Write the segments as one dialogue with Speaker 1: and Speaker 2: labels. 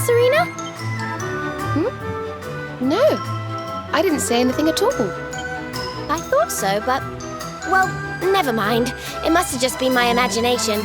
Speaker 1: Serena?
Speaker 2: No, I didn't say anything at all.
Speaker 1: I thought so, but... well, never mind. It must have just been my imagination.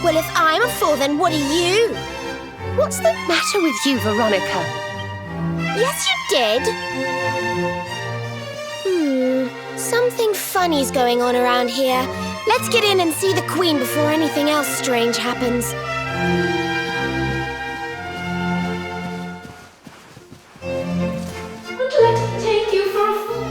Speaker 1: Well, if I'm a fool, then what are you?
Speaker 2: What's the matter with you, Veronica?
Speaker 1: Yes, you did. Something funny's going on around here. Let's get in and see the Queen before anything else strange happens.
Speaker 3: Let's take you for a fool.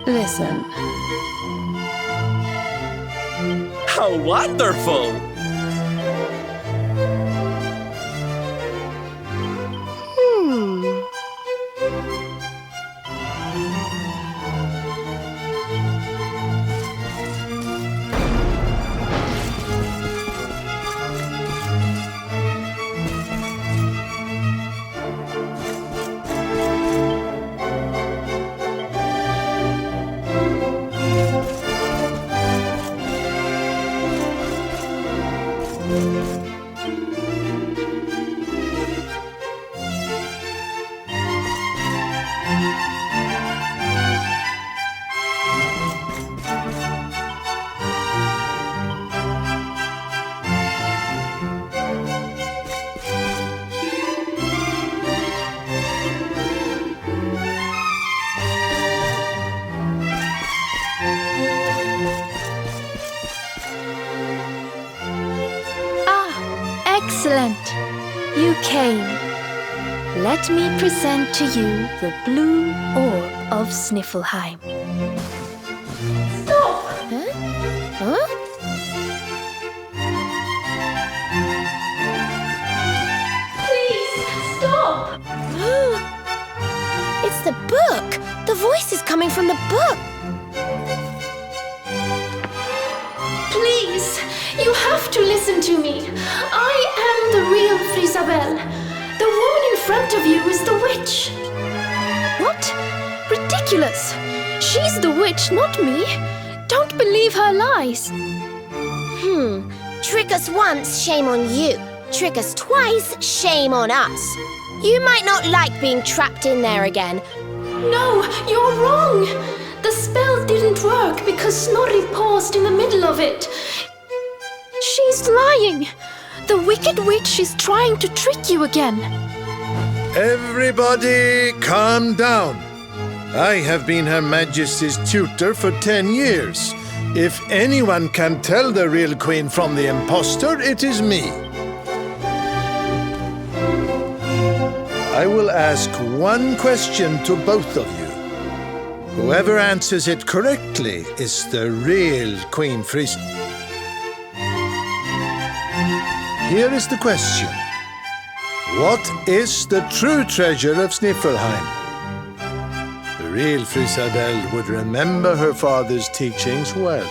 Speaker 2: Listen.
Speaker 4: How wonderful!
Speaker 5: Excellent! You came. Let me present to you the blue orb of Sniffelheim.
Speaker 3: Stop!
Speaker 1: Huh?
Speaker 3: Please, stop!
Speaker 1: It's the book! The voice is coming from the book!
Speaker 3: Please, you have to listen to me. I am the real Frisabel. The woman in front of you is the witch.
Speaker 2: What? Ridiculous! She's the witch, not me. Don't believe her lies.
Speaker 1: Trick us once, shame on you. Trick us twice, shame on us. You might not like being trapped in there again.
Speaker 3: No, you're wrong. The spell didn't work because Snorri paused in the middle of it.
Speaker 2: She's lying. The wicked witch is trying to trick you again.
Speaker 6: Everybody, calm down. I have been Her Majesty's tutor for 10 years. If anyone can tell the real queen from the impostor, it is me. I will ask one question to both of you. Whoever answers it correctly is the real Queen Fris. Here is the question. What is the true treasure of Sniffelheim? The real Frisabel would remember her father's teachings well.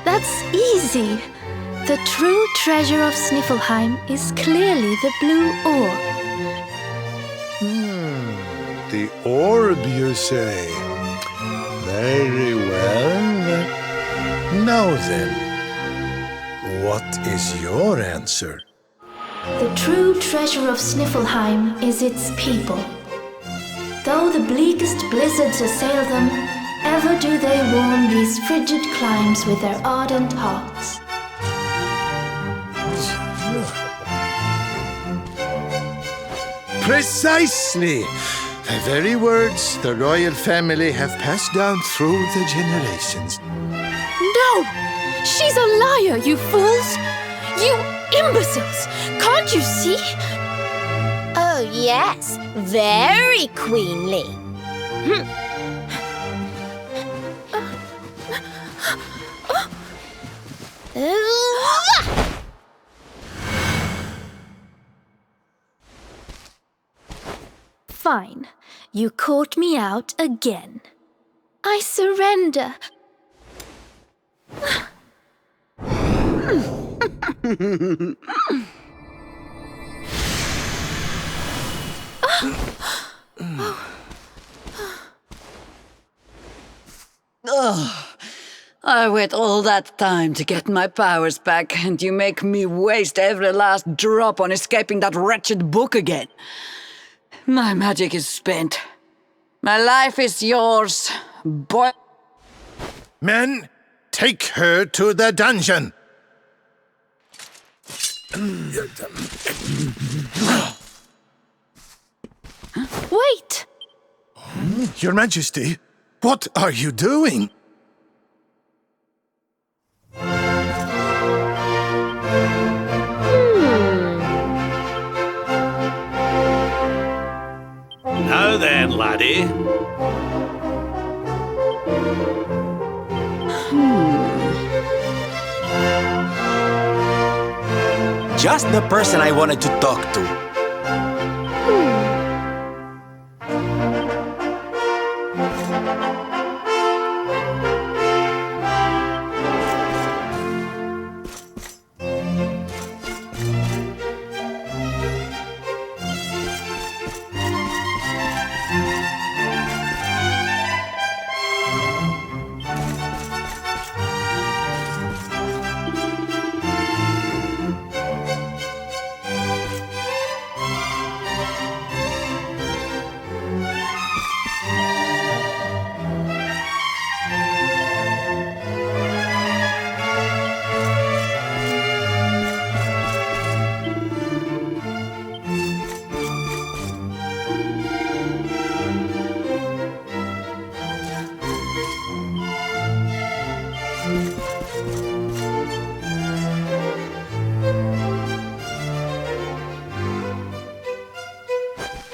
Speaker 5: That's easy. The true treasure of Sniffelheim is clearly the blue orb.
Speaker 6: The orb, you say? Very well. Now then, what is your answer?
Speaker 3: The true treasure of Sniffelheim is its people. Though the bleakest blizzards assail them, ever do they warm these frigid climes with their ardent hearts.
Speaker 6: Precisely! The very words the royal family have passed down through the generations.
Speaker 2: No! She's a liar, you fools! You imbeciles! Can't you see?
Speaker 1: Oh, yes. Very queenly.
Speaker 5: Fine. You caught me out again. I surrender.
Speaker 7: I wait all that time to get my powers back, and you make me waste every last drop on escaping that wretched book again. My magic is spent. My life is yours, boy.
Speaker 6: Men, take her to the dungeon.
Speaker 2: Wait!
Speaker 6: Your Majesty, what are you doing?
Speaker 4: buddy. Just the person I wanted to talk to.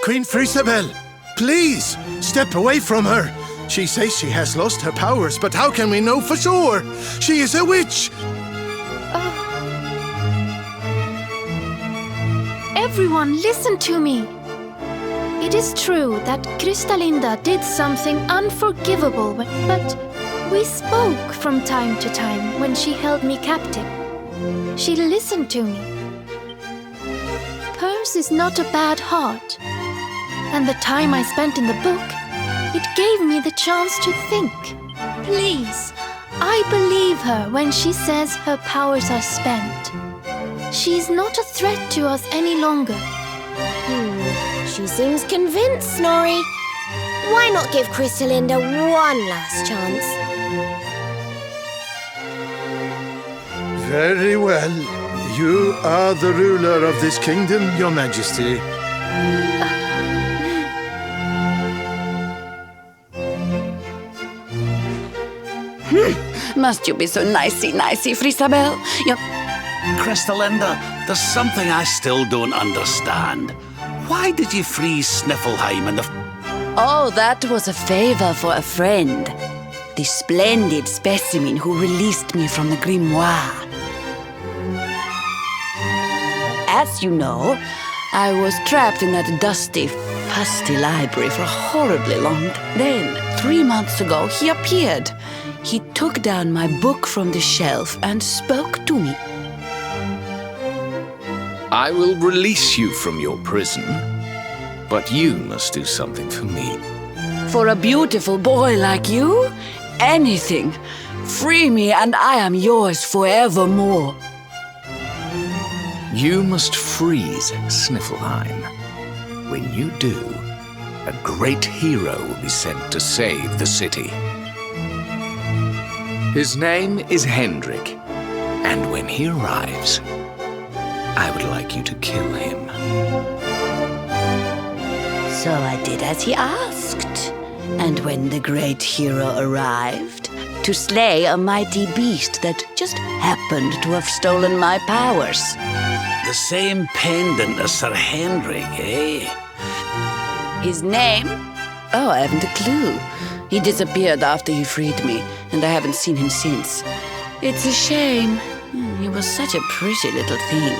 Speaker 6: Queen Frisabel, please, step away from her. She says she has lost her powers, but how can we know for sure? She is a witch.
Speaker 2: Everyone, listen to me. It is true that Kristalinda did something unforgivable, but we spoke from time to time when she held me captive. She listened to me. Hers is not a bad heart. And the time I spent in the book, it gave me the chance to think. Please, I believe her when she says her powers are spent. She's not a threat to us any longer.
Speaker 1: She seems convinced, Snorri. Why not give Kristalinda one last chance?
Speaker 6: Very well. You are the ruler of this kingdom, Your Majesty.
Speaker 7: Must you be so nicey, Frisabel?
Speaker 4: Kristalinda, there's something I still don't understand. Why did you freeze Sniffleheim and the...
Speaker 7: Oh, that was a favor for a friend. The splendid specimen who released me from the grimoire. As you know, I was trapped in that dusty, fusty library for horribly long. Then, 3 months ago, he appeared. He took down my book from the shelf and spoke to me.
Speaker 8: I will release you from your prison, but you must do something for me.
Speaker 7: For a beautiful boy like you, anything. Free me and I am yours forevermore.
Speaker 8: You must freeze Sniffleheim. When you do, a great hero will be sent to save the city. His name is Hendrik, and when he arrives, I would like you to kill him.
Speaker 7: So I did as he asked. And when the great hero arrived, to slay a mighty beast that just happened to have stolen my powers.
Speaker 4: The same pendant as Sir Hendrik, eh?
Speaker 7: His name? Oh, I haven't a clue. He disappeared after he freed me, and I haven't seen him since. It's a shame. He was such a pretty little thing.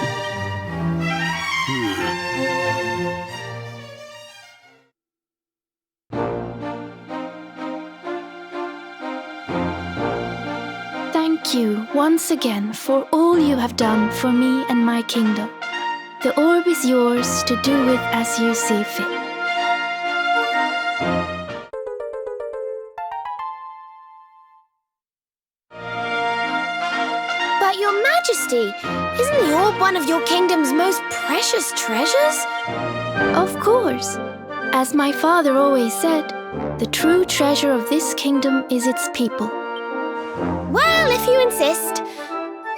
Speaker 2: Thank you once again for all you have done for me and my kingdom. The orb is yours to do with as you see fit.
Speaker 1: But Your Majesty, isn't the orb one of your kingdom's most precious treasures?
Speaker 2: Of course. As my father always said, the true treasure of this kingdom is its people.
Speaker 1: Well, if you insist.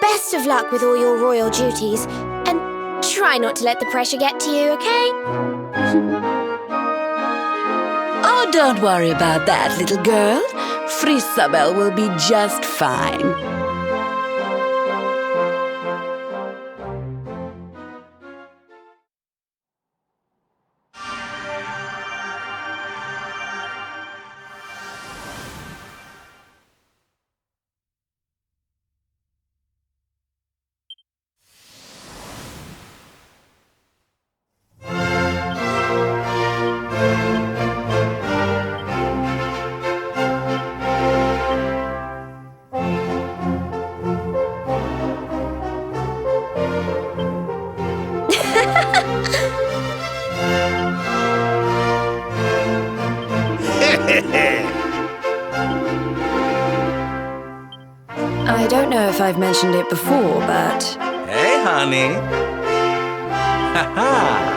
Speaker 1: Best of luck with all your royal duties, and try not to let the pressure get to you, okay?
Speaker 7: Oh, don't worry about that, little girl. Frisabel will be just fine. if I've mentioned it before, but...
Speaker 9: Hey, honey. Ha-ha.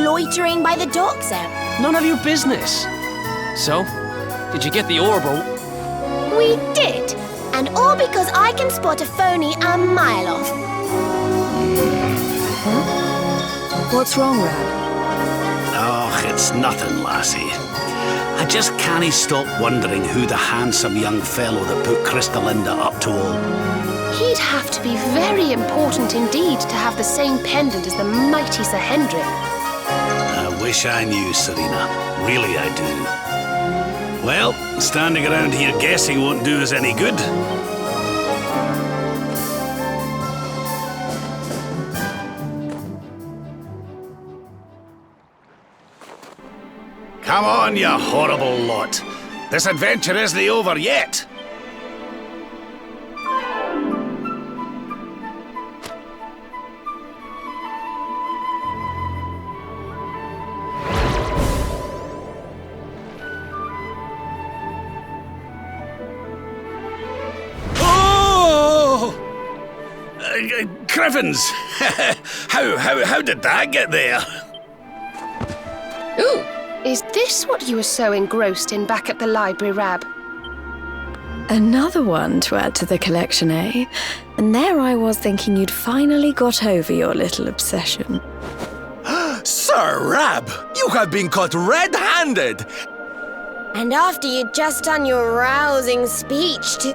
Speaker 1: Loitering by the docks out.
Speaker 10: None of your business. So, did you get the orbital?
Speaker 1: We did. And all because I can spot a phony a mile off.
Speaker 7: What's wrong, Rab?
Speaker 4: Oh, it's nothing, lassie. I just can't stop wondering who the handsome young fellow that put Christalinda up to all.
Speaker 11: He'd have to be very important indeed to have the same pendant as the mighty Sir Hendrik.
Speaker 4: I wish I knew, Serena. Really, I do. Well, standing around here guessing won't do us any good. Come on, you horrible lot. This adventure isn't over yet. Crivens! how did that get there?
Speaker 11: Ooh, is this what you were so engrossed in back at the library, Rab?
Speaker 5: Another one to add to the collection, eh? And there I was thinking you'd finally got over your little obsession.
Speaker 9: Sir Rab, you have been caught red-handed!
Speaker 1: And after you'd just done your rousing speech to...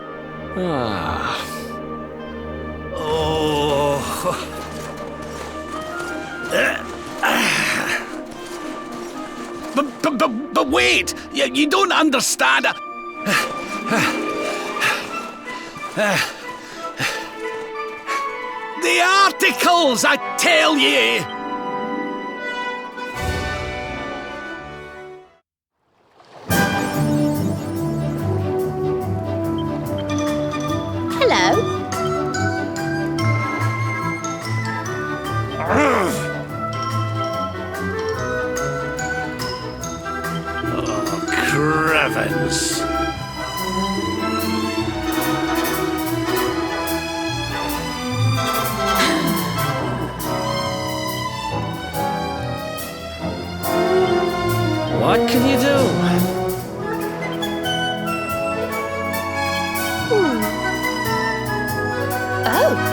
Speaker 4: But wait! You don't understand. The articles, I tell ye!
Speaker 1: Hello?
Speaker 4: Crevens.
Speaker 10: What can you do?
Speaker 1: Oh.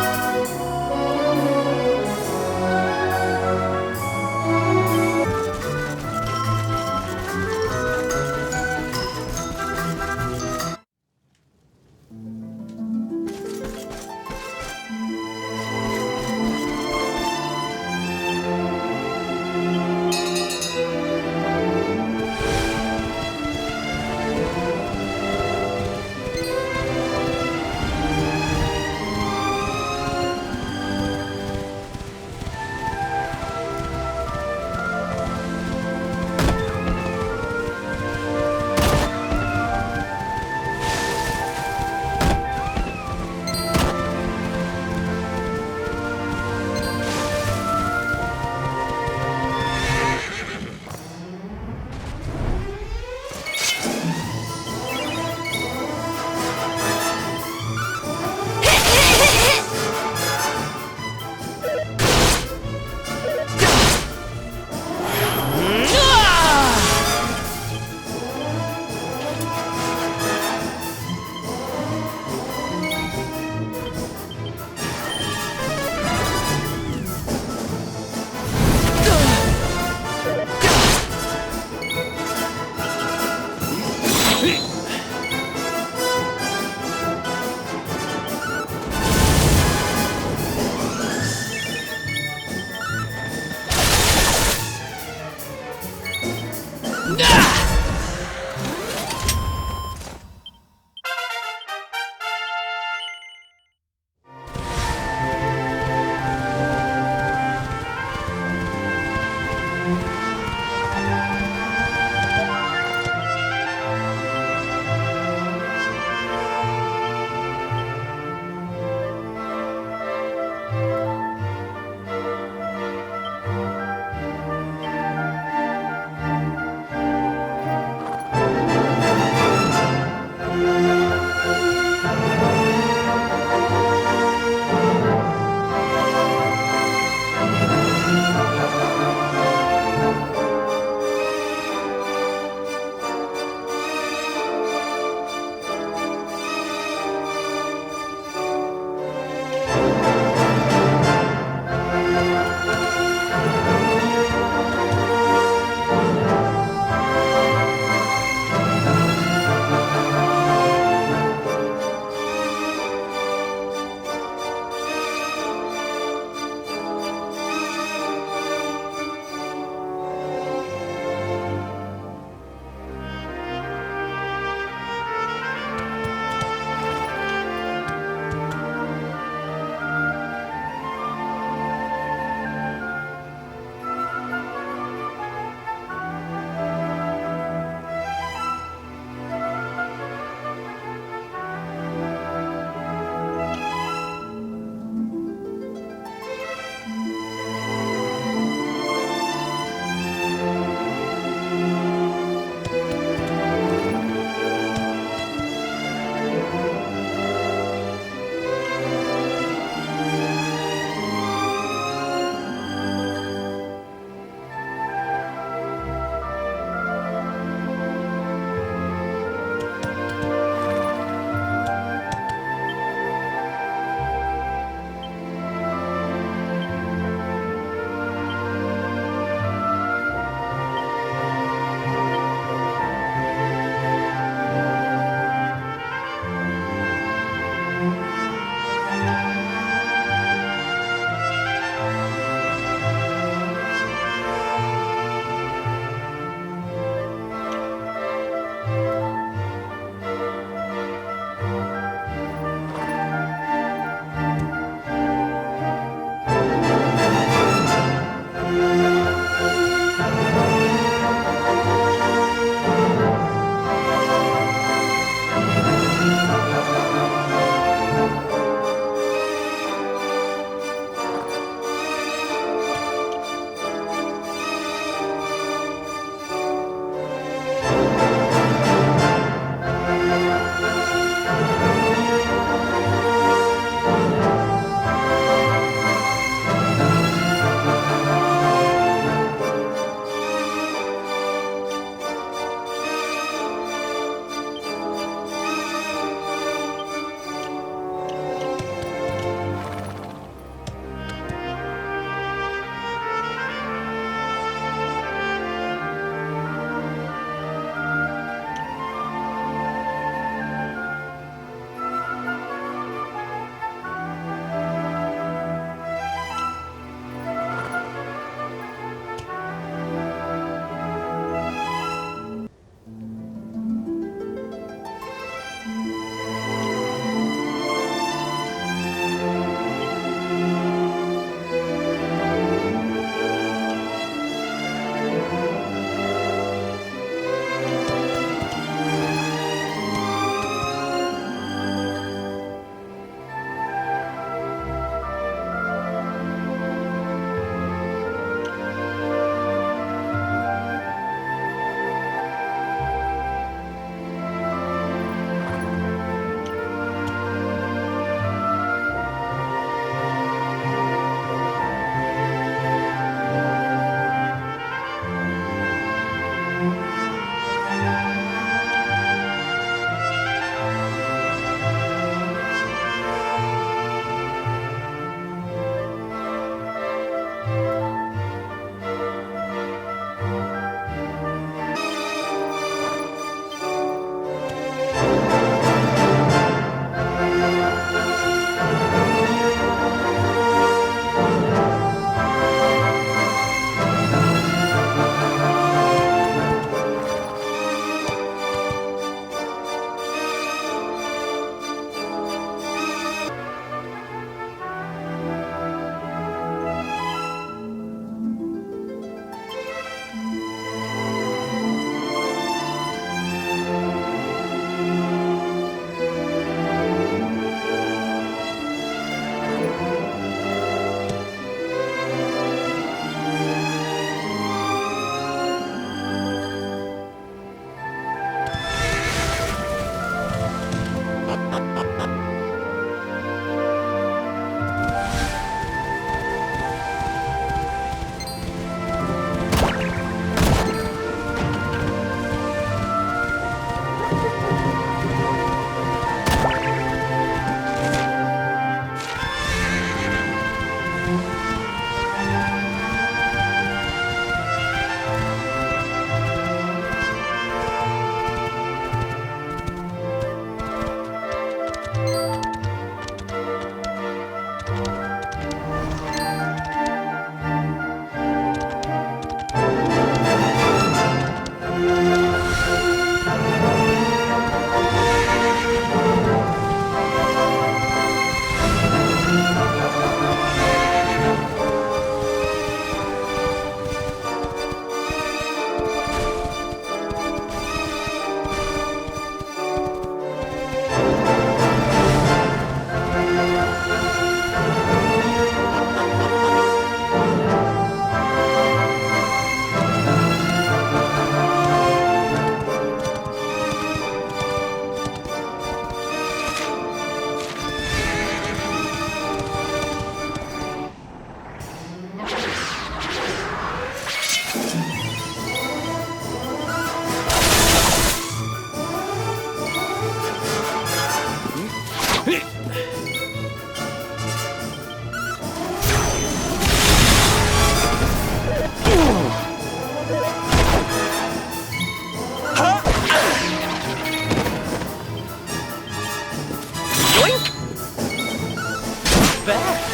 Speaker 10: bad.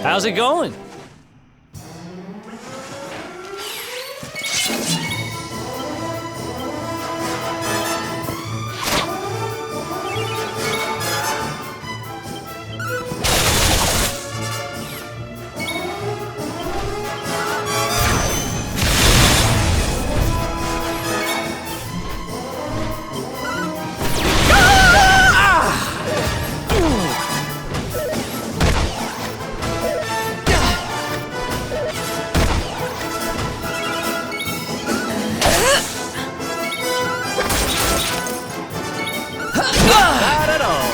Speaker 10: How's it going? Not at all.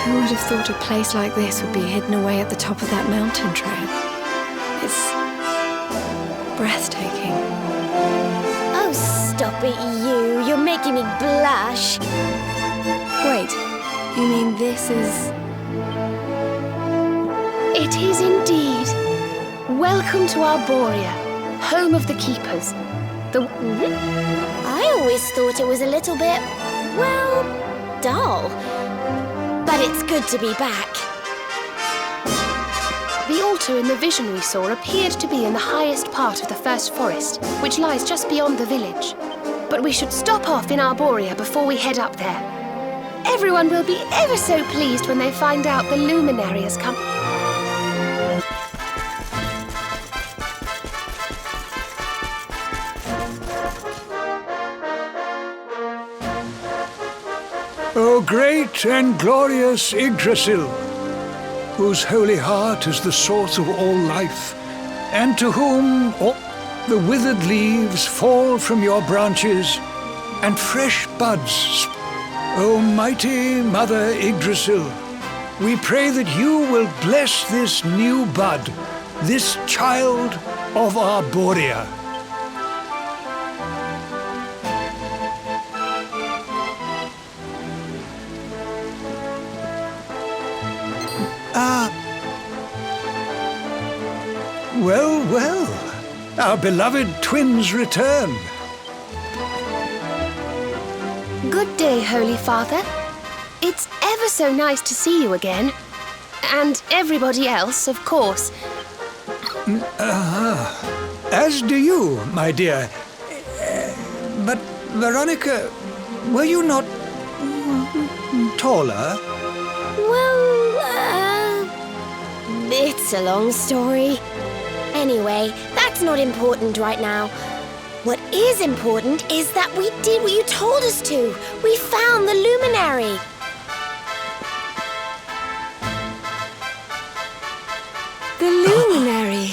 Speaker 5: Who would have thought a place like this would be hidden away at the top of that mountain trail? It's breathtaking.
Speaker 1: Oh, stop it, you. You're making me blush.
Speaker 5: Wait, you mean this is...
Speaker 11: It is indeed. Welcome to Arborea, home of the keepers.
Speaker 1: I always thought it was a little bit, well, dull. But it's good to be back.
Speaker 11: The altar in the vision we saw appeared to be in the highest part of the first forest, which lies just beyond the village. But we should stop off in Arborea before we head up there. Everyone will be ever so pleased when they find out the luminary has come.
Speaker 12: O great and glorious Yggdrasil, whose holy heart is the source of all life, and to whom all the withered leaves fall from your branches, and fresh buds. O mighty Mother Yggdrasil, we pray that you will bless this new bud, this child of Arborea. Well, well, our beloved twins return.
Speaker 11: Good day, Holy Father. It's ever so nice to see you again. And everybody else, of course.
Speaker 12: As do you, my dear. But, Veronica, were you not taller?
Speaker 1: Well, it's a long story. Anyway, that's not important right now. What is important is that we did what you told us to. We found the luminary.
Speaker 5: The luminary.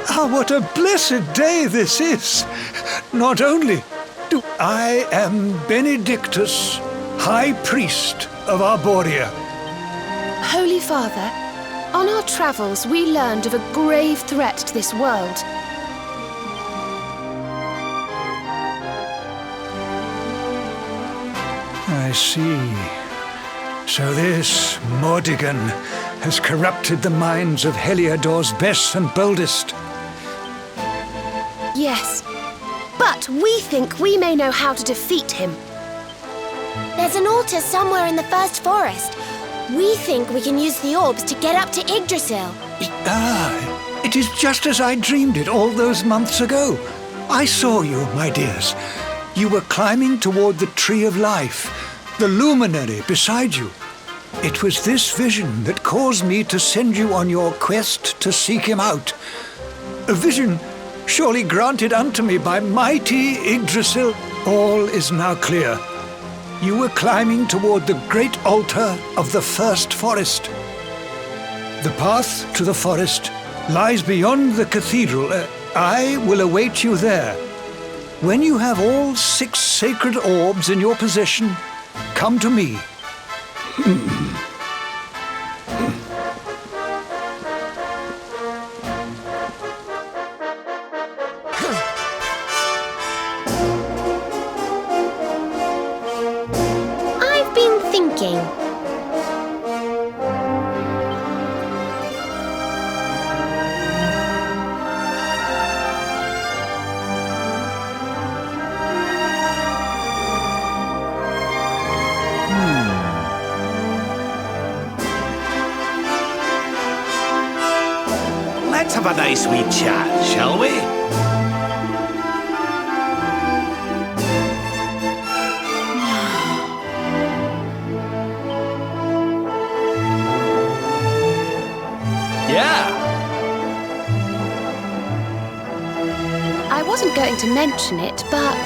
Speaker 12: Ah, what a blessed day this is! Not only do I am Benedictus, High Priest of Arborea.
Speaker 11: Holy Father, on our travels we learned of a grave threat to this world.
Speaker 12: I see. So this Mordigan has corrupted the minds of Heliodor's best and boldest.
Speaker 11: Yes, but we think we may know how to defeat him.
Speaker 1: There's an altar somewhere in the first forest. We think we can use the orbs to get up to Yggdrasil.
Speaker 12: It is just as I dreamed it all those months ago. I saw you, my dears. You were climbing toward the Tree of Life, the luminary beside you. It was this vision that caused me to send you on your quest to seek him out. A vision surely granted unto me by mighty Yggdrasil. All is now clear. You were climbing toward the great altar of the first forest. The path to the forest lies beyond the cathedral. I will await you there. When you have all 6 sacred orbs in your possession, come to me.
Speaker 1: I've been thinking.
Speaker 4: Let's have a nice wee chat, shall we?
Speaker 10: Yeah.
Speaker 11: I wasn't going to mention it, but...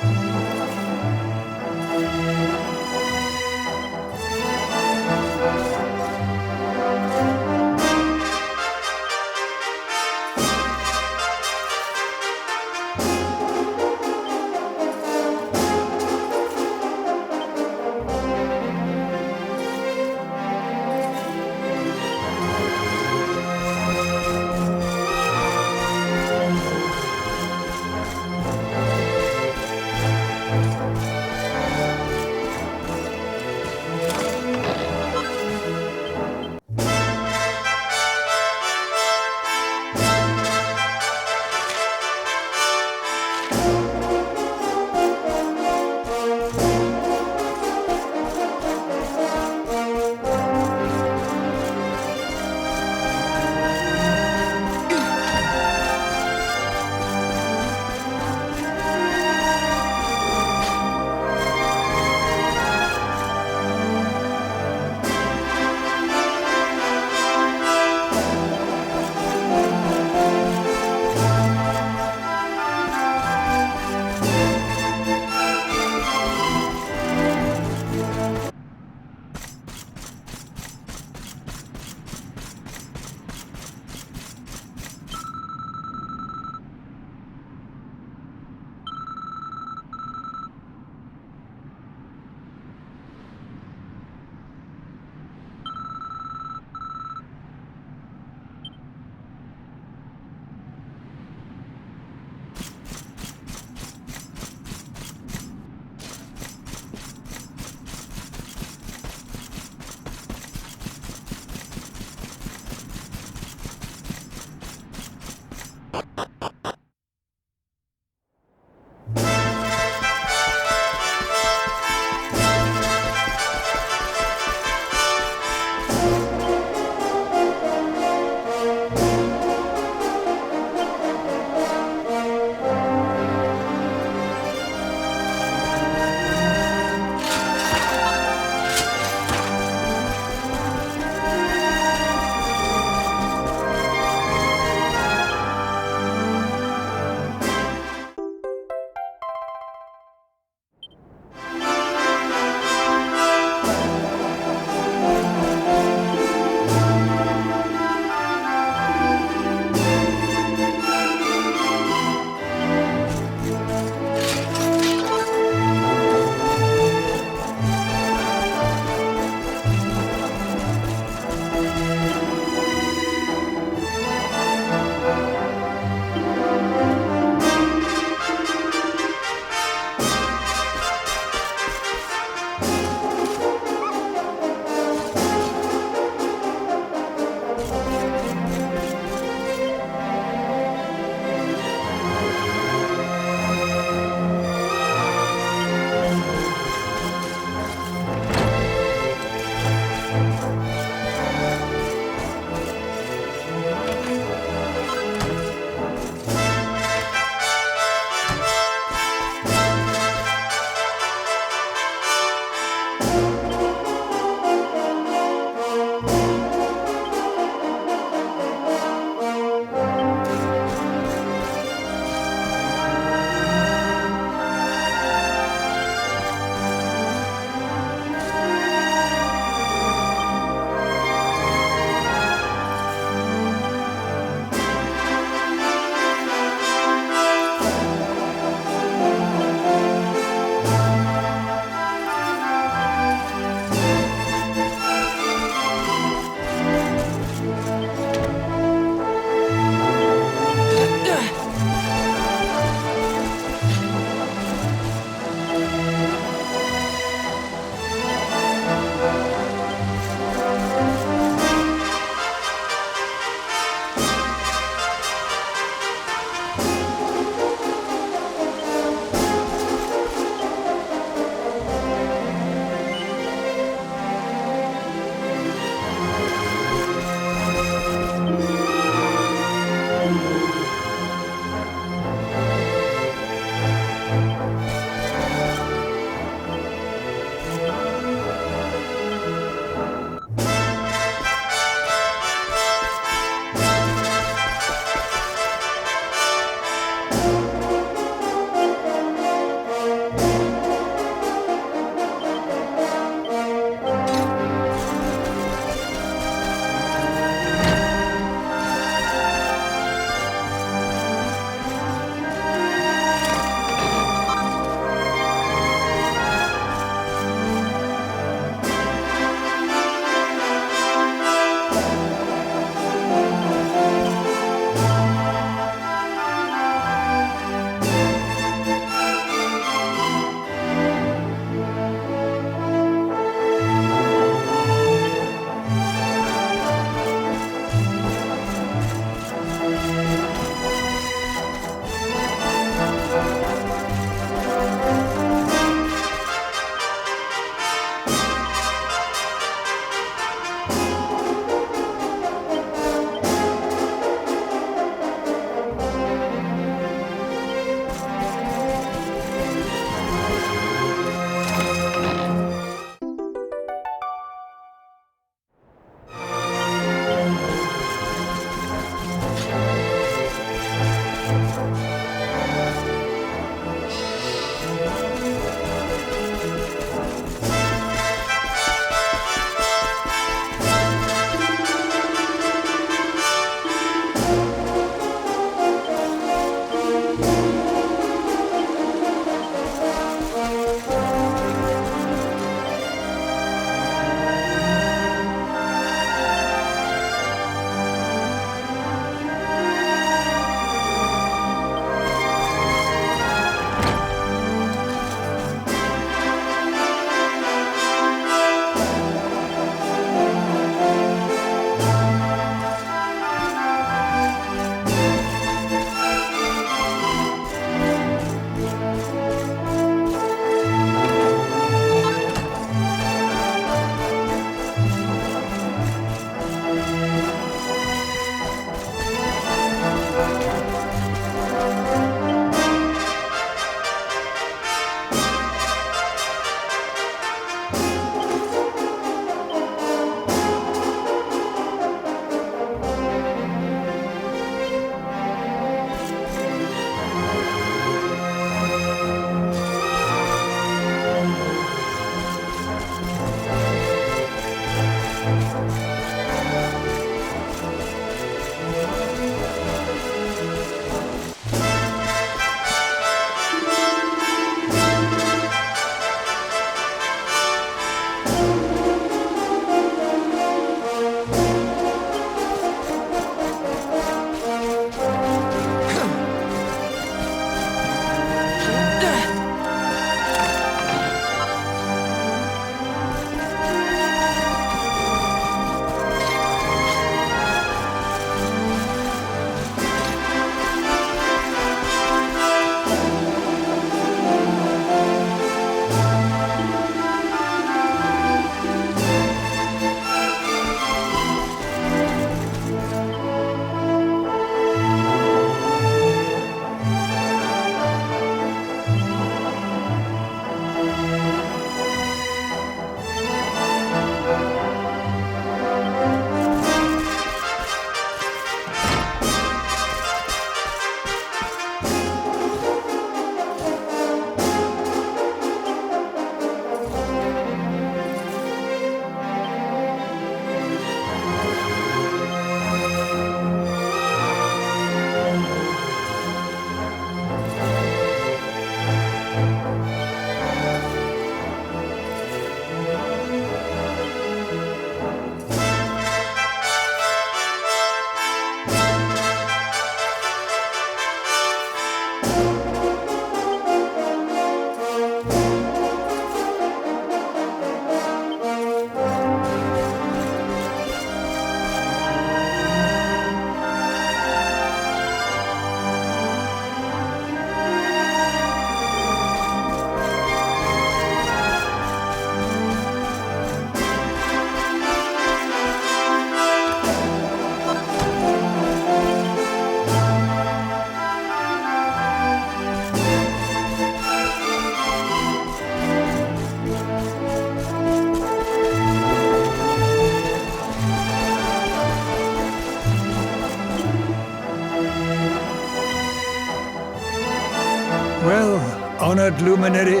Speaker 12: honoured luminary.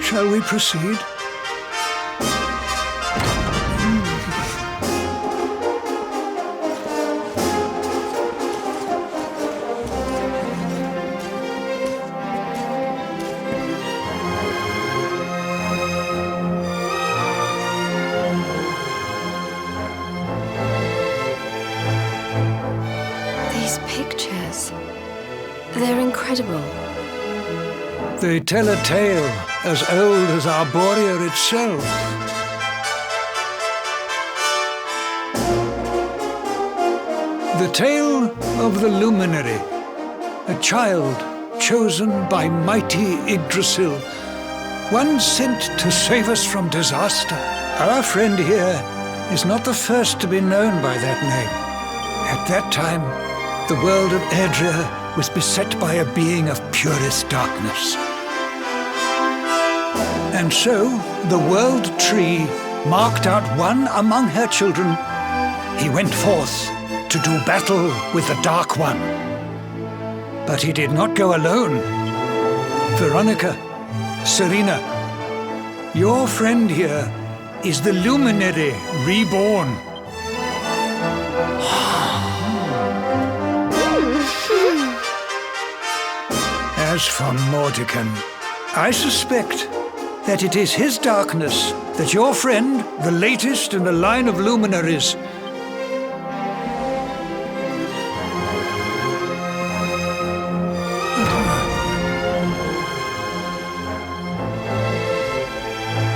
Speaker 12: Shall we proceed?
Speaker 5: These pictures, they're incredible.
Speaker 12: They tell a tale as old as Arborea itself. The tale of the luminary, a child chosen by mighty Yggdrasil, one sent to save us from disaster. Our friend here is not the first to be known by that name. At that time, the world of Erdrea was beset by a being of purest darkness. And so, the World Tree marked out one among her children. He went forth to do battle with the Dark One. But he did not go alone. Veronica, Serena, your friend here is the Luminary reborn. As for Mordekan, I suspect that it is his darkness that your friend, the latest in the line of luminaries,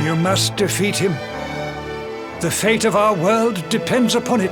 Speaker 12: you must defeat him. The fate of our world depends upon it.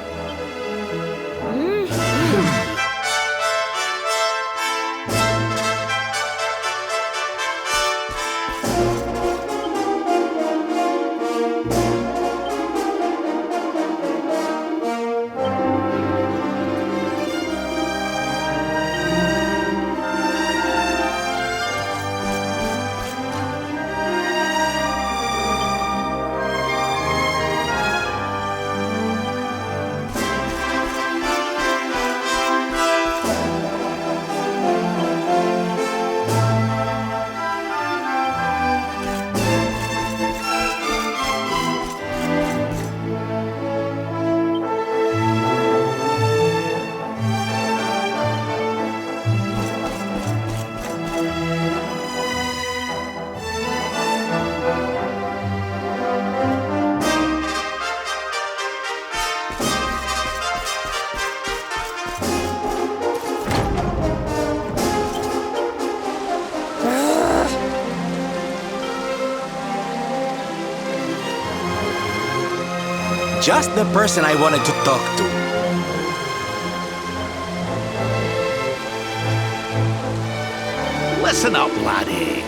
Speaker 9: Just the person I wanted to talk to.
Speaker 4: Listen up, laddie.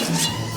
Speaker 10: Nice!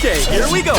Speaker 9: Okay, here we go.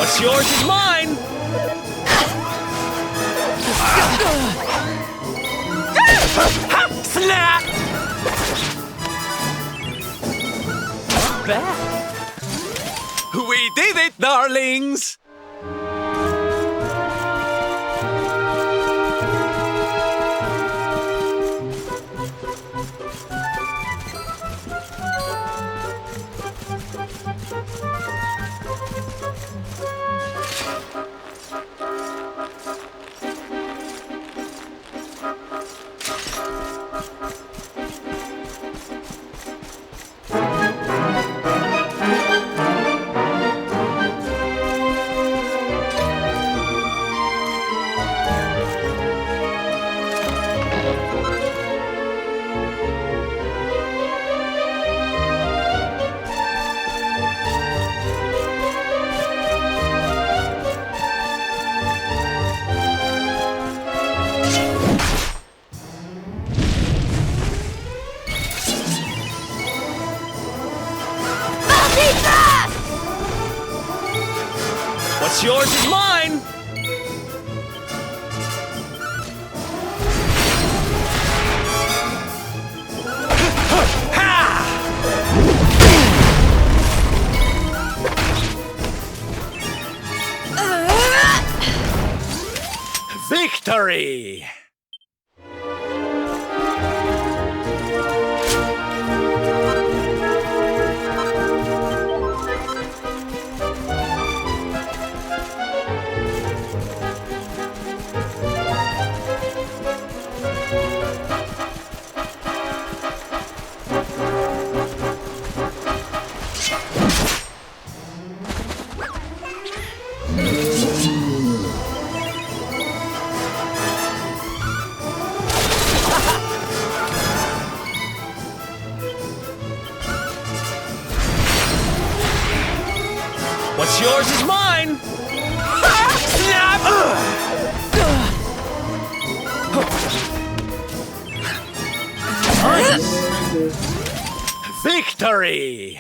Speaker 10: What's yours is mine!
Speaker 9: Snap! We did it, darlings!
Speaker 10: What's yours is mine!
Speaker 9: Victory!
Speaker 10: What's yours is mine!
Speaker 9: Snap! Victory!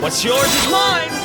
Speaker 10: What's yours is mine!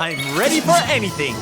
Speaker 13: I'm ready for anything!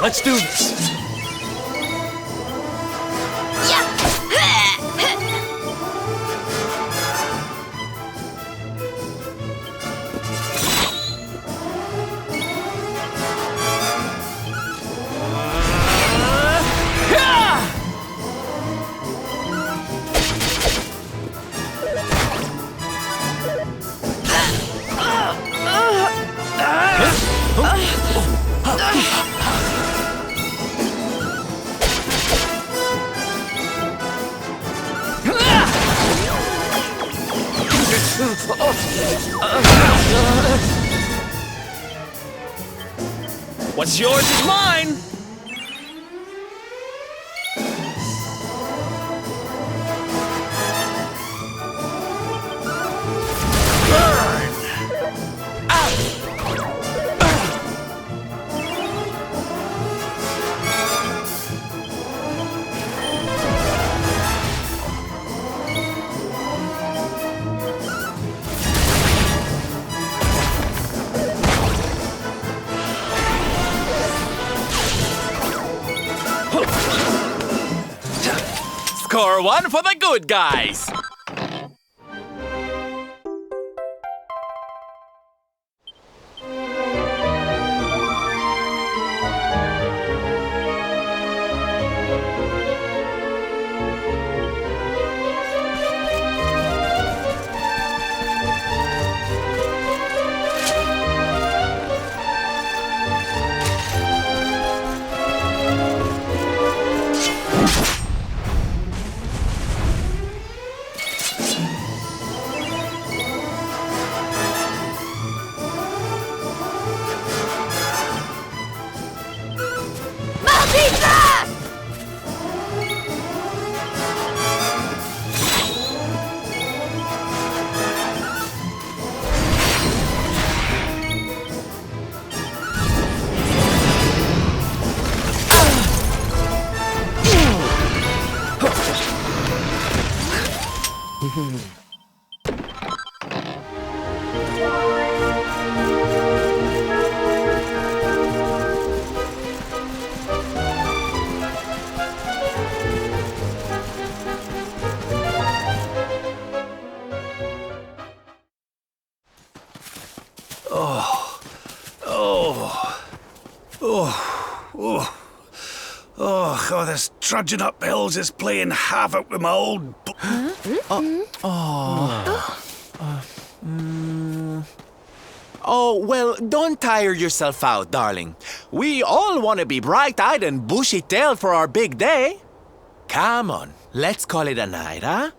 Speaker 10: Let's do this. What's yours is mine! Burn! Score one for the good guys!
Speaker 4: Oh, this trudging up hills is playing havoc with my old...
Speaker 13: Oh, well, don't tire yourself out, darling. We all want to be bright-eyed and bushy-tailed for our big day. Come on, let's call it a night, huh?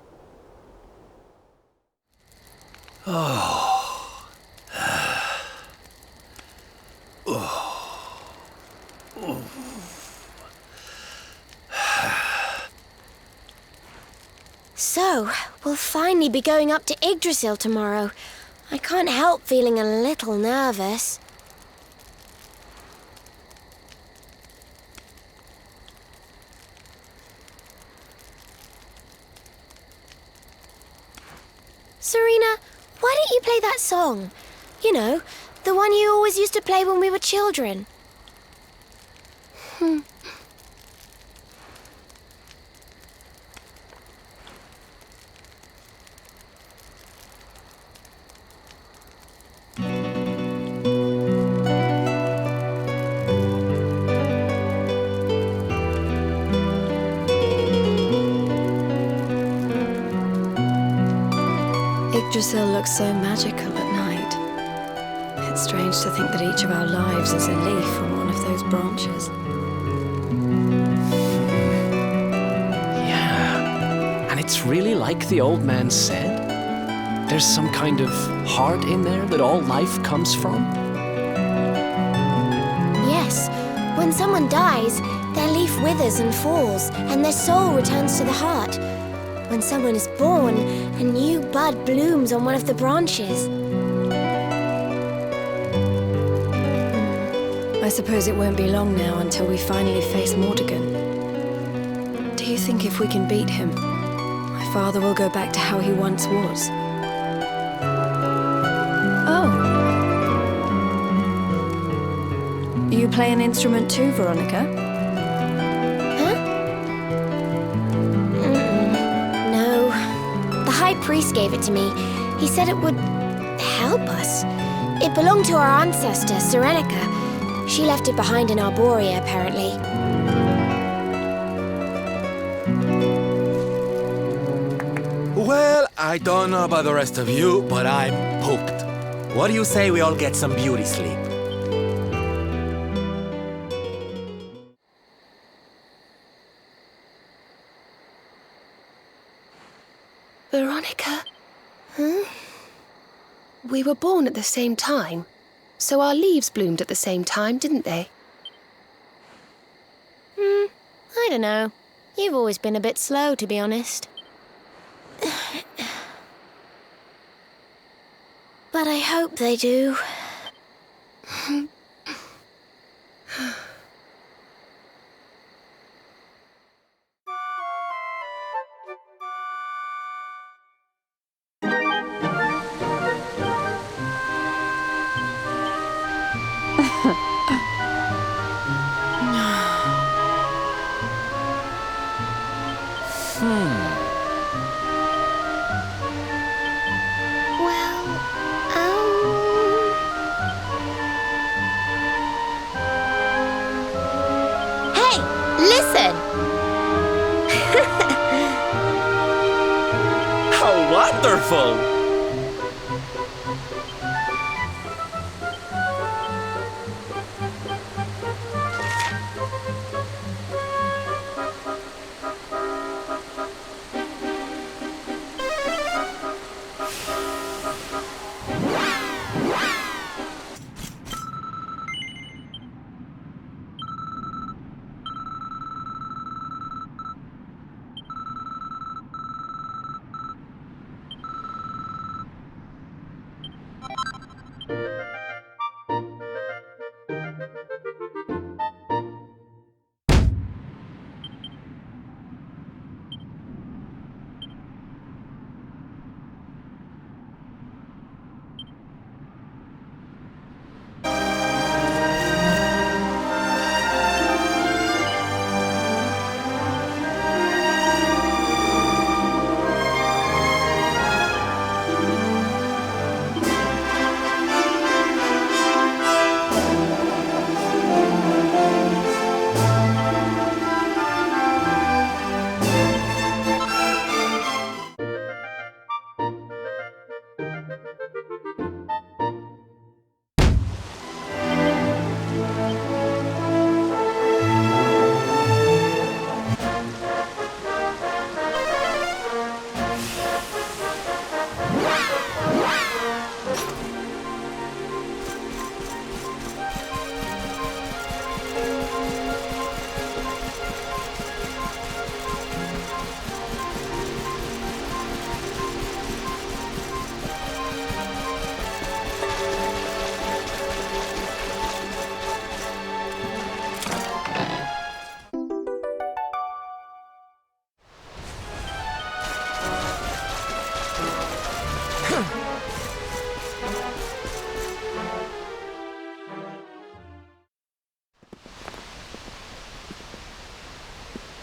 Speaker 1: So, we'll finally be going up to Yggdrasil tomorrow. I can't help feeling a little nervous. Serena, why don't you play that song? You know, the one you always used to play when we were children.
Speaker 5: Yggdrasil looks so magical at night. It's strange to think that each of our lives is a leaf from one of those branches.
Speaker 10: Yeah, and it's really like the old man said. There's some kind of heart in there that all life comes from.
Speaker 1: Yes, when someone dies, their leaf withers and falls, and their soul returns to the heart. When someone is born, a new bud blooms on one of the branches.
Speaker 5: I suppose it won't be long now until we finally face Mordegon. Do you think if we can beat him, my father will go back to how he once was? You play an instrument too, Veronica?
Speaker 1: Huh? No. The High Priest gave it to me. He said it would help us. It belonged to our ancestor, Serenica. She left it behind in Arborea, apparently.
Speaker 13: Well, I don't know about the rest of you, but I'm pooped. What do you say we all get some beauty sleep?
Speaker 11: Veronica? Huh? We were born at the same time, so our leaves bloomed at the same time, didn't they?
Speaker 1: I don't know. You've always been a bit slow, to be honest. But I hope they do. Hey, listen!
Speaker 13: How wonderful!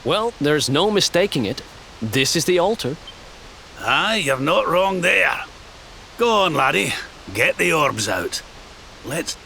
Speaker 10: Well, there's no mistaking it. This is the altar.
Speaker 4: Aye, you're not wrong there. Go on, laddie. Get the orbs out. Let's...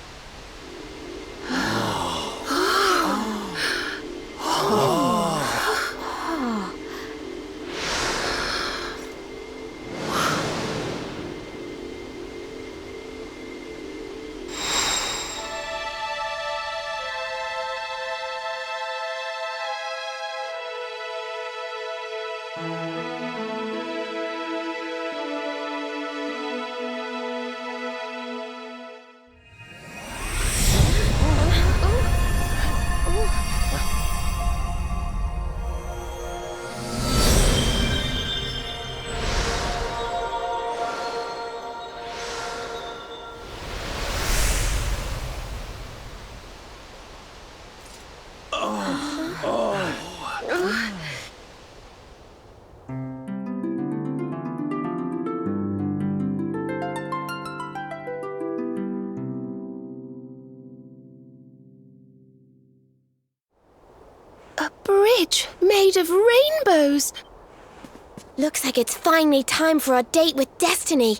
Speaker 11: village made of rainbows.
Speaker 1: Looks like it's finally time for our date with Destiny.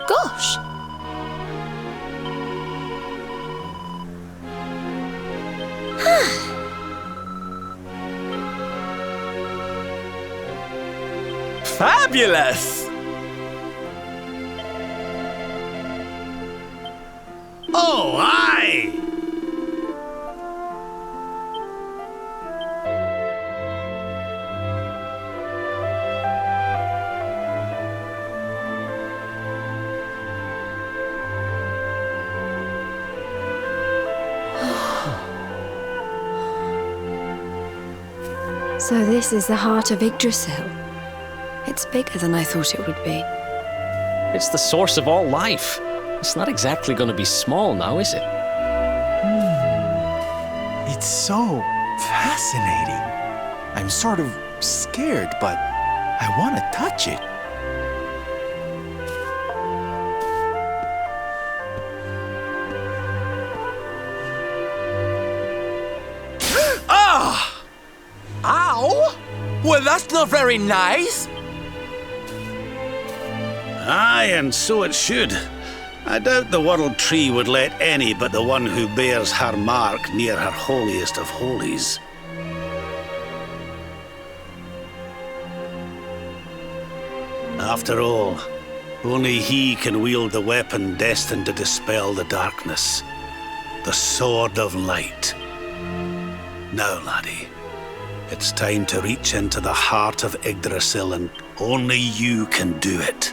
Speaker 11: Gosh!
Speaker 13: Fabulous!
Speaker 4: Oh, aye!
Speaker 5: So this is the heart of Yggdrasil. It's bigger than I thought it would be.
Speaker 10: It's the source of all life. It's not exactly going to be small now, is it?
Speaker 13: It's so fascinating. I'm sort of scared, but I want to touch it. Ah! Ow! Well, that's not very nice.
Speaker 4: Aye, and so it should. I doubt the World Tree would let any but the one who bears her mark near her holiest of holies. After all, only he can wield the weapon destined to dispel the darkness. The Sword of Light. Now, laddie, it's time to reach into the heart of Yggdrasil, and only you can do it.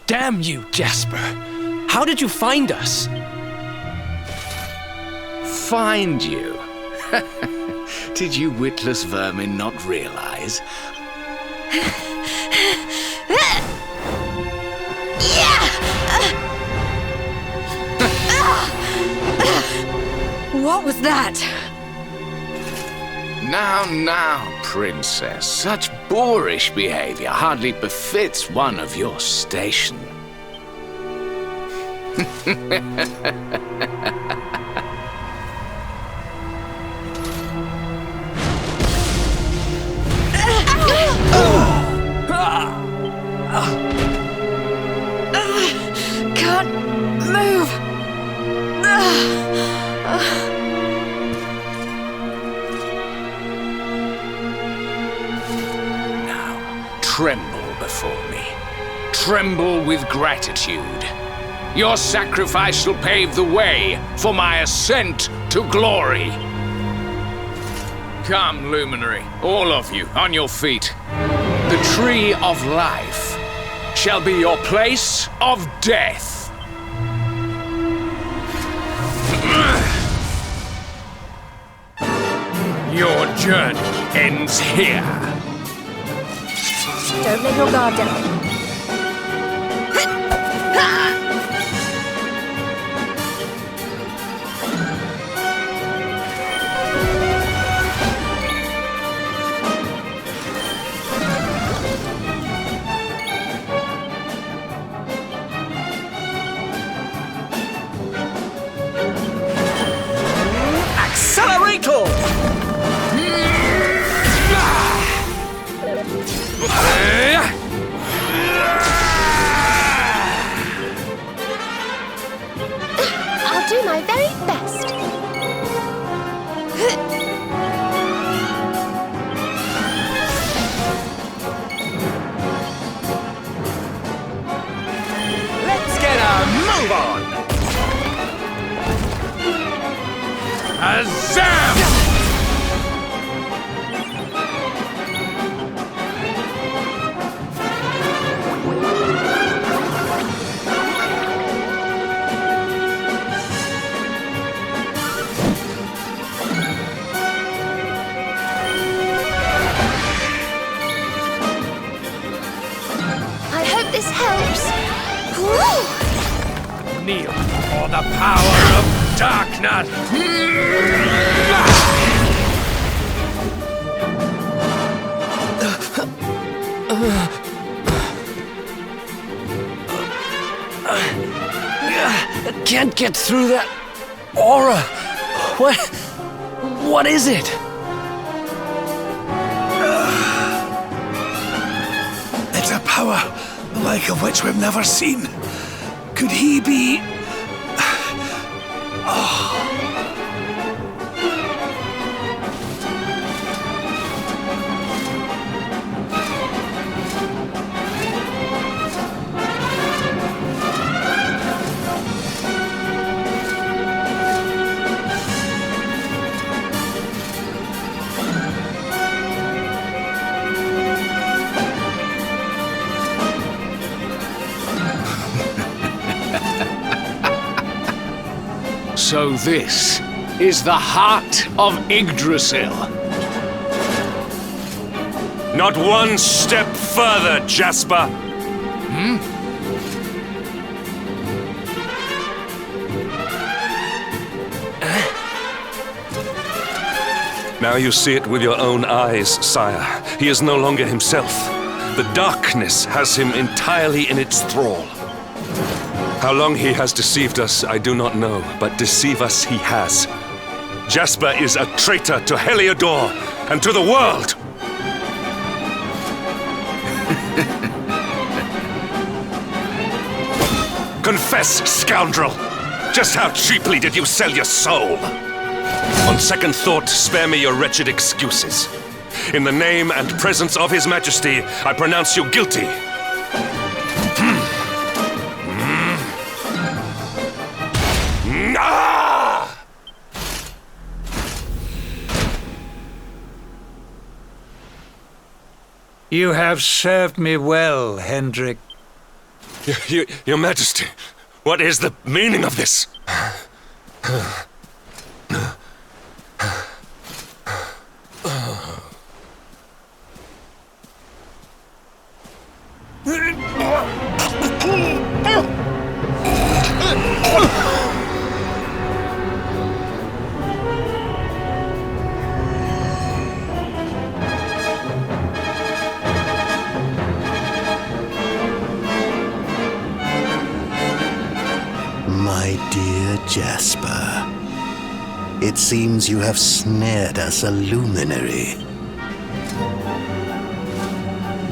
Speaker 10: Damn you, Jasper! How did you find us?
Speaker 8: Find you? Did you witless vermin not realize?
Speaker 7: What was that?
Speaker 8: Now, princess. Such boorish behavior hardly befits one of your station.
Speaker 7: Can't move.
Speaker 8: Tremble before me. Tremble with gratitude. Your sacrifice shall pave the way for my ascent to glory. Come, luminary, all of you, on your feet. The tree of life shall be your place of death. Your journey ends here.
Speaker 1: Don't let your guard down.
Speaker 13: Accelerator!
Speaker 11: I'll do my very best.
Speaker 13: Let's get a move on! Azam!
Speaker 11: I hope this helps. Woo!
Speaker 13: Kneel for the power of darkness!
Speaker 10: I can't get through that aura. What is it?
Speaker 9: It's a power, the like of which we've never seen. Could he be...
Speaker 8: So this is the heart of Yggdrasil.
Speaker 14: Not one step further, Jasper. Now you see it with your own eyes, sire. He is no longer himself. The darkness has him entirely in its thrall. How long he has deceived us, I do not know, but deceive us he has. Jasper is a traitor to Heliodor and to the world! Confess, scoundrel! Just how cheaply did you sell your soul? On second thought, spare me your wretched excuses. In the name and presence of His Majesty, I pronounce you guilty.
Speaker 12: You have served me well, Hendrik.
Speaker 14: Your Majesty, what is the meaning of this?
Speaker 15: My dear Jasper, it seems you have snared us a luminary.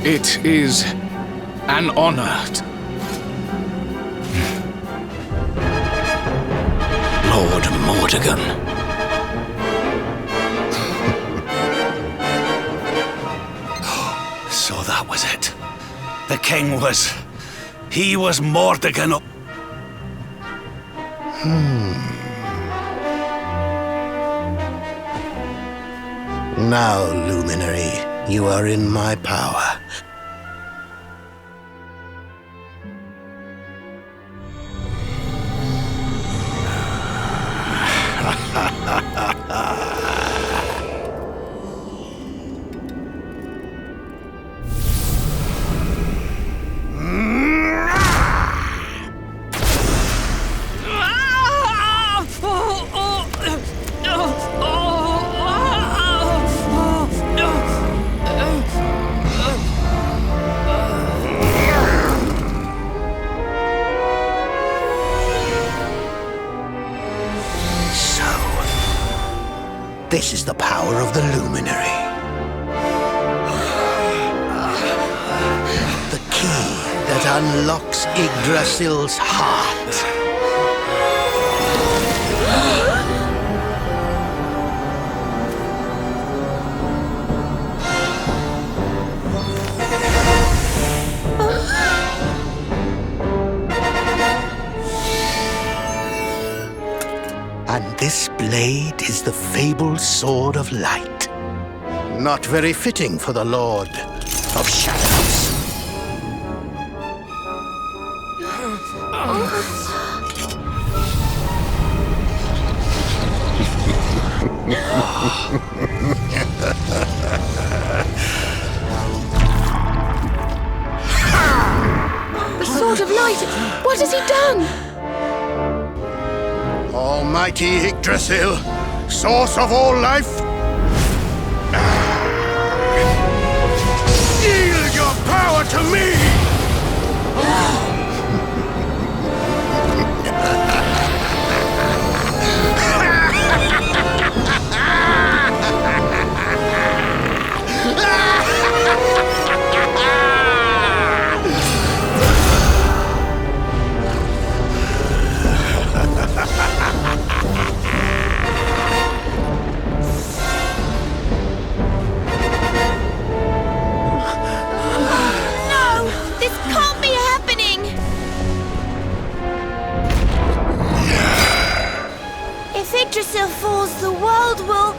Speaker 8: It is an honor.
Speaker 15: Lord Mordegon.
Speaker 4: So that was it. The king was... He was Mordegon.
Speaker 15: Now, luminary, you are in my power. This is the power of the luminary. The key that unlocks Yggdrasil's heart. And this blade is the fabled Sword of Light. Not very fitting for the Lord of Shadows.
Speaker 11: The Sword of Light! What has he done?
Speaker 15: Almighty Yggdrasil, source of all life, yield your power to me!
Speaker 1: Yggdrasil falls, the world will...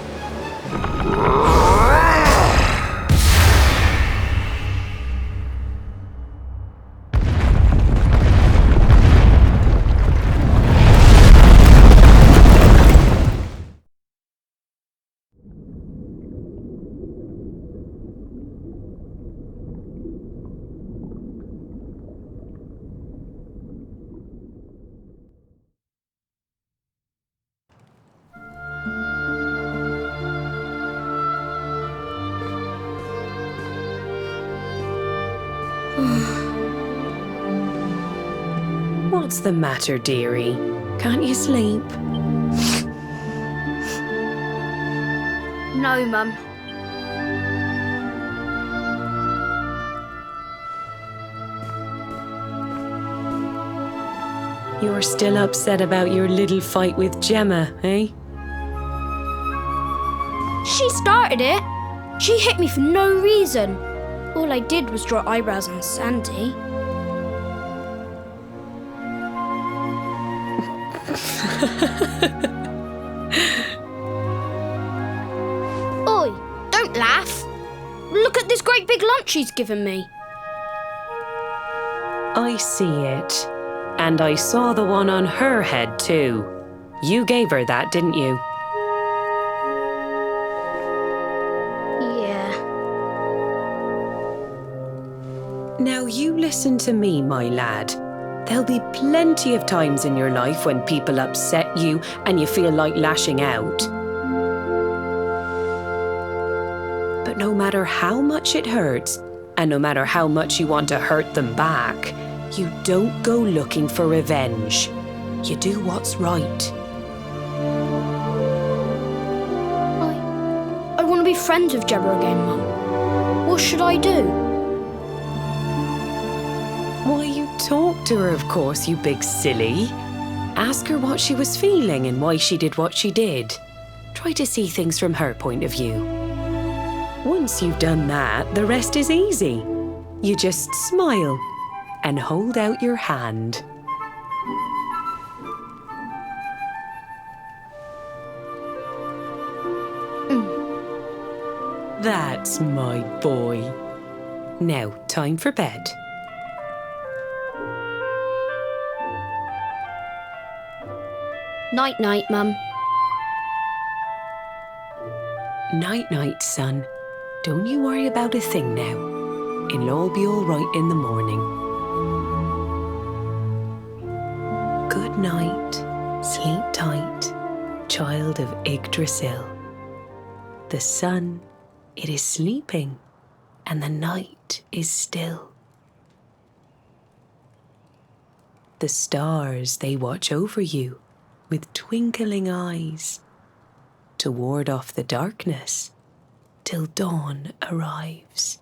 Speaker 16: What's the matter, dearie? Can't you sleep?
Speaker 17: No, Mum.
Speaker 16: You're still upset about your little fight with Gemma, eh?
Speaker 17: She started it. She hit me for no reason. All I did was draw eyebrows on Sandy. Oi, don't laugh. Look at this great big lunch she's given me.
Speaker 16: I see it. And I saw the one on her head too. You gave her that, didn't you?
Speaker 17: Yeah.
Speaker 16: Now you listen to me, my lad. There'll be plenty of times in your life when people upset you and you feel like lashing out. But no matter how much it hurts, and no matter how much you want to hurt them back, you don't go looking for revenge. You do what's right.
Speaker 17: I want to be friends with Gemma again, Mum. What should I do?
Speaker 16: Why, you talk to her, of course, you big silly. Ask her what she was feeling and why she did what she did. Try to see things from her point of view. Once you've done that, the rest is easy. You just smile and hold out your hand. That's my boy. Now, time for bed.
Speaker 17: Night-night, Mum.
Speaker 16: Night-night, son. Don't you worry about a thing now. It'll all be all right in the morning. Good night. Sleep tight, child of Yggdrasil. The sun, it is sleeping, and the night is still. The stars, they watch over you with twinkling eyes to ward off the darkness till dawn arrives.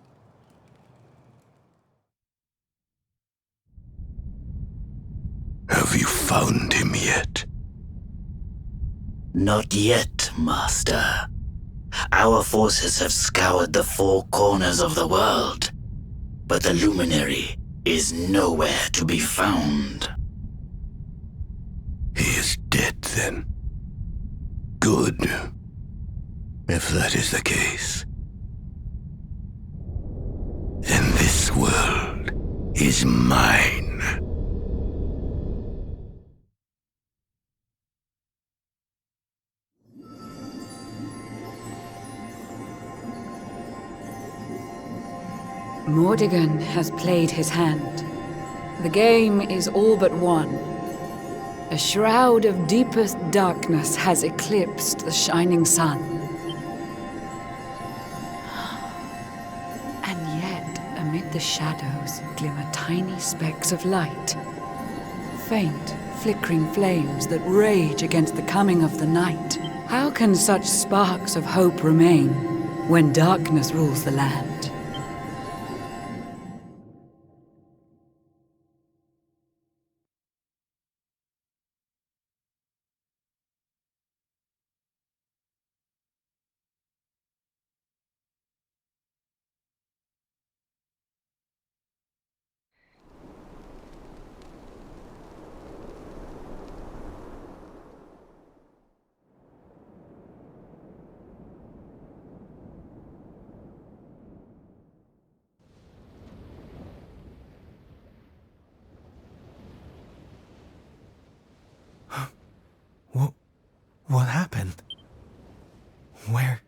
Speaker 15: Have you found him yet?
Speaker 18: Not yet, Master. Our forces have scoured the four corners of the world, but the luminary is nowhere to be found.
Speaker 15: He is dead, then. Good. If that is the case. Then this world is mine.
Speaker 7: Mordegon has played his hand. The game is all but won. A shroud of deepest darkness has eclipsed the shining sun. And yet, amid the shadows glimmer tiny specks of light. Faint, flickering flames that rage against the coming of the night. How can such sparks of hope remain when darkness rules the land?
Speaker 13: What happened? Where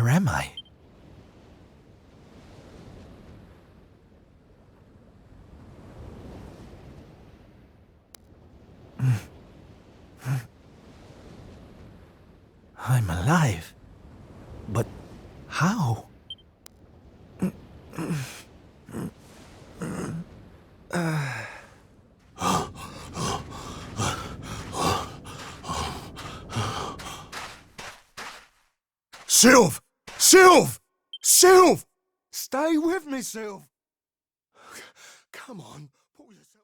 Speaker 13: am I? I'm alive. But how?
Speaker 15: Sylv! Sylv! Sylv! Stay with me, Sylv! Come on, pull yourself...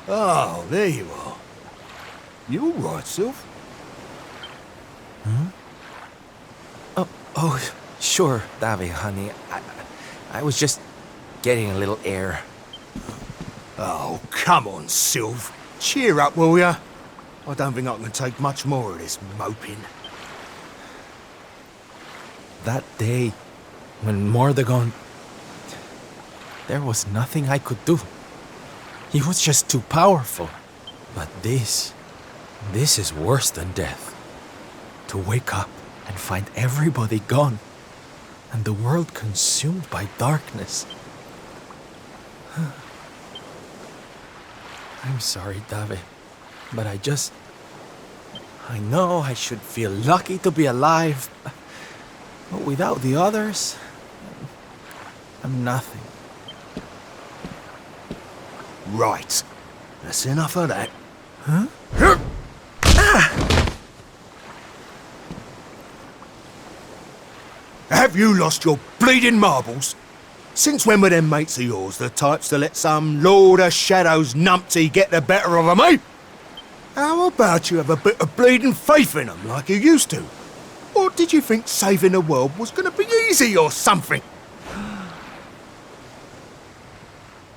Speaker 15: Oh, there you are. You all right, Sylv?
Speaker 13: Hmm? Oh, sure, Davy, honey. I was just getting a little air.
Speaker 15: Oh, come on, Sylv. Cheer up, will ya? I don't think I can take much more of this moping.
Speaker 13: That day, when Mordegon... there was nothing I could do. He was just too powerful. But this is worse than death. To wake up and find everybody gone, and the world consumed by darkness. I'm sorry, David, but I know I should feel lucky to be alive, but without the others, I'm nothing.
Speaker 15: Right. That's enough of that.
Speaker 13: Huh?
Speaker 15: Have you lost your bleeding marbles? Since when were them mates of yours the types to let some Lord of Shadows numpty get the better of 'em, eh? How about you have a bit of bleeding faith in 'em like you used to? Or did you think saving the world was gonna be easy or something?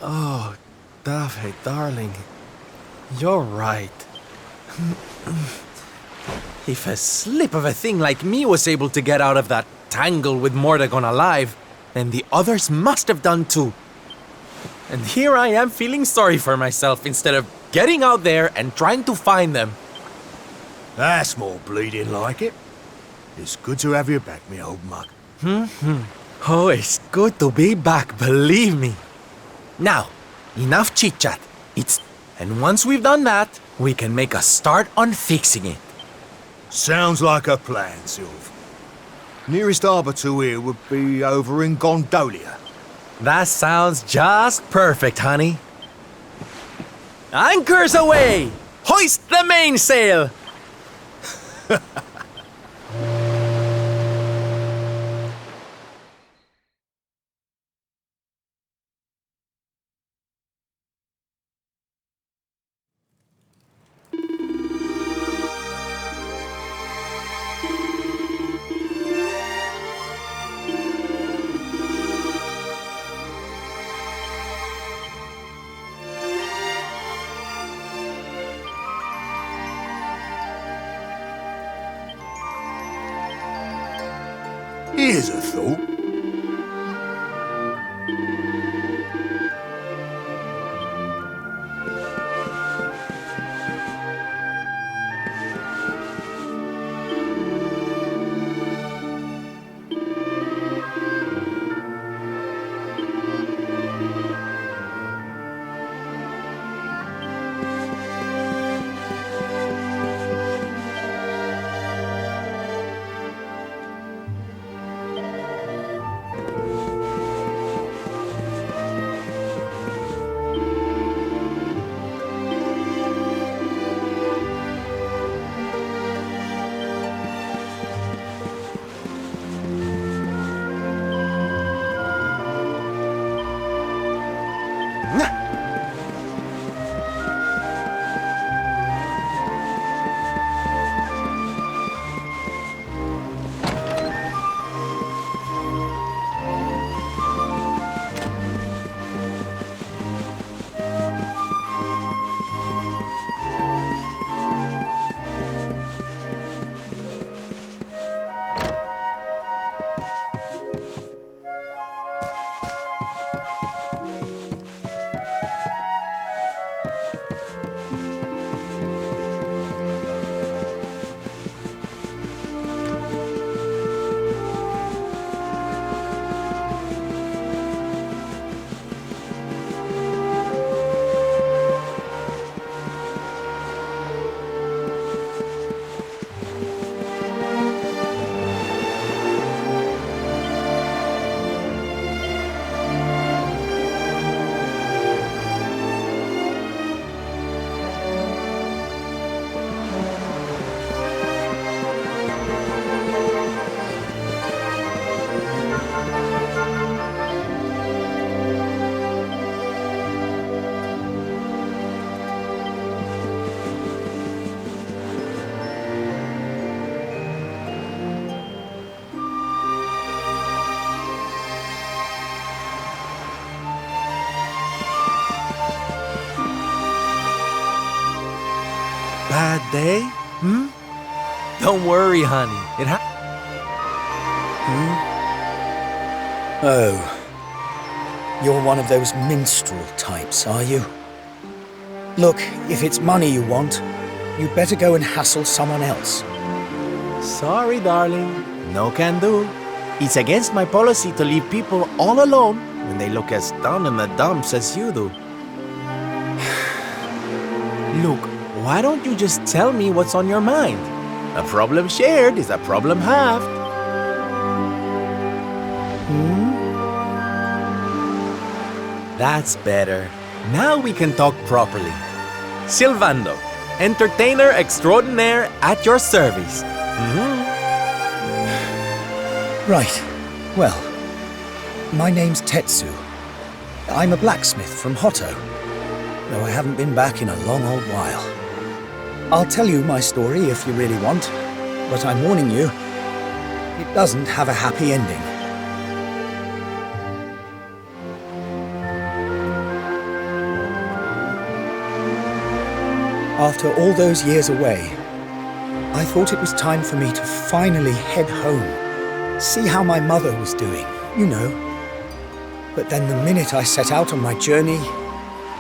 Speaker 13: Oh, David, darling, you're right. If a slip of a thing like me was able to get out of that tangle with Mordegon alive, then the others must have done too. And here I am feeling sorry for myself instead of getting out there and trying to find them.
Speaker 15: That's more bleeding like it. It's good to have you back, me old mug.
Speaker 13: Oh, it's good to be back, believe me. Now, enough chit-chat. And once we've done that, we can make a start on fixing it.
Speaker 15: Sounds like a plan, Sylv. Nearest harbour to here would be over in Gondolia.
Speaker 13: That sounds just perfect, honey. Anchors away! Hoist the mainsail!
Speaker 15: Here's a thought.
Speaker 13: day? Don't worry, honey.
Speaker 19: Oh, you're one of those minstrel types, are you? Look, if it's money you want, you'd better go and hassle someone else.
Speaker 13: Sorry, darling. No can do. It's against my policy to leave people all alone when they look as down in the dumps as you do. Look, why don't you just tell me what's on your mind? A problem shared is a problem halved. That's better. Now we can talk properly. Silvando, entertainer extraordinaire at your service.
Speaker 19: Right. Well, my name's Tetsu. I'm a blacksmith from Hotto, though I haven't been back in a long old while. I'll tell you my story if you really want, but I'm warning you, it doesn't have a happy ending. After all those years away, I thought it was time for me to finally head home, see how my mother was doing, you know. But then the minute I set out on my journey,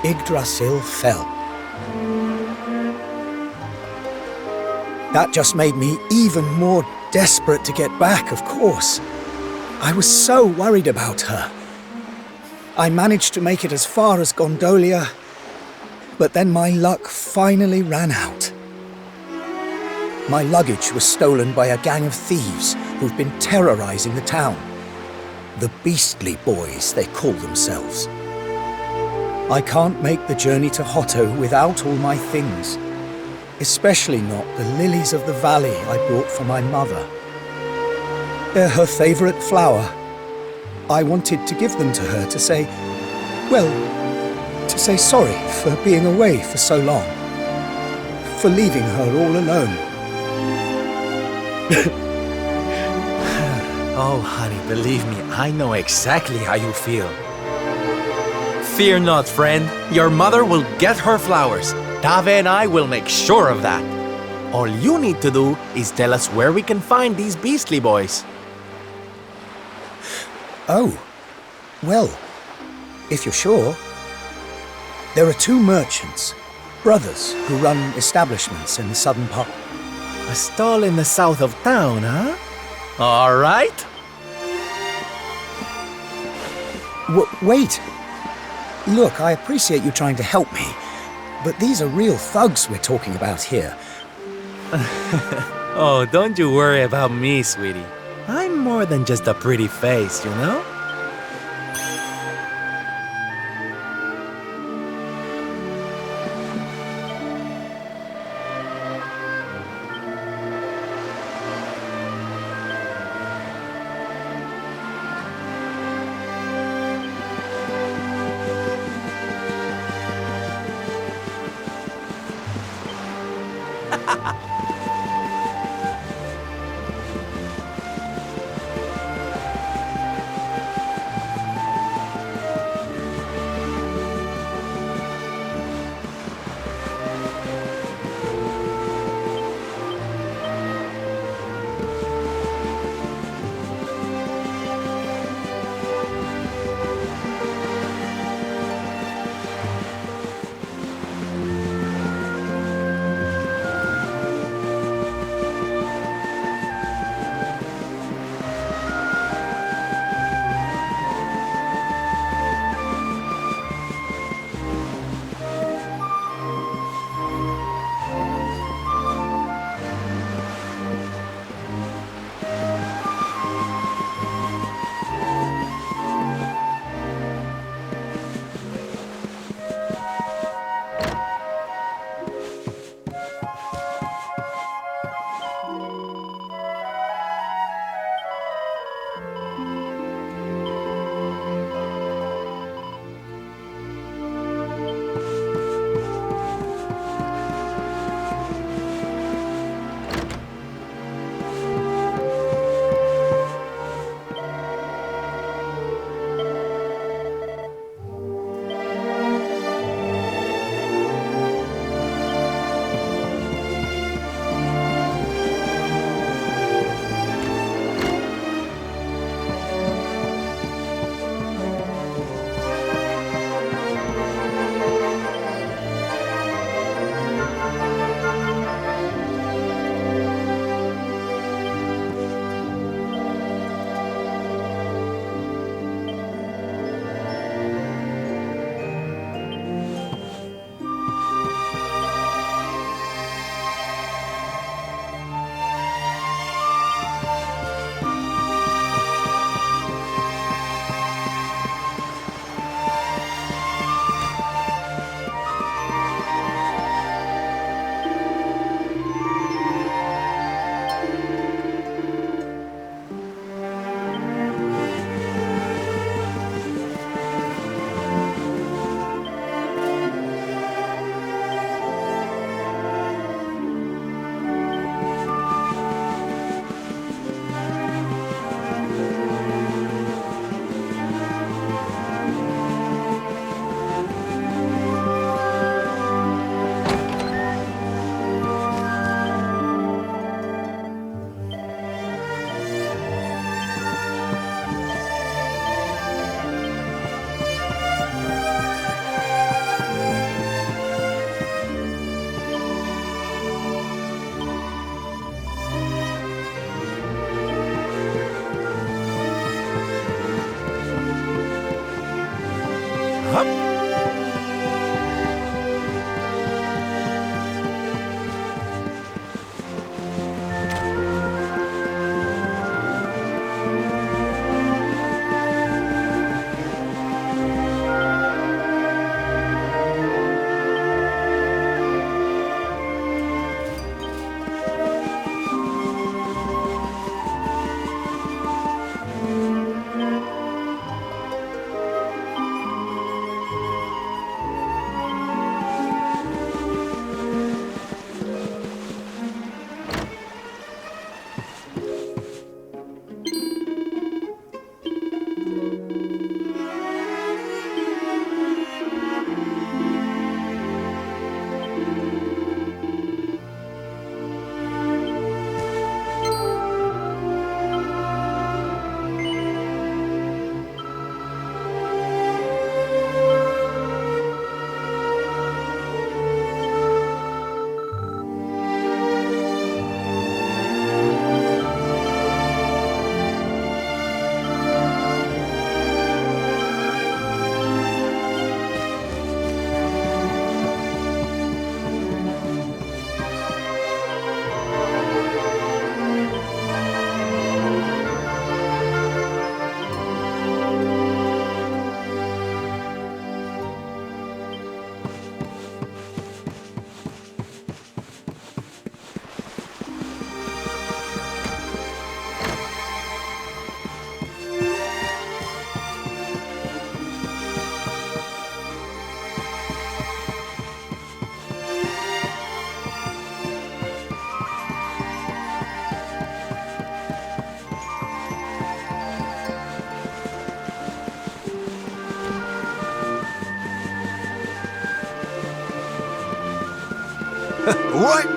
Speaker 19: Yggdrasil fell. That just made me even more desperate to get back, of course. I was so worried about her. I managed to make it as far as Gondolia, but then my luck finally ran out. My luggage was stolen by a gang of thieves who've been terrorizing the town. The Beastly Boys, they call themselves. I can't make the journey to Hotto without all my things, especially not the lilies of the valley I brought for my mother. They're her favorite flower. I wanted to give them to her to say, well, to say sorry for being away for so long, for leaving her all alone.
Speaker 13: Oh, honey, believe me, I know exactly how you feel. Fear not, friend. Your mother will get her flowers. Dave and I will make sure of that. All you need to do is tell us where we can find these Beastly Boys.
Speaker 19: Oh, well, if you're sure. There are two merchants, brothers, who run establishments in the southern part.
Speaker 13: A stall in the south of town, huh? All right.
Speaker 19: Wait. Look, I appreciate you trying to help me, but these are real thugs we're talking about here.
Speaker 13: Oh, don't you worry about me, sweetie. I'm more than just a pretty face, you know?
Speaker 15: All right?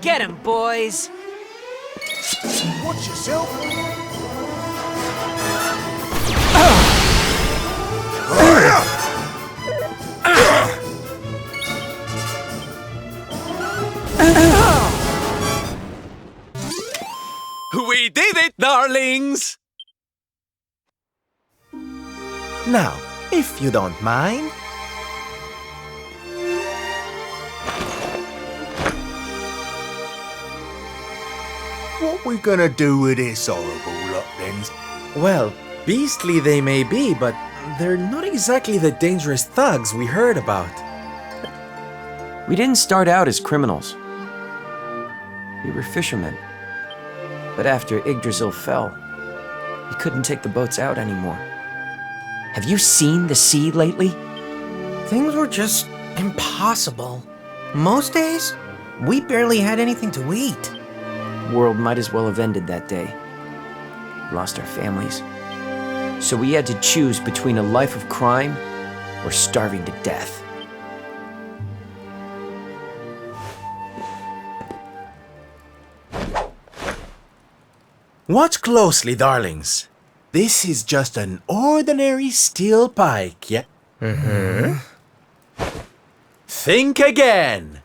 Speaker 20: Get him, boys!
Speaker 15: Watch yourself!
Speaker 13: We did it, darlings! Now, if you don't mind...
Speaker 15: What we gonna do with this horrible lot, then?
Speaker 13: Well, beastly they may be, but they're not exactly the dangerous thugs we heard about.
Speaker 20: We didn't start out as criminals. We were fishermen. But after Yggdrasil fell, we couldn't take the boats out anymore. Have you seen the sea lately?
Speaker 21: Things were just impossible. Most days, we barely had anything to eat.
Speaker 20: The world might as well have ended that day. We lost our families. So we had to choose between a life of crime or starving to death.
Speaker 13: Watch closely, darlings. This is just an ordinary steel pike, yeah?
Speaker 21: Mm-hmm.
Speaker 13: Think again.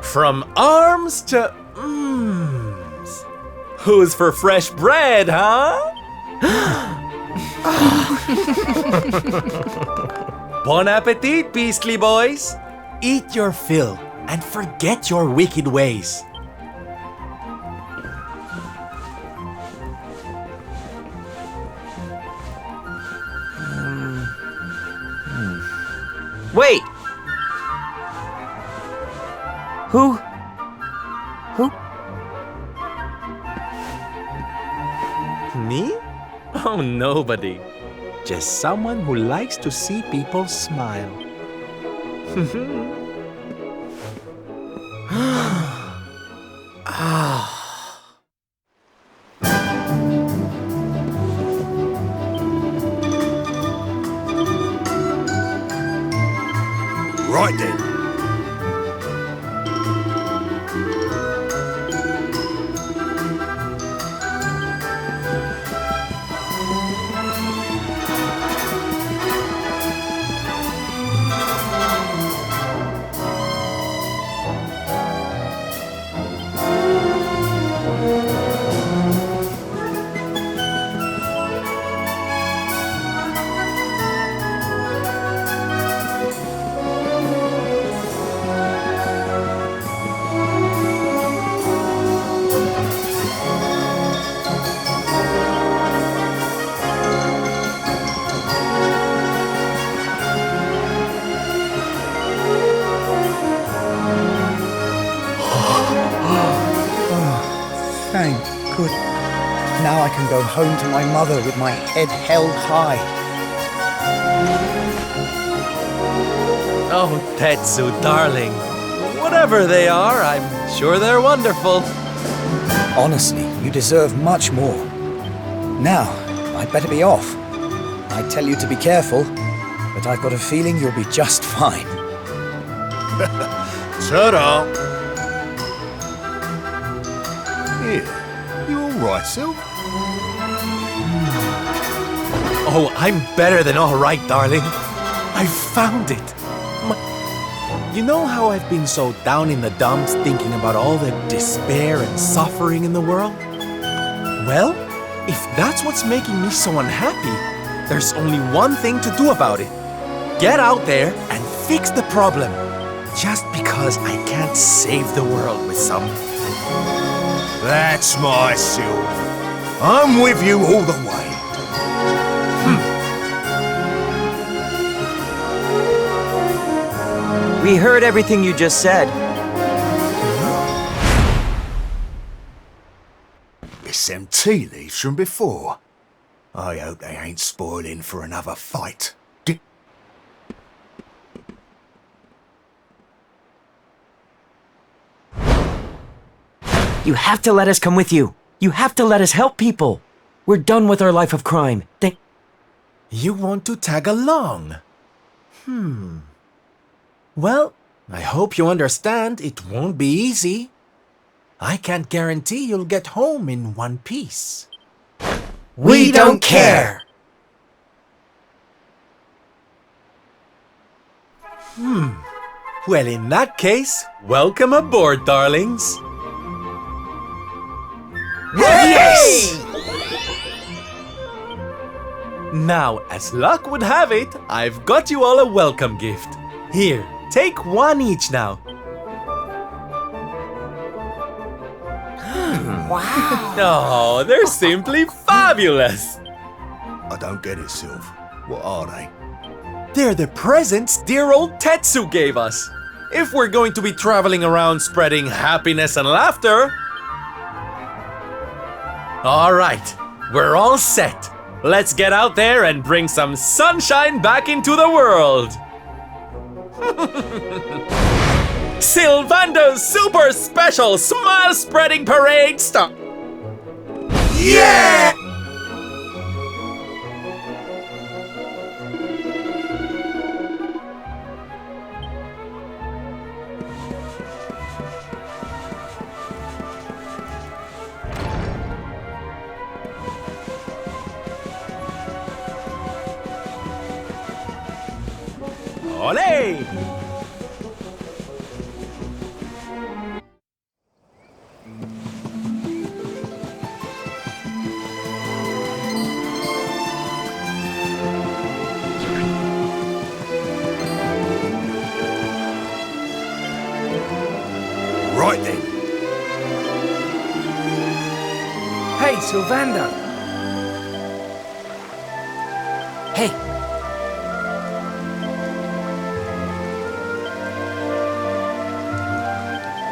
Speaker 13: From arms to Who's for fresh bread, huh? Bon appetit, beastly boys! Eat your fill and forget your wicked ways.
Speaker 20: Wait! Who?
Speaker 13: Me? Oh, nobody. Just someone who likes to see people smile.
Speaker 15: Right then.
Speaker 19: Thank good. Now I can go home to my mother with my head held high.
Speaker 13: Oh, Tetsu, darling. Whatever they are, I'm sure they're wonderful.
Speaker 19: Honestly, you deserve much more. Now, I'd better be off. I tell you to be careful, but I've got a feeling you'll be just fine.
Speaker 15: Ta-da! Here, you all right, Sil?
Speaker 13: Oh, I'm better than all right, darling. I found it. You know how I've been so down in the dumps thinking about all the despair and suffering in the world? Well, if that's what's making me so unhappy, there's only one thing to do about it. Get out there and fix the problem. Just because I can't save the world with some...
Speaker 15: That's my Sil. I'm with you all the way.
Speaker 20: We heard everything you just said.
Speaker 15: It's them tea leaves from before. I hope they ain't spoiling for another fight.
Speaker 20: You have to let us come with you. You have to let us help people. We're done with our life of crime.
Speaker 13: You want to tag along? Well, I hope you understand it won't be easy. I can't guarantee you'll get home in one piece.
Speaker 21: We don't care!
Speaker 13: Well, in that case, welcome aboard, darlings.
Speaker 21: Yes!
Speaker 13: Now, as luck would have it, I've got you all a welcome gift. Here, take one each now.
Speaker 21: Wow!
Speaker 13: Oh, they're simply fabulous!
Speaker 15: I don't get it, Sylv. What are they?
Speaker 13: They're the presents dear old Tetsu gave us. If we're going to be traveling around spreading happiness and laughter... All right, we're all set. Let's get out there and bring some sunshine back into the world. Sylvando's super special smile spreading parade start.
Speaker 15: Yeah!
Speaker 13: Olé!
Speaker 15: Right then.
Speaker 21: Hey, Sylvando! Hey!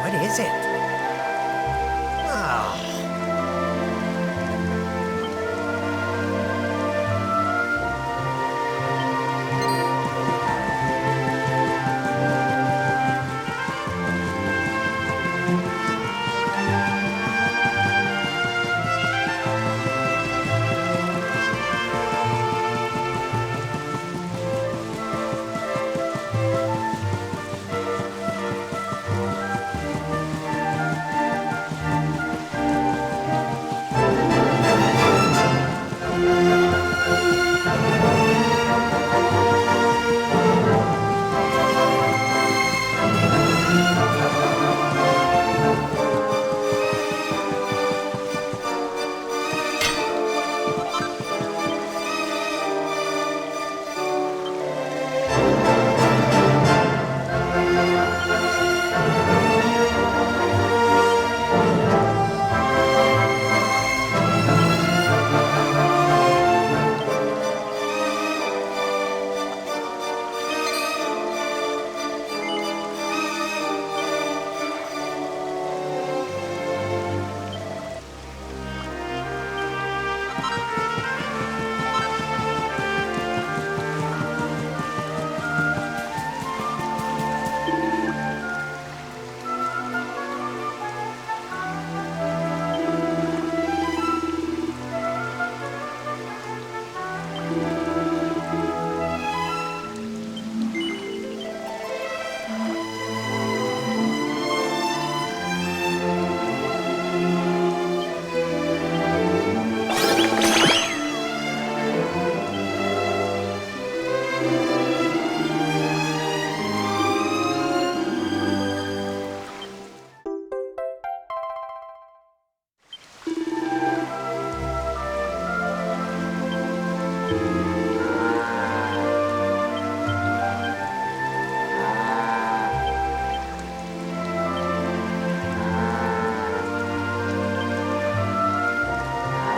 Speaker 21: What is it? Oh.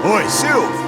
Speaker 15: Oi, Sylph!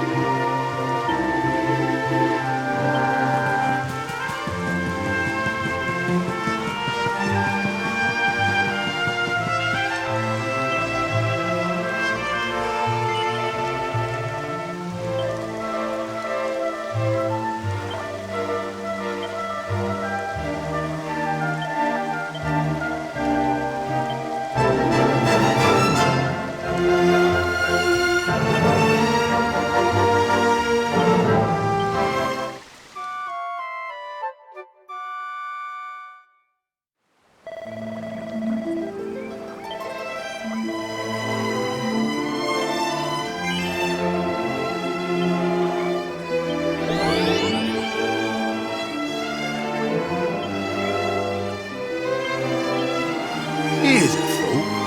Speaker 15: Here's a thought.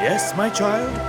Speaker 13: Yes, my child?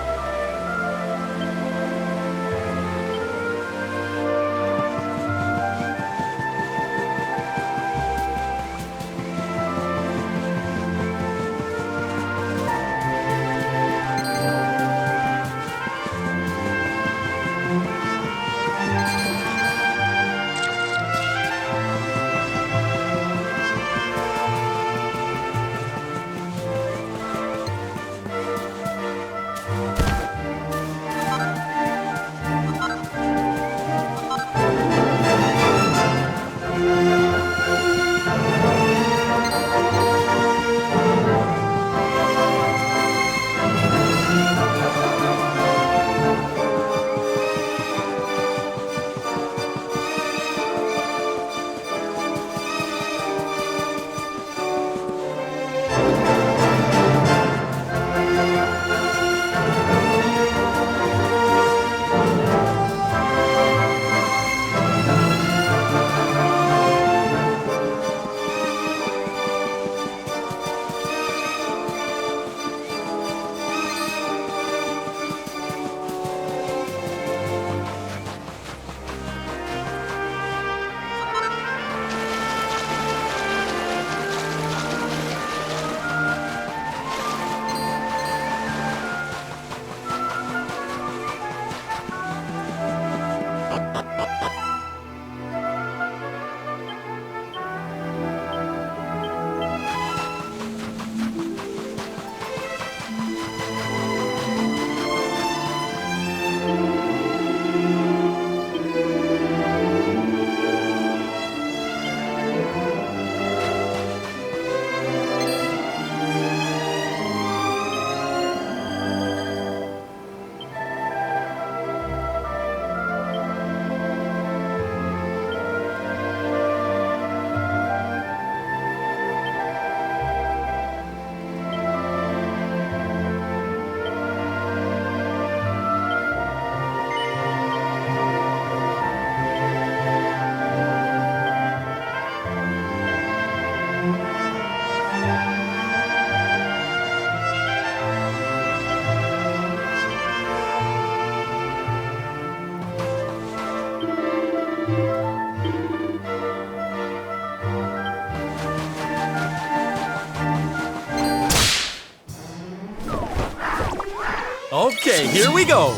Speaker 13: Okay, here we go.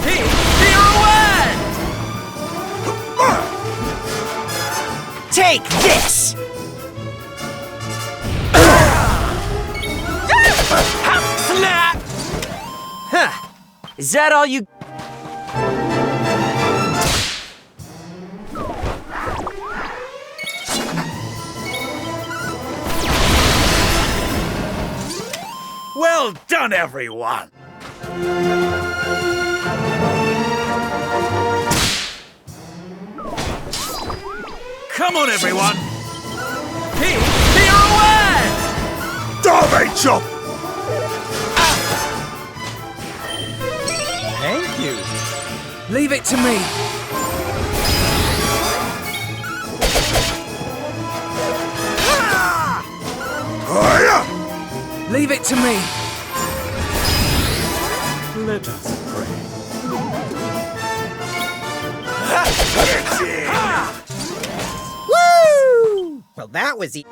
Speaker 13: Pirouette!
Speaker 21: Take this!
Speaker 13: Snap!
Speaker 21: Huh. Is that all you...
Speaker 13: Well done, everyone! Come on, everyone! Pirouette!
Speaker 15: Darby chop!
Speaker 13: Thank you.
Speaker 21: Leave it to me. Leave it to me.
Speaker 13: Let us pray.
Speaker 21: Woo! Well, that was easy.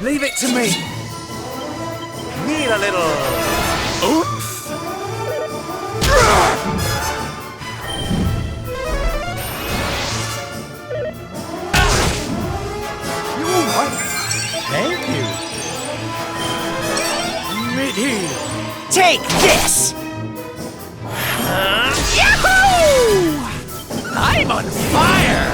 Speaker 21: Leave it to me.
Speaker 13: Need a little... oomph?
Speaker 21: You all right?
Speaker 13: Thank you.
Speaker 21: Mid-heel.
Speaker 13: Take this! Yahoo! I'm on fire!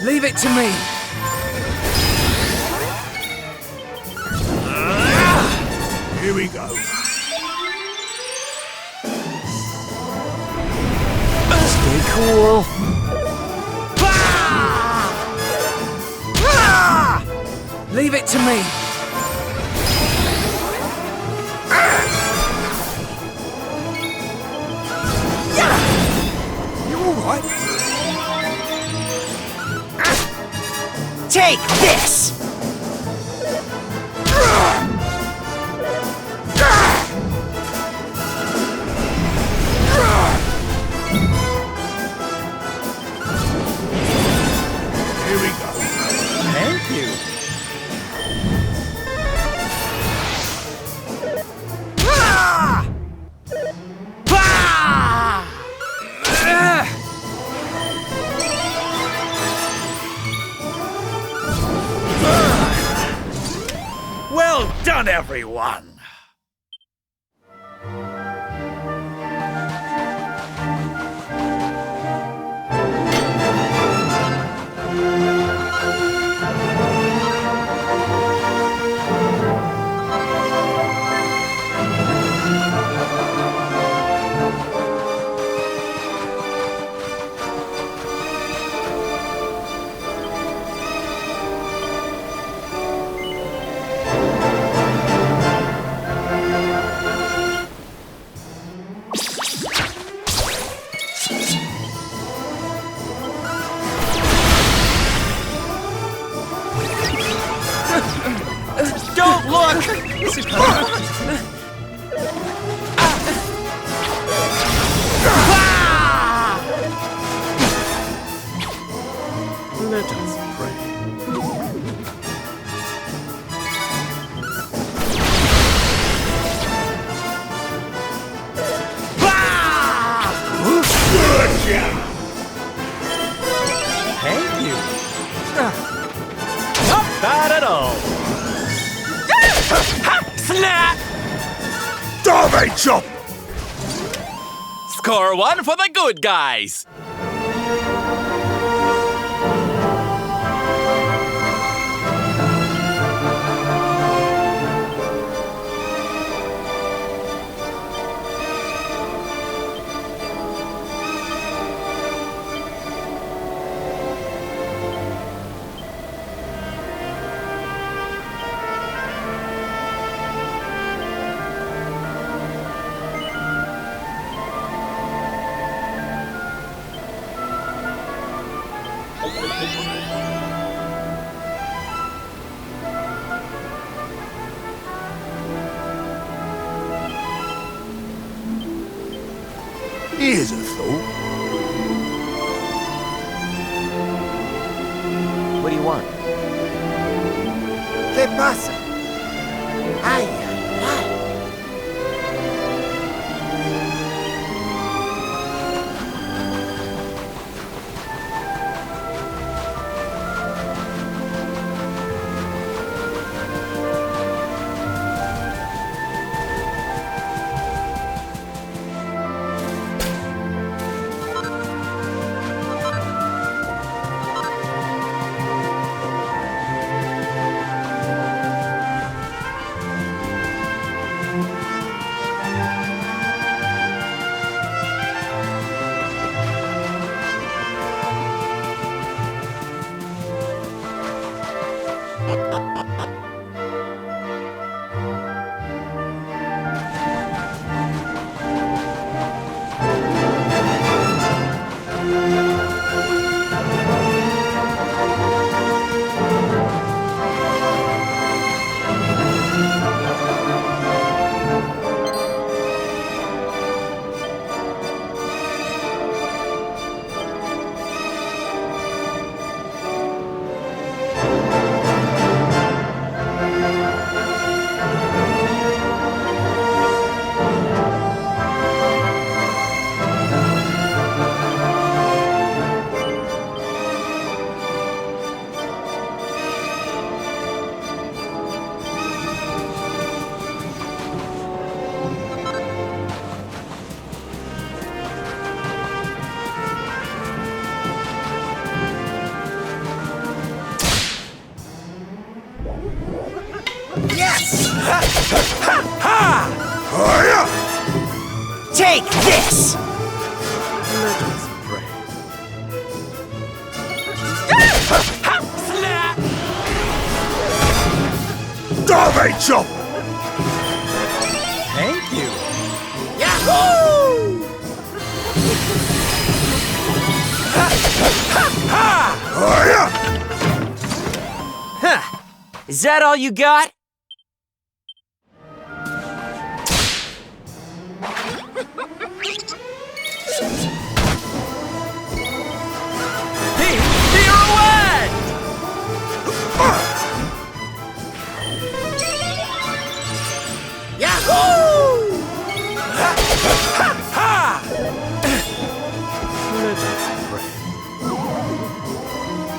Speaker 21: Leave it to me.
Speaker 15: Here we go.
Speaker 21: Stay cool. Leave it to me. You all right?
Speaker 13: Take this!
Speaker 15: Here we go.
Speaker 13: Thank you. Well done, everyone! Don't look! This is Let us pray. Thank you. Not bad at all. Snap!
Speaker 15: Darby chop!
Speaker 13: Score one for the good guys.
Speaker 15: Here's a thought.
Speaker 20: What do you want?
Speaker 15: ¿Qué pasa? Ay, ay, ay.
Speaker 3: Take this!
Speaker 15: Garbage chop!
Speaker 3: Thank you.
Speaker 15: Yahoo!
Speaker 3: Huh. Is that all you got?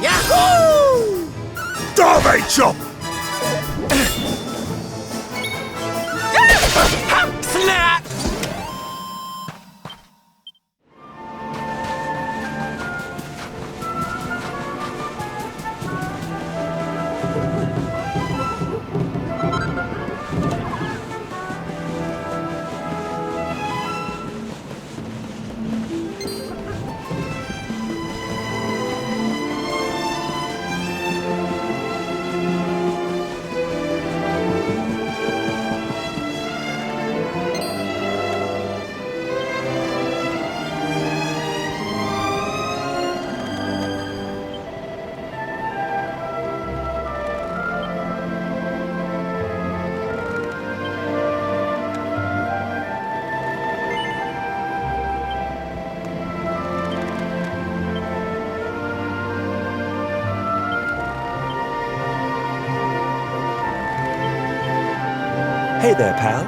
Speaker 15: Yahoo! Garbage chop!
Speaker 3: Snap!
Speaker 22: Hey there, pal.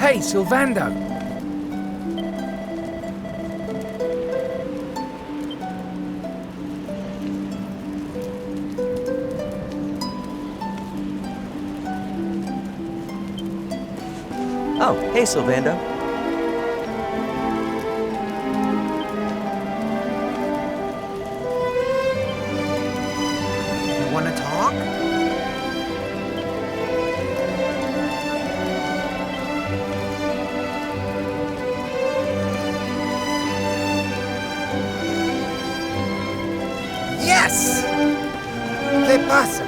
Speaker 2: Hey, Sylvando.
Speaker 20: Oh, hey, Sylvando.
Speaker 21: You want to talk? Yes! ¿Qué pasa?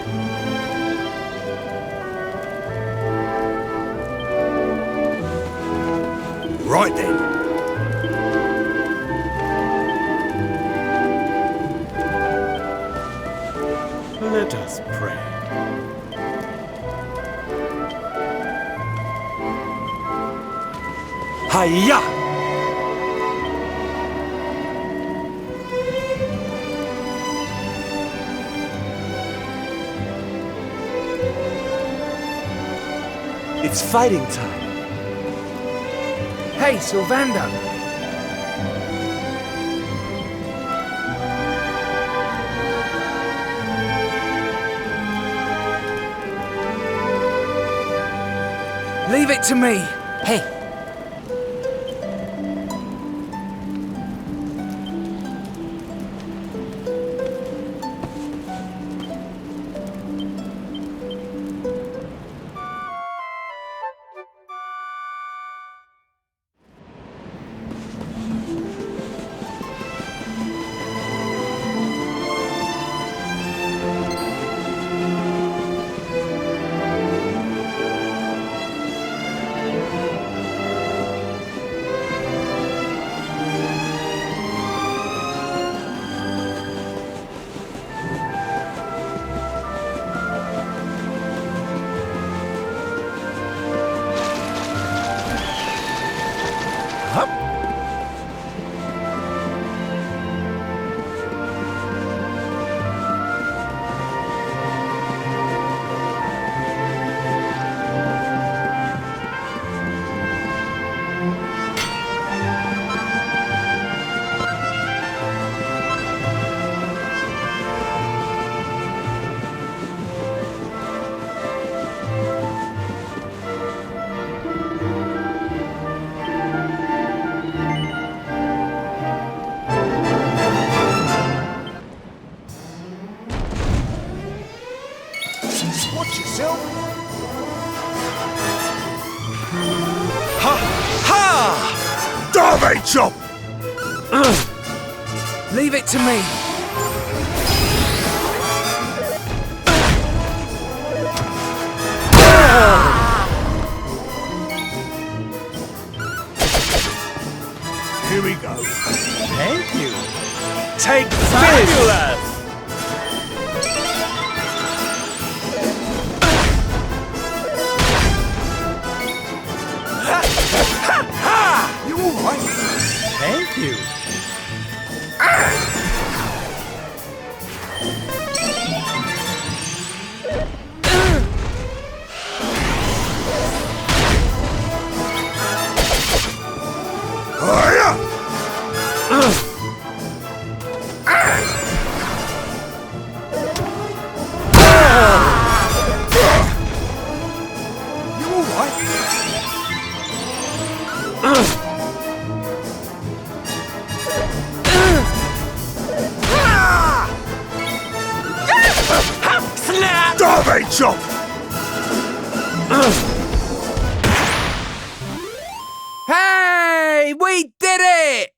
Speaker 15: Right then.
Speaker 13: Let us pray.
Speaker 22: Hiya! It's fighting time.
Speaker 2: Hey, Sylvando. Leave it to me. Hey.
Speaker 15: Watch yourself. Ha! Ha! Darby chop!
Speaker 2: Leave it to me.
Speaker 15: Here we go.
Speaker 13: Thank you.
Speaker 22: Take
Speaker 13: Fabulous!
Speaker 15: You all right?
Speaker 13: Thank you.
Speaker 15: You all right?
Speaker 13: Snap!
Speaker 15: Darby chop!
Speaker 2: Hey, we did it!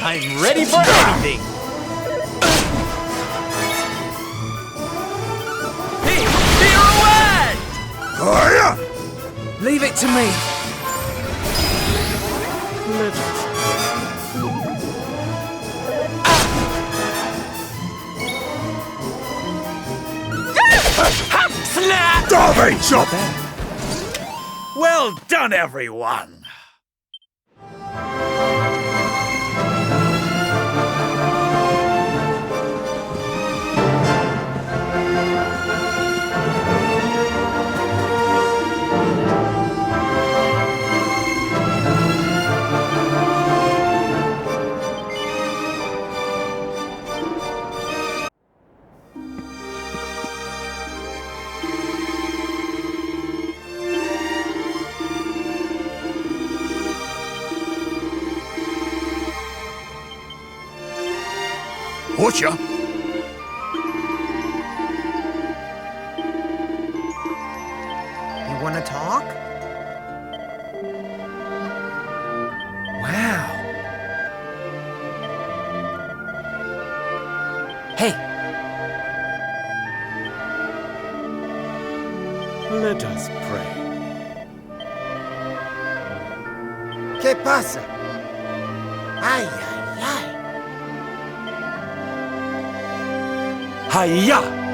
Speaker 13: I'm ready for anything.
Speaker 2: Leave it to me.
Speaker 15: Garbage!
Speaker 5: Well done, everyone!
Speaker 15: Watcha?
Speaker 21: You want to talk? Wow.
Speaker 3: Hey,
Speaker 5: Let us pray.
Speaker 21: ¿Qué pasa? Ay, ay, ay.
Speaker 5: Hiya!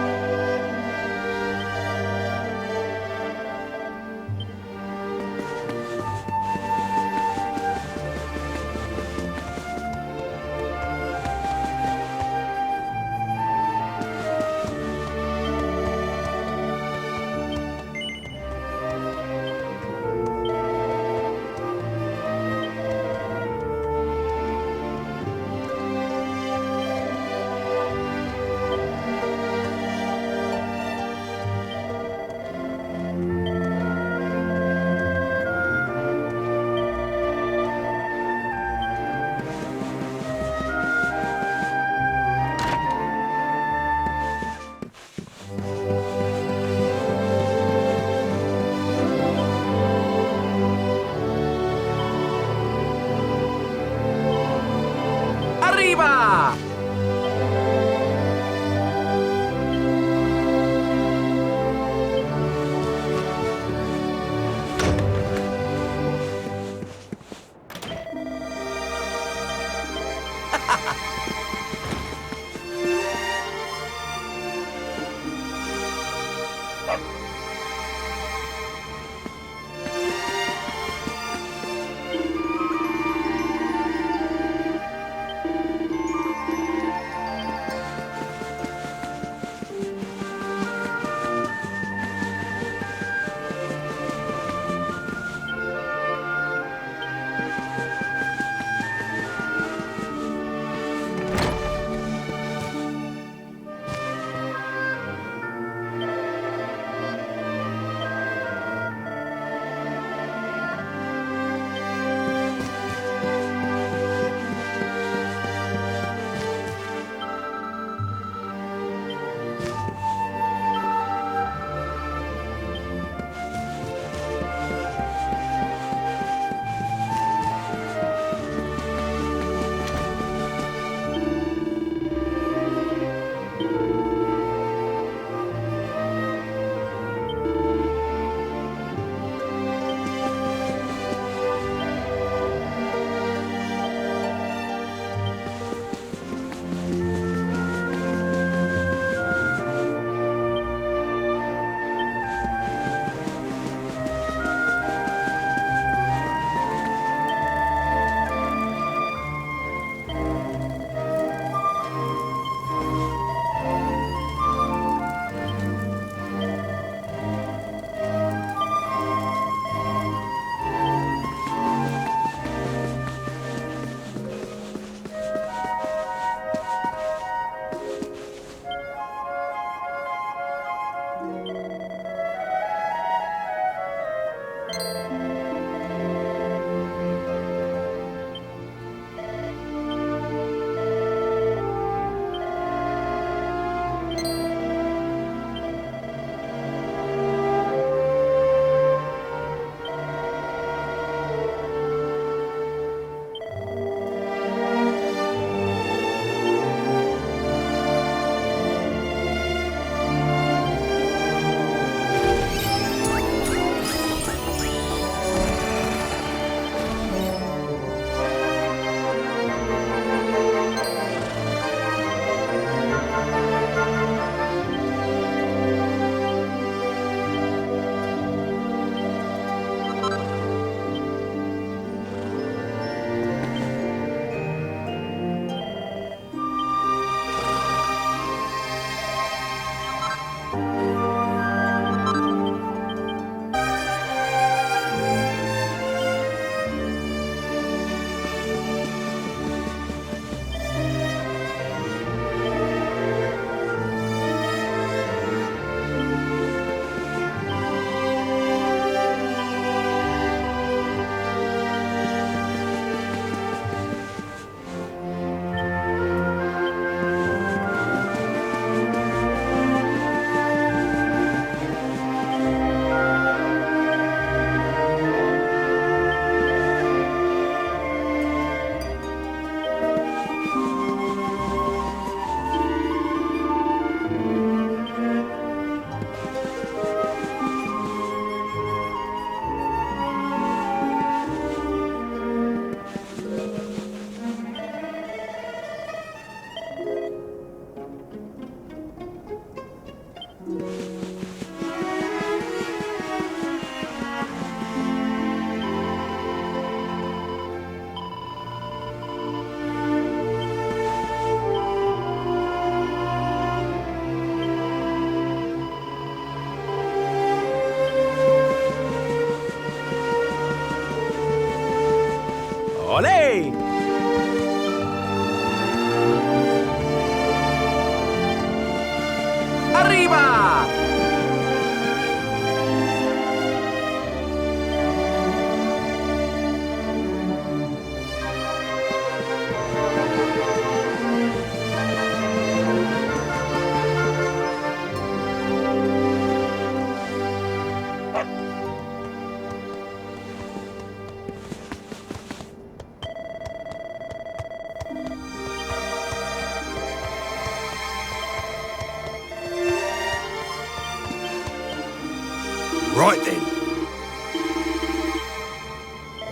Speaker 15: Right then.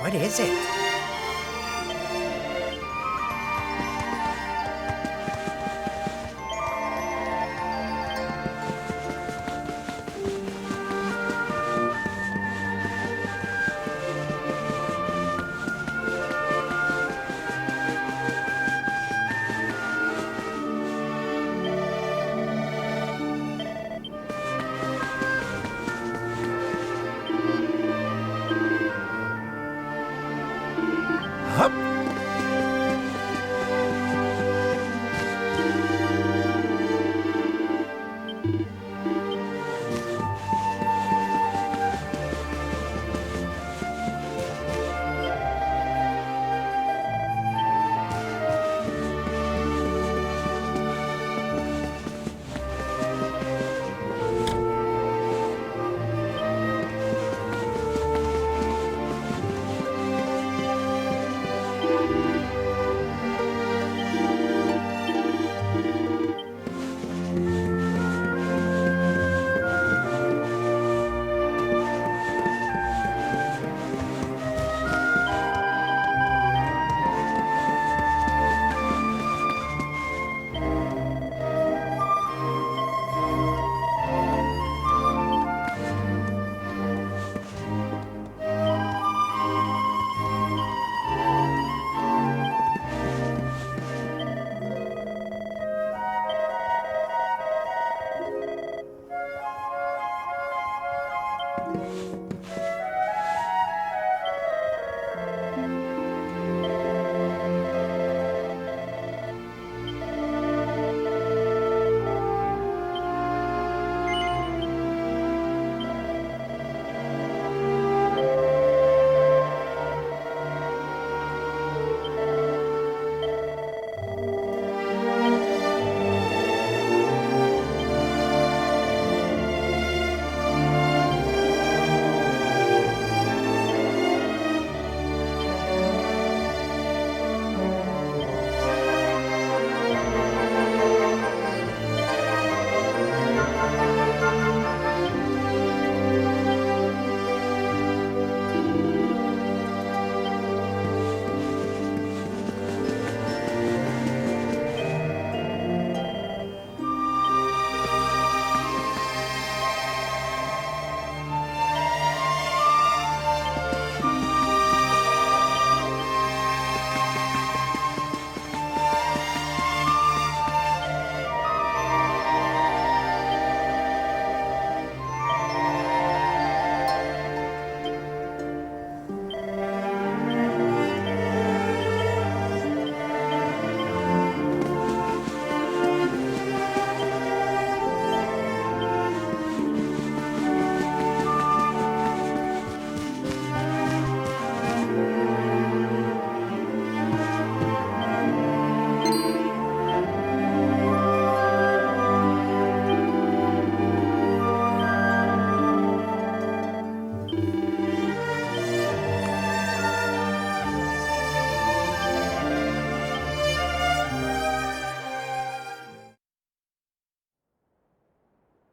Speaker 21: What is it?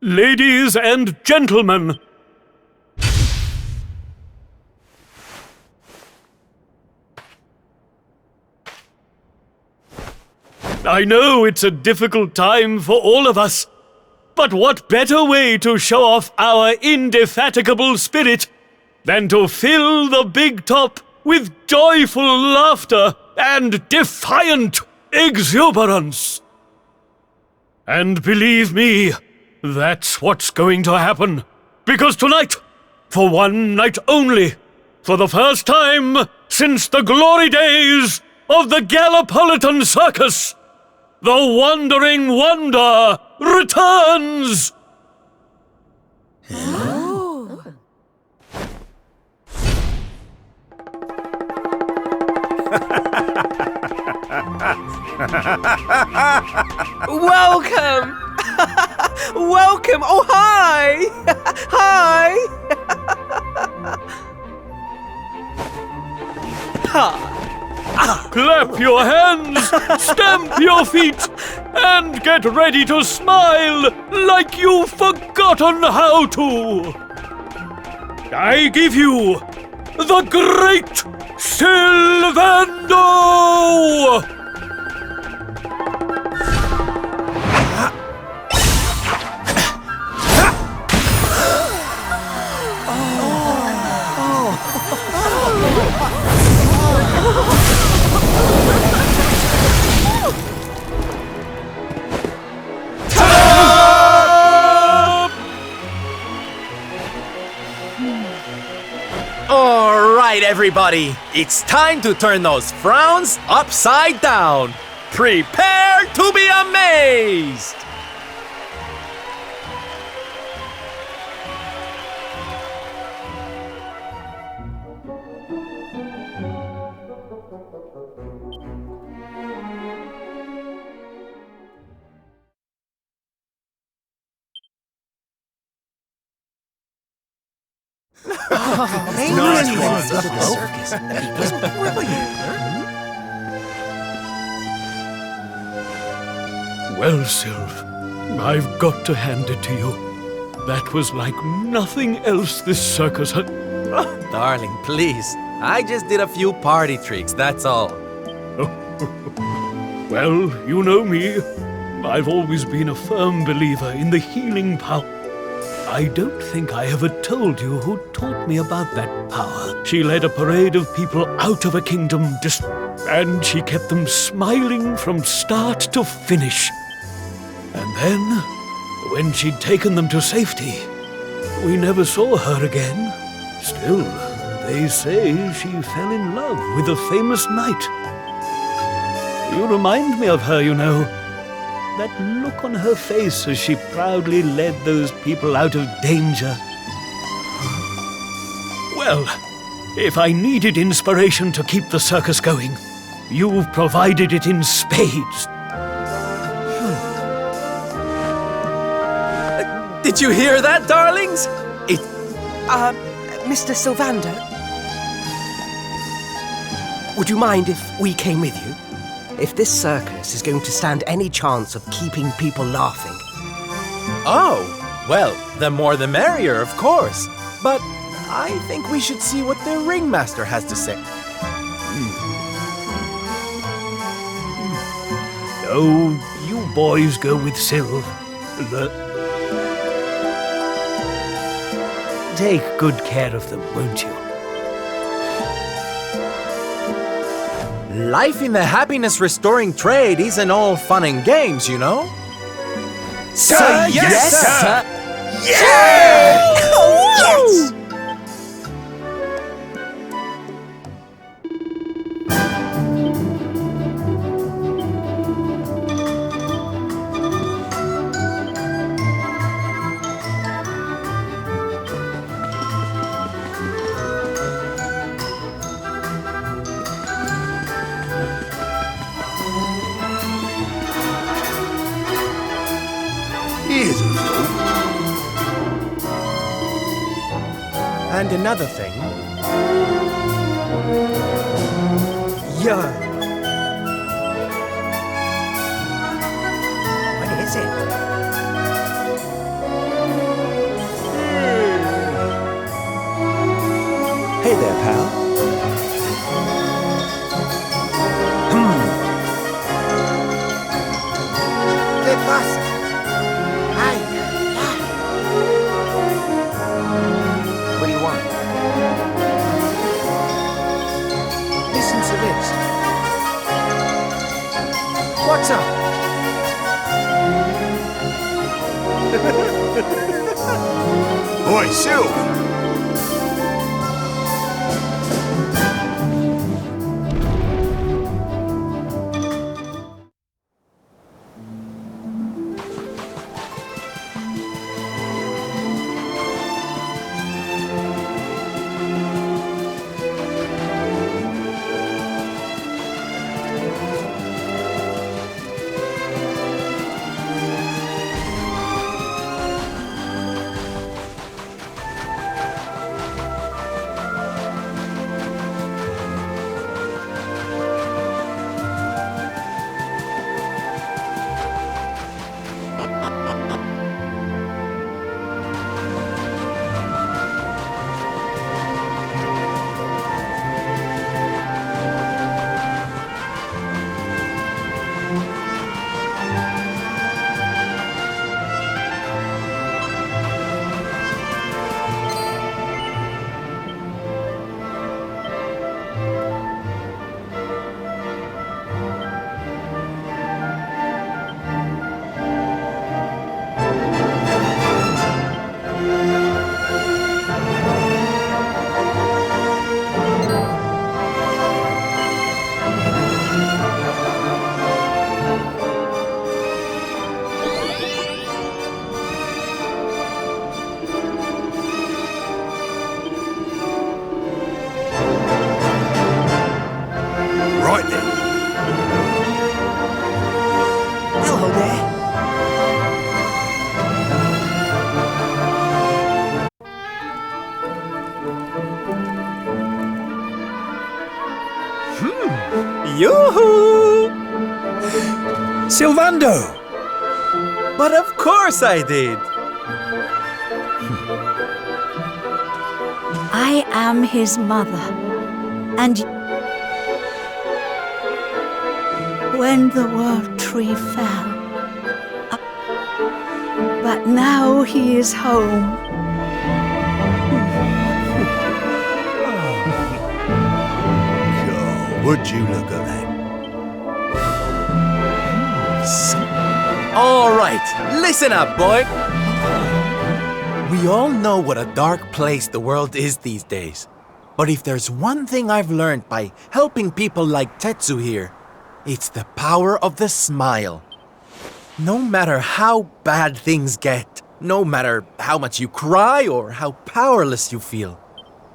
Speaker 6: Ladies and gentlemen, I know it's a difficult time for all of us, but what better way to show off our indefatigable spirit than to fill the big top with joyful laughter and defiant exuberance? And believe me, that's what's going to happen. Because tonight, for one night only, for the first time since the glory days of the Gallipolitan Circus, the Wandering Wonder returns!
Speaker 3: Welcome! Welcome! Oh, hi! Hi!
Speaker 6: Clap your hands, stamp your feet, and get ready to smile like you've forgotten how to! I give you the Great Sylvando!
Speaker 13: Alright, everybody, it's time to turn those frowns upside down. Prepare to be amazed!
Speaker 6: Well, Sylv, I've got to hand it to you. That was like nothing else this circus had...
Speaker 13: Darling, please. I just did a few party tricks, that's all.
Speaker 6: Well, you know me. I've always been a firm believer in the healing power. I don't think I ever told you who taught me about that power. She led a parade of people out of a kingdom, and she kept them smiling from start to finish. And then, when she'd taken them to safety, we never saw her again. Still, they say she fell in love with a famous knight. You remind me of her, you know. That look on her face as she proudly led those people out of danger. Well, if I needed inspiration to keep the circus going, you've provided it in spades.
Speaker 13: Did you hear that, darlings?
Speaker 3: Mr. Sylvando? Would you mind if we came with you? If this circus is going to stand any chance of keeping people laughing.
Speaker 13: Oh, well, the more the merrier, of course. But I think we should see what the ringmaster has to say.
Speaker 6: Oh, you boys go with Sylv. Take good care of them, won't you?
Speaker 13: Life in the happiness-restoring trade isn't all fun and games, you know?
Speaker 3: Sir, yes, sir!
Speaker 13: Yeah!
Speaker 3: Yes!
Speaker 13: And another thing.
Speaker 3: Yo! What is it?
Speaker 22: Hey there, pal.
Speaker 3: ¿Qué pasa? Ay, ay. What do you want? Listen to this. What's up?
Speaker 15: Oi, Sylv!
Speaker 13: Yoo-hoo!
Speaker 19: Sylvando!
Speaker 13: But of course I did.
Speaker 9: I am his mother, and when the world tree fell, but now he is home.
Speaker 15: God, would you look at that?
Speaker 13: All right, listen up, boy. We all know what a dark place the world is these days. But if there's one thing I've learned by helping people like Tetsu here, it's the power of the smile. No matter how bad things get, no matter how much you cry or how powerless you feel,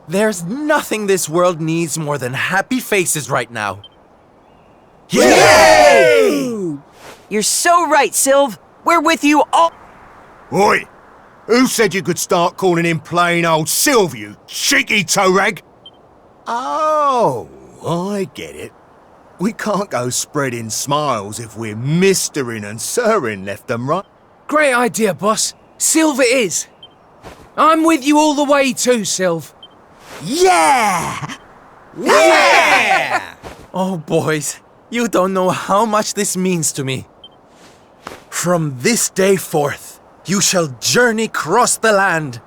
Speaker 13: there's nothing this world needs more than happy faces right now.
Speaker 20: Yay! You're so right, Sylv. We're with you all.
Speaker 15: Oi! Who said you could start calling him plain old Sylv, you cheeky toe rag? Oh, I get it. We can't go spreading smiles if we're mistering and sirring left and right.
Speaker 2: Great idea, boss. Sylv it is. I'm with you all the way too, Sylv.
Speaker 15: Yeah!
Speaker 13: Yeah! Oh, boys, you don't know how much this means to me. From this day forth, you shall journey across the land.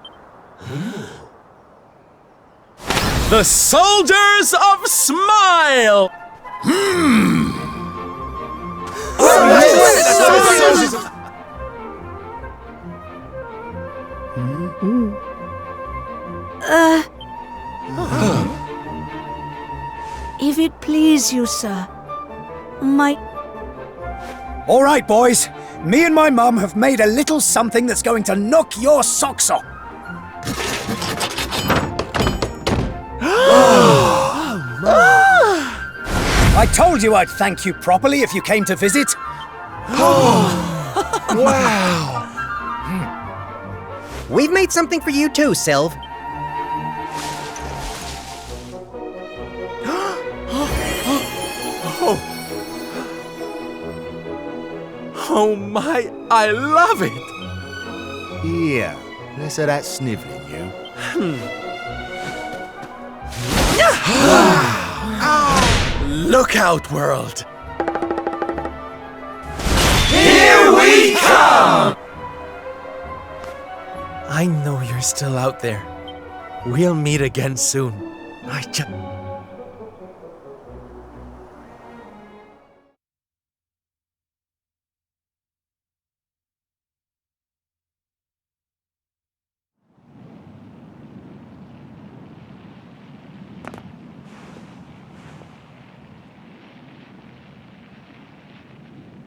Speaker 13: The soldiers of smile!
Speaker 9: If it please you, sir, my...
Speaker 19: All right, boys. Me and my mum have made a little something that's going to knock your socks off. I told you I'd thank you properly if you came to visit.
Speaker 3: Wow! We've made something for you too, Sylv.
Speaker 13: Oh my, I love it!
Speaker 15: Yeah, less of that snivelling, you.
Speaker 13: Look out, world!
Speaker 5: Here we come!
Speaker 13: I know you're still out there. We'll meet again soon.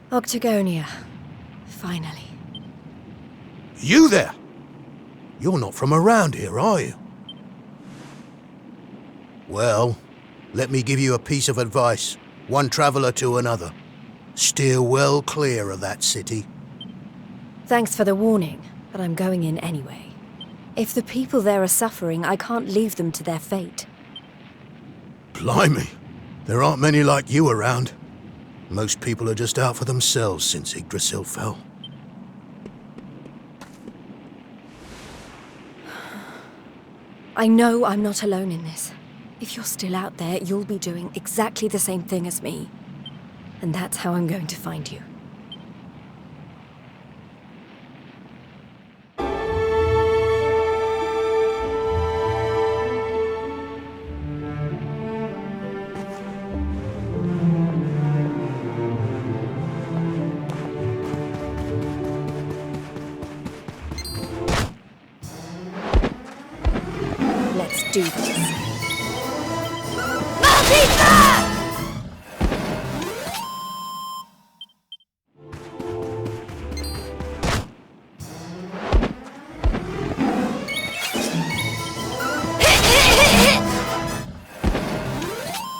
Speaker 1: Octagonia. Finally.
Speaker 15: You there? You're not from around here, are you? Well, let me give you a piece of advice, one traveller to another. Steer well clear of that city.
Speaker 1: Thanks for the warning, but I'm going in anyway. If the people there are suffering, I can't leave them to their fate.
Speaker 15: Blimey, there aren't many like you around. Most people are just out for themselves since Yggdrasil fell.
Speaker 1: I know I'm not alone in this. If you're still out there, you'll be doing exactly the same thing as me. And that's how I'm going to find you. Let's do this.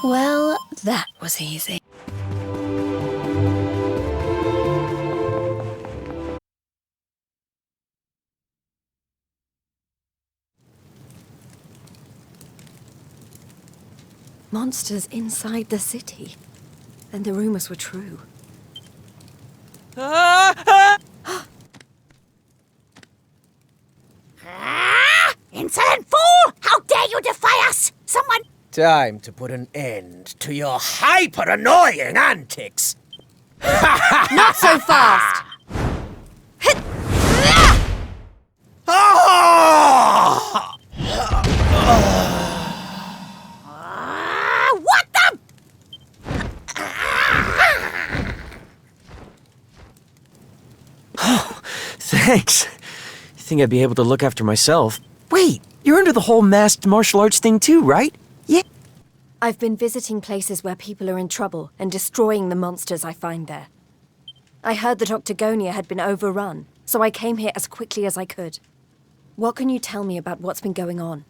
Speaker 1: Well, that was easy. Monsters inside the city.
Speaker 16: Then the rumors were true.
Speaker 10: Insolent fool! How dare you defy us! Someone...
Speaker 3: Time to put an end to your hyper-annoying antics!
Speaker 10: Not so fast! What the...
Speaker 20: Thanks. You think I'd be able to look after myself? Wait, you're into the whole masked martial arts thing too, right? Yeah.
Speaker 16: I've been visiting places where people are in trouble and destroying the monsters I find there. I heard that Octagonia had been overrun, so I came here as quickly as I could. What can you tell me about what's been going on?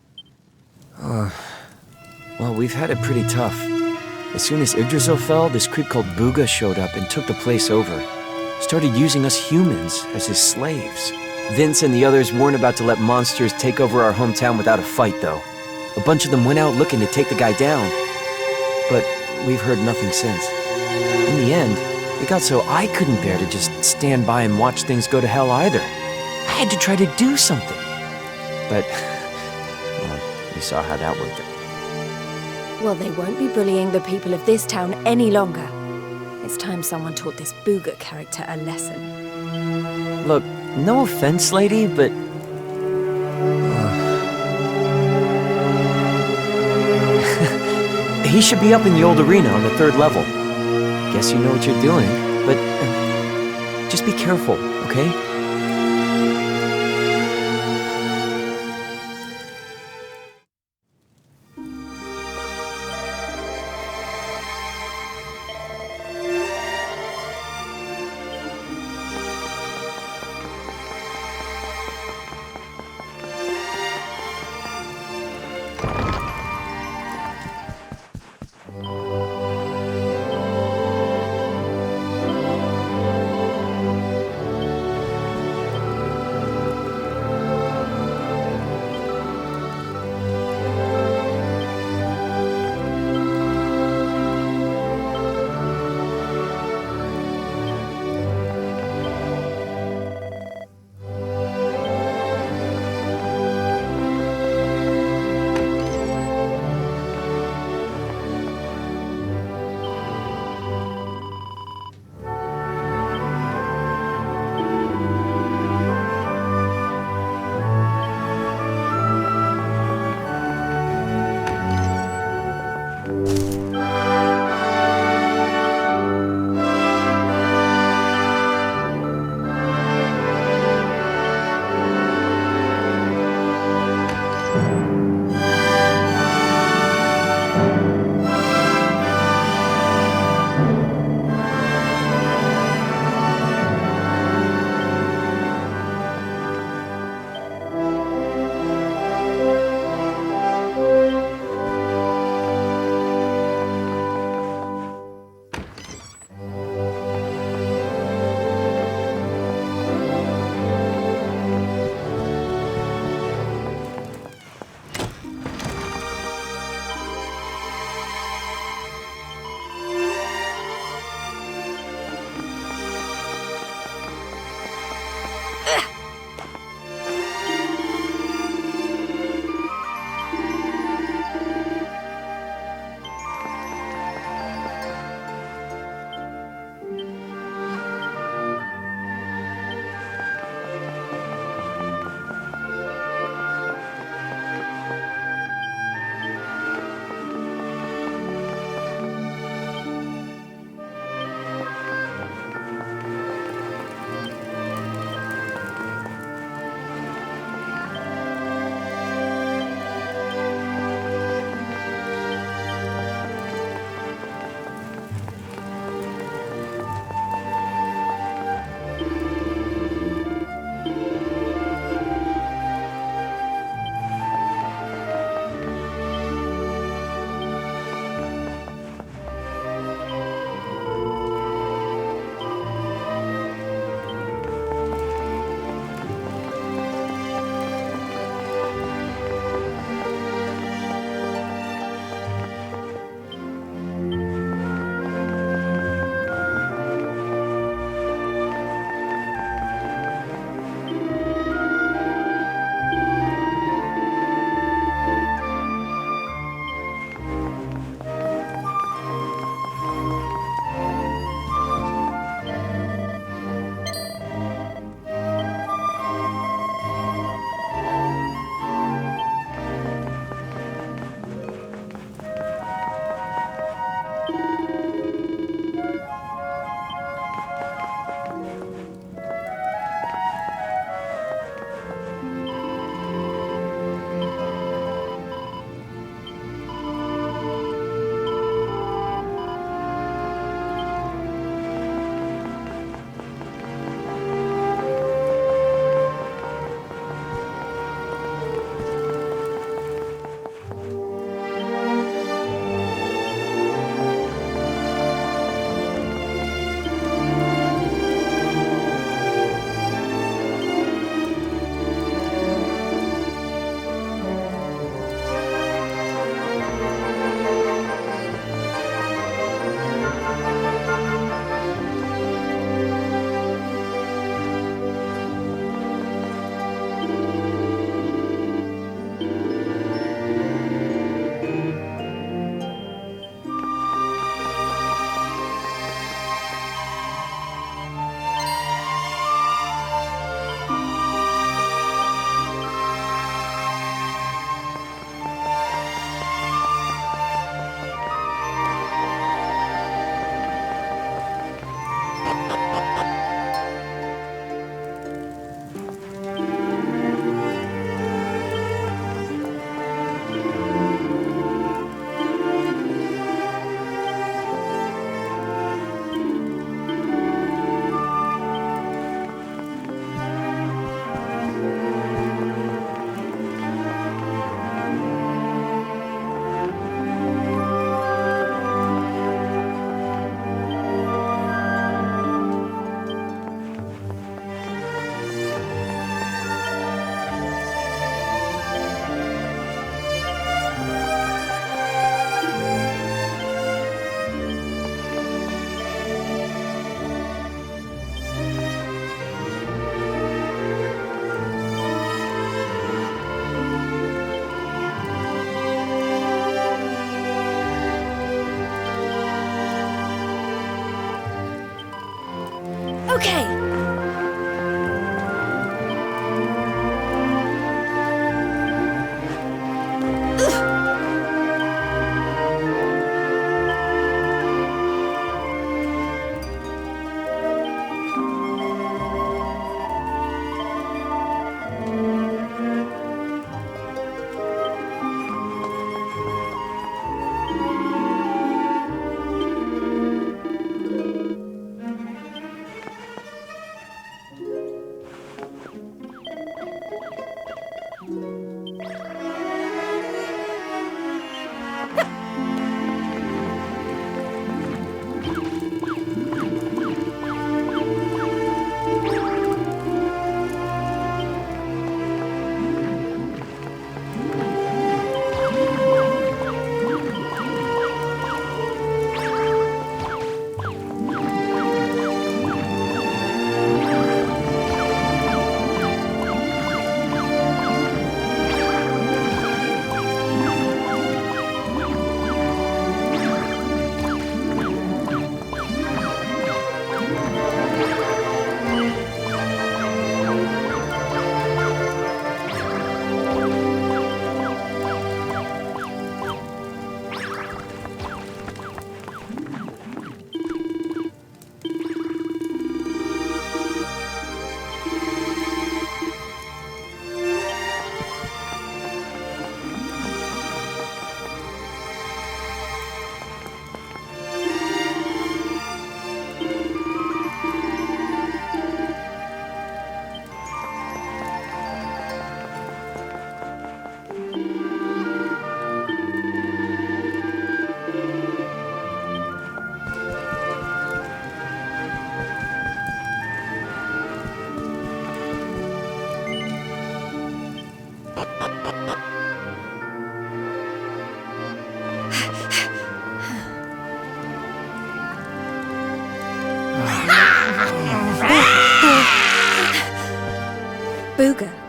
Speaker 20: Well, we've had it pretty tough. As soon as Yggdrasil fell, this creep called Booga showed up and took the place over. Started using us humans as his slaves. Vince and the others weren't about to let monsters take over our hometown without a fight, though. A bunch of them went out looking to take the guy down. But we've heard nothing since. In the end, it got so I couldn't bear to just stand by and watch things go to hell either. I had to try to do something. But, well, you saw how that worked out.
Speaker 16: Well, they won't be bullying the people of this town any longer. It's time someone taught this Booga character a lesson.
Speaker 20: Look, no offense, lady, but... he should be up in the old arena on the 3rd level. Guess you know what you're doing, but... just be careful, okay?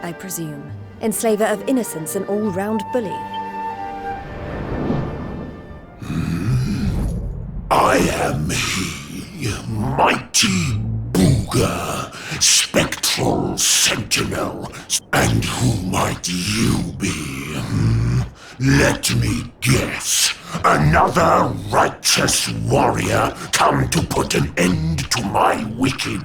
Speaker 12: I presume. Enslaver of innocence and all-round bully.
Speaker 14: I am he, mighty Booger, spectral sentinel. And who might you be? Let me guess. Another righteous warrior come to put an end to my wicked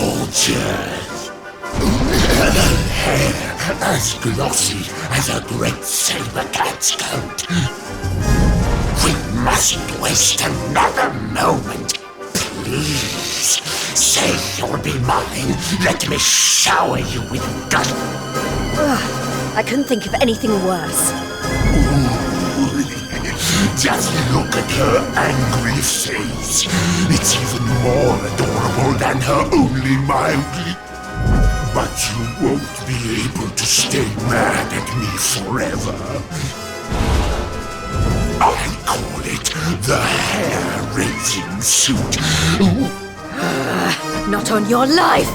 Speaker 14: gorgeous. Hair as glossy as a great saber cat's coat. We mustn't waste another moment. Please, say you'll be mine. Let me shower you with gold.
Speaker 12: I couldn't think of anything worse.
Speaker 14: Just look at her angry face. It's even more adorable than her only mildly. But you won't be able to stay mad at me forever. I call it the hair-raising suit.
Speaker 12: Not on your life!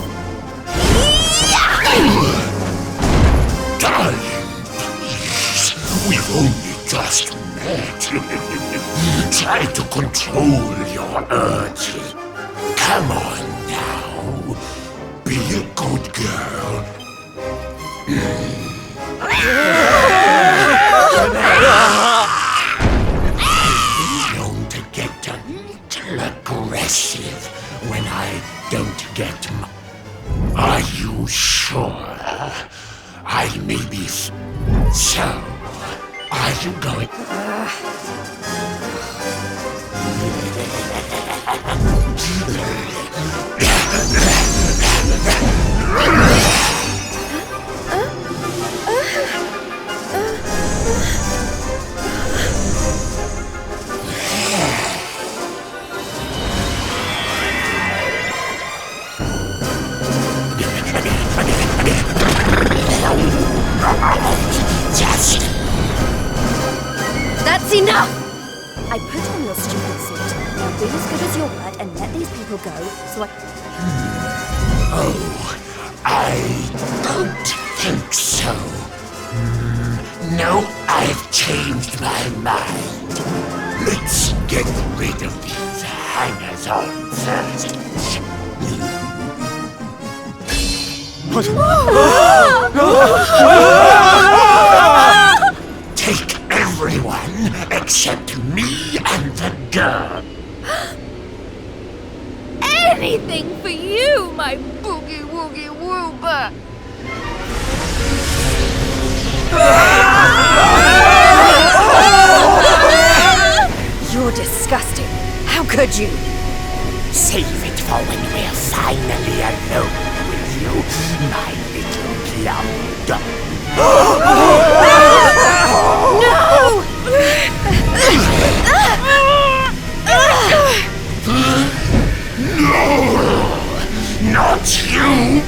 Speaker 14: Darling, please. We've only just met. Try to control your urges. Come on now. Be a good girl. Known to get a little aggressive when I don't get Are you sure? I may be so. Are you going?
Speaker 12: That's enough! I put on your stupid suit. Now be as good as your word and let these people go, so I...
Speaker 14: Oh, I don't think so. No, I've changed my mind. Let's get rid of these hangers-on first. Take everyone except me and the girl.
Speaker 10: Anything for you, my boogie-woogie woober!
Speaker 12: You're disgusting. How could you?
Speaker 14: Save it for when we're finally alone with you, my little plum dog.
Speaker 10: No!
Speaker 14: No! Not you!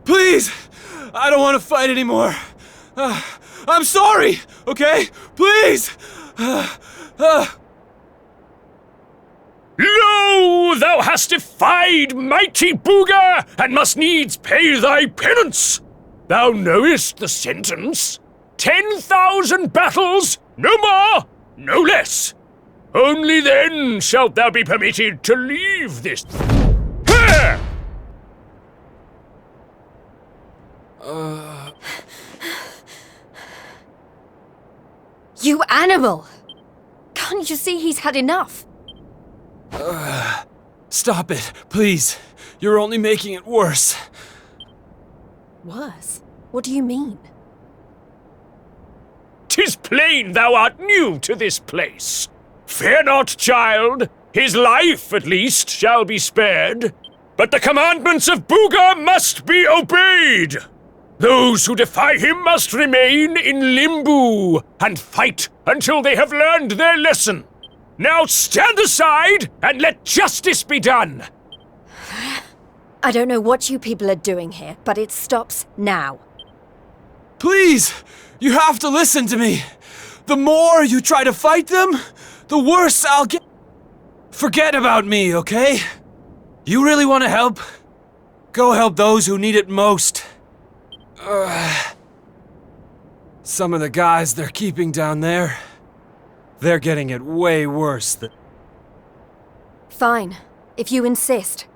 Speaker 2: Please! I don't want to fight anymore. I'm sorry, okay? Please!
Speaker 6: Lo, thou hast defied mighty Booger, and must needs pay thy penance. Thou knowest the sentence. 10,000 battles, no more, no less. Only then shalt thou be permitted to leave this... Here!
Speaker 12: You animal! Can't you see he's had enough?
Speaker 2: Stop it, please. You're only making it worse.
Speaker 12: Worse? What do you mean?
Speaker 6: 'Tis plain thou art new to this place. Fear not, child. His life, at least, shall be spared. But the commandments of Booga must be obeyed. Those who defy him must remain in limbo and fight until they have learned their lesson. Now stand aside and let justice be done.
Speaker 12: I don't know what you people are doing here, but it stops now.
Speaker 2: Please! You have to listen to me. The more you try to fight them, the worse I'll get. Forget about me, okay? You really want to help? Go help those who need it most. Some of the guys they're keeping down there, they're getting it way worse than...
Speaker 12: Fine, if you insist.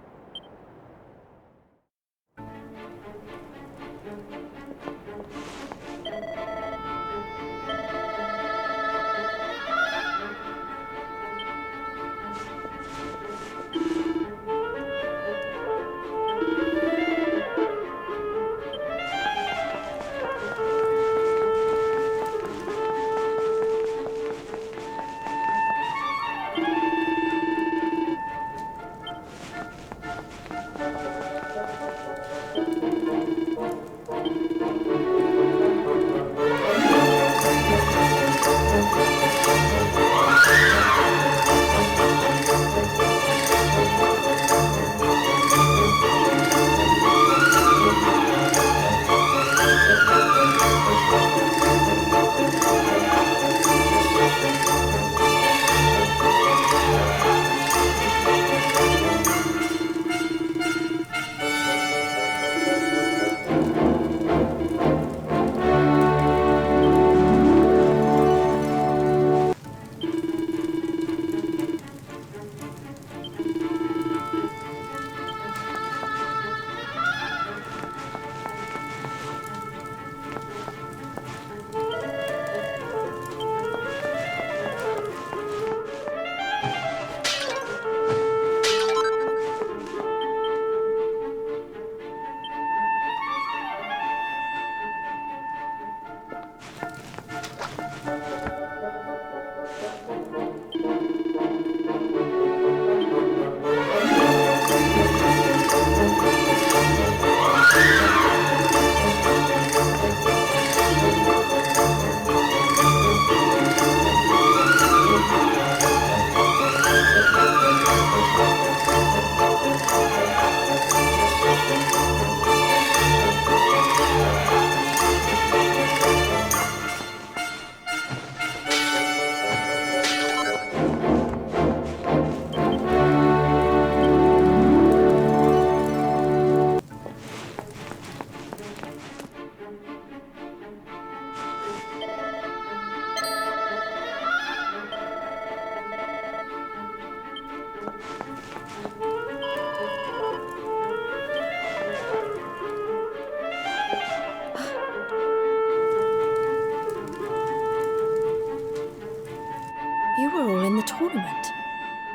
Speaker 12: You were all in the tournament.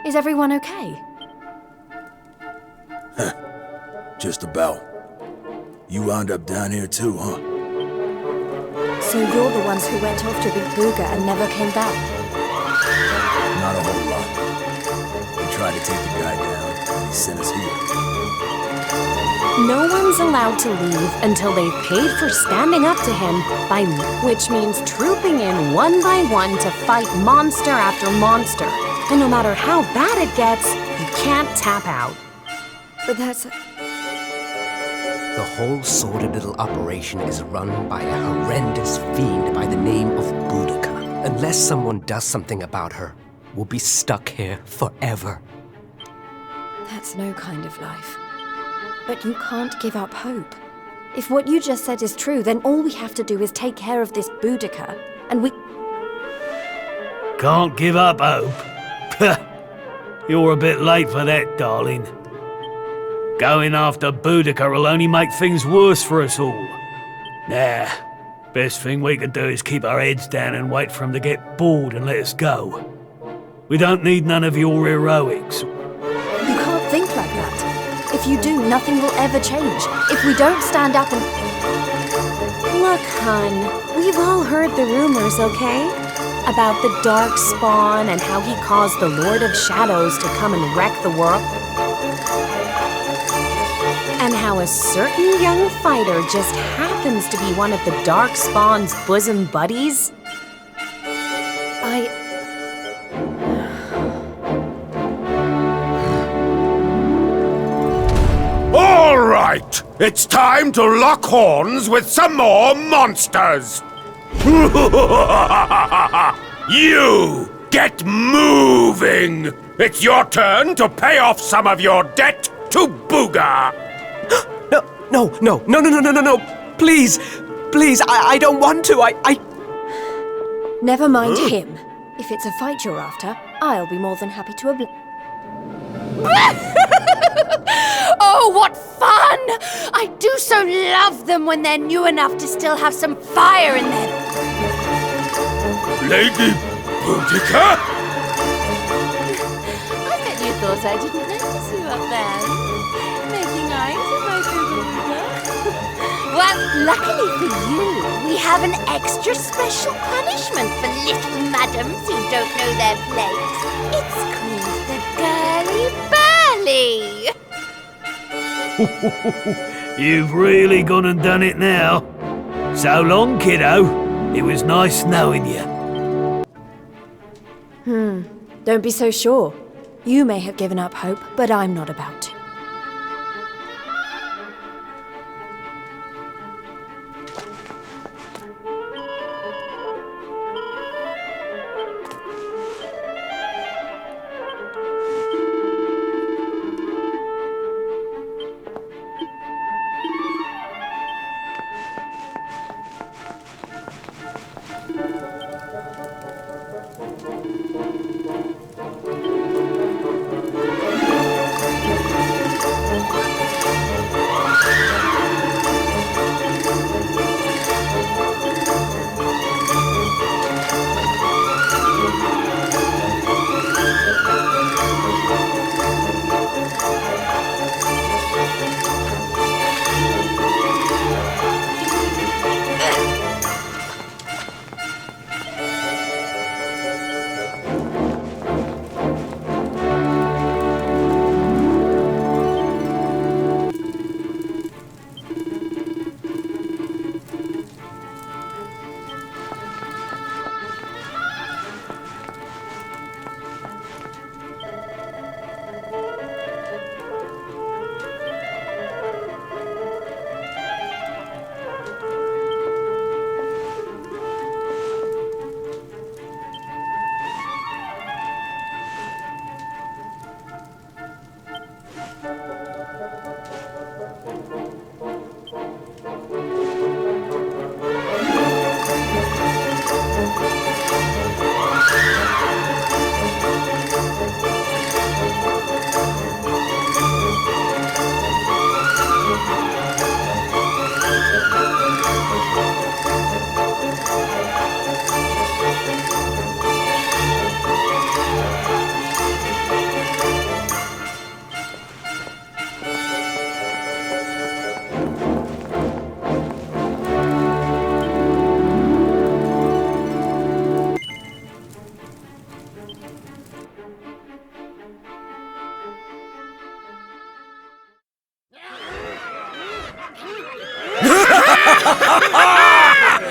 Speaker 12: Is everyone okay?
Speaker 4: Just about. You wound up down here too, huh?
Speaker 12: So you're the ones who went off to beat Booga and never came back?
Speaker 4: Not a whole lot. We tried to take the guy down, and he sent us here.
Speaker 16: No one's allowed to leave until they've paid for standing up to him, which means trooping in one by one to fight monster after monster. And no matter how bad it gets, you can't tap out.
Speaker 12: But that's...
Speaker 3: The whole sordid little operation is run by a horrendous fiend by the name of Boudica. Unless someone does something about her, we'll be stuck here forever.
Speaker 12: That's no kind of life. But you can't give up hope. If what you just said is true, then all we have to do is take care of this Boudica, and we...
Speaker 6: Can't give up hope? You're a bit late for that, darling. Going after Boudica will only make things worse for us all. Nah, Best thing we can do is keep our heads down and wait for him to get bored and let us go. We don't need none of your heroics.
Speaker 12: You can't think like that. If you do, nothing will ever change. If we don't stand up and... Look, hun, we've all heard the rumors, okay? About the Dark Spawn and how he caused the Lord of Shadows to come and wreck the world. And how a certain young fighter just happens to be one of the Dark Spawn's bosom buddies.
Speaker 14: All right, it's time to lock horns with some more monsters. You get moving. It's your turn to pay off some of your debt to Booga.
Speaker 3: No. Please, I don't want to.
Speaker 12: Never mind him. If it's a fight you're after, I'll be more than happy to
Speaker 10: Oh, what fun! I do so love them when they're new enough to still have some fire in them.
Speaker 14: Lady Boudica?
Speaker 10: I bet you thought I didn't notice you up there. Making eyes at my Boudica. Well, luckily for you, we have an extra special punishment for little madams who don't know their place. It's called the Girly Burly.
Speaker 6: You've really gone and done it now. So long, kiddo. It was nice knowing you.
Speaker 12: Don't be so sure. You may have given up hope, but I'm not about to.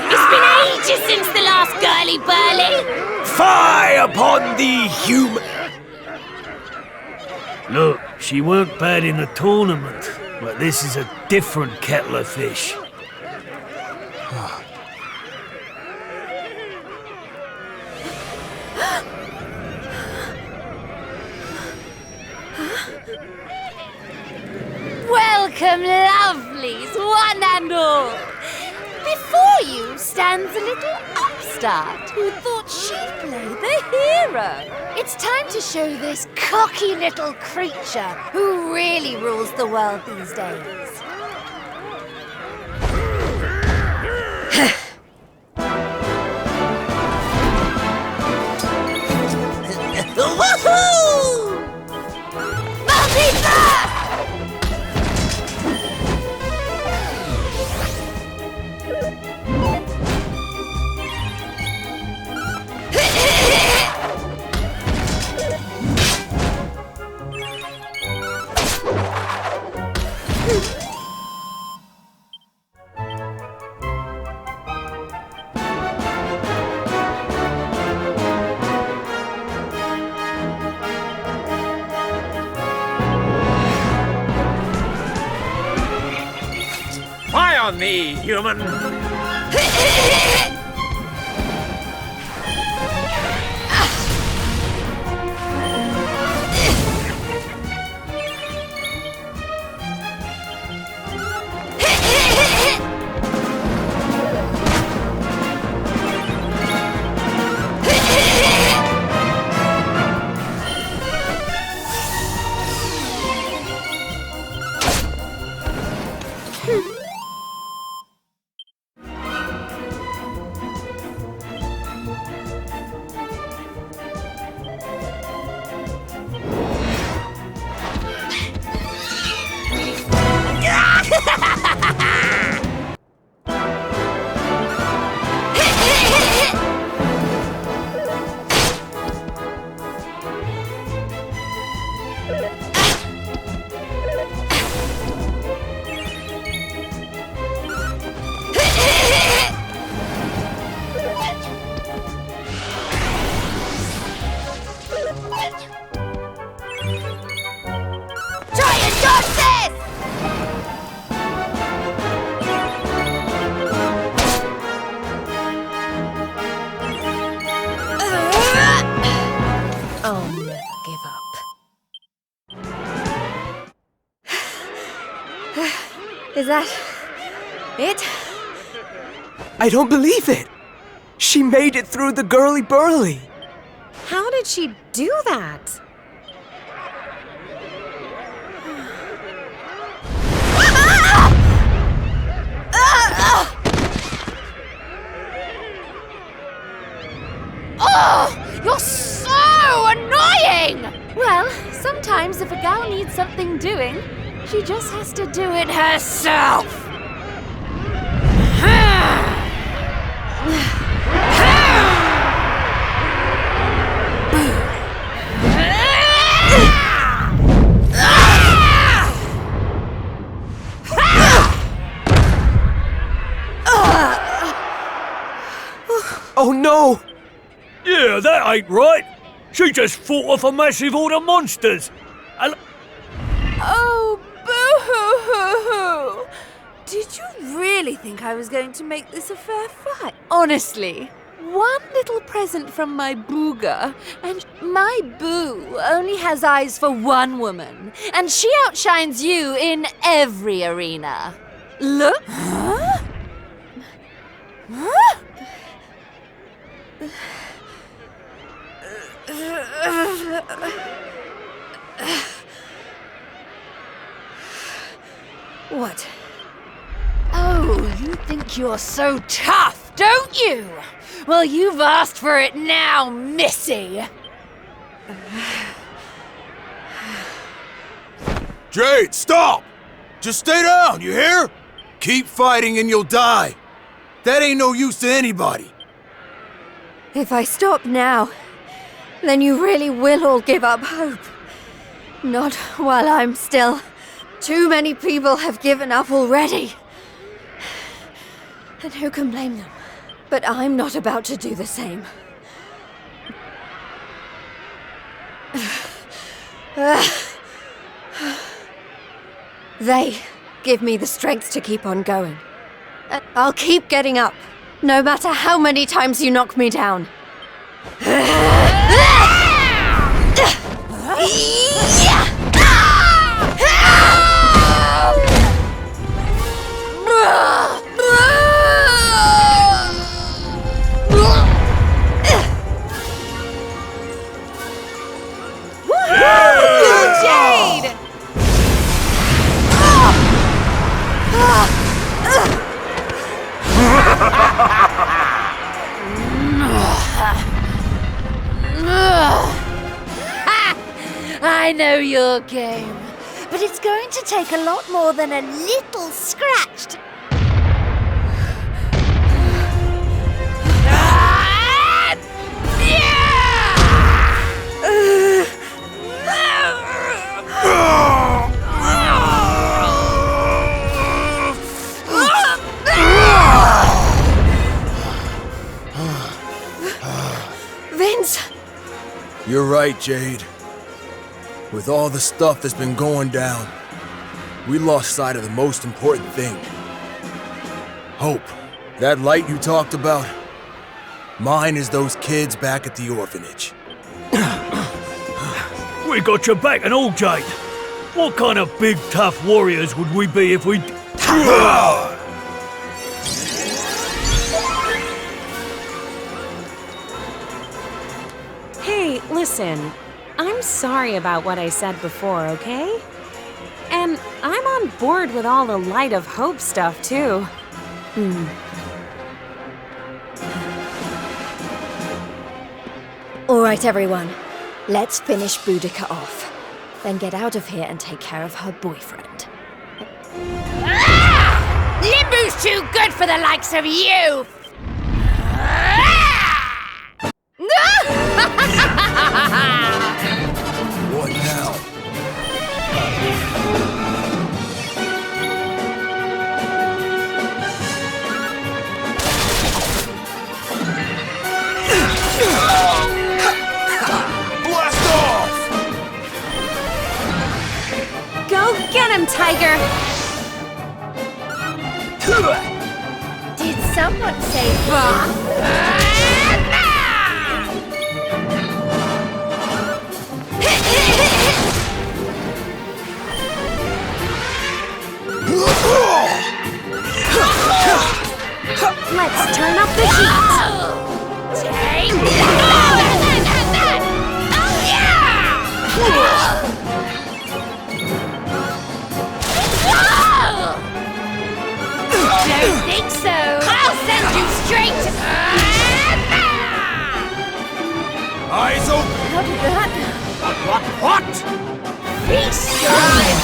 Speaker 10: It's been ages since the last Girly Burly.
Speaker 14: Fie upon thee, human!
Speaker 6: Look, she weren't bad in the tournament, but this is a different kettle of fish.
Speaker 10: Welcome, lovelies, one and all. Before you stands a little upstart who thought she'd play the hero. It's time to show this cocky little creature who really rules the world these days.
Speaker 8: Spy on me, human!
Speaker 12: Is that it?
Speaker 3: I don't believe it! She made it through the girly burly!
Speaker 12: How did she do that?
Speaker 10: Oh, you're so annoying! Well, sometimes if a gal needs something doing, she just has to do it herself.
Speaker 3: Oh no!
Speaker 6: Yeah, that ain't right. She just fought off a massive horde of monsters.
Speaker 10: Oh, boo-hoo-hoo-hoo! Did you really think I was going to make this a fair fight? Honestly, one little present from my booger, and my boo only has eyes for one woman, and she outshines you in every arena. Look! Huh? Huh?
Speaker 12: What?
Speaker 10: Oh, you think you're so tough, don't you? Well, you've asked for it now, Missy.
Speaker 15: Jade, stop! Just stay down, you hear? Keep fighting and you'll die. That ain't no use to anybody.
Speaker 12: If I stop now, then you really will all give up hope. Not while I'm still. Too many people have given up already. And who can blame them? But I'm not about to do the same. They give me the strength to keep on going. I'll keep getting up, no matter how many times you knock me down.
Speaker 10: Jade! I know your game, but it's going to take a lot more than a little scratch to...
Speaker 4: You're right, Jade. With all the stuff that's been going down, we lost sight of the most important thing. Hope. That light you talked about, mine is those kids back at the orphanage.
Speaker 6: We got your back and all, Jade. What kind of big, tough warriors would we be if we...
Speaker 16: Hey, listen. I'm sorry about what I said before, okay? And I'm on board with all the Light of Hope stuff, too.
Speaker 12: All right, everyone. Let's finish Boudica off. Then get out of here and take care of her boyfriend.
Speaker 10: Limbu's too good for the likes of you!
Speaker 4: What now?
Speaker 13: Blast off!
Speaker 16: Go get him, Tiger!
Speaker 1: Did someone say bah?
Speaker 16: Let's turn up the heat!
Speaker 10: Take that! Oh yeah! Don't think so! I'll send you straight to...
Speaker 13: Eyes open!
Speaker 1: How did that?
Speaker 13: What?
Speaker 10: Feast your eyes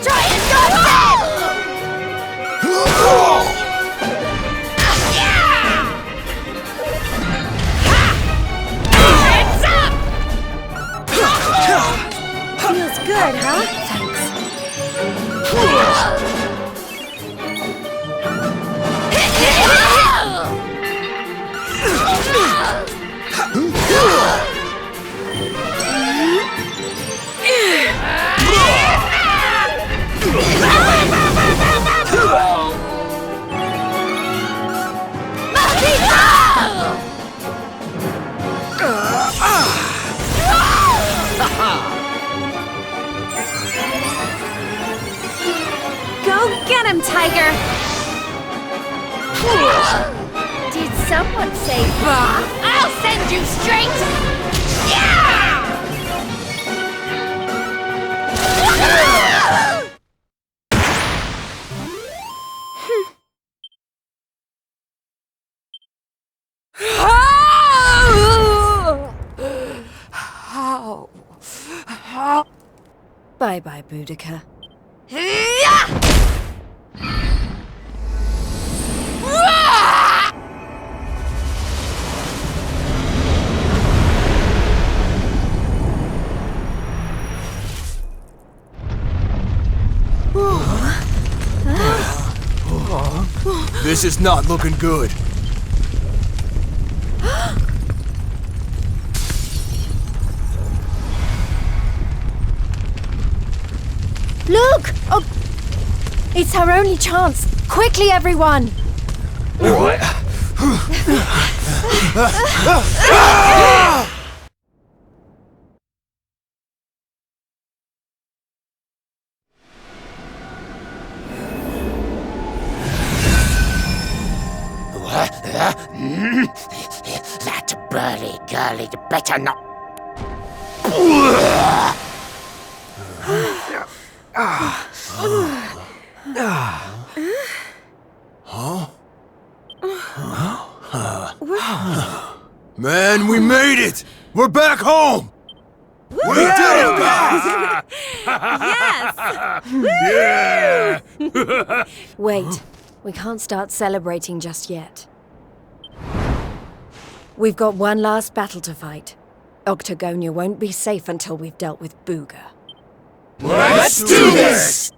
Speaker 10: Try and dodge it! Heads up!
Speaker 12: Feels good, huh? Thanks.
Speaker 16: Go get him, Tiger!
Speaker 1: Did someone say bah?
Speaker 10: I'll send you straight to... Yeah!
Speaker 12: Bye-bye, Boudica.
Speaker 4: This is not looking good.
Speaker 12: Look! Oh, it's our only chance. Quickly, everyone!
Speaker 18: That burly girlie better not.
Speaker 4: Man, we made it! We're back home! We did it, guys!
Speaker 16: Yes!
Speaker 6: Yeah!
Speaker 12: Wait, we can't start celebrating just yet. We've got one last battle to fight. Octagonia won't be safe until we've dealt with Booga.
Speaker 5: Let's do this!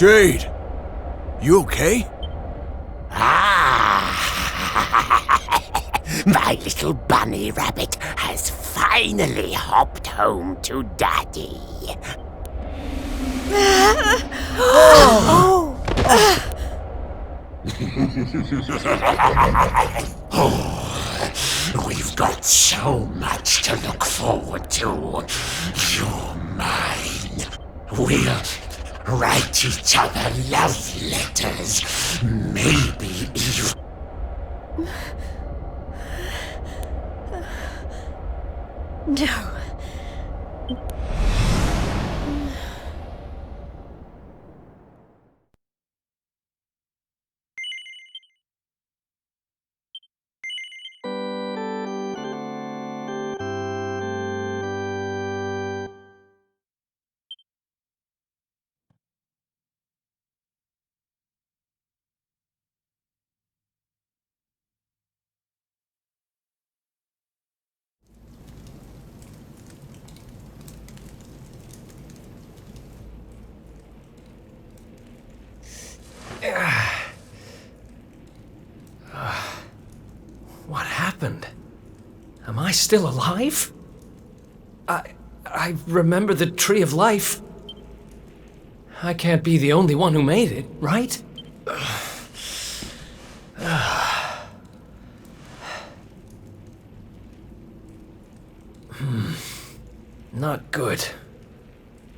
Speaker 4: Jade, you okay?
Speaker 18: My little bunny rabbit has finally hopped home to Daddy. We've got so much to look forward to. You're mine. We'll write each other love letters. Maybe even...
Speaker 1: No.
Speaker 11: What happened? Am I still alive? I remember the Tree of Life. I can't be the only one who made it, right? Not good.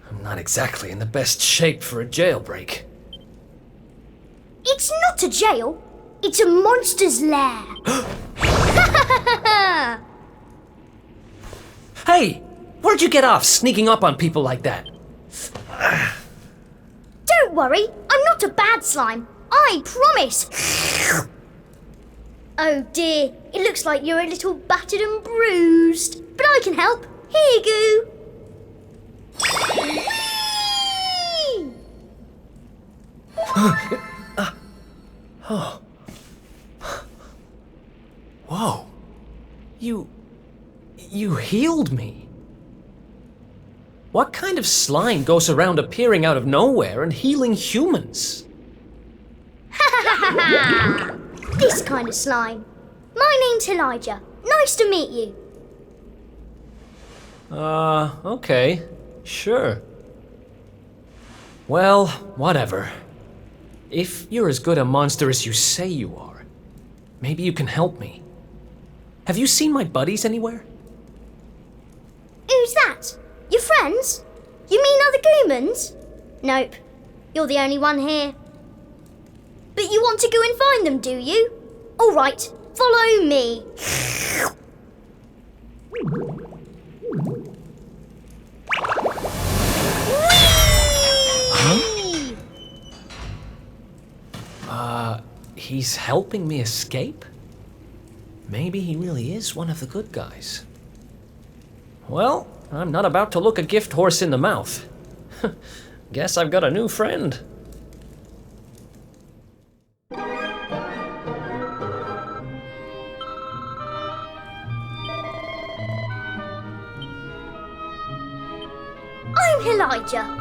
Speaker 11: I'm not exactly in the best shape for a jailbreak.
Speaker 17: It's not a jail. It's a monster's lair.
Speaker 11: Hey! Where'd you get off sneaking up on people like that?
Speaker 17: Don't worry, I'm not a bad slime. I promise. Oh dear, it looks like you're a little battered and bruised. But I can help. Here you go.
Speaker 11: Oh. Whoa. You healed me. What kind of slime goes around appearing out of nowhere and healing humans?
Speaker 17: This kind of slime. My name's Elijah. Nice to meet you.
Speaker 11: Okay. Sure. Well, whatever. If you're as good a monster as you say you are, maybe you can help me. Have you seen my buddies anywhere?
Speaker 17: Who's that? Your friends? You mean other humans? Nope. You're the only one here. But you want to go and find them, do you? All right, follow me.
Speaker 11: He's helping me escape? Maybe he really is one of the good guys. Well, I'm not about to look a gift horse in the mouth. Guess I've got a new friend.
Speaker 17: I'm Elijah.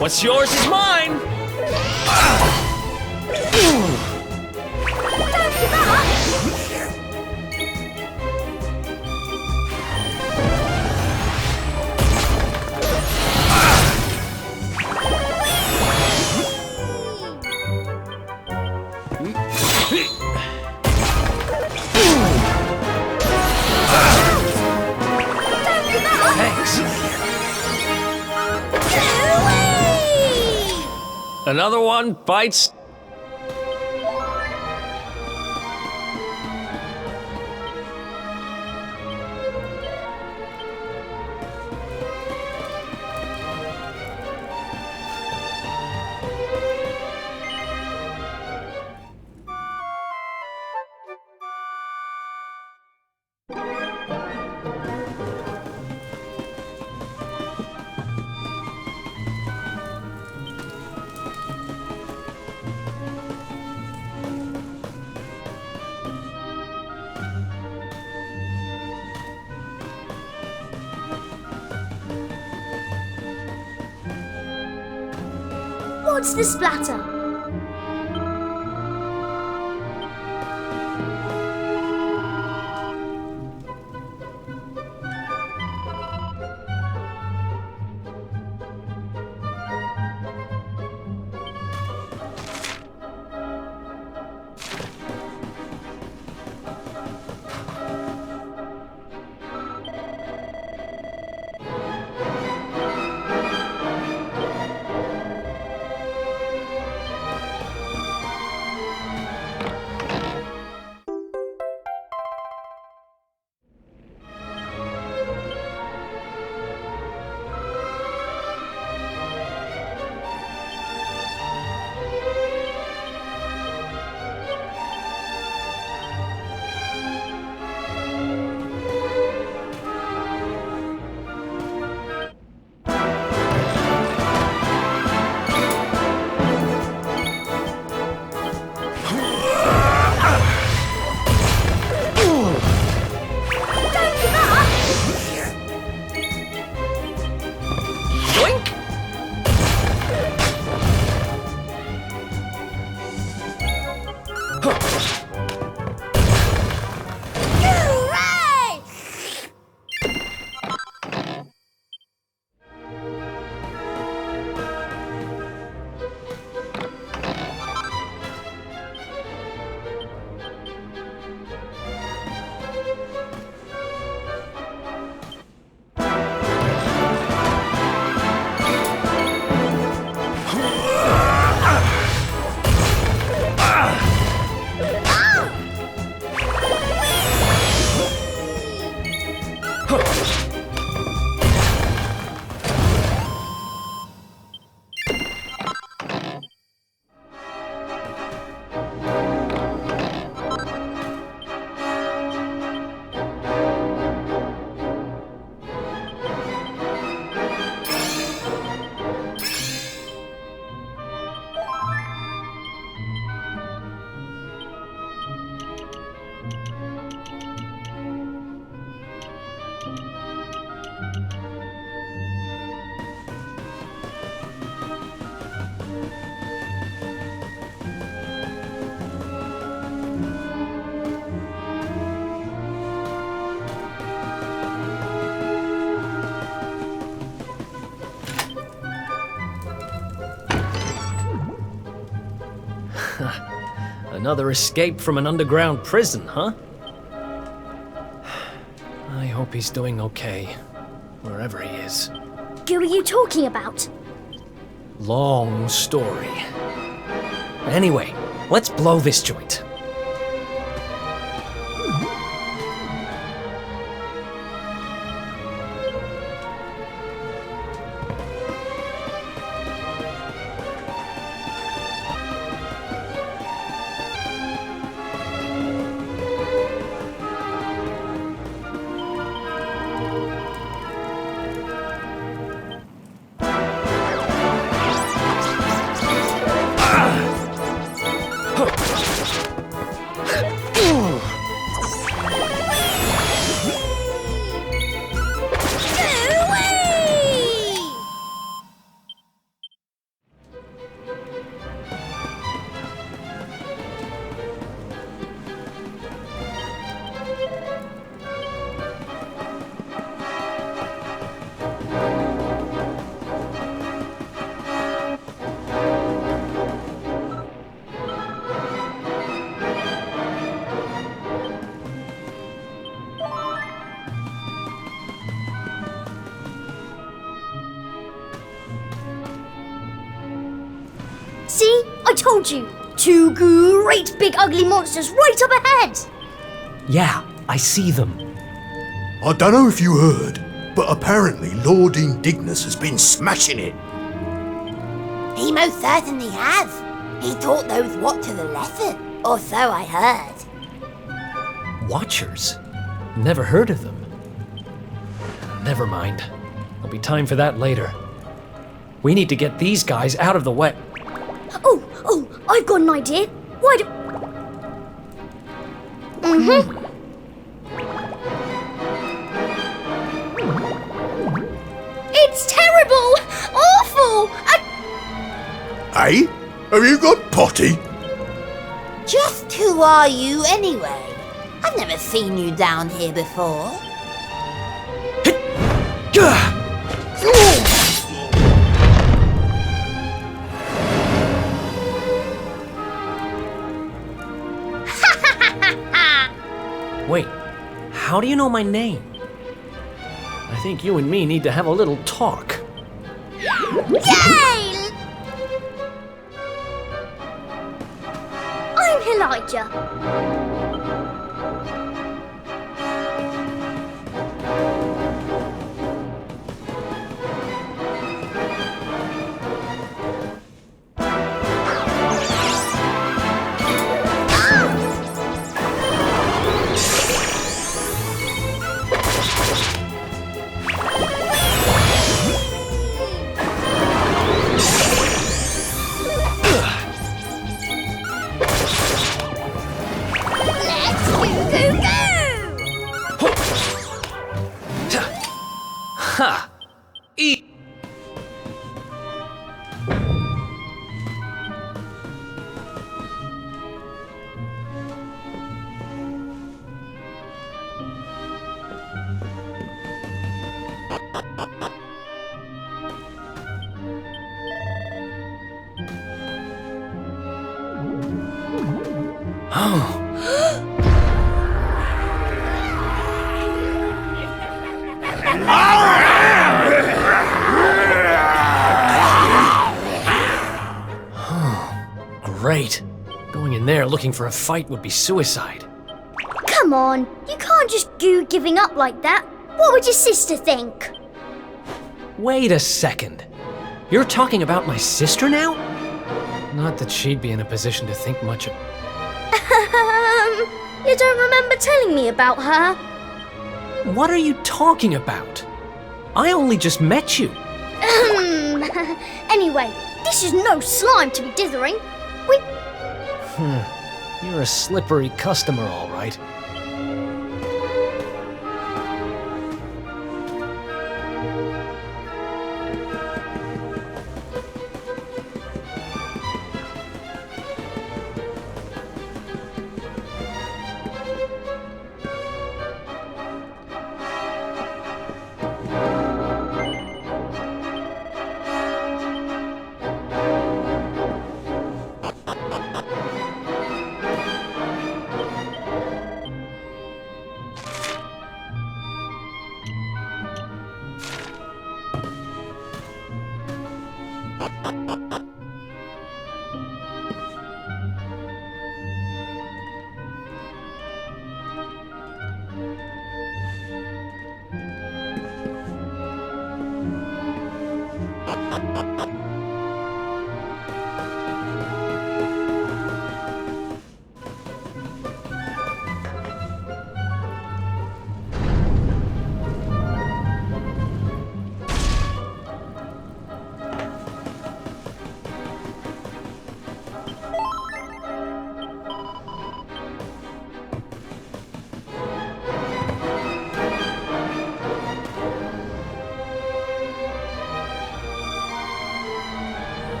Speaker 11: What's yours is mine!
Speaker 17: Thanks.
Speaker 11: Another one bites.
Speaker 17: What's the splatter?
Speaker 11: Another escape from an underground prison, huh? I hope he's doing okay, wherever he is.
Speaker 17: Who are you talking about?
Speaker 11: Long story. Anyway, let's blow this joint.
Speaker 17: See? I told you. 2 great big ugly monsters right up ahead.
Speaker 11: Yeah, I see them.
Speaker 15: I don't know if you heard, but apparently Lord Indignus has been smashing it.
Speaker 7: He most certainly has. He taught those what to the lesson, or so I heard.
Speaker 11: Watchers? Never heard of them. Never mind. There'll be time for that later. We need to get these guys out of the way.
Speaker 17: Oh, I've got an idea. Why do... It's terrible! Awful!
Speaker 15: Hey? Have you got potty?
Speaker 7: Just who are you anyway? I've never seen you down here before.
Speaker 11: Wait, how do you know my name? I think you and me need to have a little talk.
Speaker 17: Yay! I'm Elijah.
Speaker 11: Ha! Eat! Great. Going in there looking for a fight would be suicide.
Speaker 17: Come on, you can't just go giving up like that. What would your sister think?
Speaker 11: Wait a second. You're talking about my sister now? Not that she'd be in a position to think much of...
Speaker 17: You don't remember telling me about her?
Speaker 11: What are you talking about? I only just met you.
Speaker 17: Anyway, this is no slime to be dithering.
Speaker 11: You're a slippery customer, all right.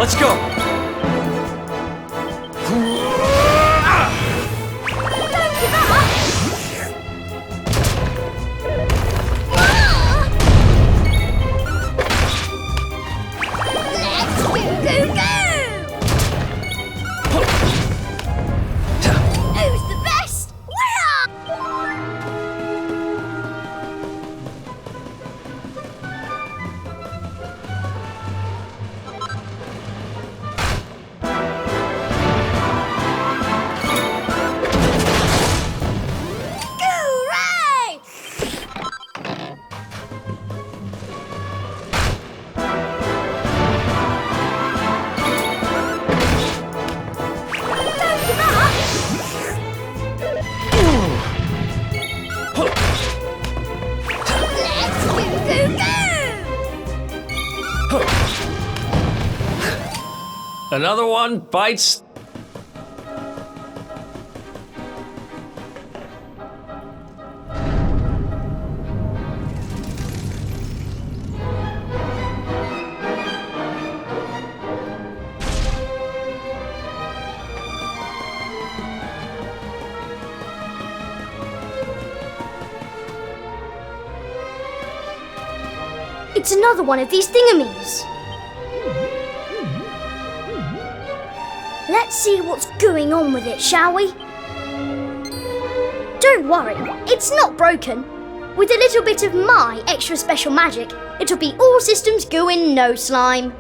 Speaker 20: Let's go!
Speaker 11: Another one bites.
Speaker 17: It's another one of these thingamies. Let's see what's going on with it, shall we? Don't worry, it's not broken. With a little bit of my extra special magic, it'll be all systems going no slime.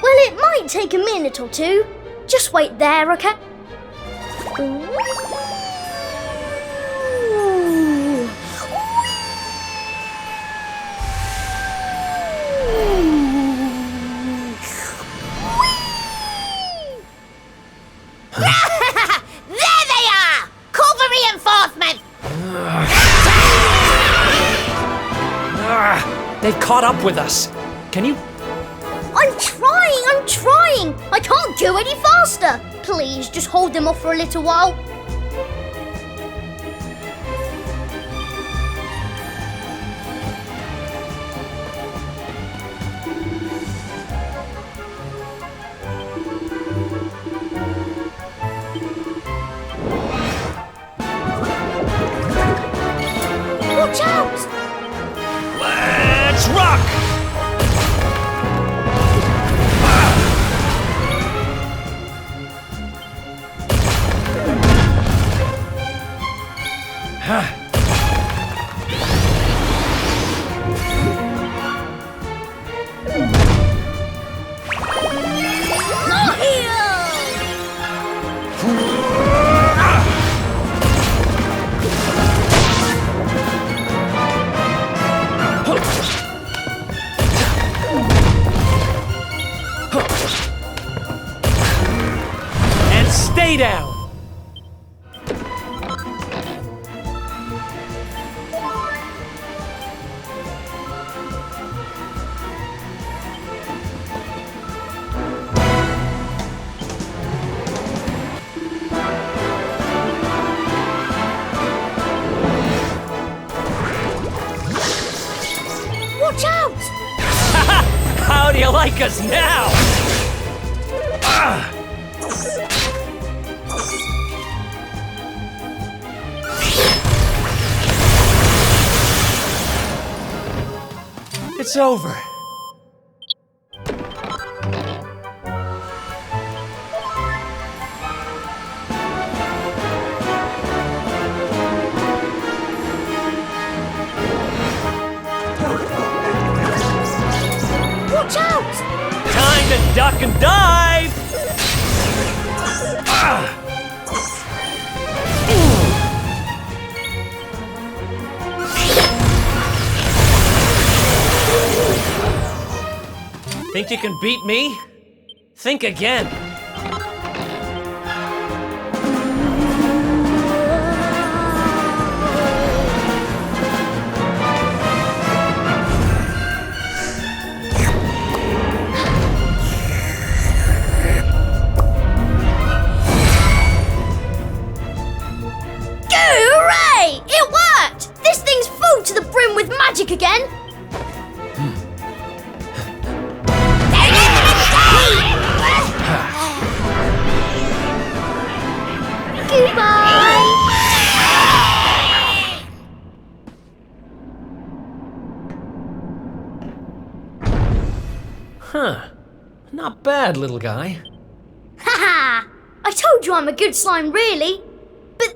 Speaker 17: Well, it might take a minute or two. Just wait there, okay? Ooh.
Speaker 7: There they are! Call for reinforcements!
Speaker 11: They've caught up with us. Can you...
Speaker 17: I'm trying! I can't go any faster! Please, just hold them off for a little while. Watch out!
Speaker 11: Let's rock!
Speaker 17: Not here!
Speaker 11: And stay down!
Speaker 17: Watch out!
Speaker 11: How do you like us now? It's over.
Speaker 17: Watch out!
Speaker 11: Time to duck and dive! Think you can beat me? Think again.
Speaker 17: Hooray! It worked! This thing's full to the brim with magic again. Goodbye!
Speaker 11: Huh. Not bad, little guy.
Speaker 17: Haha! I told you I'm a good slime, really. But...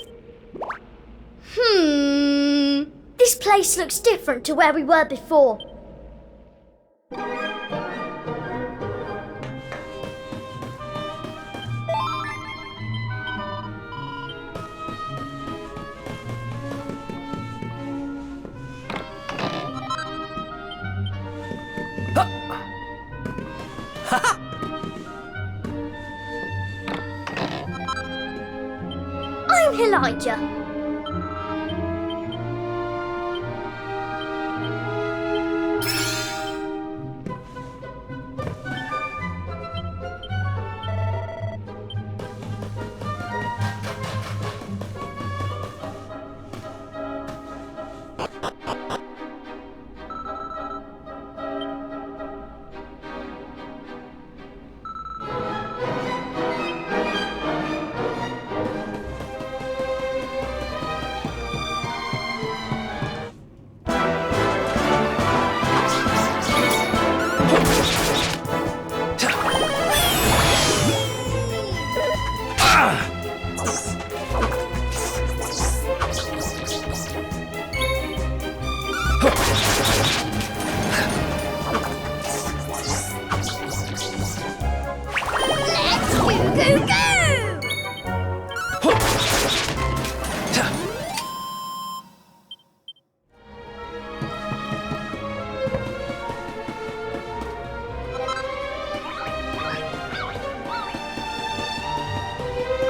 Speaker 17: This place looks different to where we were before. I'm Elijah.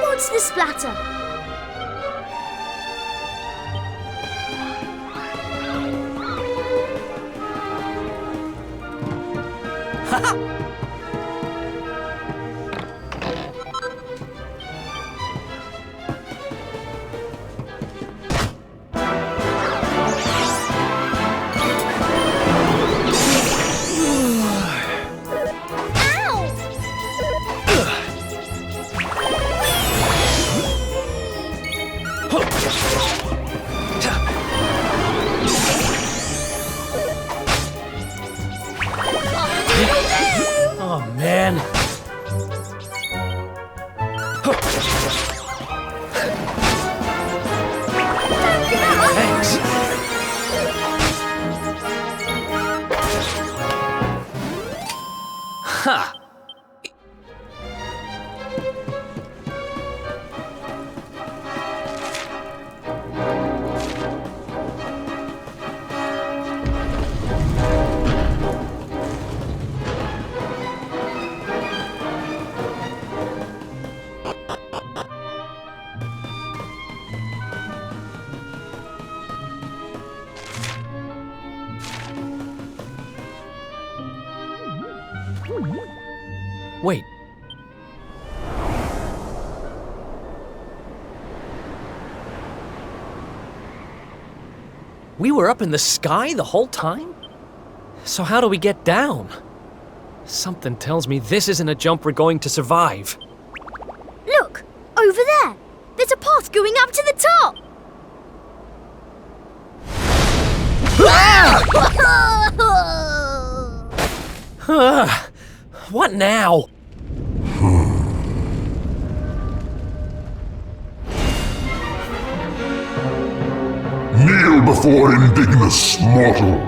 Speaker 17: What's the splatter?
Speaker 11: Oh, man. Thanks. Ha! Wait. We were up in the sky the whole time? So how do we get down? Something tells me this isn't a jump we're going to survive.
Speaker 17: Look! Over there! There's a path going up to the top!
Speaker 11: What now?
Speaker 14: Kneel before indignous mortal,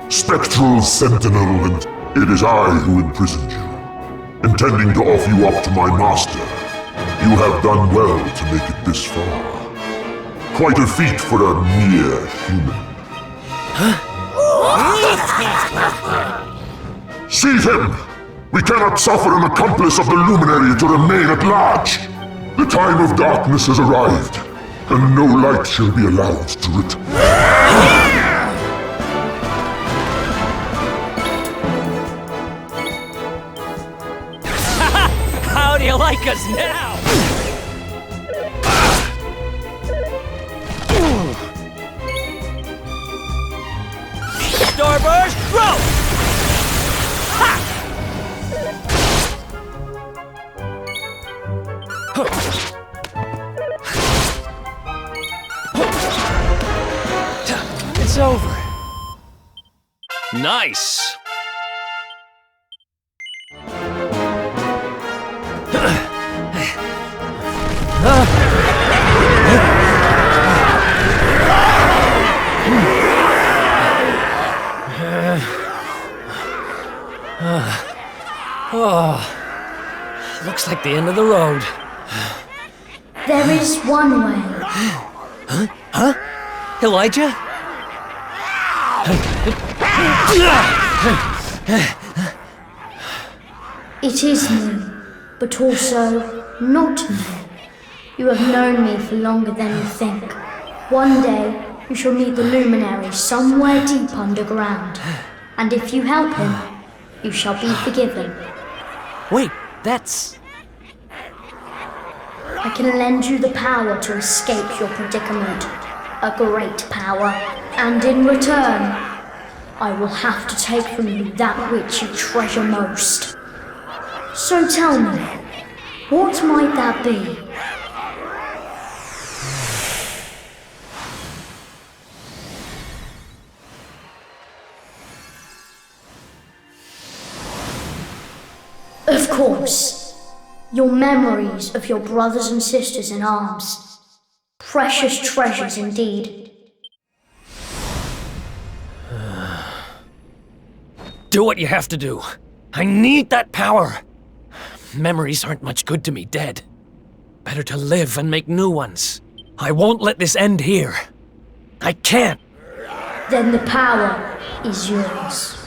Speaker 14: spectral sentinel, and it is I who imprisoned you, intending to offer you up to my master. You have done well to make it this far. Quite a feat for a mere human. Seize him! We cannot suffer an accomplice of the Luminary to remain at large. The time of darkness has arrived, and no light shall be allowed to return.
Speaker 11: How do you like us now? Starburst, throw! Ha! It's over. Nice. Looks like the end of the road.
Speaker 17: There is one way.
Speaker 11: Huh? Elijah?
Speaker 17: It is me, but also not me. You have known me for longer than you think. One day, you shall meet the luminary somewhere deep underground. And if you help him, you shall be forgiven.
Speaker 11: Wait, that's...
Speaker 17: I can lend you the power to escape your predicament. A great power. And in return, I will have to take from you that which you treasure most. So tell me, what might that be? Of course. Your memories of your brothers and sisters in arms. Precious treasures indeed.
Speaker 11: Do what you have to do. I need that power. Memories aren't much good to me dead. Better to live and make new ones. I won't let this end here. I can't.
Speaker 17: Then the power is yours.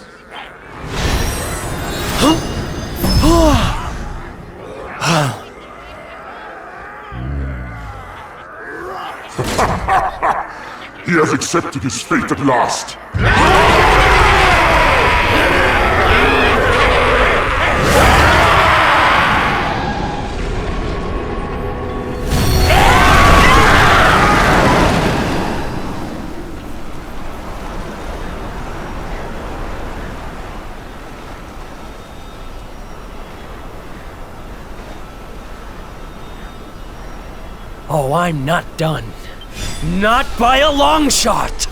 Speaker 14: He has accepted his fate at last.
Speaker 11: Oh, I'm not done. Not by a long shot!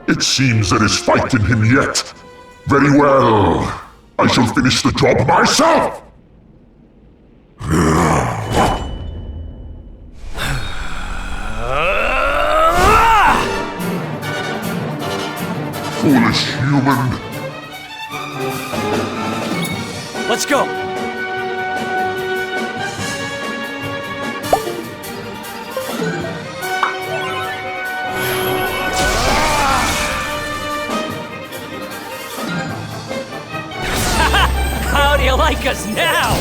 Speaker 14: It seems there is fight in him yet. Very well. I shall finish the job myself! Foolish human.
Speaker 11: Let's go! How do you like us now?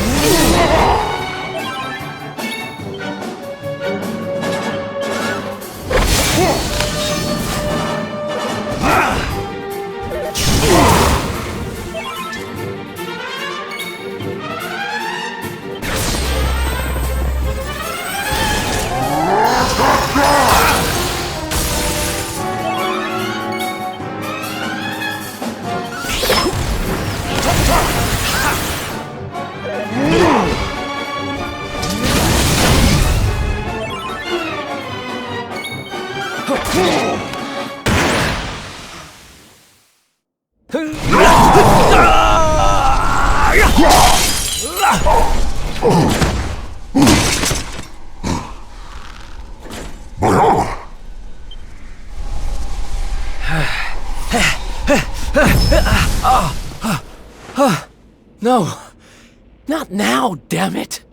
Speaker 11: No, not now, damn it.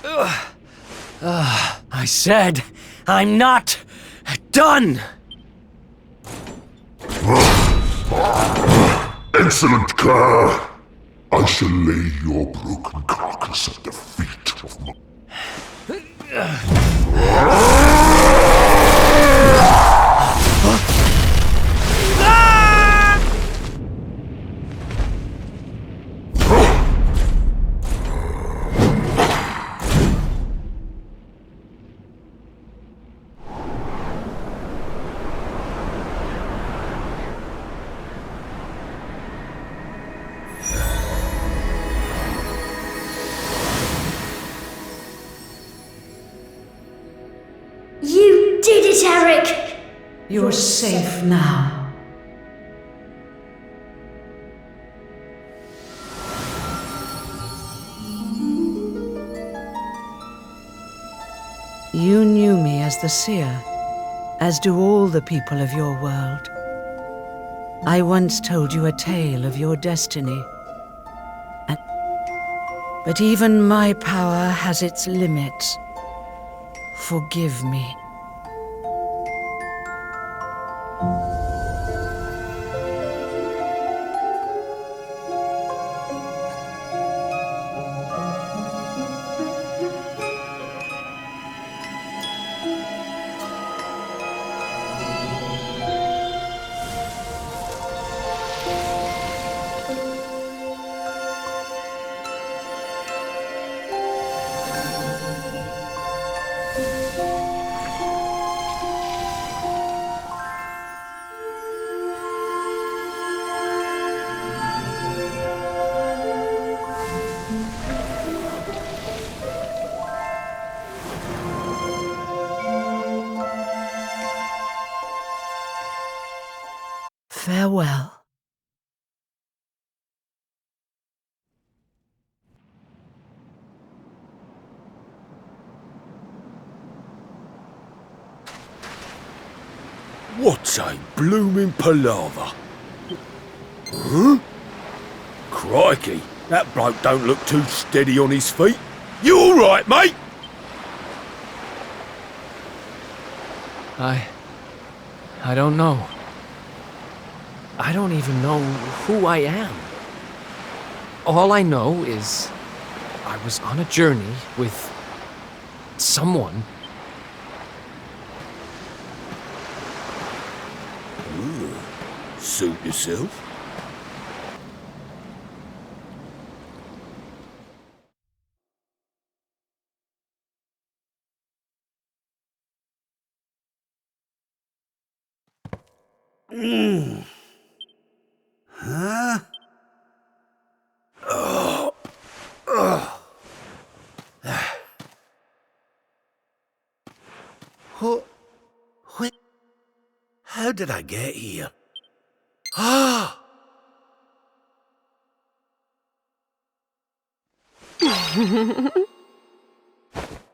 Speaker 11: I said, I'm not done.
Speaker 14: Excellent, Kerr. I shall lay your broken carcass at the feet of my...
Speaker 17: You did it, Eric!
Speaker 9: You're safe now. You knew me as the seer, as do all the people of your world. I once told you a tale of your destiny. But even my power has its limits. Forgive me. Farewell.
Speaker 15: What a blooming palaver. Huh? Crikey, that bloke don't look too steady on his feet. You all right, mate?
Speaker 11: I don't know. I don't even know who I am. All I know is I was on a journey with someone.
Speaker 15: Ooh, suit yourself. Huh? Oh. Oh. What? How did I get here? Ah!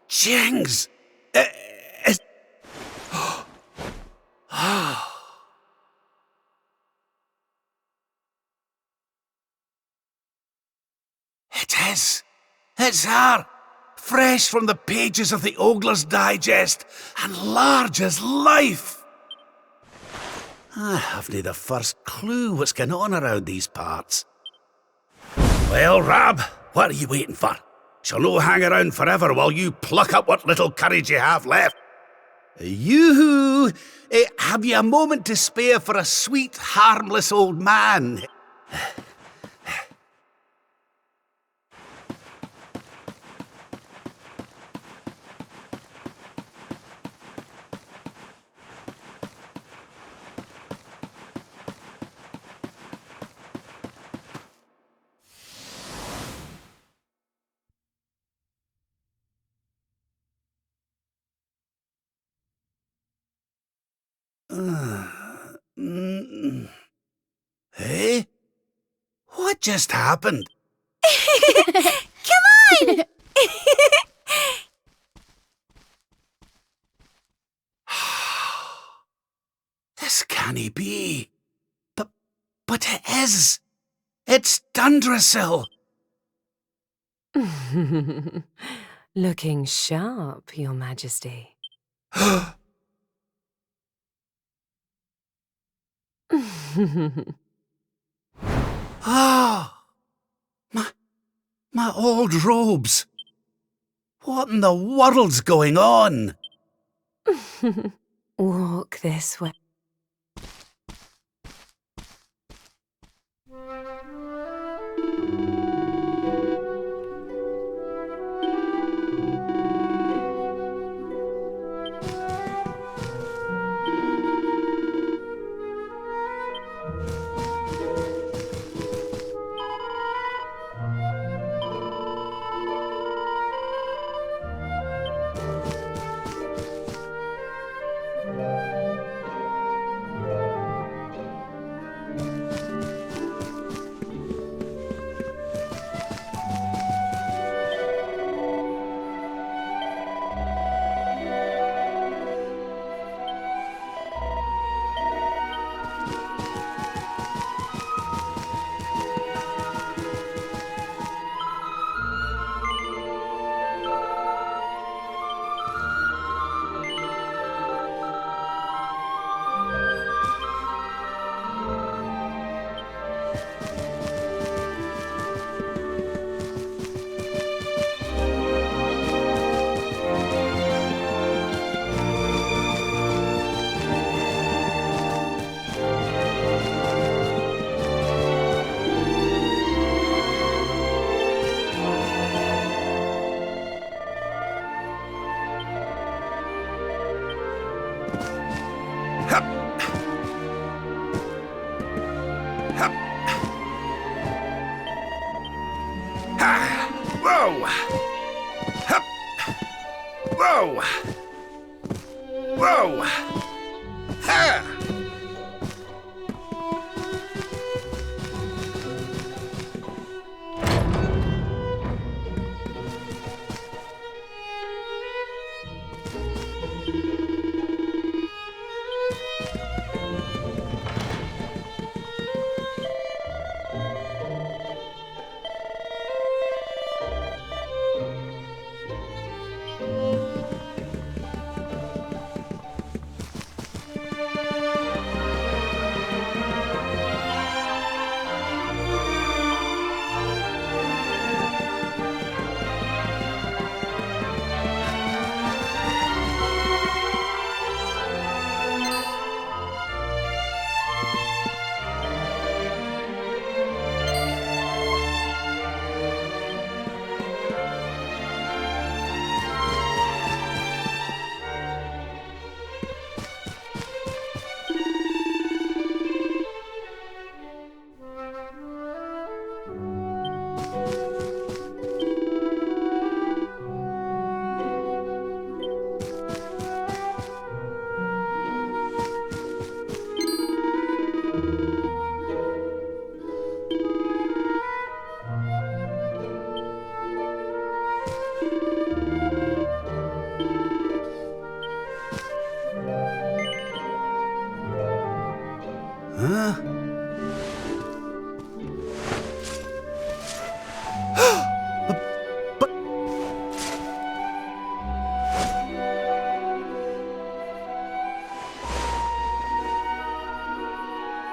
Speaker 15: Jings! It is! It's her! Fresh from the pages of the Ogler's Digest, and large as life! I haven't the first clue what's going on around these parts. Well, Rab, what are you waiting for? She'll no hang around forever while you pluck up what little courage you have left. Yoo-hoo! Have you a moment to spare for a sweet, harmless old man? Hey? What just happened?
Speaker 1: Come on!
Speaker 13: This can't be. But it is. It's Dundrasil.
Speaker 16: Looking sharp, Your Majesty.
Speaker 13: Ah, my
Speaker 21: My old robes. What in the world's going on?
Speaker 16: Walk this way.
Speaker 21: Whoa! Hup! Whoa! Whoa! Ha!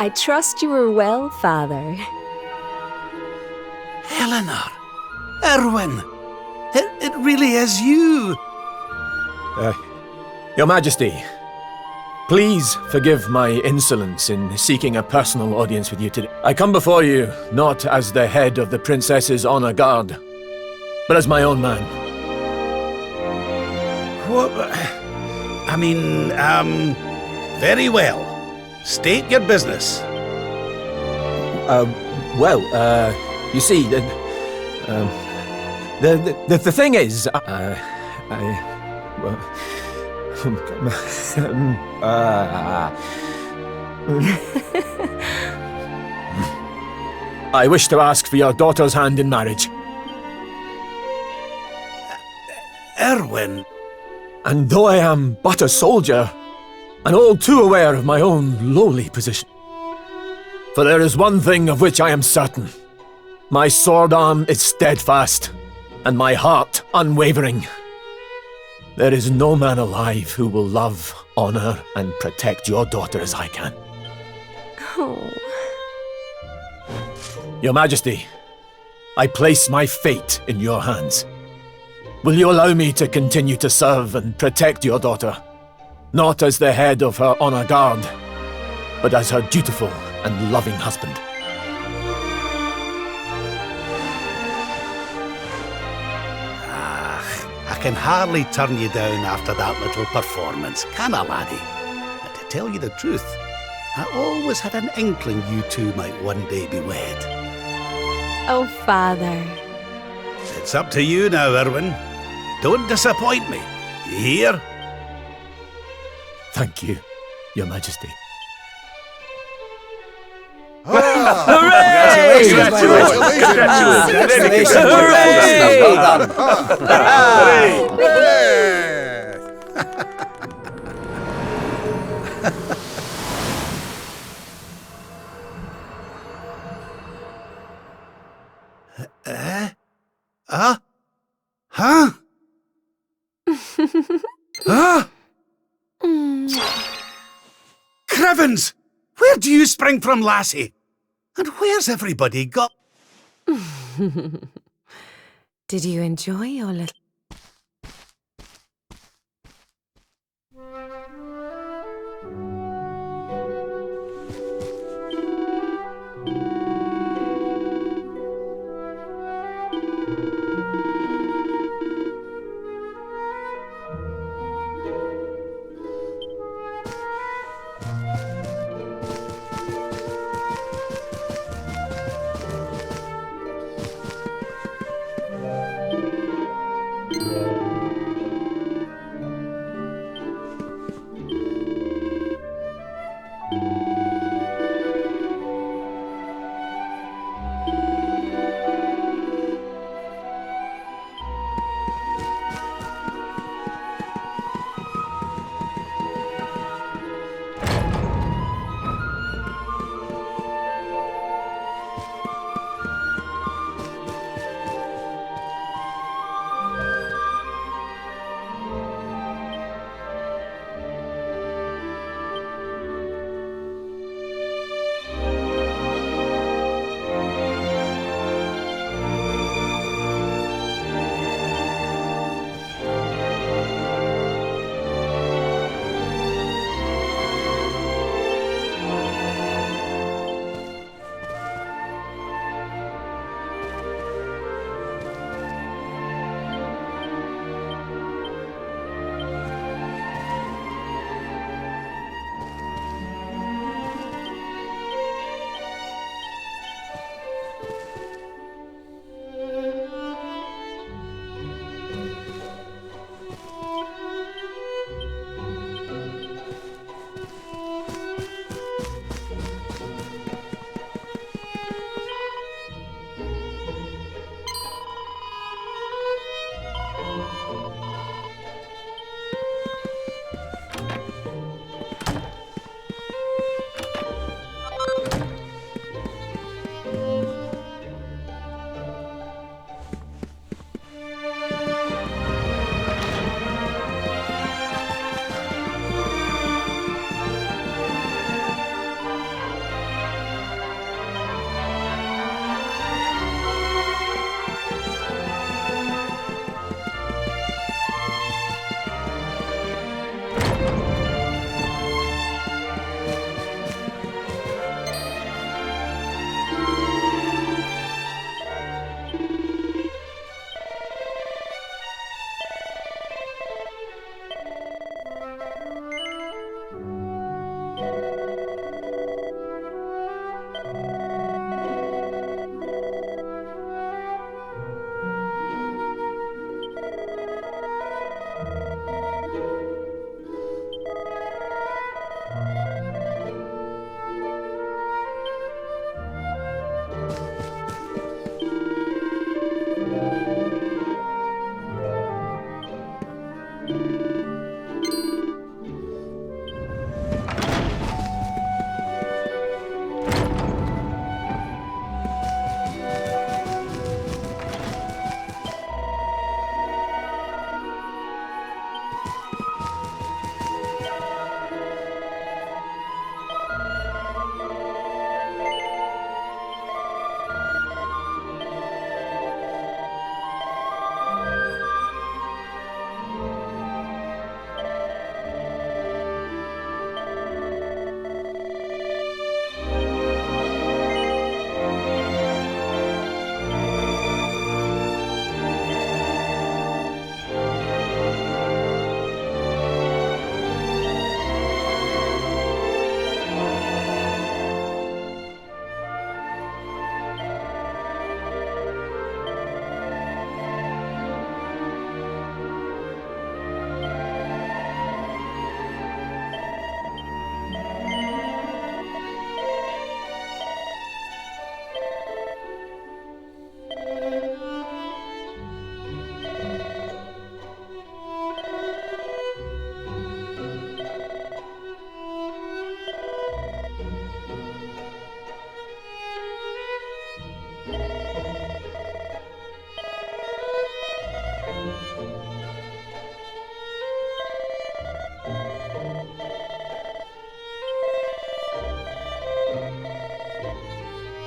Speaker 12: I trust you are well, Father.
Speaker 21: Eleanor! Erwin! It really is you!
Speaker 2: Your Majesty, please forgive my insolence in seeking a personal audience with you today. I come before you not as the head of the Princess's honor guard, but as my own man.
Speaker 21: What? I mean, very well. State your business.
Speaker 2: You see, the thing is, I wish to ask for your daughter's hand in marriage.
Speaker 21: Erwin.
Speaker 2: And though I am but a soldier, and all too aware of my own lowly position, for there is one thing of which I am certain. My sword arm is steadfast, and my heart unwavering. There is no man alive who will love, honor, and protect your daughter as I can.
Speaker 12: Oh.
Speaker 2: Your Majesty,
Speaker 19: I place my fate in your hands. Will you allow me to continue to serve and protect your daughter? Not as the head of her honor guard, but as her dutiful and loving husband.
Speaker 21: I can hardly turn you down after that little performance, can I, laddie? But to tell you the truth, I always had an inkling you two might one day be wed.
Speaker 12: Oh, Father.
Speaker 21: It's up to you now, Erwin. Don't disappoint me. You hear?
Speaker 19: Thank you, Your Majesty.
Speaker 15: Hooray! Congratulations!
Speaker 21: Hooray!
Speaker 15: Well
Speaker 21: done. Huh? Huh? Crivens! Where do you spring from, lassie? And where's everybody got?
Speaker 16: Did you enjoy your little...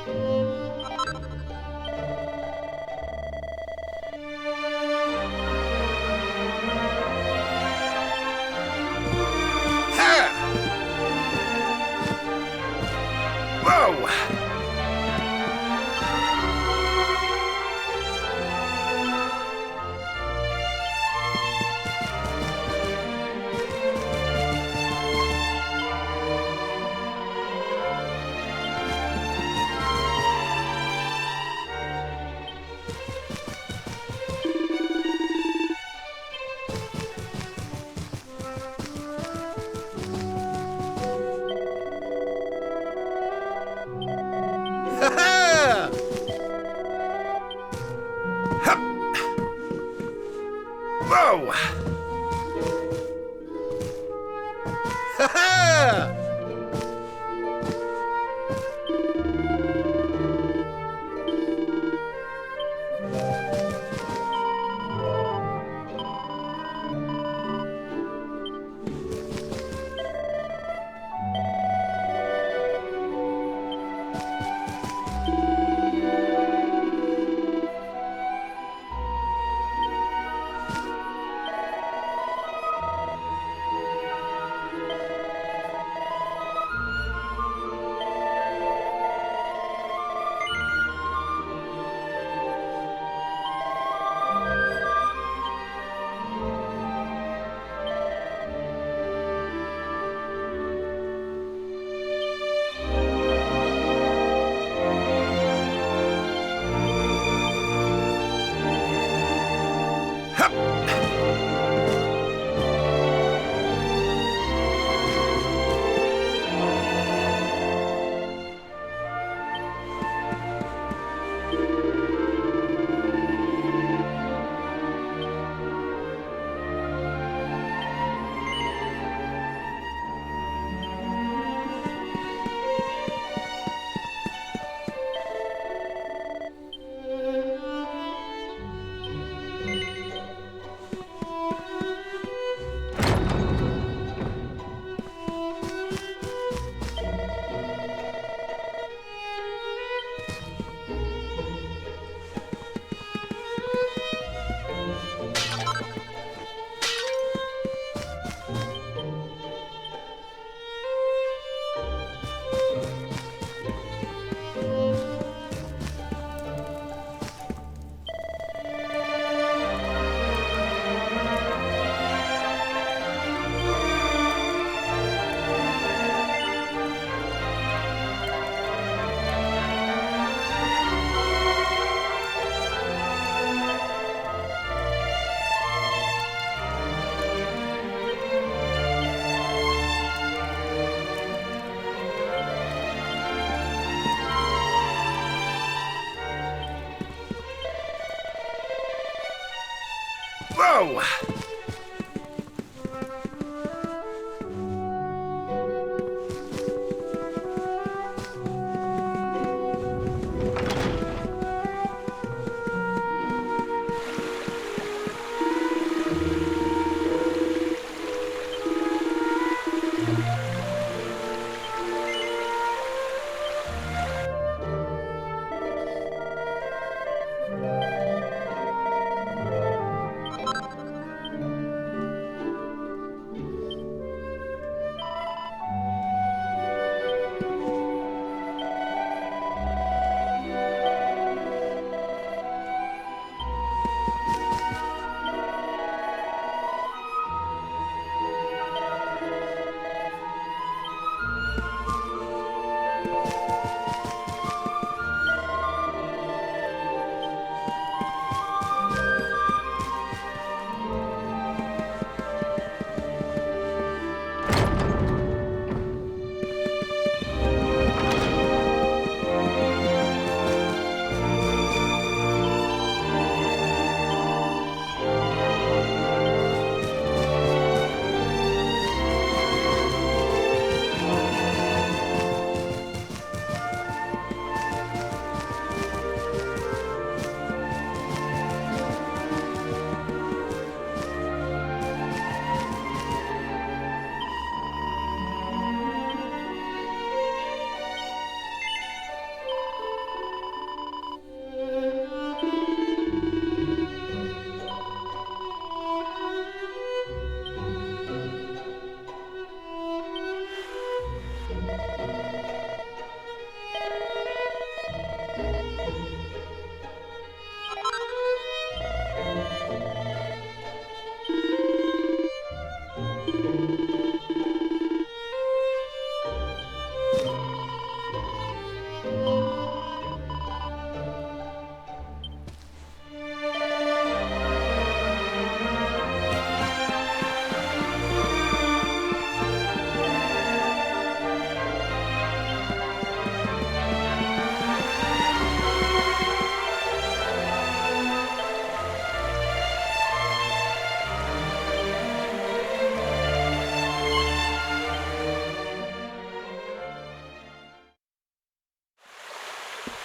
Speaker 14: Whoa!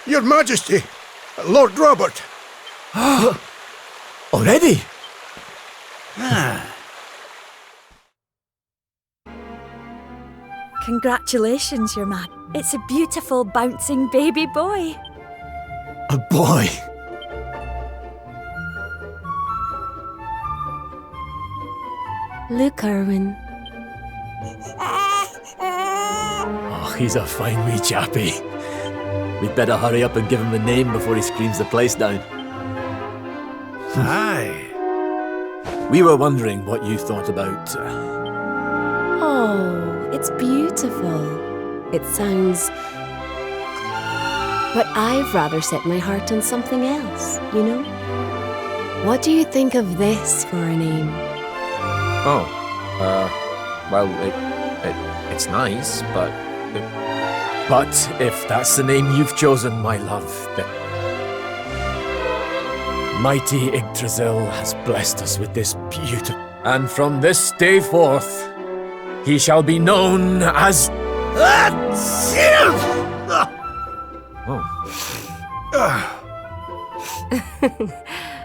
Speaker 15: Your Majesty, Lord Robert.
Speaker 19: Already?
Speaker 12: Congratulations, Your Man. It's a beautiful, bouncing baby boy.
Speaker 19: A boy?
Speaker 12: Look, Erwin.
Speaker 19: Oh, he's a fine wee chappie. We'd better hurry up and give him a name before he screams the place down.
Speaker 21: Aye.
Speaker 19: We were wondering what you thought about...
Speaker 16: Oh, it's beautiful. It sounds... But I've rather set my heart on something else, you know? What do you think of this for a name?
Speaker 20: Oh, well, it's nice, but...
Speaker 19: But if that's the name you've chosen, my love, then... Mighty Yggdrasil has blessed us with this beautiful... And from this day forth, he shall be known as...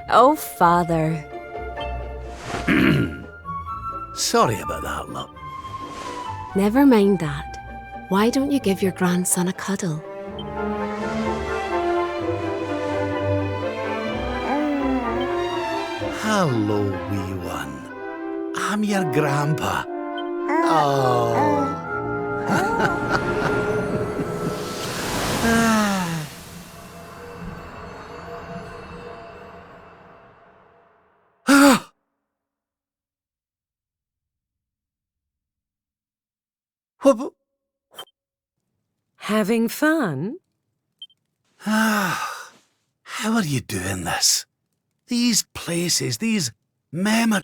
Speaker 16: Oh, Father.
Speaker 21: Sorry about that, love.
Speaker 16: Never mind that. Why don't you give your grandson a cuddle?
Speaker 21: Hello, wee one. I'm your grandpa. Oh.
Speaker 16: Having fun?
Speaker 21: How are you doing this? These places, these memories.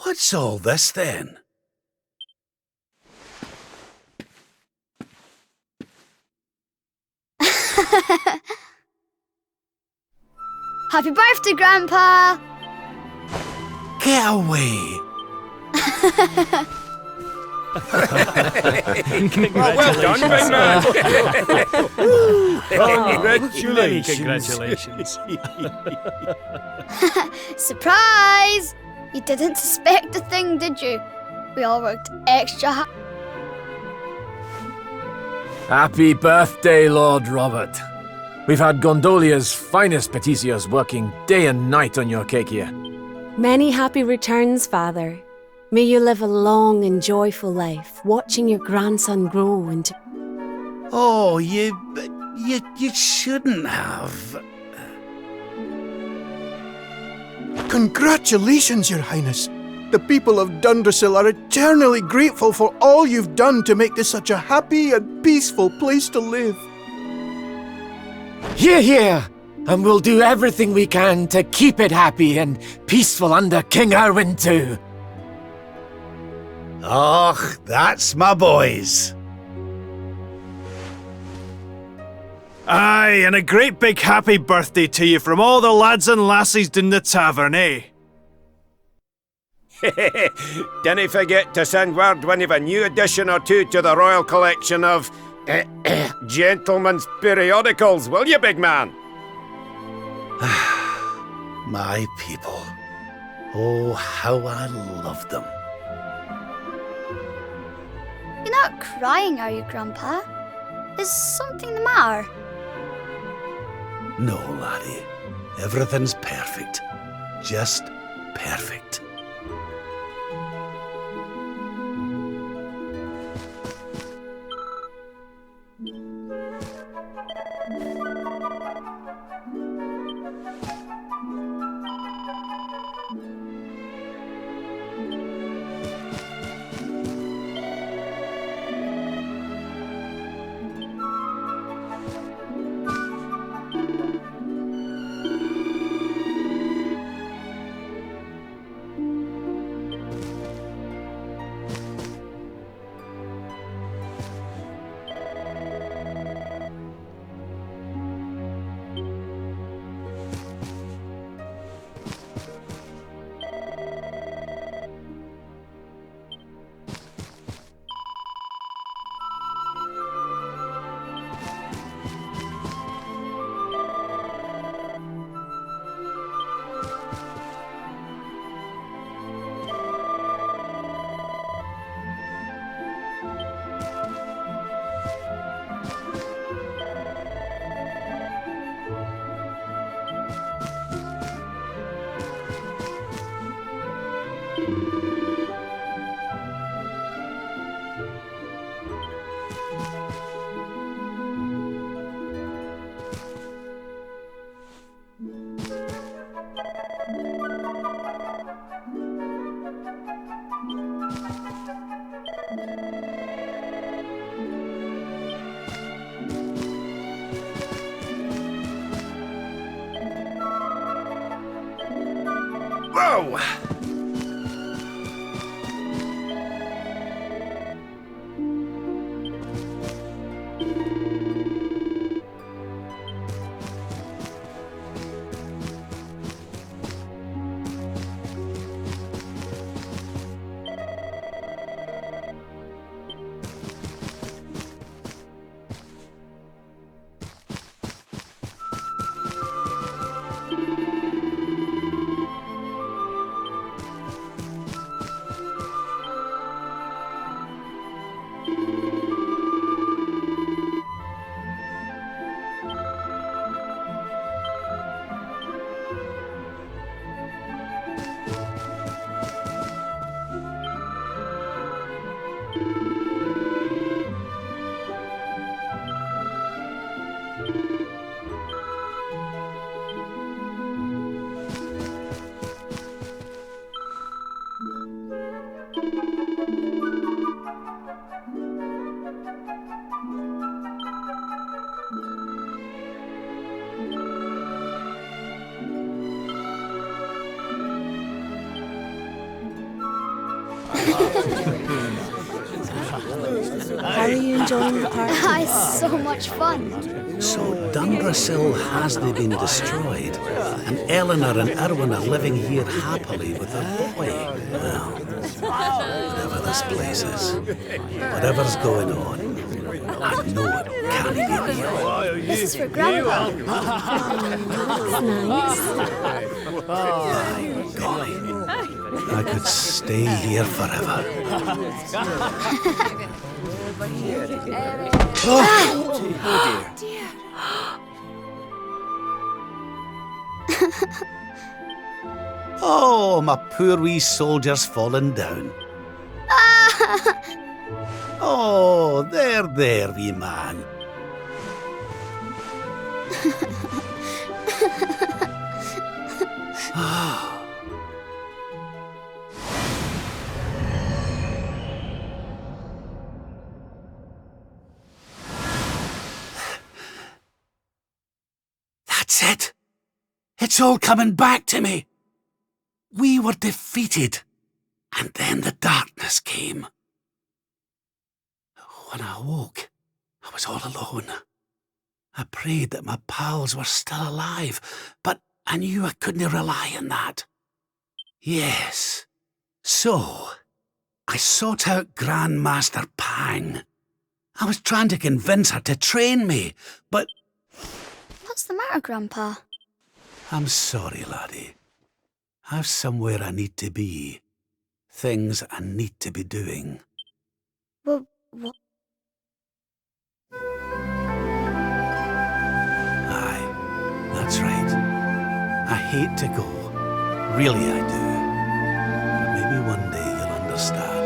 Speaker 21: What's all this then?
Speaker 17: Happy birthday, Grandpa!
Speaker 21: Get away!
Speaker 6: Well done, big man.
Speaker 8: Congratulations.
Speaker 22: Surprise! You didn't suspect a thing, did you? We all worked extra hard.
Speaker 19: Happy birthday, Lord Robert. We've had Gondolia's finest patissiers working day and night on your cake here.
Speaker 12: Many happy returns, Father. May you live a long and joyful life, watching your grandson grow into...
Speaker 21: Oh, you shouldn't have.
Speaker 15: Congratulations, Your Highness. The people of Dundrasil are eternally grateful for all you've done to make this such a happy and peaceful place to live.
Speaker 23: Hear, hear! And we'll do everything we can to keep it happy and peaceful under King Erwin too.
Speaker 21: Oh, that's my boys.
Speaker 8: Aye, and a great big happy birthday to you from all the lads and lassies in the tavern, eh?
Speaker 24: Dinna forget to send word when you've a new edition or two to the Royal Collection of gentlemen's periodicals, will you, big man?
Speaker 21: My people. Oh, how I love them.
Speaker 22: You're not crying, are you, Grandpa? Is something the matter?
Speaker 21: No, laddie. Everything's perfect. Just perfect.
Speaker 24: Whoa!
Speaker 12: How are you enjoying the party?
Speaker 22: It's so much fun.
Speaker 21: So Dundrasil hasn't been destroyed, and Eleanor and Erwin are living here happily with their boy. Well, whatever this place is. Whatever's going on, I know it can't be real.
Speaker 22: This is for Grandpa.
Speaker 1: That's nice.
Speaker 21: Golly, I could stay here forever.
Speaker 22: Oh dear.
Speaker 21: Oh, my poor wee soldier's fallen down. Oh, there, wee man. That's it. It's all coming back to me. We were defeated, and then the darkness came. When I awoke, I was all alone. I prayed that my pals were still alive, but I knew I couldn't rely on that. Yes, so I sought out Grandmaster Pang. I was trying to convince her to train me, but...
Speaker 22: What's the matter, Grandpa?
Speaker 21: I'm sorry, laddie. I've somewhere I need to be. Things I need to be doing.
Speaker 22: Well, what?
Speaker 21: Aye, that's right. I hate to go. Really, I do. But maybe one day you'll understand.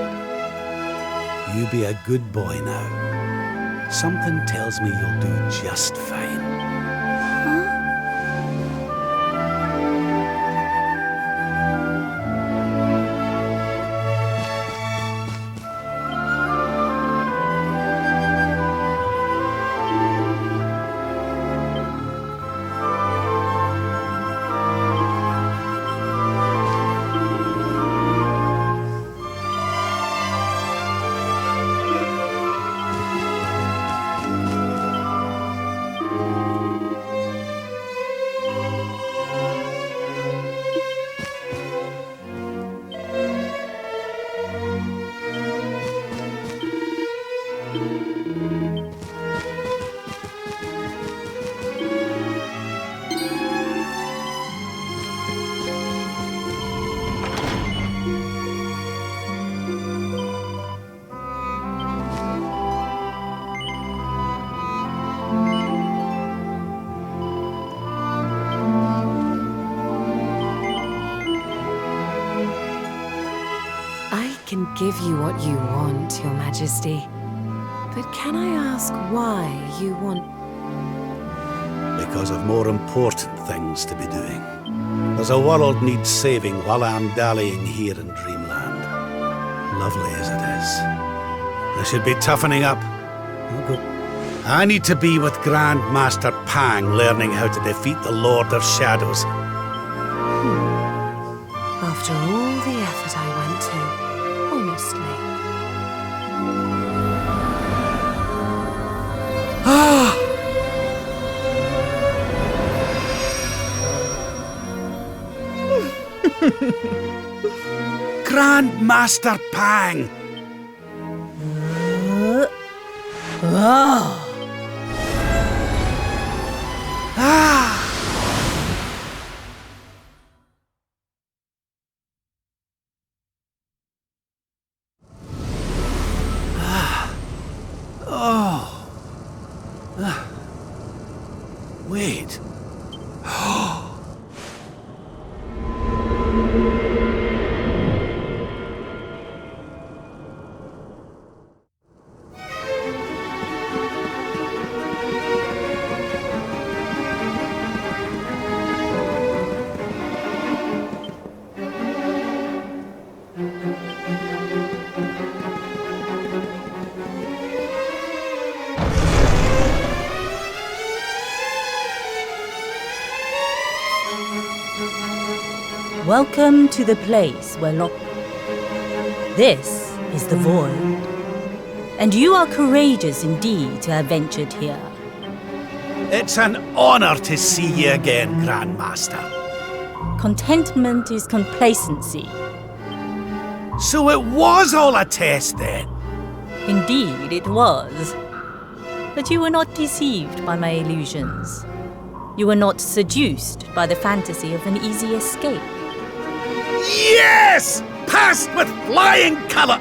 Speaker 21: You be a good boy now. Something tells me you'll do just fine.
Speaker 16: Give you what you want, Your Majesty. But can I ask why you want...
Speaker 21: Because of more important things to be doing. There's a world needs saving while I'm dallying here in Dreamland. Lovely as it is. I should be toughening up. I'll go. I need to be with Grandmaster Pang learning how to defeat the Lord of Shadows.
Speaker 16: After all the effort I went to, honestly.
Speaker 21: Grandmaster Pang! Wait.
Speaker 3: Welcome to the place where This is the Void. And you are courageous indeed to have ventured here.
Speaker 21: It's an honor to see you again, Grandmaster.
Speaker 3: Contentment is complacency.
Speaker 8: So it was all a test then?
Speaker 3: Indeed, it was. But you were not deceived by my illusions. You were not seduced by the fantasy of an easy escape.
Speaker 8: Yes! Passed with flying colour!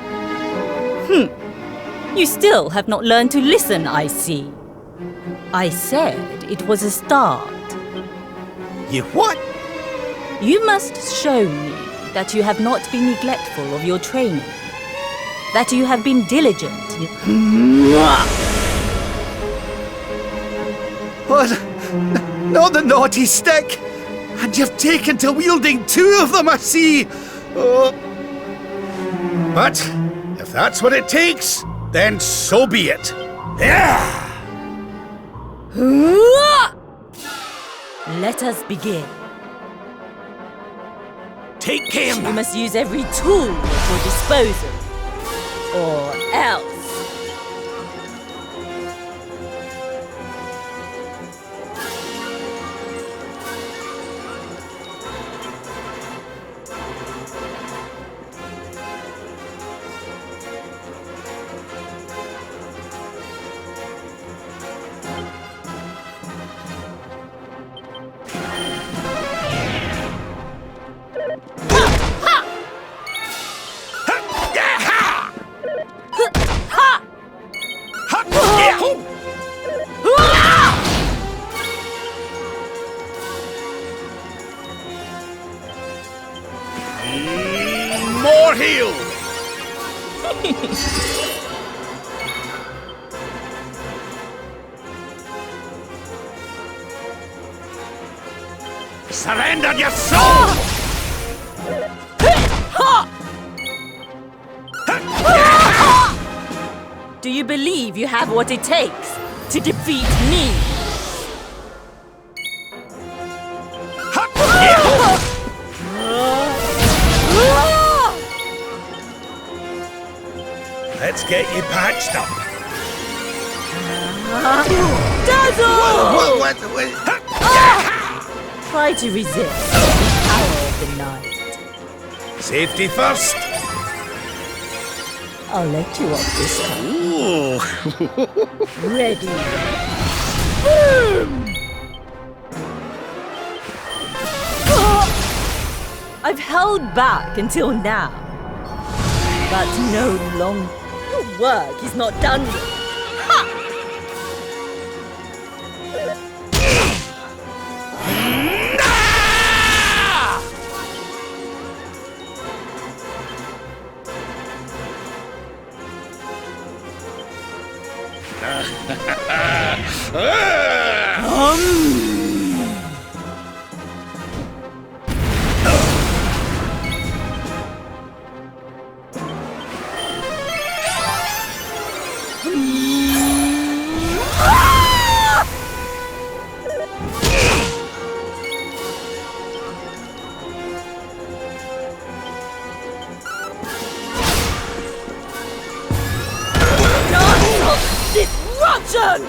Speaker 3: You still have not learned to listen, I see. I said it was a start.
Speaker 8: You what?
Speaker 3: You must show me that you have not been neglectful of your training. That you have been diligent.
Speaker 8: What? Not the naughty stick! And you've taken to wielding 2 of them, I see! Oh. But, if that's what it takes, then so be it. Yeah!
Speaker 3: Let us begin.
Speaker 8: Take care,
Speaker 3: You must use every tool at your disposal. Or else.
Speaker 8: More heal! Surrender your soul!
Speaker 3: Do you believe you have what it takes to defeat me?
Speaker 8: Let's get you patched up.
Speaker 3: Dazzle!
Speaker 8: What?
Speaker 3: Try to resist the power of the night.
Speaker 8: Safety first.
Speaker 3: I'll let you off this time.
Speaker 8: Ooh.
Speaker 3: Ready. I've held back until now. But no longer. Your work is not done with. Disruption!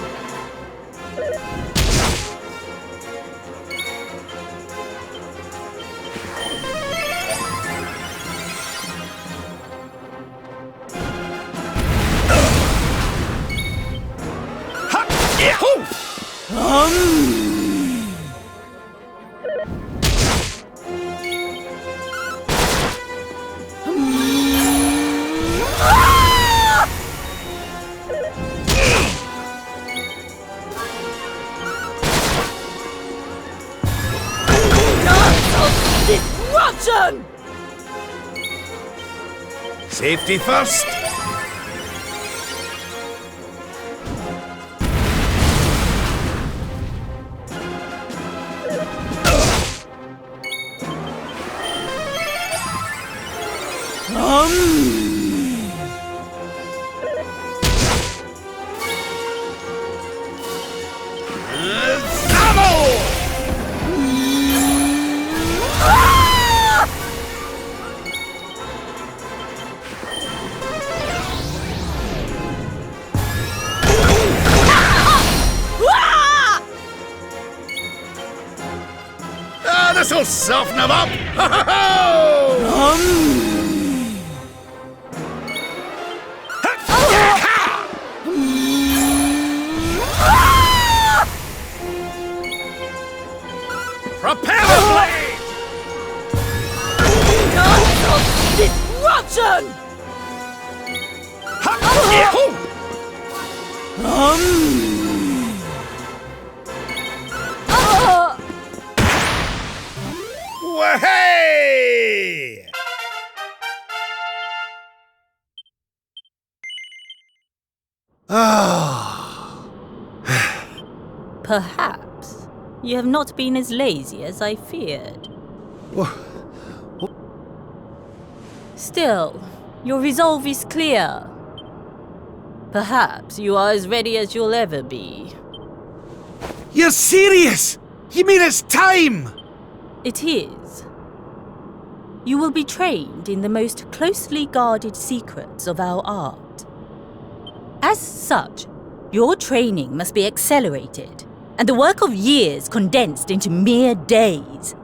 Speaker 3: Disruption!
Speaker 8: Safety first. This'll soften him up! Propeller blade!
Speaker 3: Disruption!
Speaker 8: Wahey!
Speaker 3: Perhaps you have not been as lazy as I feared. Still, your resolve is clear. Perhaps you are as ready as you'll ever be.
Speaker 8: You're serious? You mean it's time?
Speaker 3: It is. You will be trained in the most closely guarded secrets of our art. As such, your training must be accelerated, and the work of years condensed into mere days.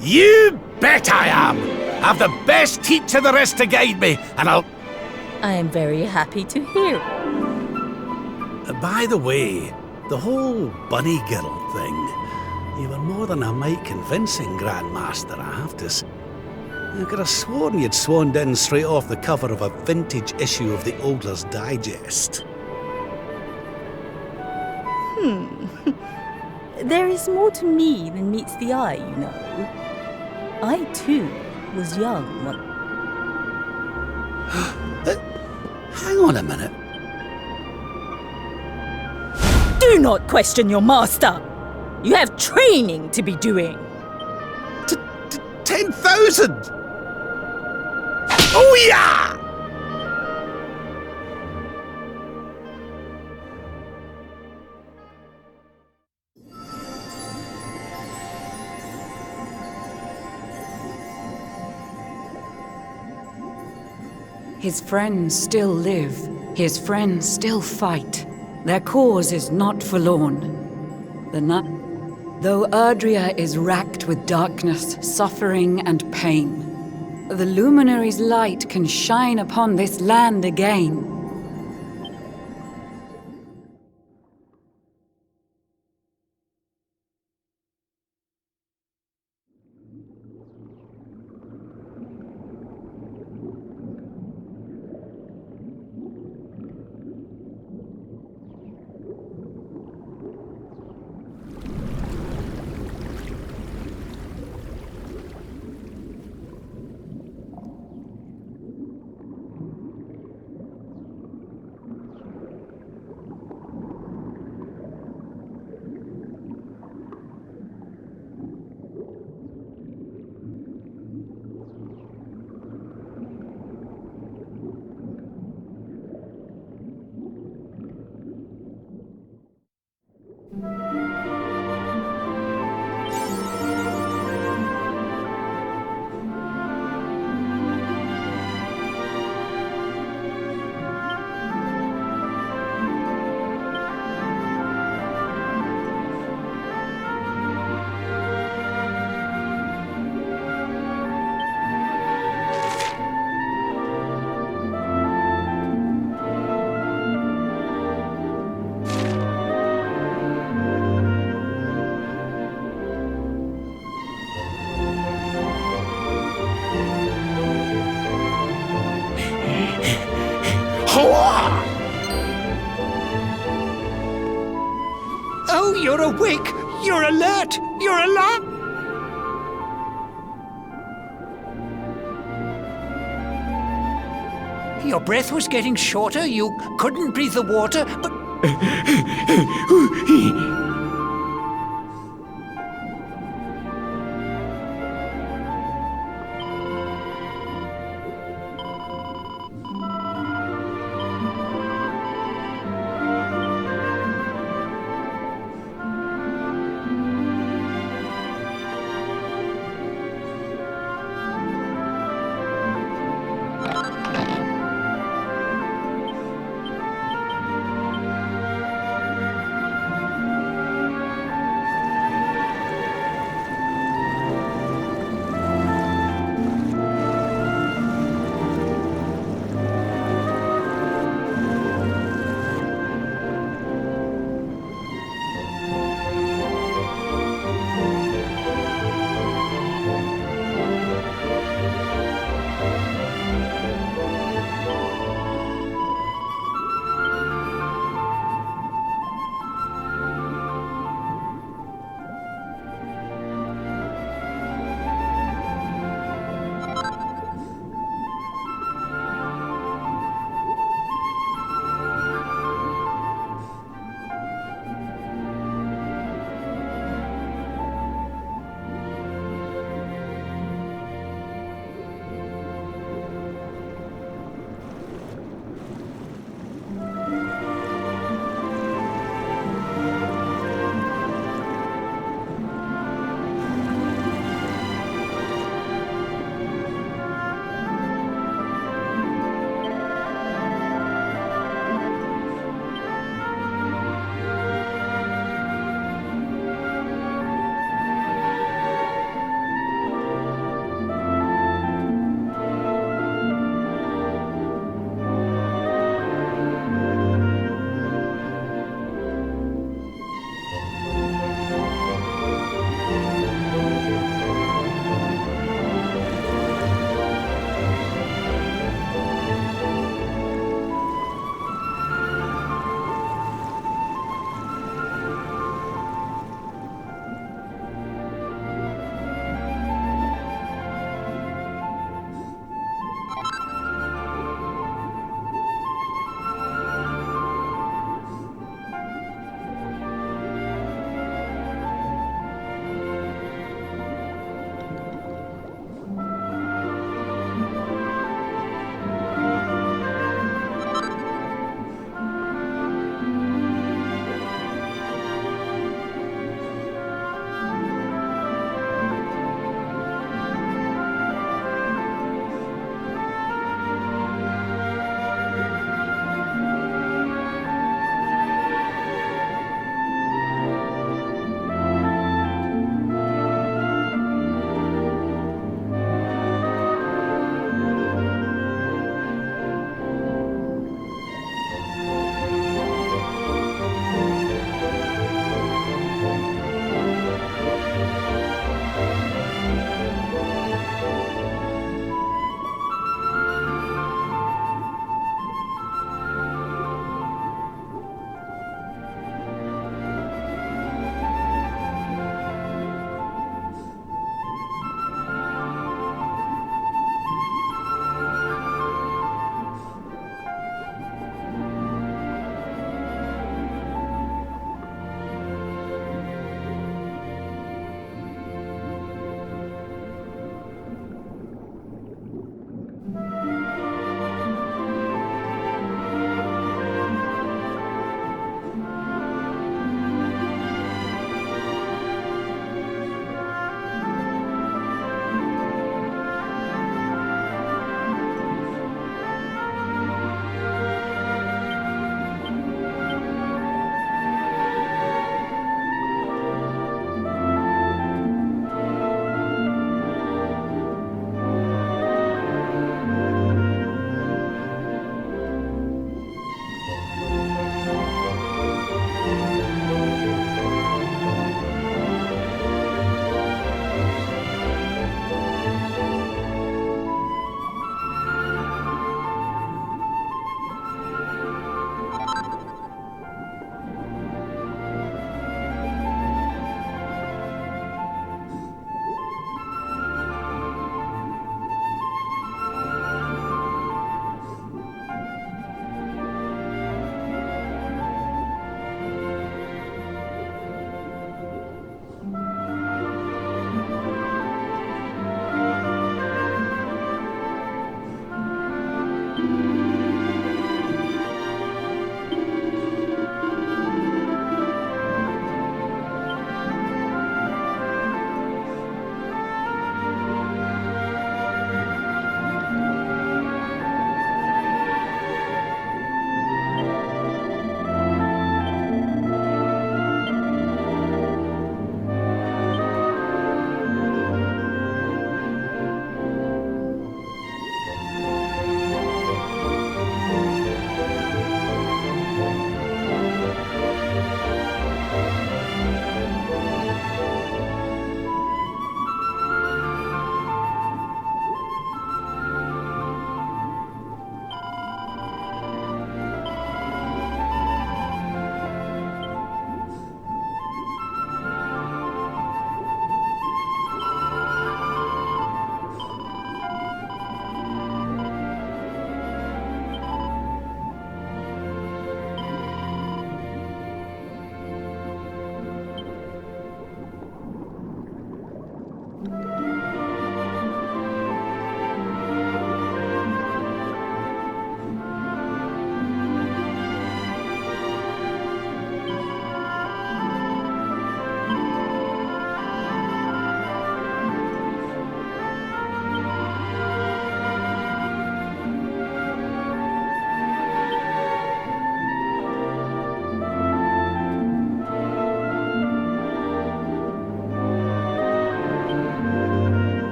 Speaker 8: You bet I am! I've the best teacher there is to guide me, and I'll...
Speaker 3: I am very happy to hear it.
Speaker 4: By the way, the whole bunny girl thing, you were more than a mite convincing, Grandmaster, I have to say. I could have sworn you'd swanned in straight off the cover of a vintage issue of the Ogler's Digest.
Speaker 3: There is more to me than meets the eye, you know. I, too, was young when...
Speaker 4: Hang on a minute.
Speaker 3: Do not question your master! You have training to be doing!
Speaker 8: 10,000! Oh yeah!
Speaker 5: His friends still live. His friends still fight. Their cause is not forlorn. Though Erdrea is racked with darkness, suffering, and pain, the Luminary's light can shine upon this land again.
Speaker 8: Oh, you're awake! You're alert! You're alert!
Speaker 10: Your breath was getting shorter, you couldn't breathe the water, but...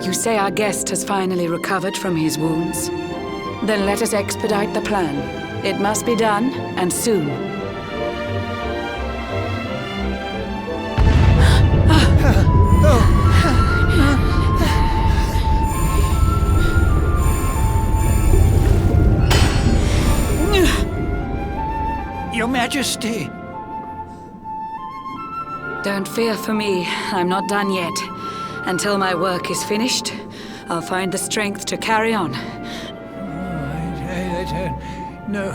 Speaker 5: You say our guest has finally recovered from his wounds? Then let us expedite the plan. It must be done, and soon.
Speaker 10: Your Majesty!
Speaker 5: Don't fear for me. I'm not done yet. Until my work is finished, I'll find the strength to carry on.
Speaker 10: No.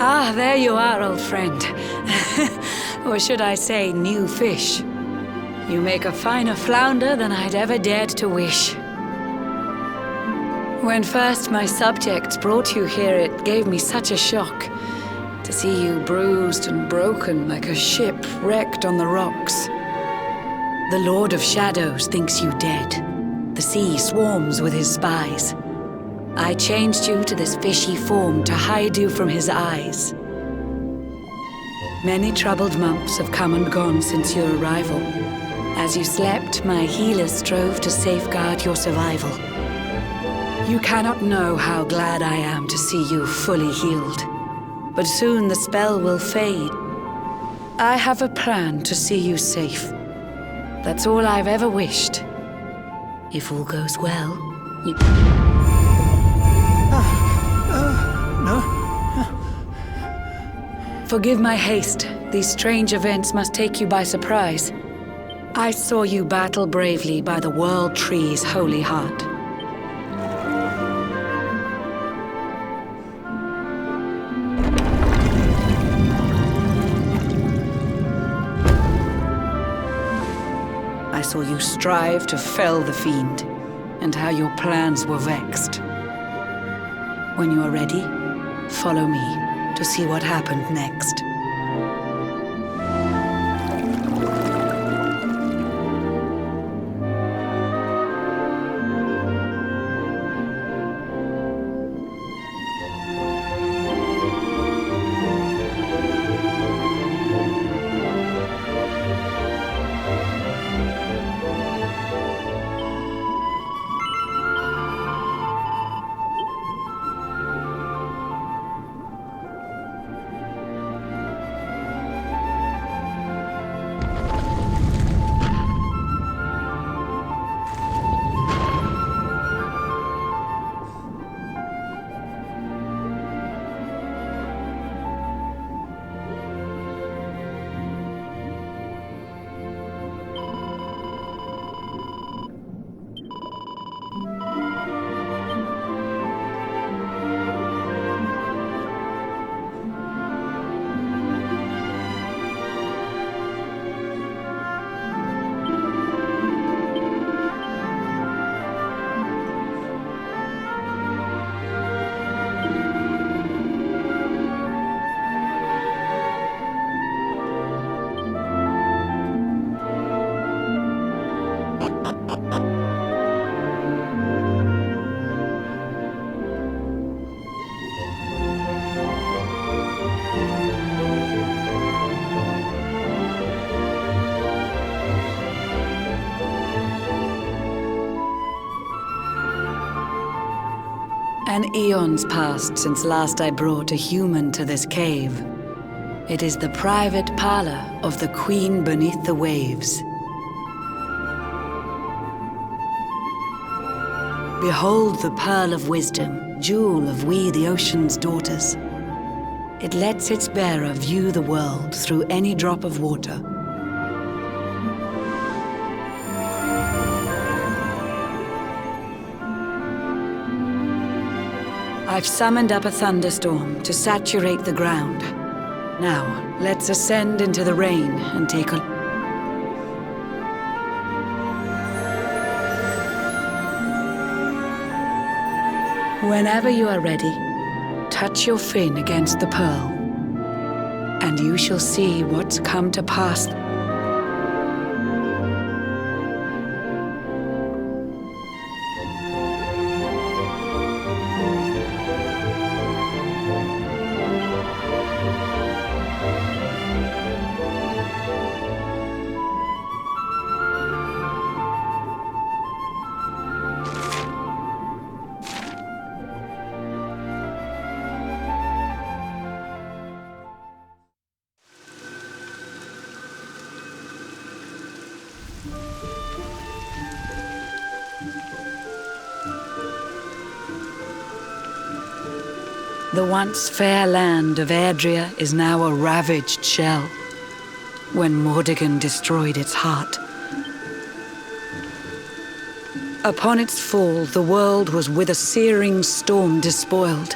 Speaker 5: Ah, there you are, old friend. Or should I say, new fish. You make a finer flounder than I'd ever dared to wish. When first my subjects brought you here, it gave me such a shock to see you bruised and broken like a ship wrecked on the rocks. The Lord of Shadows thinks you dead. The sea swarms with his spies. I changed you to this fishy form to hide you from his eyes. Many troubled months have come and gone since your arrival. As you slept, my healers strove to safeguard your survival. You cannot know how glad I am to see you fully healed. But soon the spell will fade. I have a plan to see you safe. That's all I've ever wished. If all goes well, you...
Speaker 10: No.
Speaker 5: Forgive my haste. These strange events must take you by surprise. I saw you battle bravely by the World Tree's holy heart. I saw you strive to fell the fiend, and how your plans were vexed. When you are ready, follow me to see what happened next. An eon's passed since last I brought a human to this cave. It is the private parlor of the Queen beneath the waves. Behold the pearl of wisdom, jewel of we the ocean's daughters. It lets its bearer view the world through any drop of water. I've summoned up a thunderstorm to saturate the ground. Now, let's ascend into the rain and take a... Whenever you are ready, touch your fin against the pearl, and you shall see what's come to pass. The once fair land of Erdrea is now a ravaged shell, when Mordegon destroyed its heart. Upon its fall, the world was with a searing storm despoiled.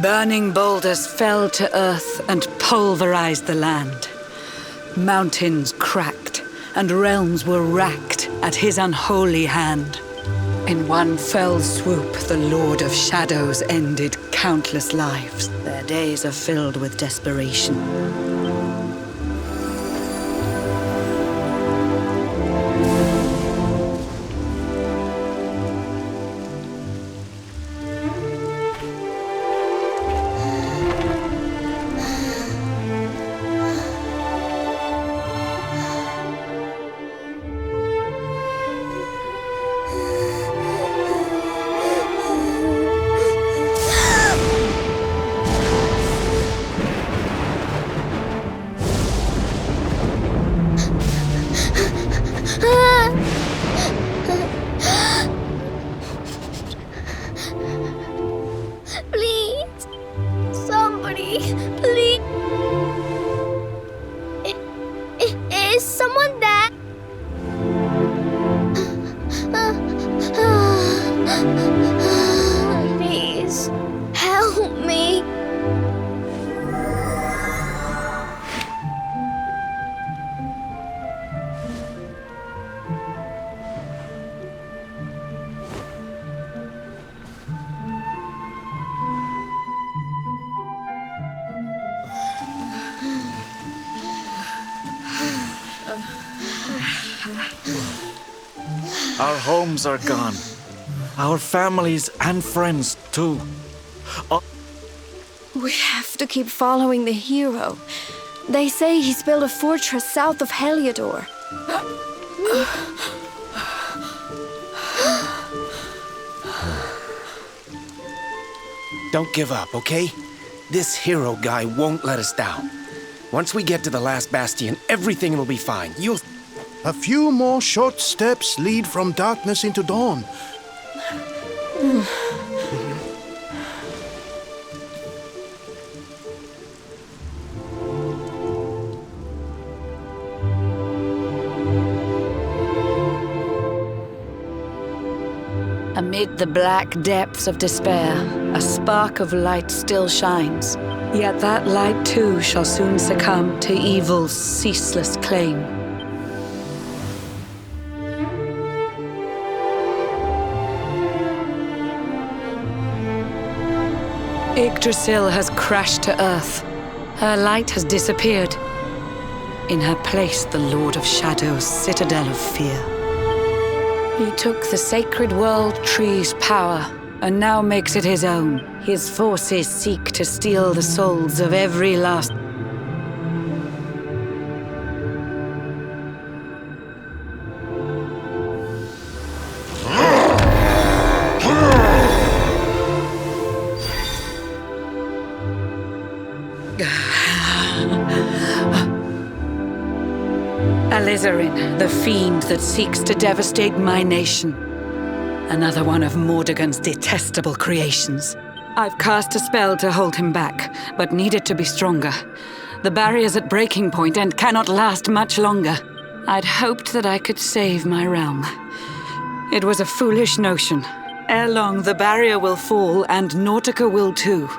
Speaker 5: Burning boulders fell to earth and pulverized the land. Mountains cracked, and realms were racked at his unholy hand. In one fell swoop, the Lord of Shadows ended countless lives. Their days are filled with desperation.
Speaker 17: Please, somebody, please. Is someone there? Please, help me.
Speaker 7: Our homes are gone. Our families and friends, too.
Speaker 12: We have to keep following the hero. They say he's built a fortress south of Heliodor.
Speaker 9: Don't give up, okay? This hero guy won't let us down. Once we get to the last bastion, everything will be fine. You'll...
Speaker 15: A few more short steps lead from darkness into dawn.
Speaker 5: Amid the black depths of despair, a spark of light still shines. Yet that light too shall soon succumb to evil's ceaseless claim. Yggdrasil has crashed to earth. Her light has disappeared. In her place, the Lord of Shadows' citadel of fear. He took the sacred world tree's power and now makes it his own. His forces seek to steal the souls of every last... Alizarin, the fiend that seeks to devastate my nation. Another one of Mordegon's detestable creations. I've cast a spell to hold him back, but need it to be stronger. The barrier's at breaking point and cannot last much longer. I'd hoped that I could save my realm. It was a foolish notion. Ere long, the barrier will fall, and Nautica will too.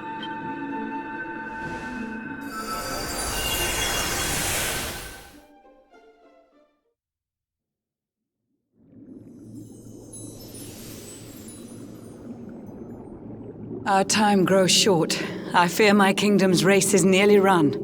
Speaker 5: Our time grows short. I fear my kingdom's race is nearly run.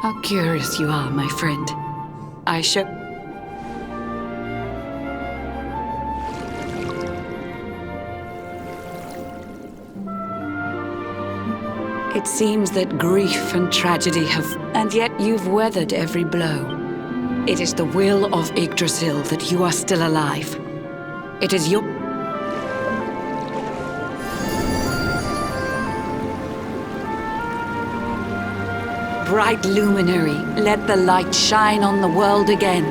Speaker 5: How curious you are, my friend. I should... It seems that grief and tragedy have... And yet you've weathered every blow. It is the will of Yggdrasil that you are still alive. It is your... Bright luminary, let the light shine on the world again.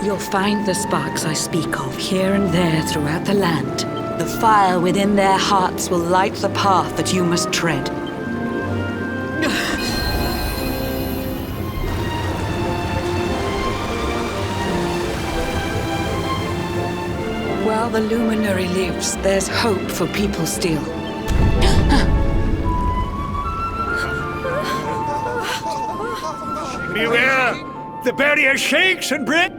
Speaker 5: You'll find the sparks I speak of here and there throughout the land. The fire within their hearts will light the path that you must tread. While the luminary lives, there's hope for people still.
Speaker 10: Beware! The barrier shakes and breaks!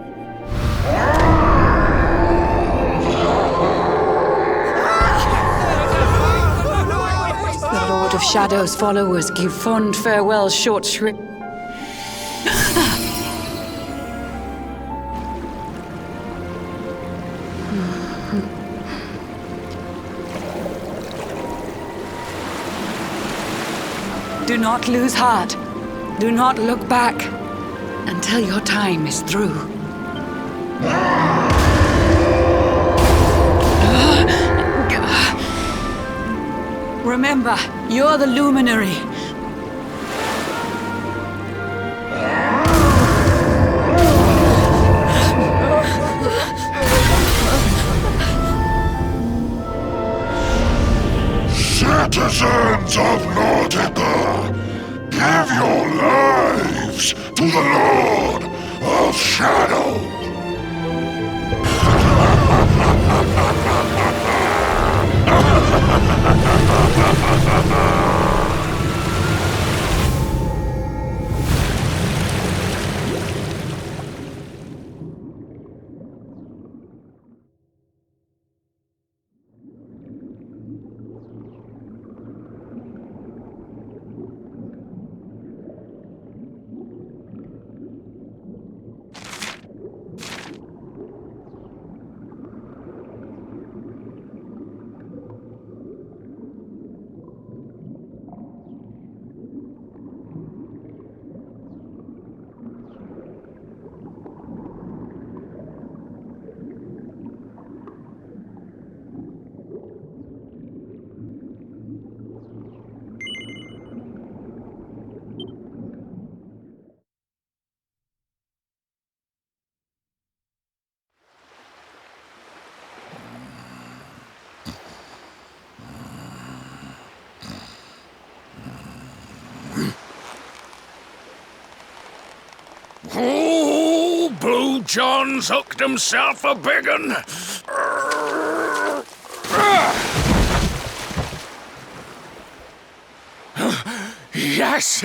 Speaker 5: The Lord of Shadow's followers give fond farewell short shrift. Do not lose heart. Do not look back until your time is through. Remember, you're the luminary.
Speaker 14: Citizens of Nautica, give your lives to the Lord of Shadow.
Speaker 2: Oh, Blue John's hooked himself a big un. Yes,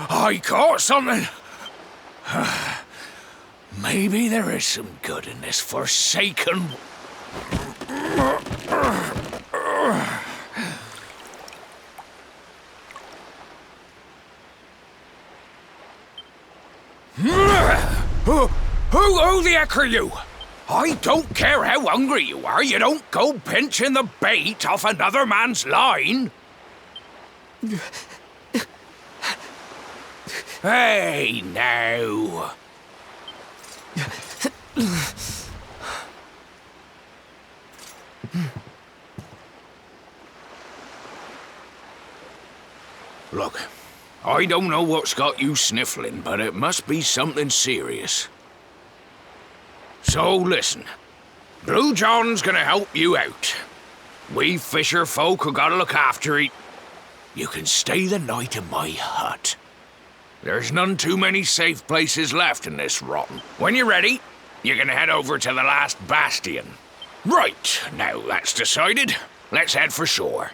Speaker 2: I caught something. Maybe there is some good in this forsaken... Who the heck are you? I don't care how hungry you are, you don't go pinching the bait off another man's line. Hey, now. Look, I don't know what's got you sniffling, but it must be something serious. So listen, Blue John's gonna help you out. We fisher folk who gotta look after it. You can stay the night in my hut. There's none too many safe places left in this rotten. When you're ready, you're gonna head over to the last bastion. Right, now that's decided, let's head for shore.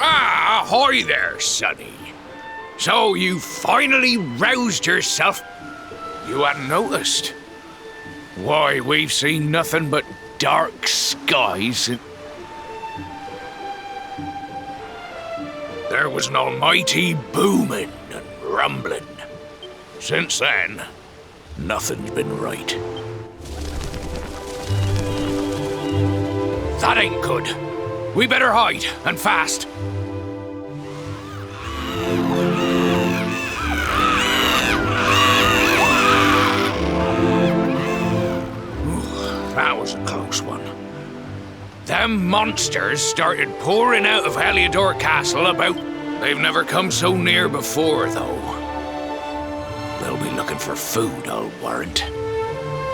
Speaker 2: Ah, ahoy there, Sonny. So you finally roused yourself. You hadn't noticed. Why, we've seen nothing but dark skies and... There was an almighty booming and rumbling. Since then, nothing's been right. That ain't good. We better hide, and fast. That was a close one. Them monsters started pouring out of Heliodor Castle about... They've never come so near before, though. They'll be looking for food, I'll warrant.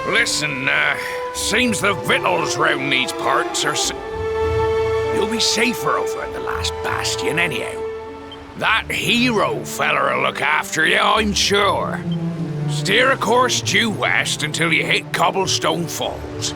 Speaker 2: Listen, seems the victuals round these parts are... You'll be safer over at the last bastion, anyhow. That hero feller'll look after you, I'm sure. Steer a course due west until you hit Cobblestone Falls.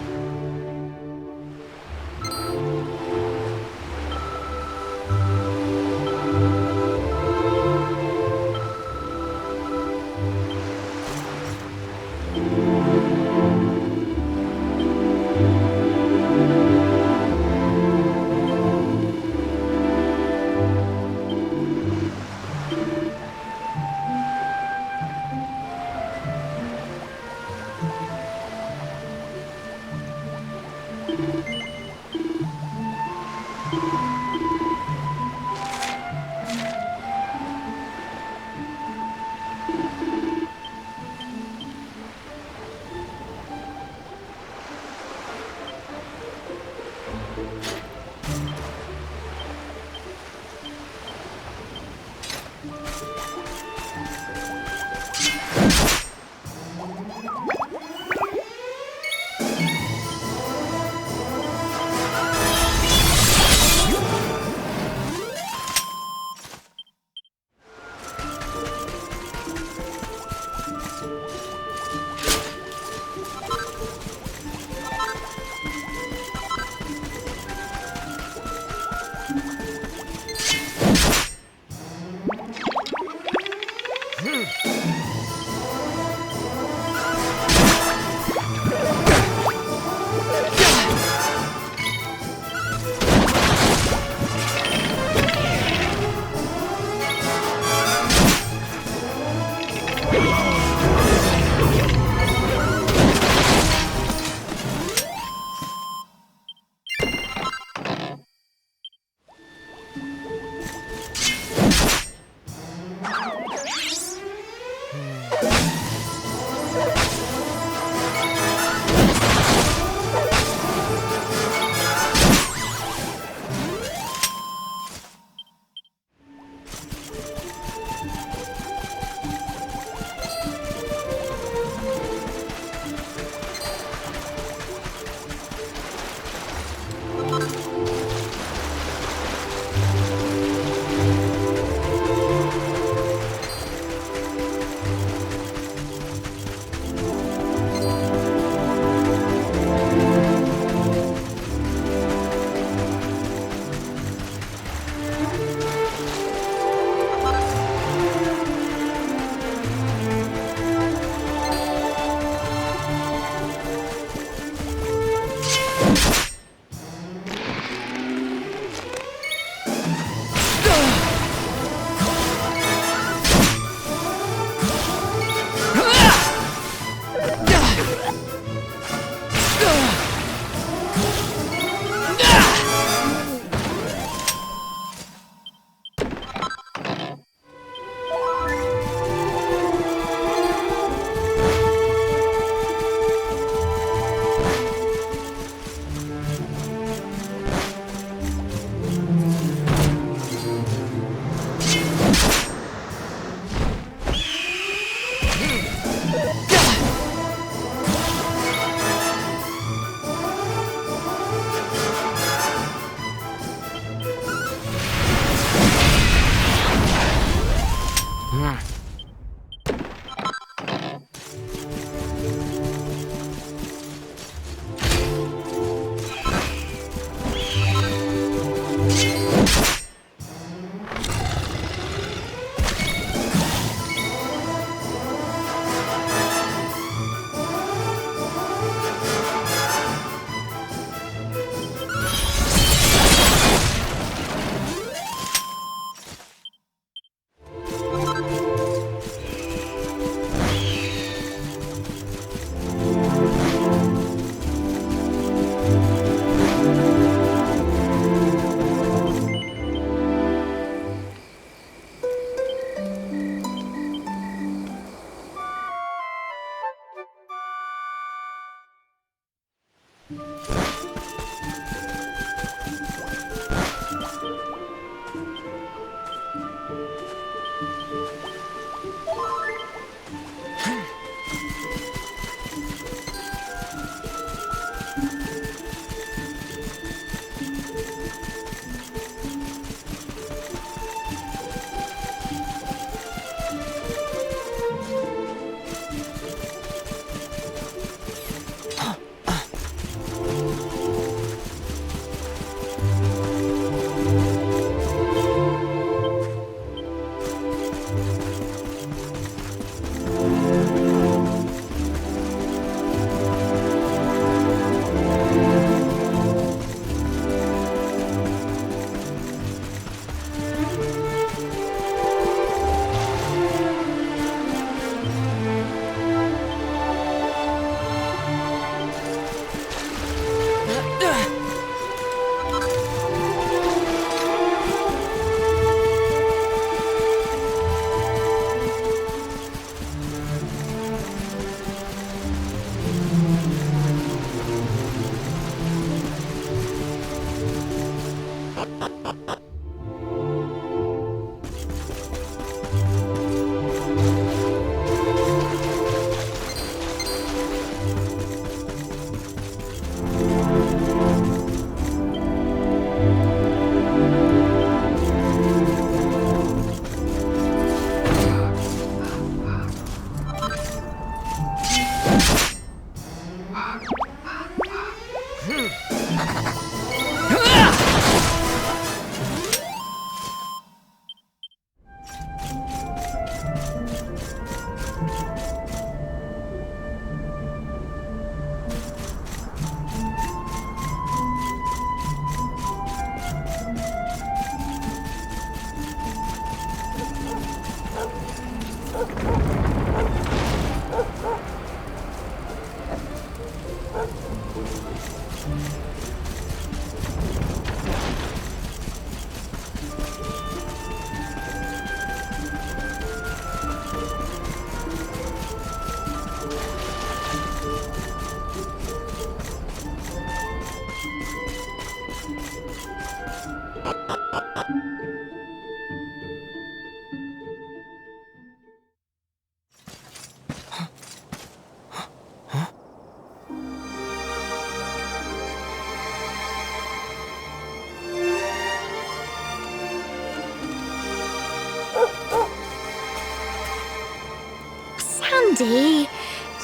Speaker 1: Sandy,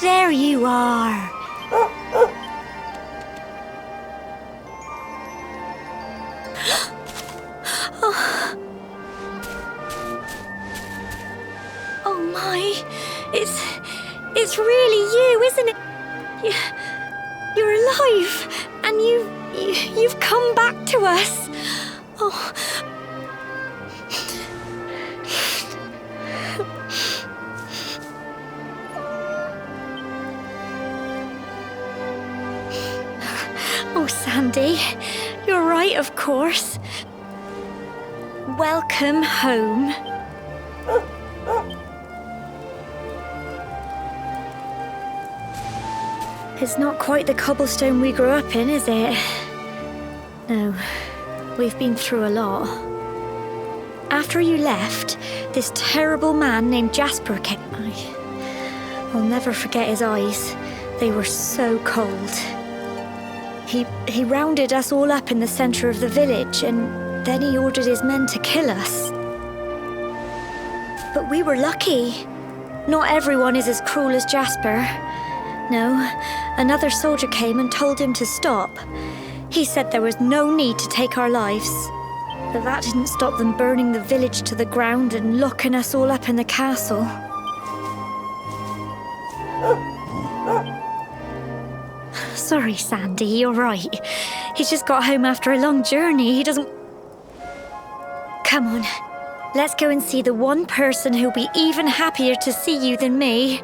Speaker 1: there you are. Oh my, it's really you, isn't it? You're alive, and you've come back to us. Oh. Oh, Sandy, you're right, of course. Welcome home. It's not quite the cobblestone we grew up in, is it? No, we've been through a lot. After you left, this terrible man named Jasper came. I'll never forget his eyes. They were so cold. He rounded us all up in the centre of the village, and then he ordered his men to kill us. But we were lucky. Not everyone is as cruel as Jasper. No, another soldier came and told him to stop. He said there was no need to take our lives. But that didn't stop them burning the village to the ground and locking us all up in the castle. Sorry, Sandy, you're right. He's just got home after a long journey. He doesn't... Come on, let's go and see the one person who'll be even happier to see you than me.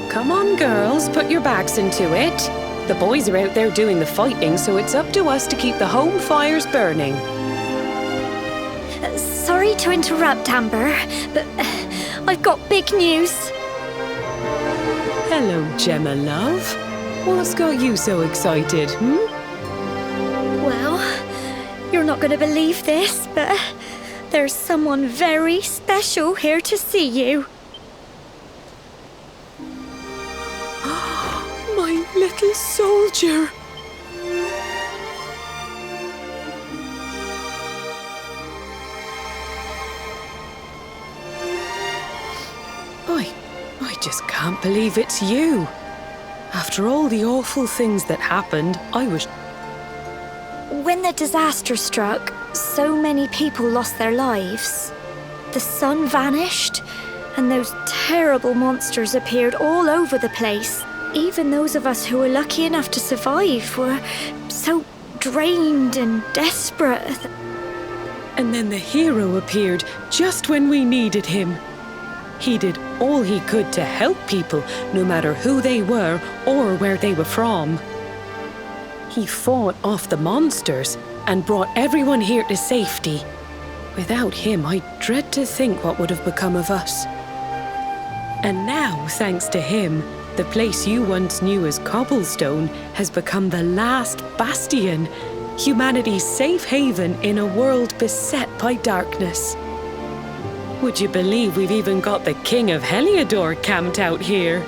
Speaker 16: Come on, girls, put your backs into it. The boys are out there doing the fighting, so it's up to us to keep the home fires burning.
Speaker 22: Sorry to interrupt, Amber, but I've got big news.
Speaker 16: Hello, Gemma, love. What's got you so excited,
Speaker 22: Well, you're not going to believe this, but there's someone very special here to see you.
Speaker 16: My little soldier. I just can't believe it's you. After all the awful things that happened, I was...
Speaker 22: When the disaster struck, so many people lost their lives. The sun vanished, and those terrible monsters appeared all over the place. Even those of us who were lucky enough to survive were so drained and desperate.
Speaker 16: And then the hero appeared just when we needed him. He did all he could to help people, no matter who they were or where they were from. He fought off the monsters and brought everyone here to safety. Without him, I dread to think what would have become of us. And now, thanks to him, the place you once knew as Cobblestone has become the last bastion, humanity's safe haven in a world beset by darkness. Would you believe we've even got the King of Heliodor camped out here?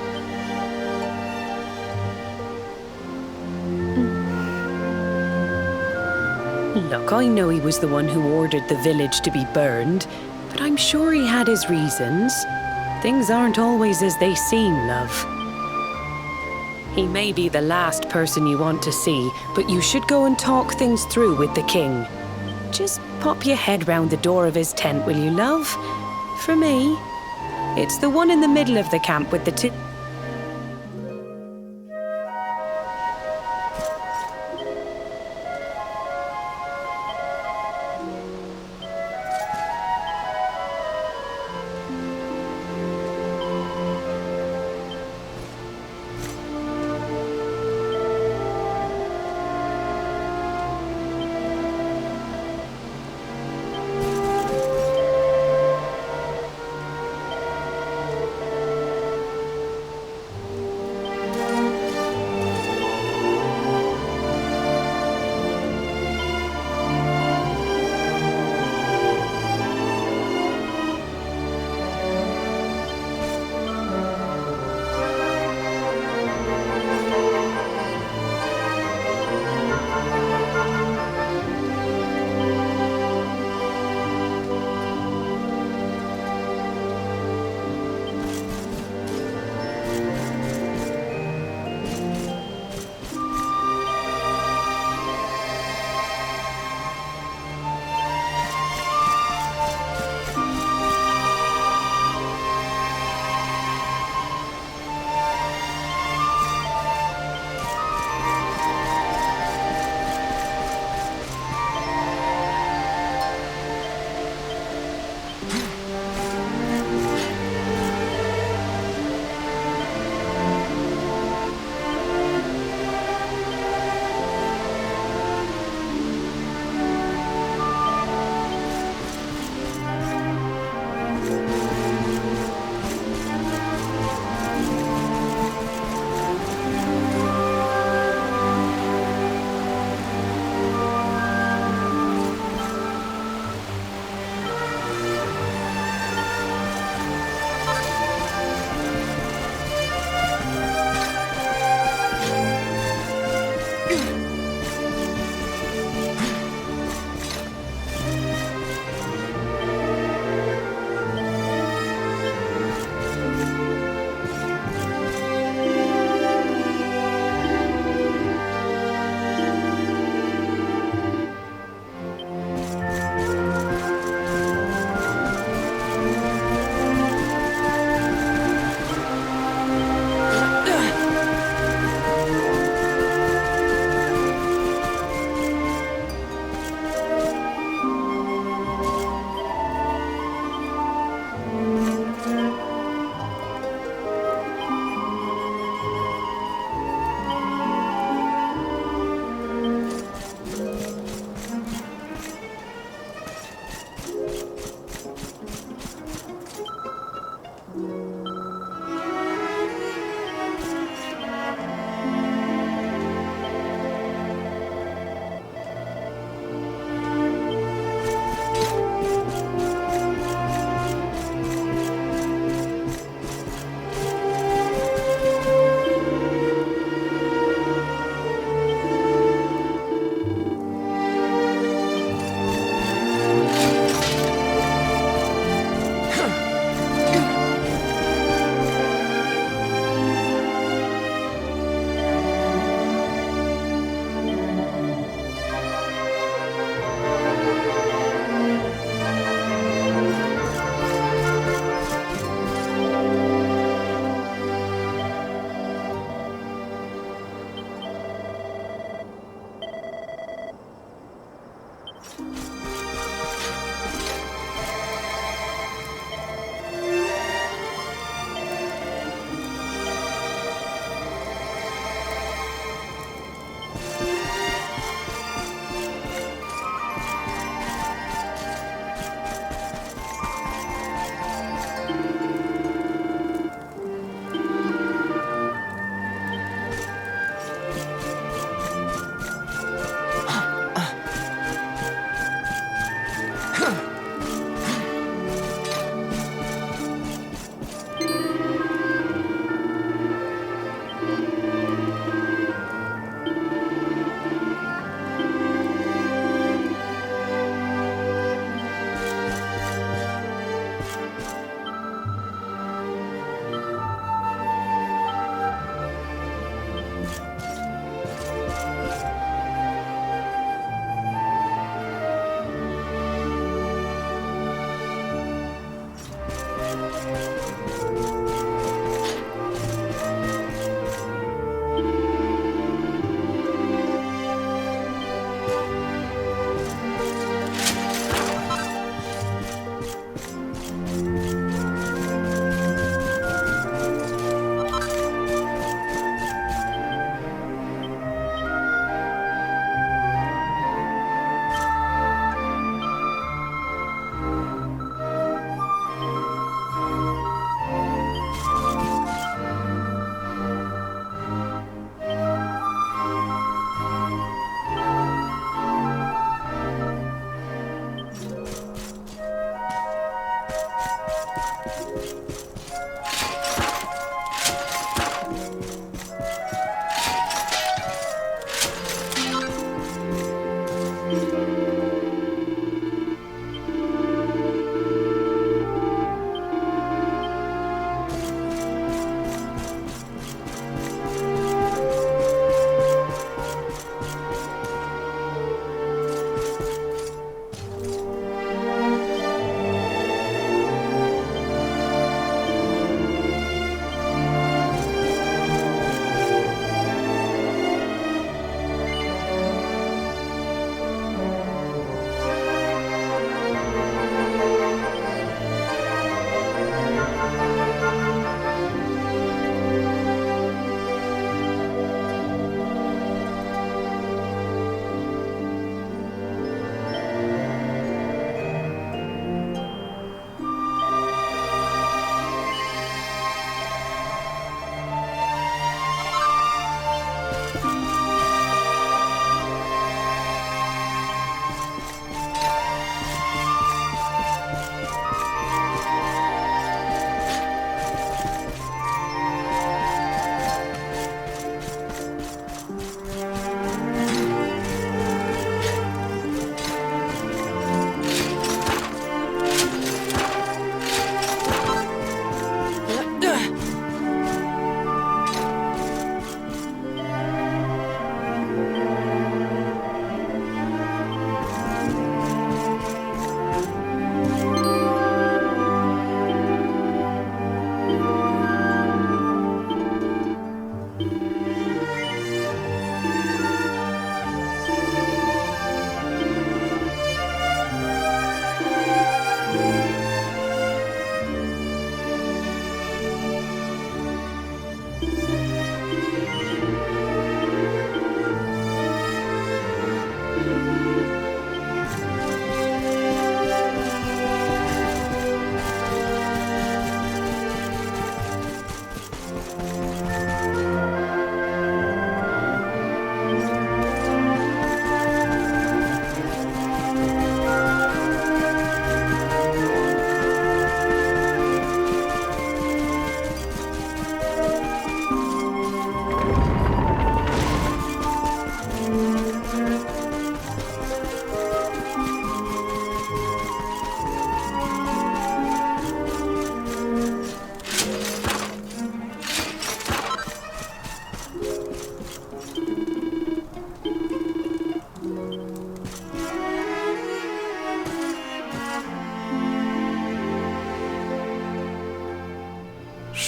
Speaker 16: Look, I know he was the one who ordered the village to be burned, but I'm sure he had his reasons. Things aren't always as they seem, love. He may be the last person you want to see, but you should go and talk things through with the king. Just pop your head round the door of his tent, will you, love? For me, it's the one in the middle of the camp with the two...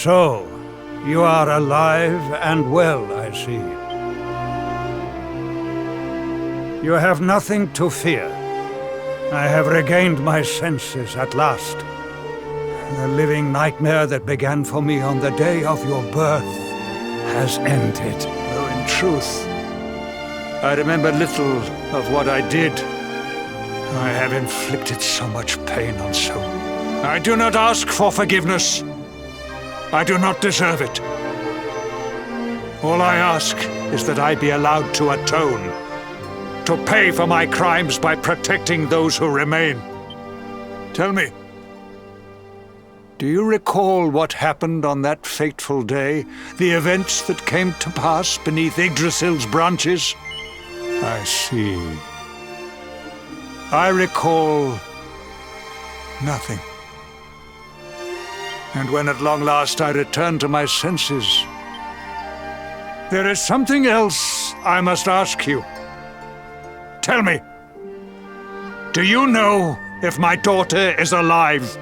Speaker 11: So, you are alive and well, I see. You have nothing to fear. I have regained my senses at last. The living nightmare that began for me on the day of your birth has ended. Though in truth, I remember little of what I did. I have inflicted so much pain on so. I do not ask for forgiveness. I do not deserve it. All I ask is that I be allowed to atone, to pay for my crimes by protecting those who remain. Tell me, do you recall what happened on that fateful day? The events that came to pass beneath Yggdrasil's branches? I see. I recall nothing. And when at long last I return to my senses, there is something else I must ask you. Tell me, do you know if my daughter is alive?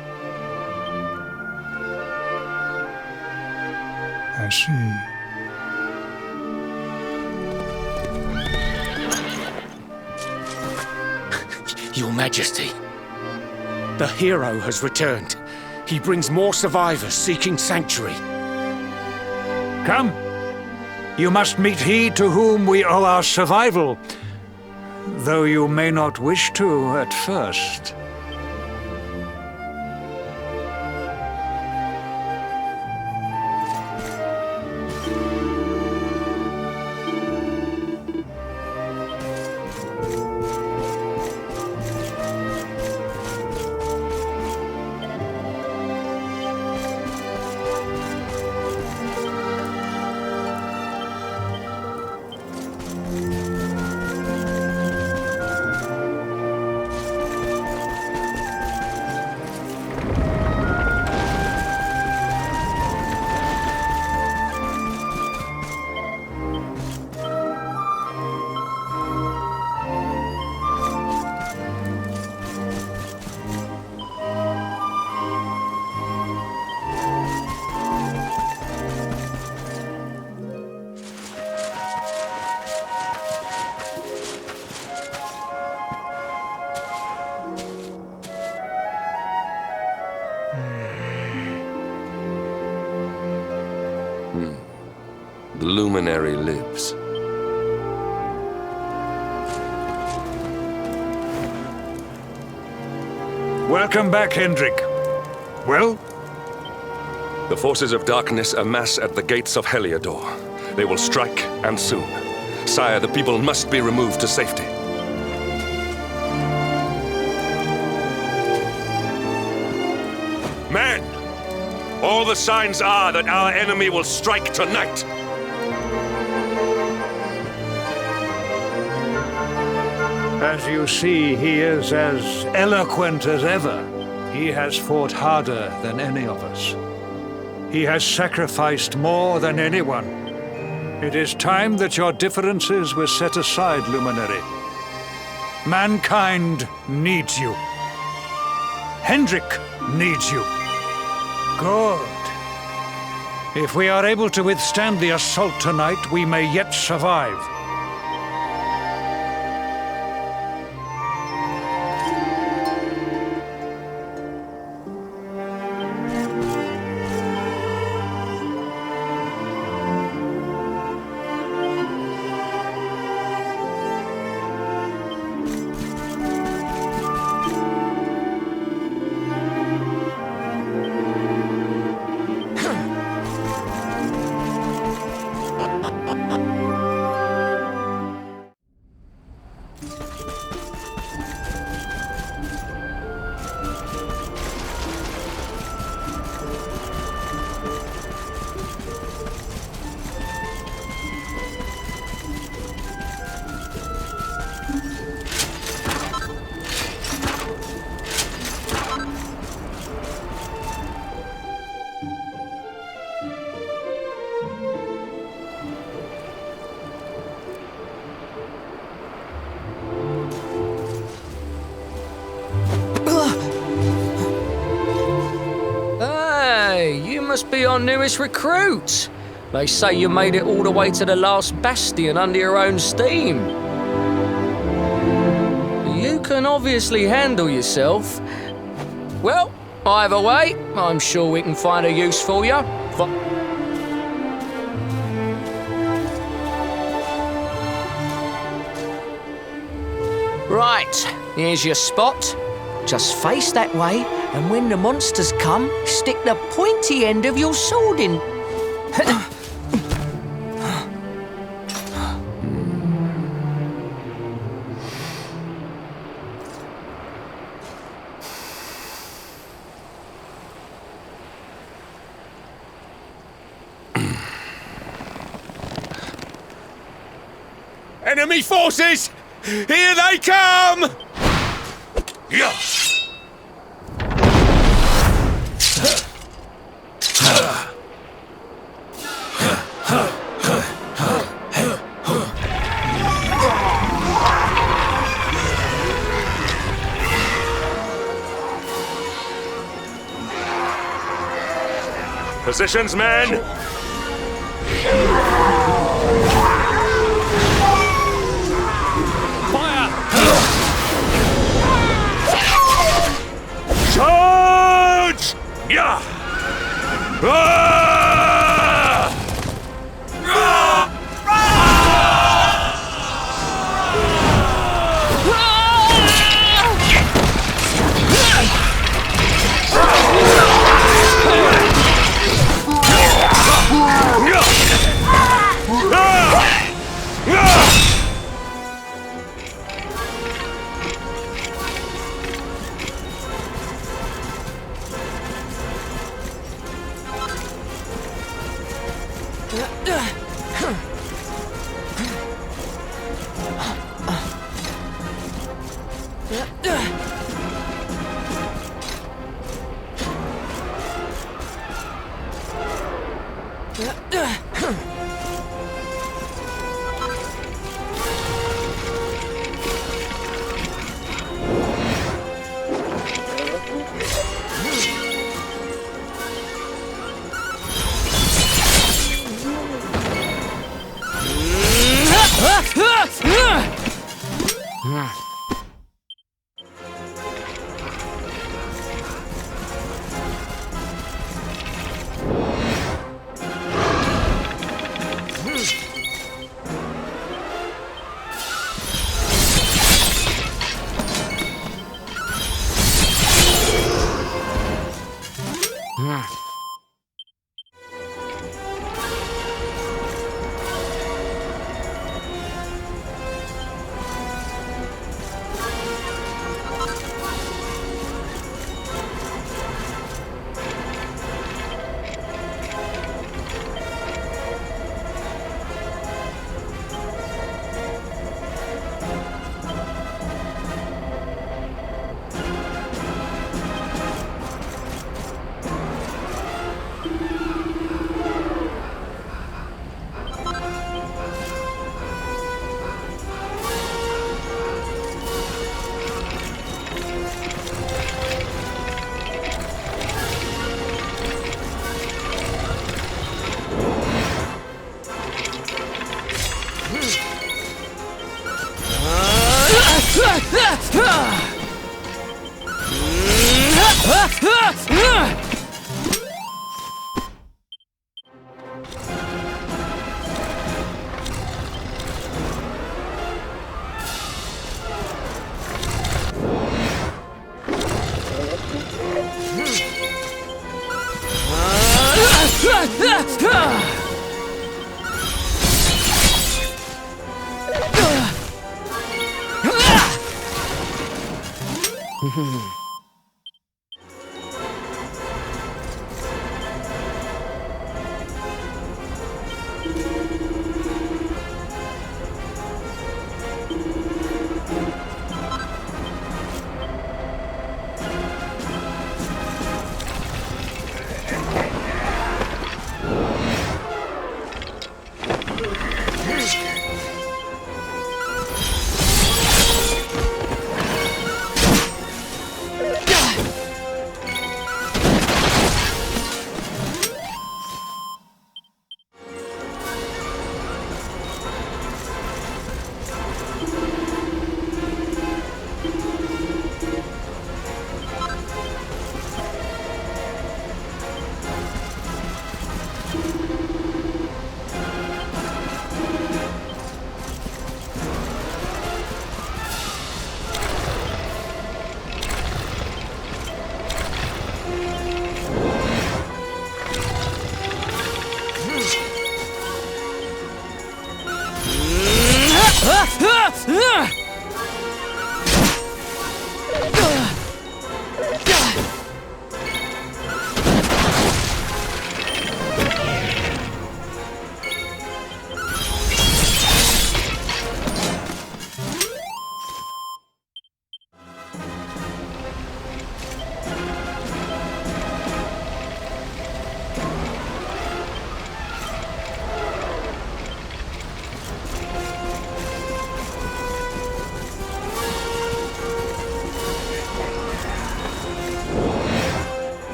Speaker 11: I see.
Speaker 9: Your Majesty, the hero has returned. He brings more survivors seeking sanctuary.
Speaker 11: Come. You must meet he to whom we owe our survival, though you may not wish to at first.
Speaker 13: The luminary lives.
Speaker 11: Welcome back, Hendrik. Well?
Speaker 13: The forces of darkness amass at the gates of Heliodor. They will strike, and soon. Sire, the people must be removed to safety. Men! All the signs are that our enemy will strike tonight!
Speaker 11: As you see, he is as eloquent as ever. He has fought harder than any of us. He has sacrificed more than anyone. It is time that your differences were set aside, Luminary. Mankind needs you. Hendrik needs you. Good. If we are able to withstand the assault tonight, we may yet survive.
Speaker 6: must be our newest recruit. They say you made it all the way to the last bastion under your own steam. You can obviously handle yourself. Well, either way, I'm sure we can find a use for you. Right, here's your spot. Just face that way, and when the monsters come, stick the pointy end of your sword in.
Speaker 24: Enemy forces! Here they come!
Speaker 14: Yeah.
Speaker 13: Positions, men!
Speaker 14: Charge! Yeah!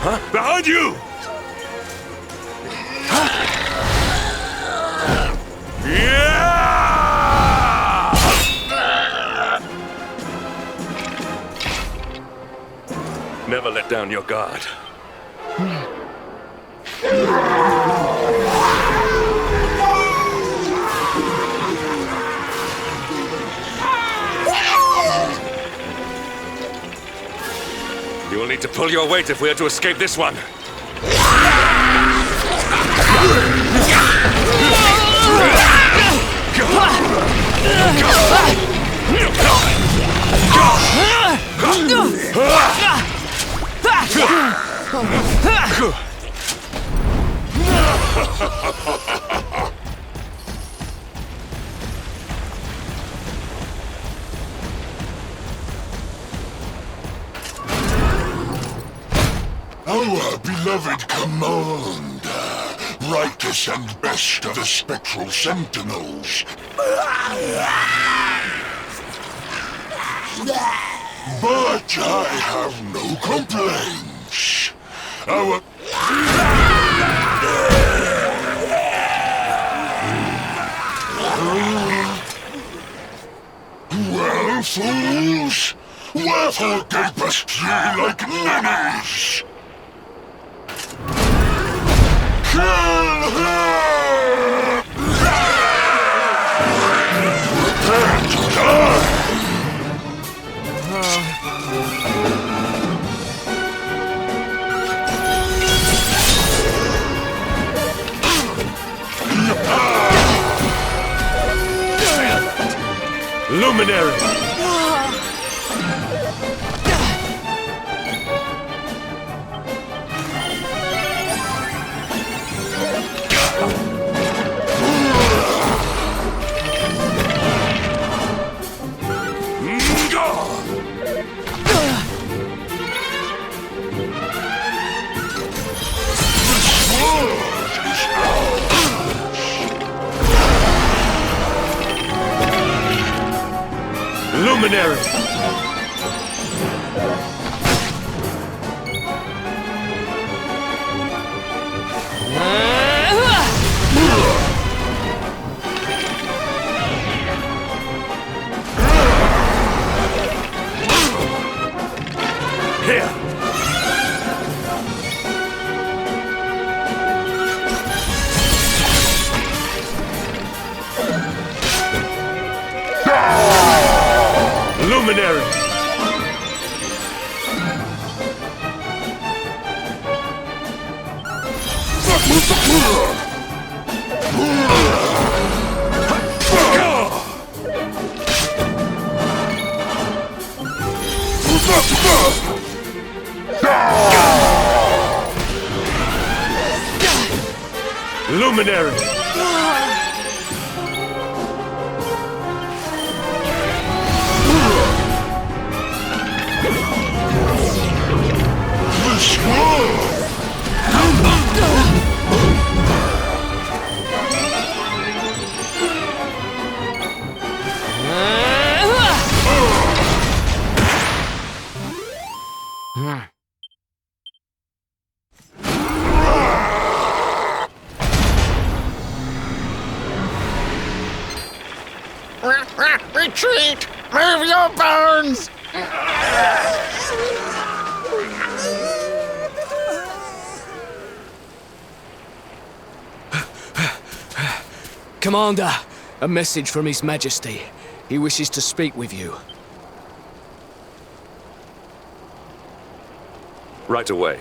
Speaker 13: Huh? Behind you! Never let down your guard. You will need to pull your weight if we are to escape this one.
Speaker 14: Our beloved commander, brightest and best of the spectral sentinels. But I have no complaints. Our... Well, fools, wherefore gapest ye like ninnies? Kill her! Prepare to die!
Speaker 13: Luminary! Luminary! Here! Luminary! Luminary!
Speaker 2: Retreat! Move your bones!
Speaker 18: Commander, a message from His Majesty. He wishes to speak with you.
Speaker 13: Right away.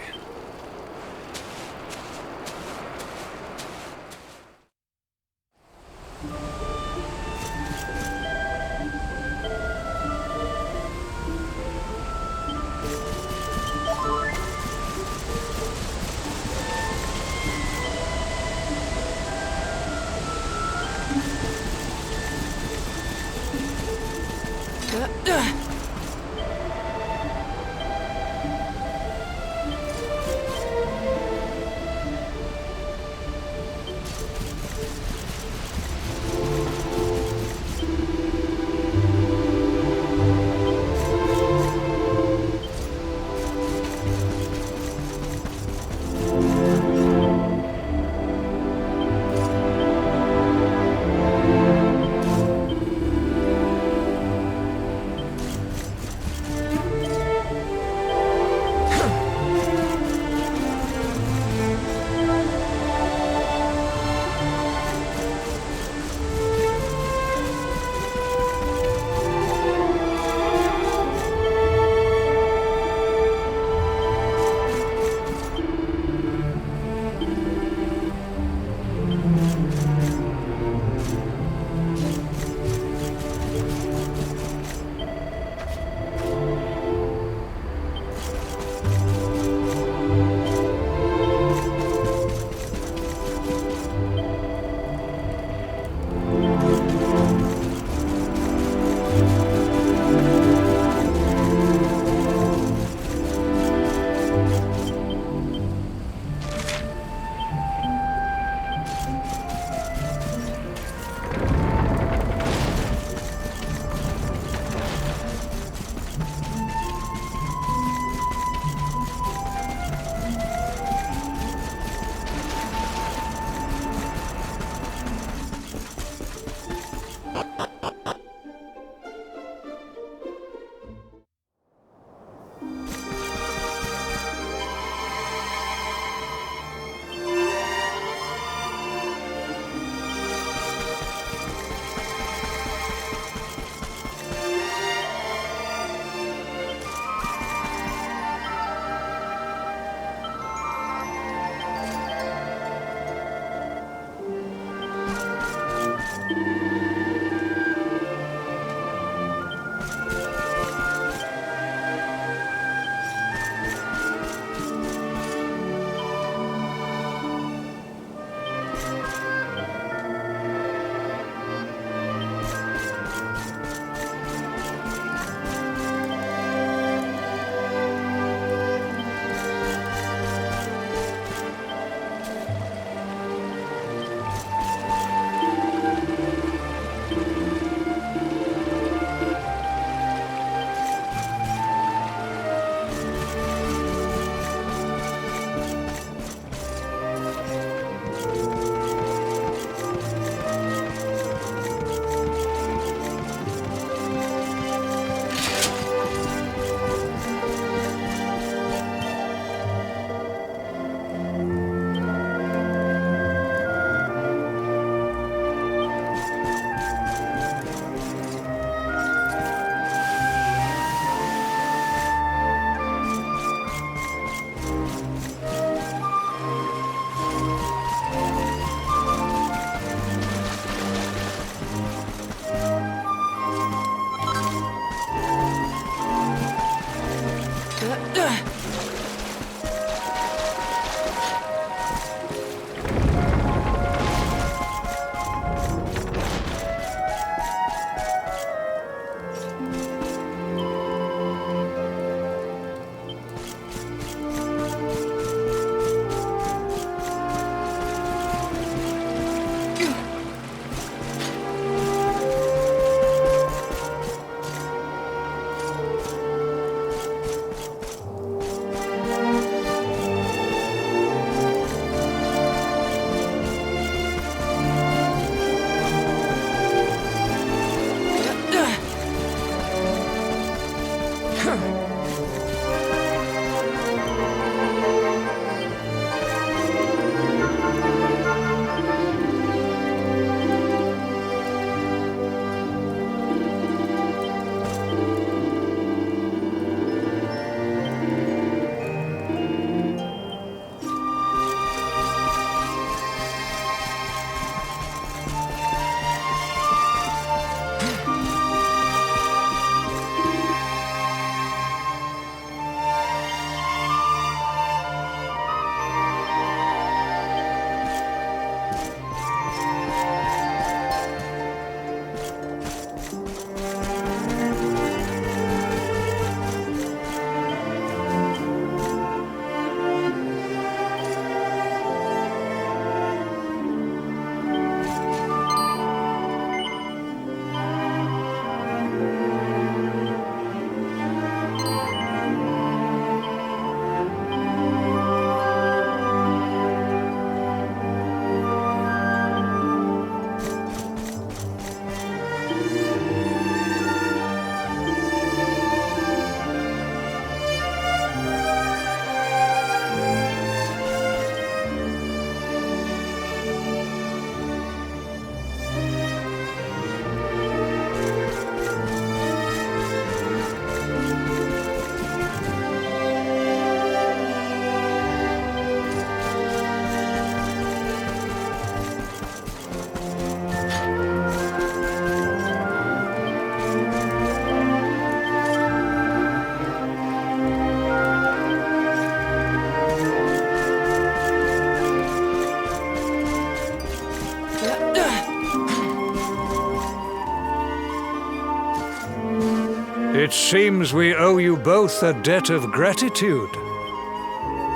Speaker 11: It seems we owe you both a debt of gratitude.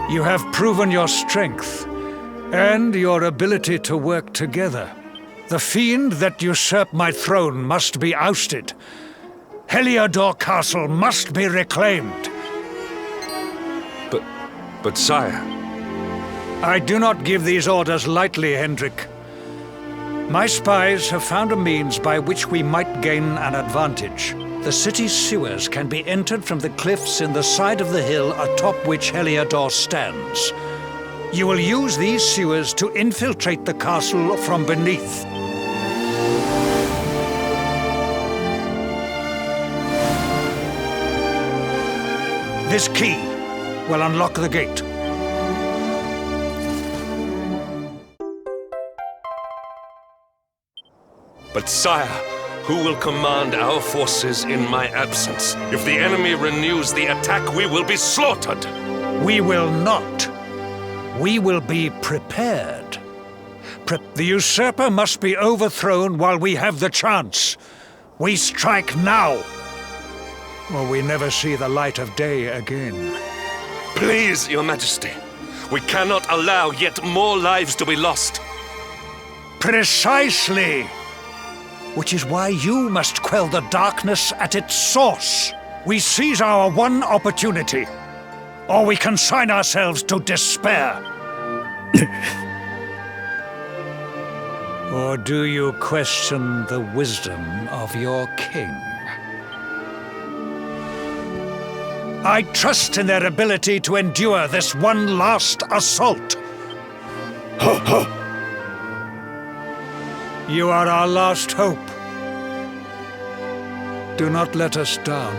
Speaker 11: You have proven your strength and your ability to work together. The fiend that usurped my throne must be ousted. Heliodor Castle must be reclaimed.
Speaker 13: But sire...
Speaker 11: I do not give these orders lightly, Hendrik. My spies have found a means by which we might gain an advantage. The city's sewers can be entered from the cliffs in the side of the hill atop which Heliodor stands. You will use these sewers to infiltrate the castle from beneath. This key will unlock the gate.
Speaker 13: But sire, who will command our forces in my absence? If the enemy renews the attack, we will be slaughtered.
Speaker 11: We will not. We will be prepared. The usurper must be overthrown while we have the chance. We strike now, or we never see the light of day again.
Speaker 13: Please, Your Majesty. We cannot allow yet more lives to be lost.
Speaker 11: Precisely. Which is why you must quell the darkness at its source. We seize our one opportunity, or we consign ourselves to despair. Or do you question the wisdom of your king? I trust in their ability to endure this one last assault. You are our last hope. Do not let us down.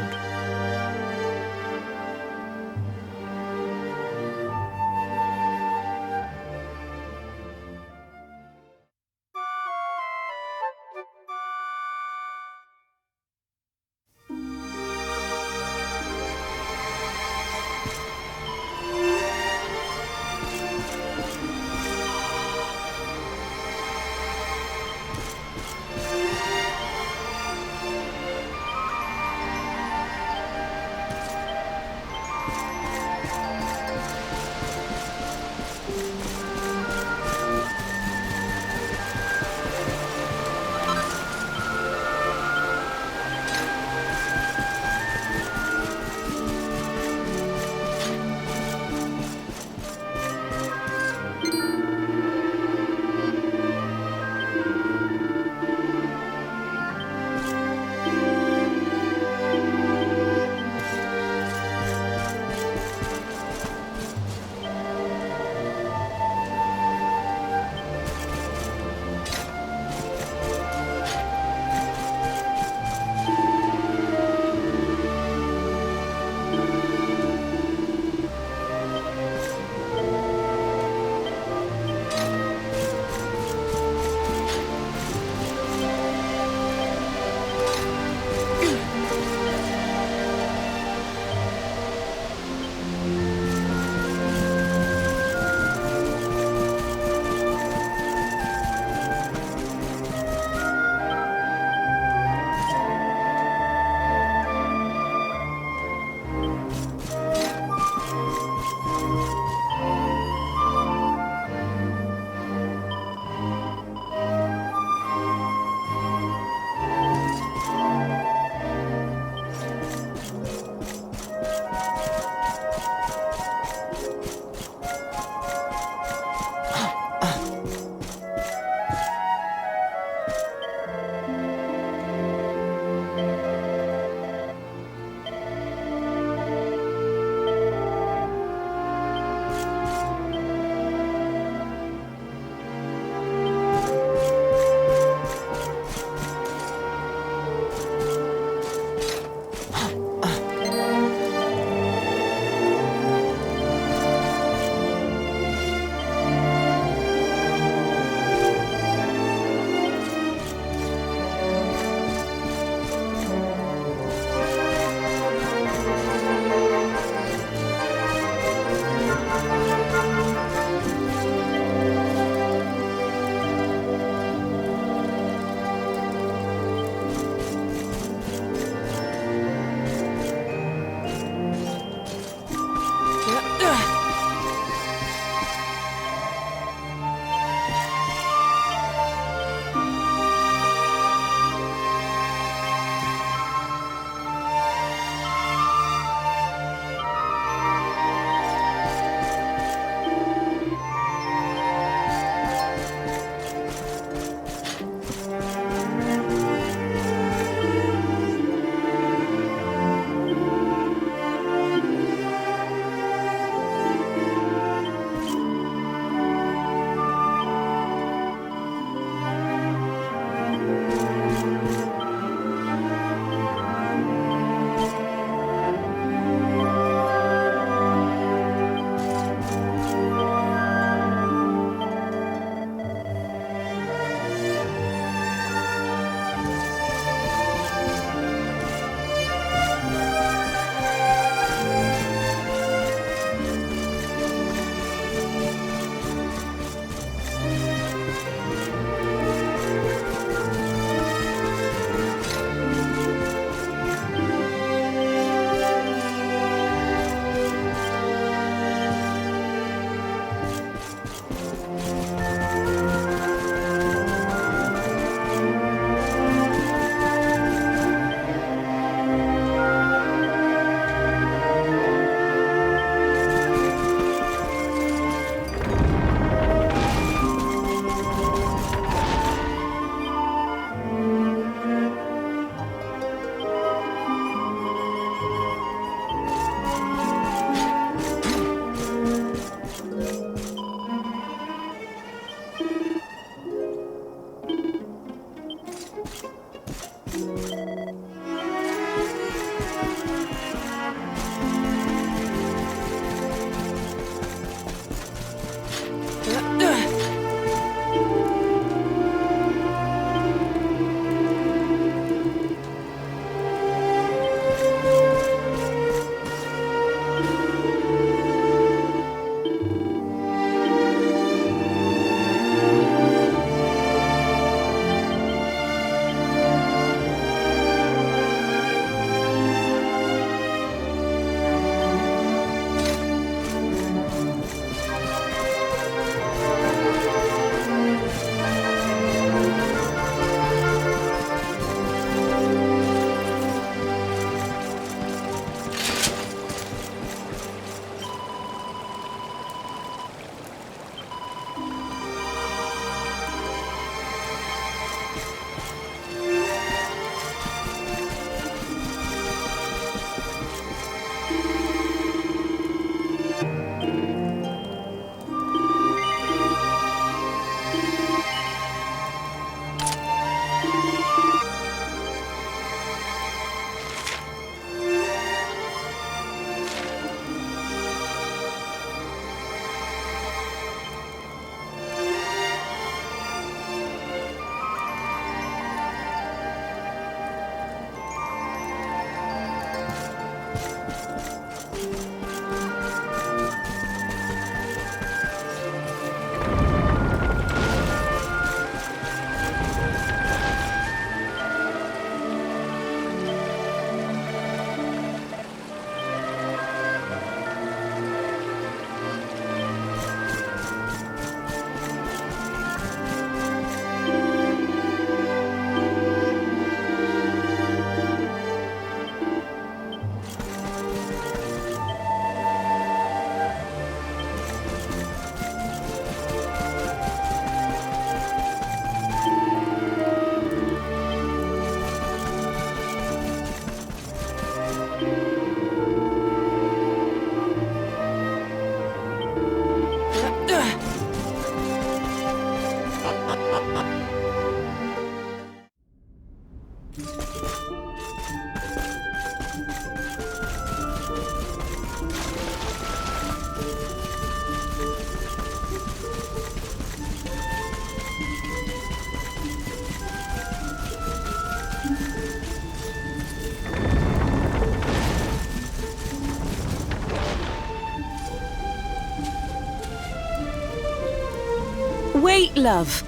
Speaker 16: Wait, love.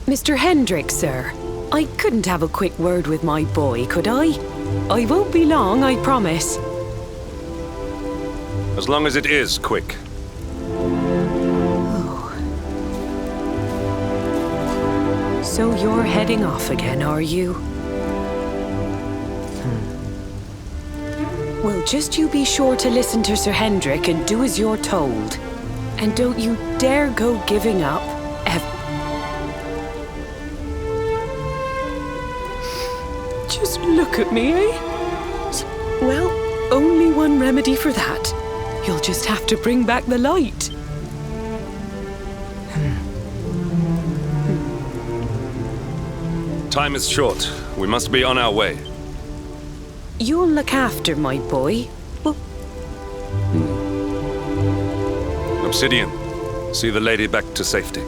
Speaker 16: Mr. Hendrick, sir. I couldn't have a quick word with my boy, could I? I won't be long, I promise.
Speaker 13: As long as it is quick.
Speaker 16: Oh. So you're heading off again, are you? Well, just you be sure to listen to Sir Hendrick and do as you're told. And don't you dare go giving up, ever. Just look at me, eh? Well, only one remedy for that. You'll just have to bring back the light.
Speaker 13: Time is short. We must be on our way.
Speaker 16: You'll look after my boy. Well,
Speaker 13: Obsidian, see the lady back to safety.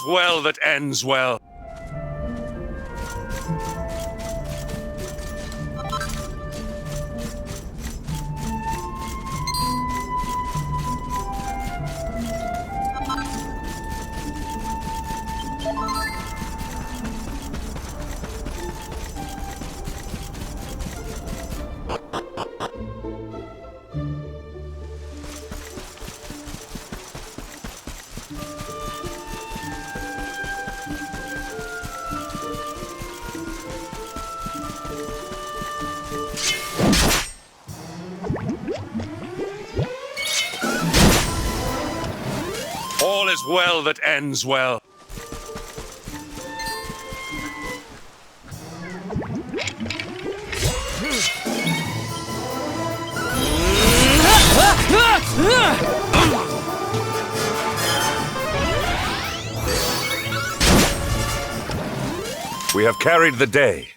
Speaker 13: well that ends well. All is well that ends well. We have carried the day.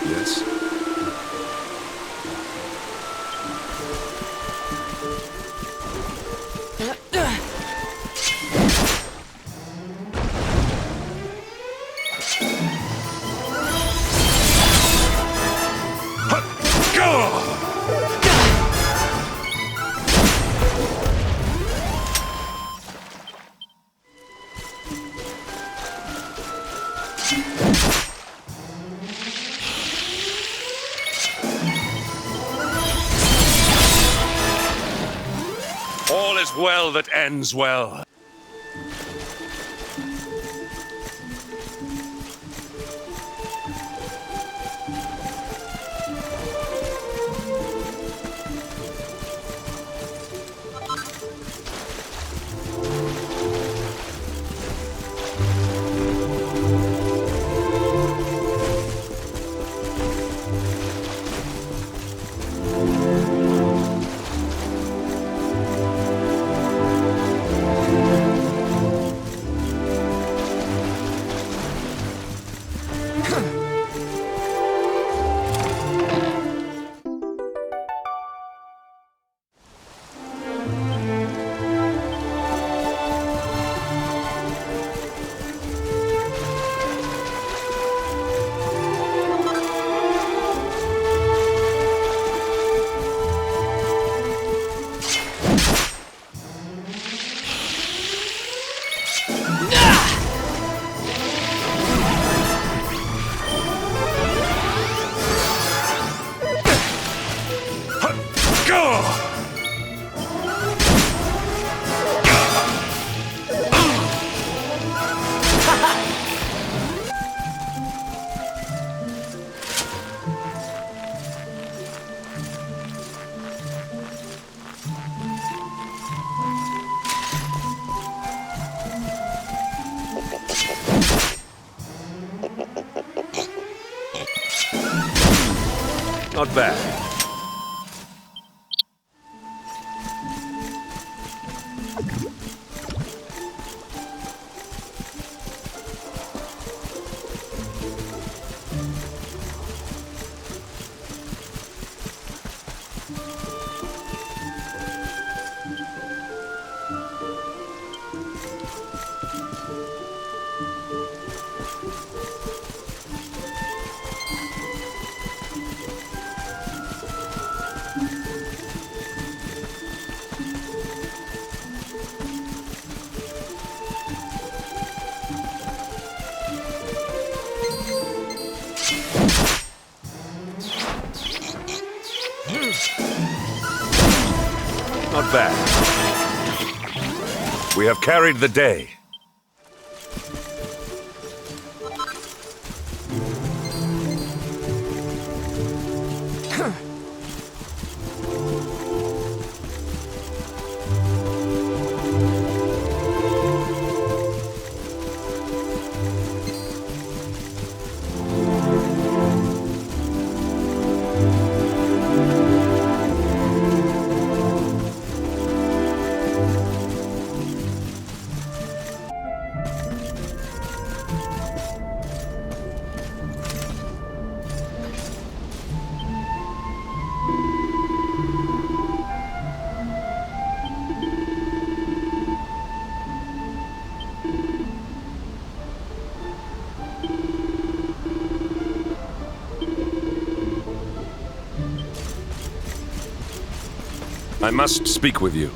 Speaker 13: Yes. All is well that ends well. Not bad. Not bad. We have carried the day. I must speak with you.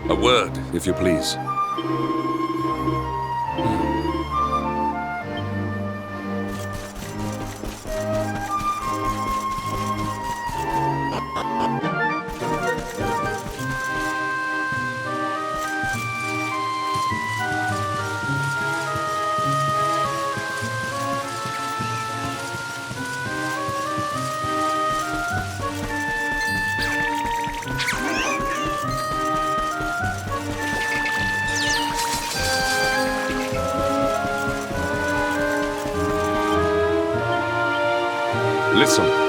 Speaker 13: A word, if you please. Listen.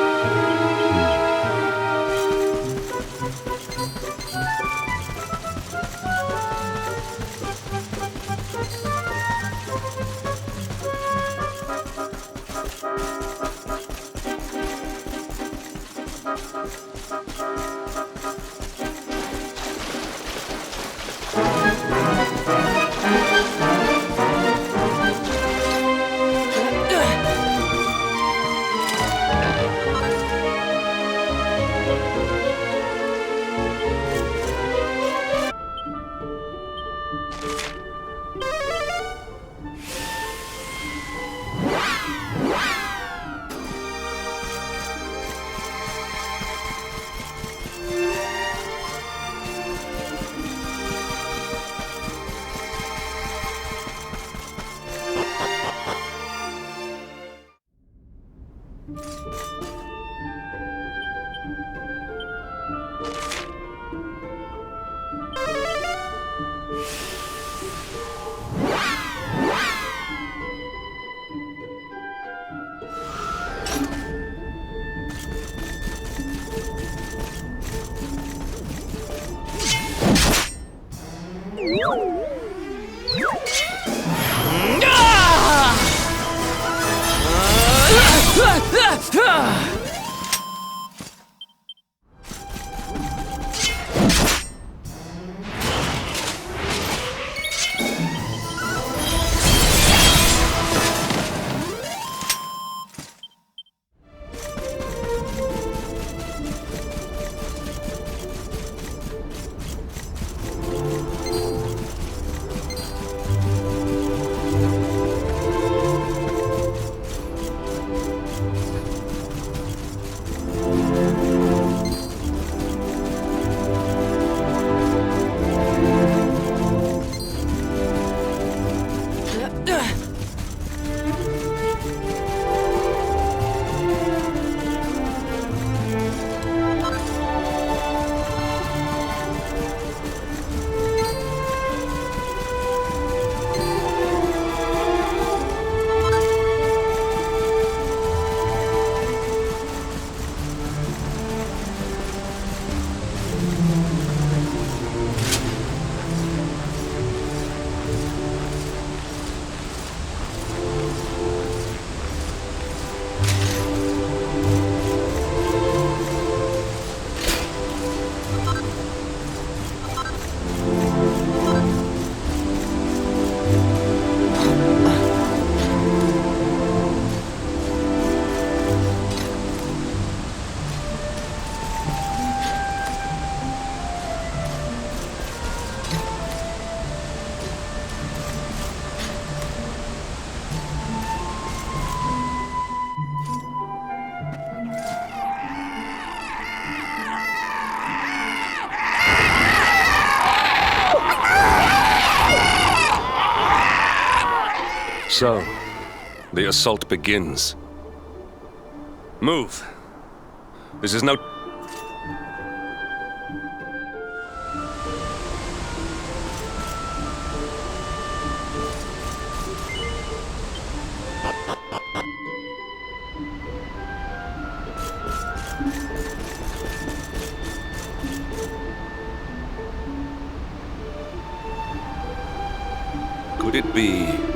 Speaker 13: So, the assault begins. Move. This is no... Could it be...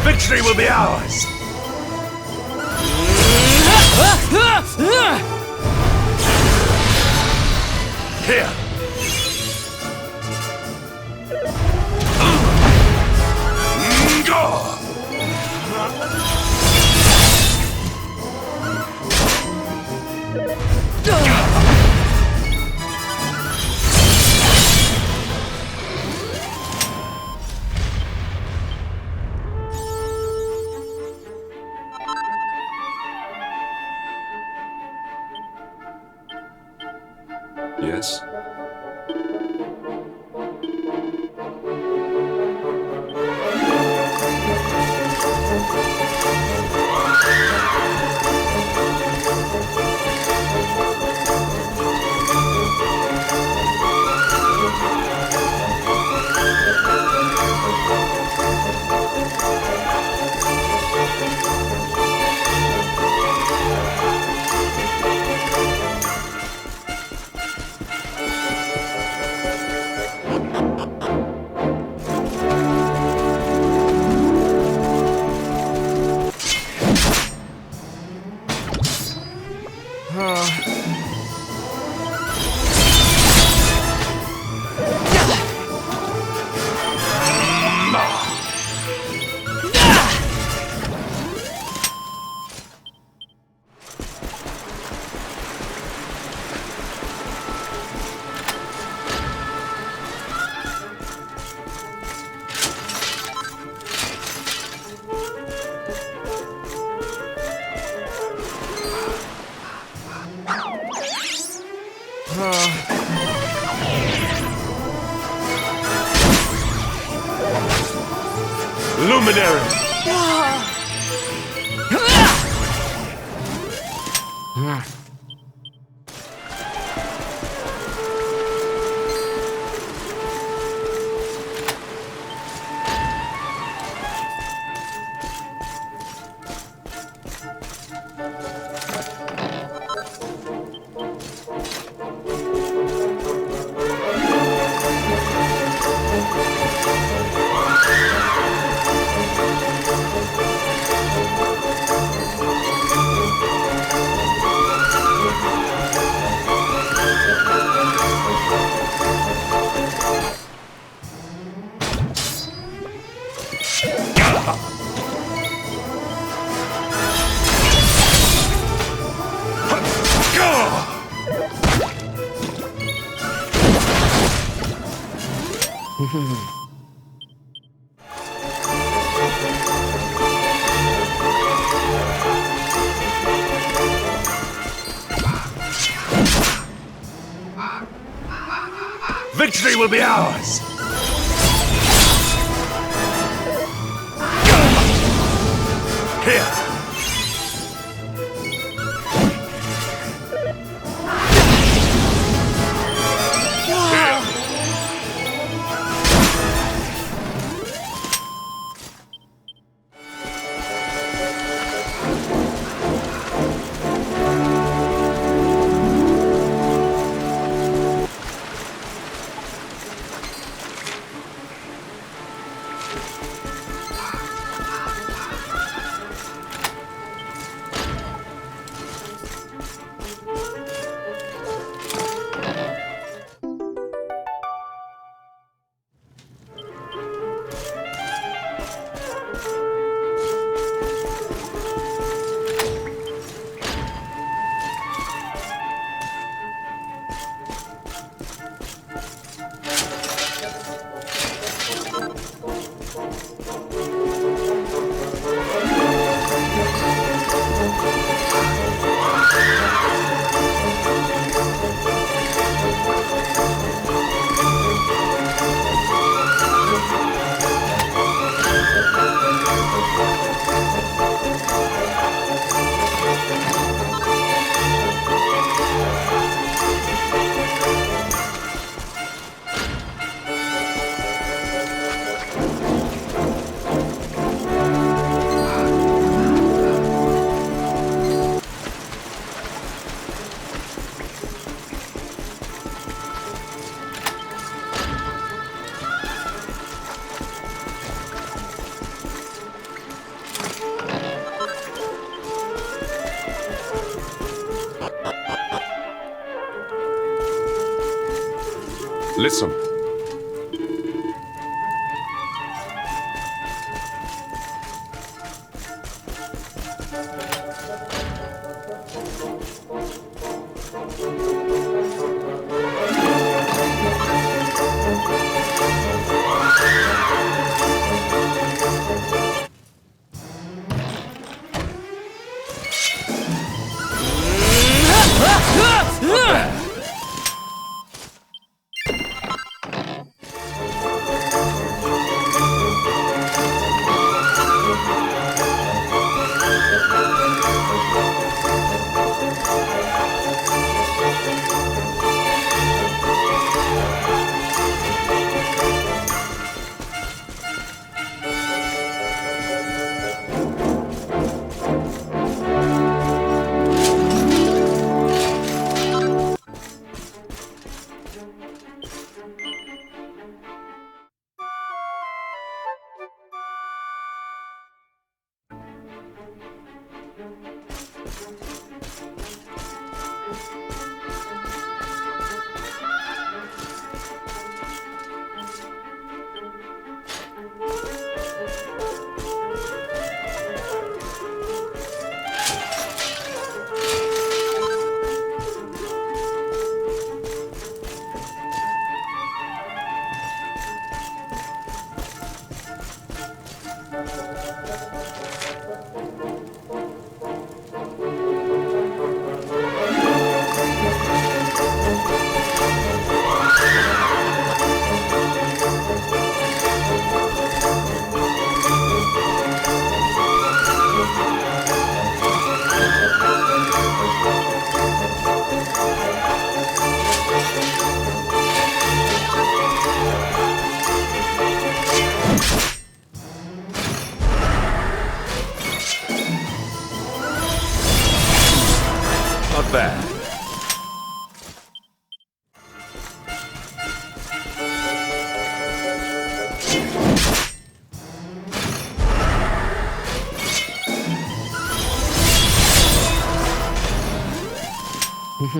Speaker 8: Victory will be ours! Here!
Speaker 13: Yes? Luminary!
Speaker 2: Victory will be ours! Here!
Speaker 13: Listen. Not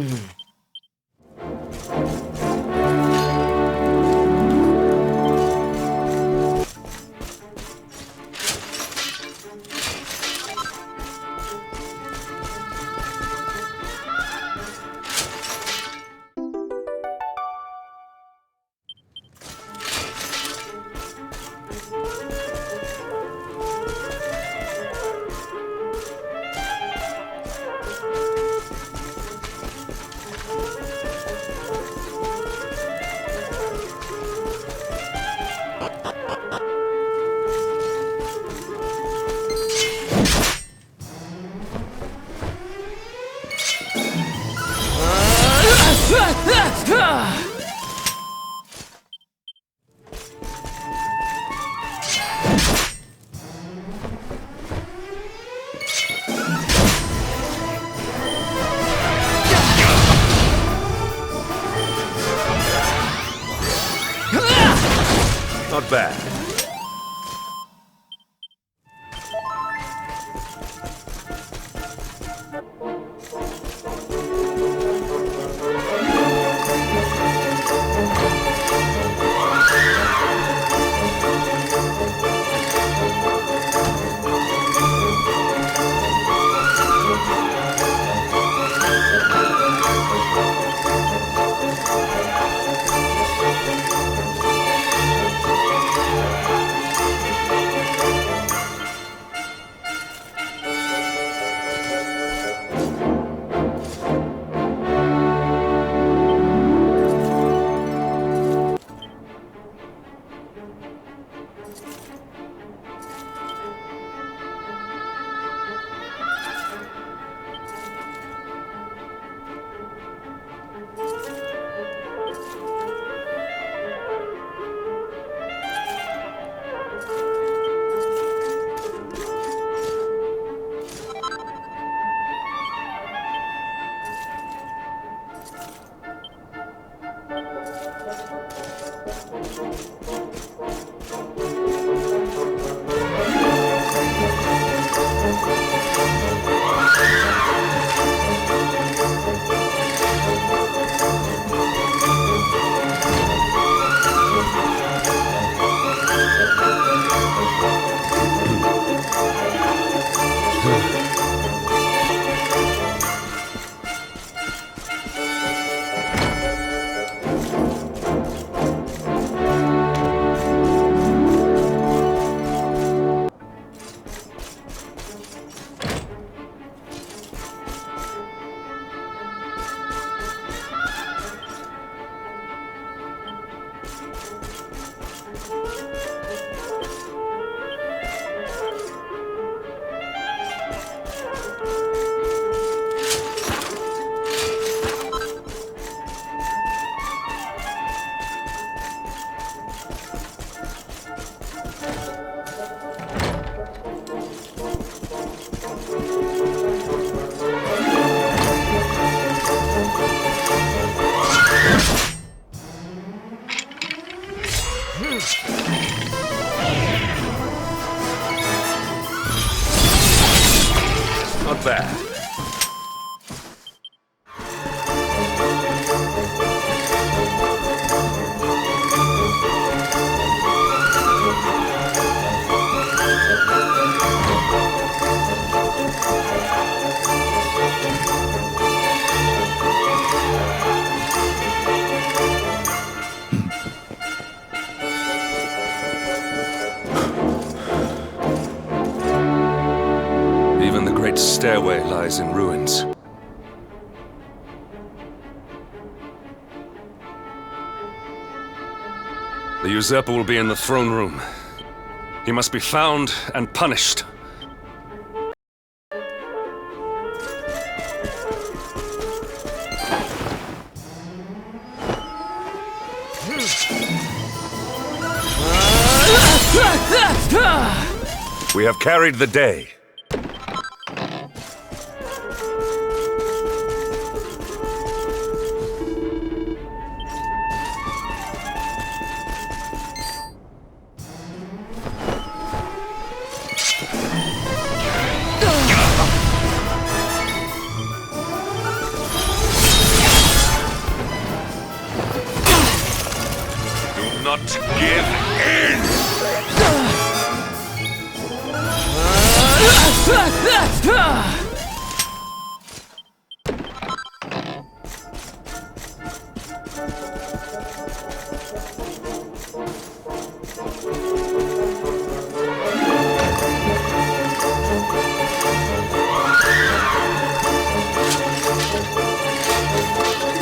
Speaker 13: bad. Not bad. Even the great stairway lies in ruins. The usurper will be in the throne room. He must be found and punished. We have carried the day.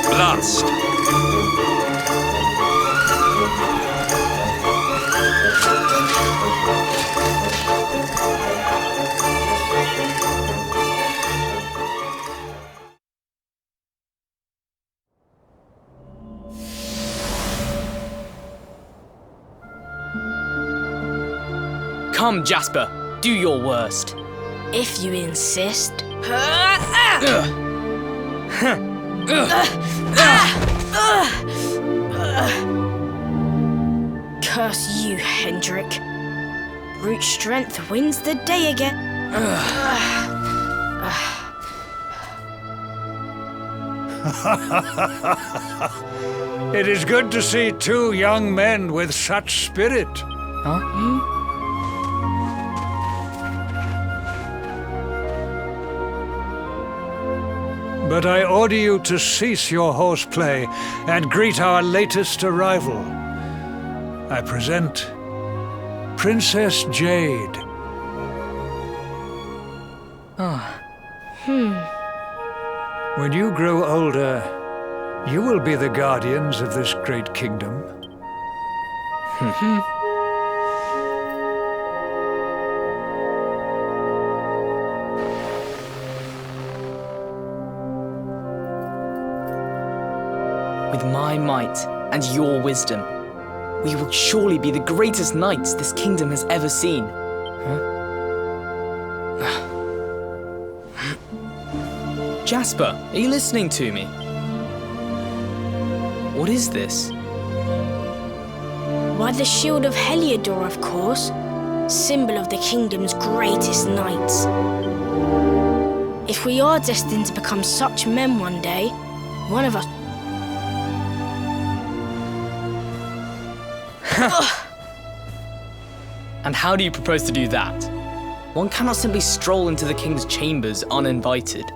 Speaker 13: Blast!
Speaker 19: Come, Jasper, do your worst.
Speaker 1: If you insist. Curse you, Hendrik. Brute strength wins the day again.
Speaker 11: It is good to see two young men with such spirit.
Speaker 19: Huh?
Speaker 11: But I order you to cease your horseplay and greet our latest arrival. I present Princess Jade. When you grow older, you will be the guardians of this great kingdom.
Speaker 19: With my might and your wisdom, we will surely be the greatest knights this kingdom has ever seen. Jasper, are you listening to me? What is this?
Speaker 1: Why, the shield of Heliodor, of course. Symbol of the kingdom's greatest knights. If we are destined to become such men one day, one of us...
Speaker 19: And how do you propose to do that? One cannot simply stroll into the king's chambers uninvited.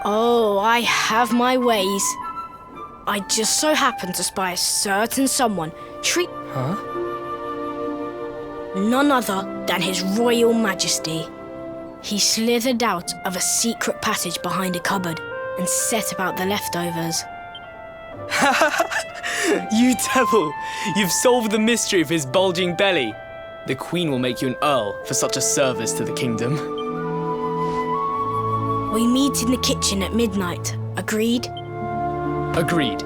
Speaker 1: Oh, I have my ways. I just so happen to spy a certain someone treat...
Speaker 19: Huh?
Speaker 1: None other than His Royal Majesty. He slithered out of a secret passage behind a cupboard and set about the leftovers.
Speaker 19: You devil! You've solved the mystery of his bulging belly. The Queen will make you an Earl for such a service to the kingdom.
Speaker 1: We meet in the kitchen at midnight. Agreed?
Speaker 19: Agreed.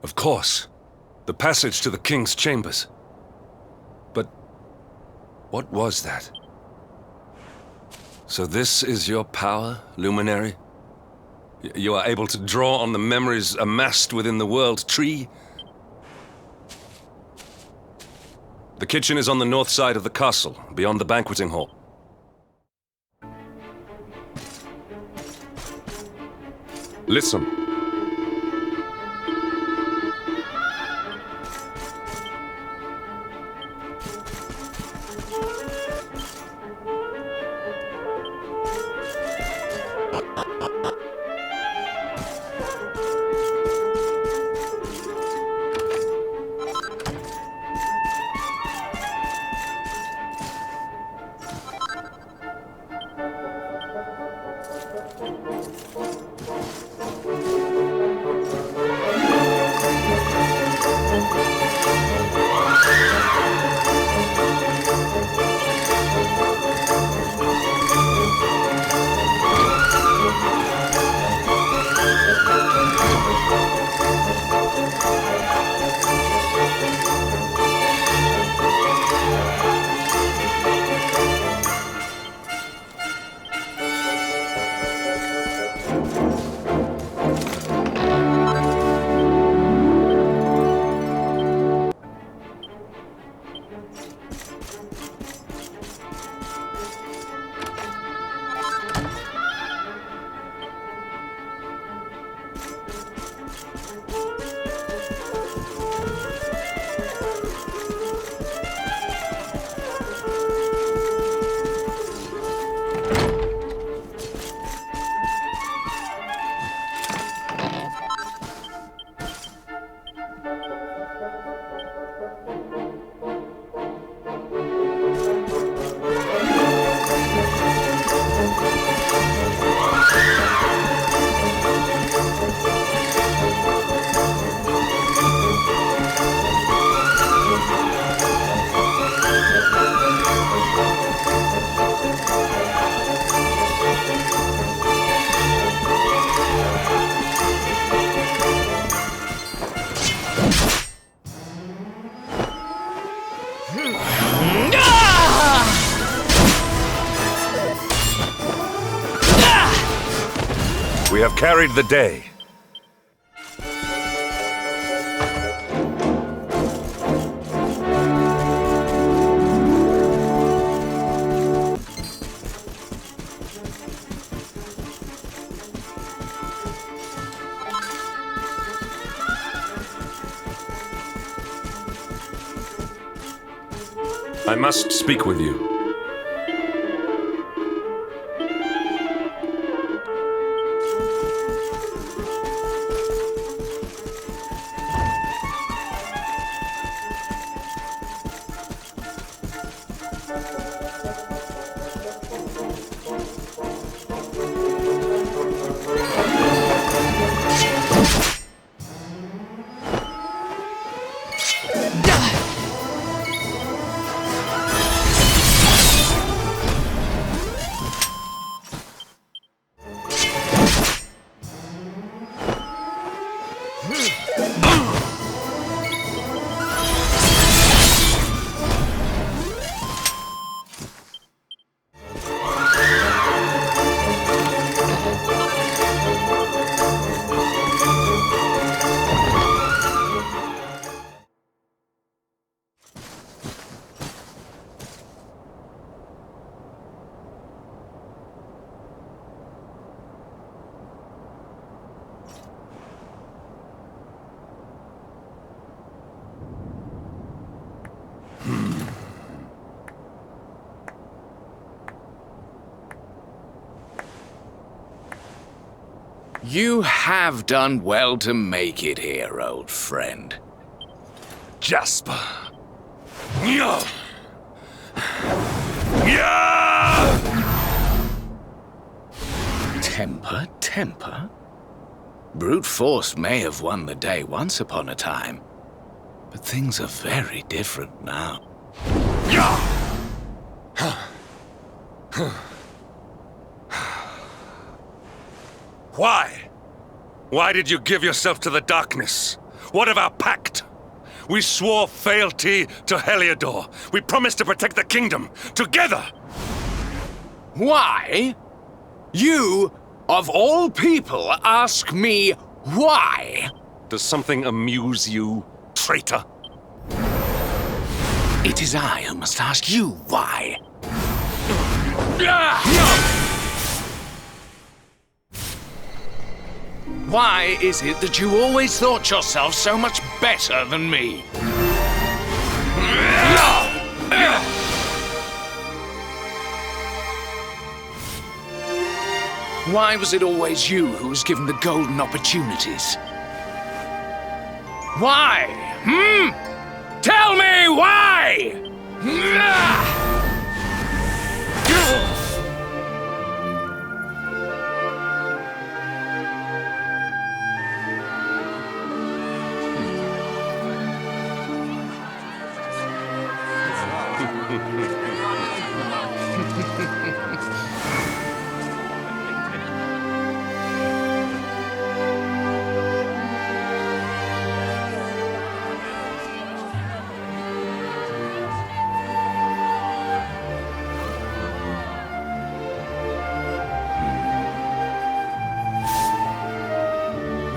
Speaker 13: Of course. The passage to the king's chambers. But what was that? So this is your power, Luminary? You are able to draw on the memories amassed within the world tree? The kitchen is on the north side of the castle, beyond the banqueting hall. Listen. We have carried the day. I must speak with you.
Speaker 2: You have done well to make it here, old friend. Jasper. Yeah. Temper, temper. Brute force may have won the day once upon a time, but things are very different now.
Speaker 13: Why? Why did you give yourself to the darkness? What of our pact? We swore fealty to Heliodor. We promised to protect the kingdom, together!
Speaker 2: Why? You, of all people, ask me why?
Speaker 13: Does something amuse you, traitor?
Speaker 2: It is I who must ask you why. Why is it that you always thought yourself so much better than me? Why was it always you who was given the golden opportunities? Why? Tell me why!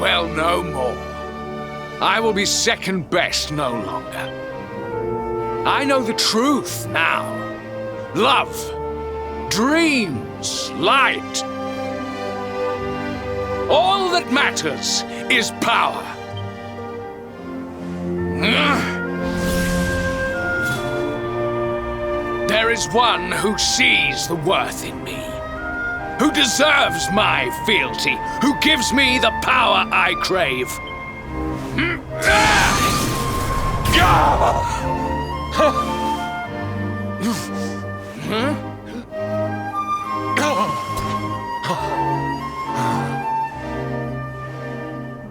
Speaker 2: Well, no more. I will be second best no longer. I know the truth now. Love, dreams, light. All that matters is power. There is one who sees the worth in me, who deserves my fealty, who gives me the power I crave.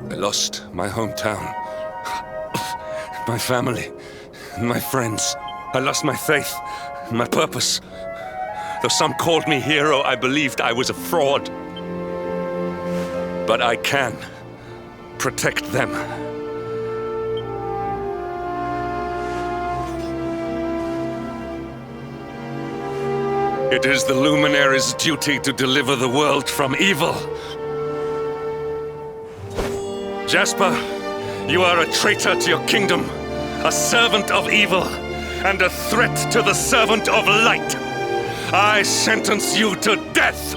Speaker 13: I lost my hometown, my family, my friends. I lost my faith, my purpose. Though some called me hero, I believed I was a fraud. But I can protect them. It is the Luminary's duty to deliver the world from evil. Jasper, you are a traitor to your kingdom, a servant of evil, and a threat to the servant of light. I sentence you to death!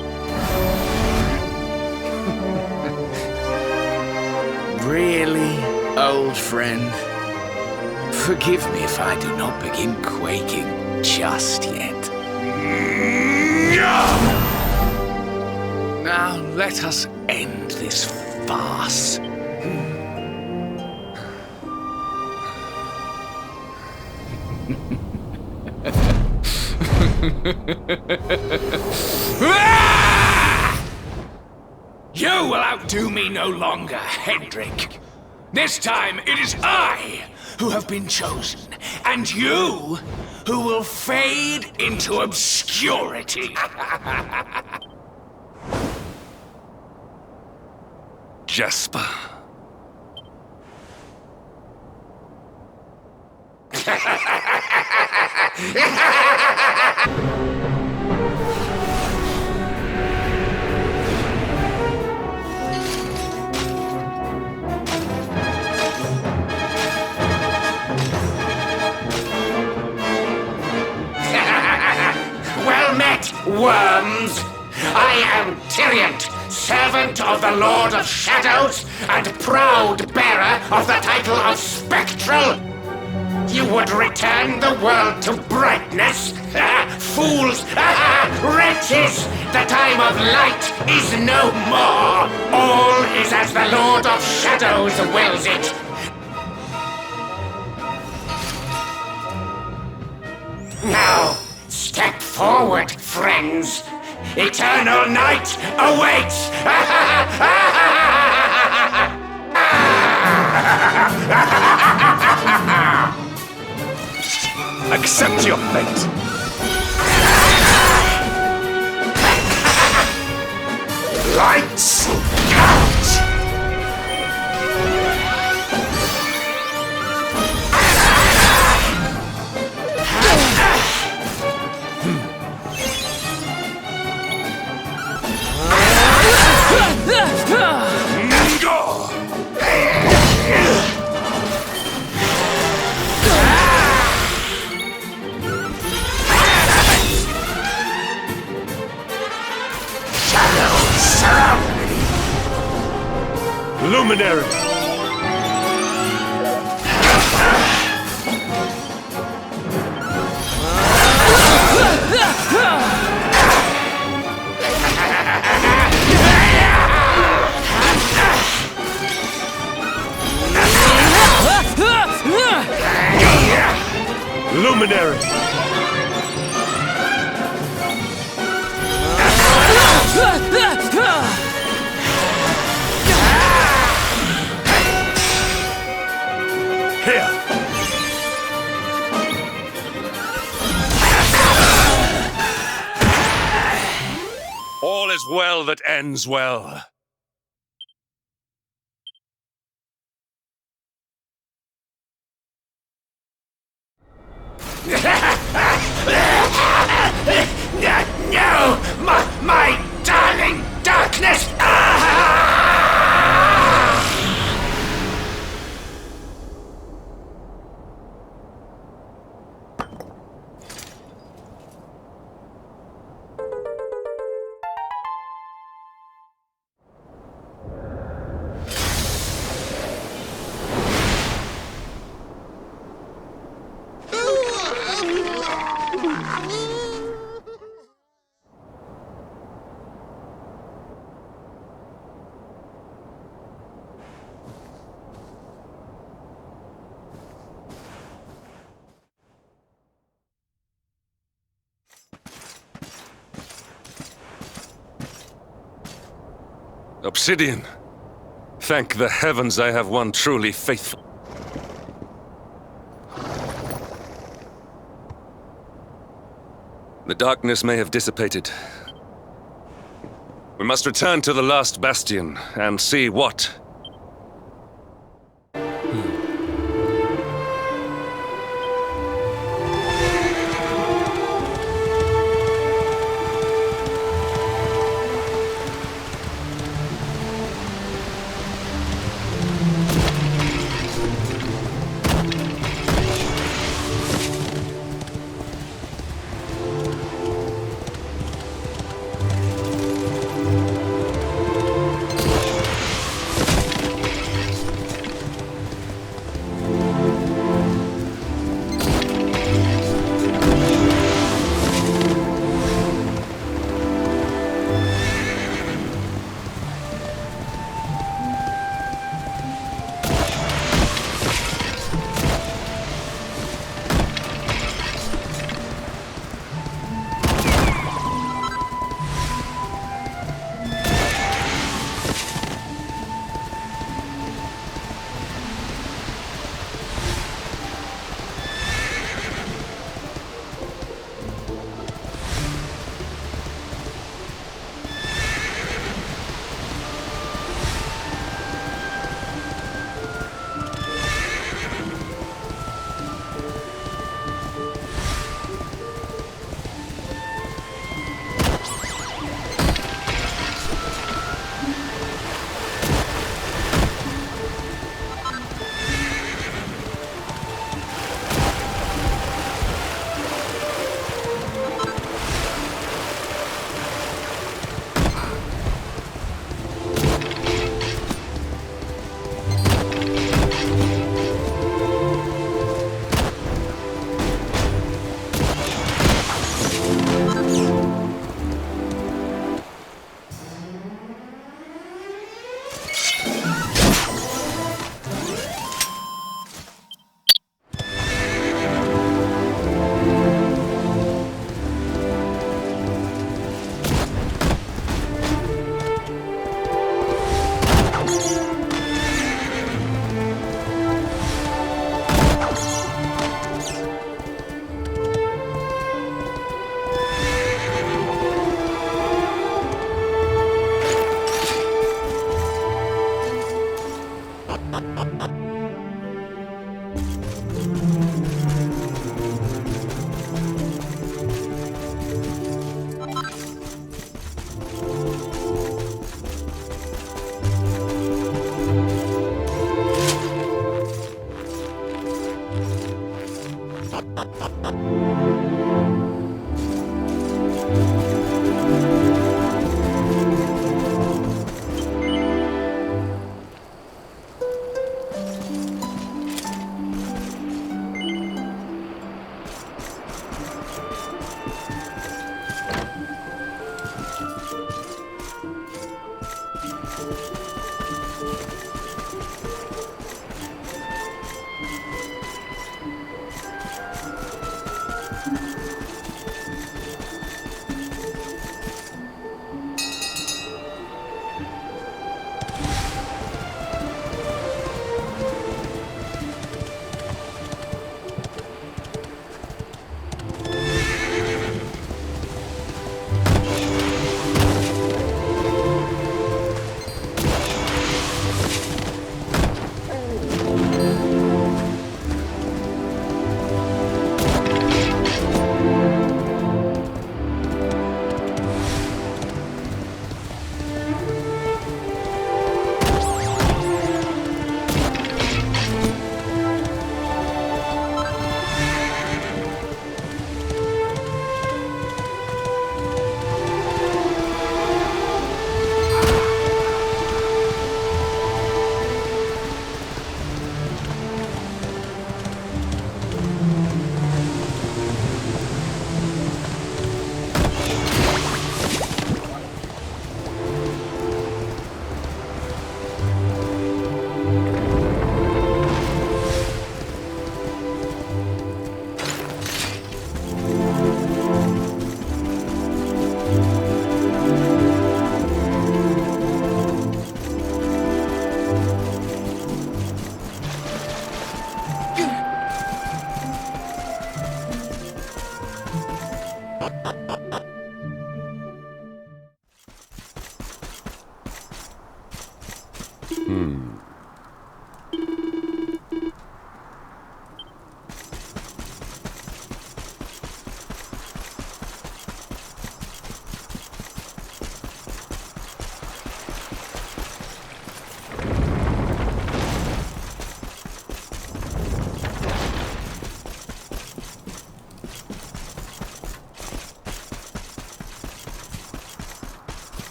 Speaker 2: Really, old friend? Forgive me if I do not begin quaking just yet. Now let us end this farce. You will outdo me no longer, Hendrik. This time it is I who have been chosen, and you who will fade into obscurity.
Speaker 13: Jasper.
Speaker 14: Well met, worms! I am Tyriant, servant of the Lord of Shadows, and proud bearer of the title of Spectral. You would return the world to brightness? Fools! Wretches! The time of light is no more! All is as the Lord of Shadows wills it! Now, step forward, friends! Eternal night awaits!
Speaker 13: Accept your fate!
Speaker 14: Lights out!
Speaker 13: Luminary! Luminary! Here! All is well that ends well.
Speaker 14: No! My darling darkness!
Speaker 13: Obsidian. Thank the heavens I have one truly faithful. The darkness may have dissipated. We must return to the last bastion and see what.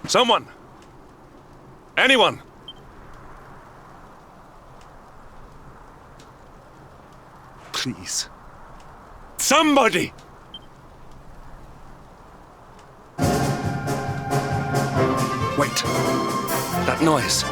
Speaker 13: Someone! Anyone! Please. Somebody! Wait. That noise.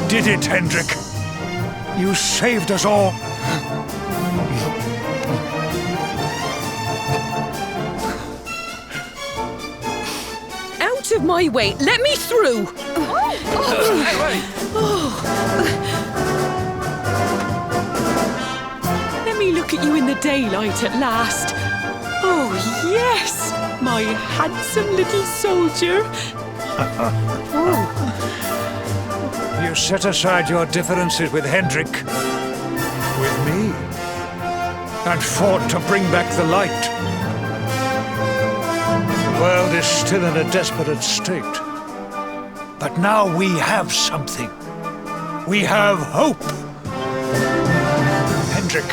Speaker 11: Did it, Hendrik. You saved us all.
Speaker 4: Out of my way! Let me through! Let me look at you in the daylight at last. Oh, yes! My handsome little soldier.
Speaker 11: You set aside your differences with Hendrik, with me, and fought to bring back the light. The world is still in a desperate state. But now we have something. We have hope. Hendrik,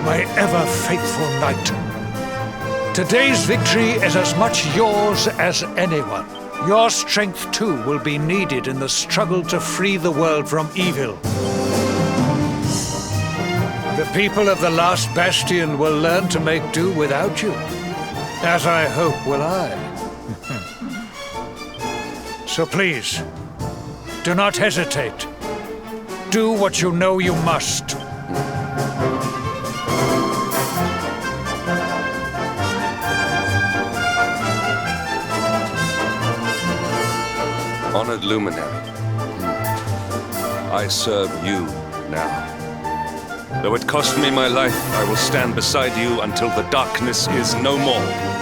Speaker 11: my ever-faithful knight. Today's victory is as much yours as anyone. Your strength, too, will be needed in the struggle to free the world from evil. The people of the last bastion will learn to make do without you, as I hope will I. So please, do not hesitate. Do what you know you must.
Speaker 13: Honored luminary, I serve you now. Though it cost me my life, I will stand beside you until the darkness is no more.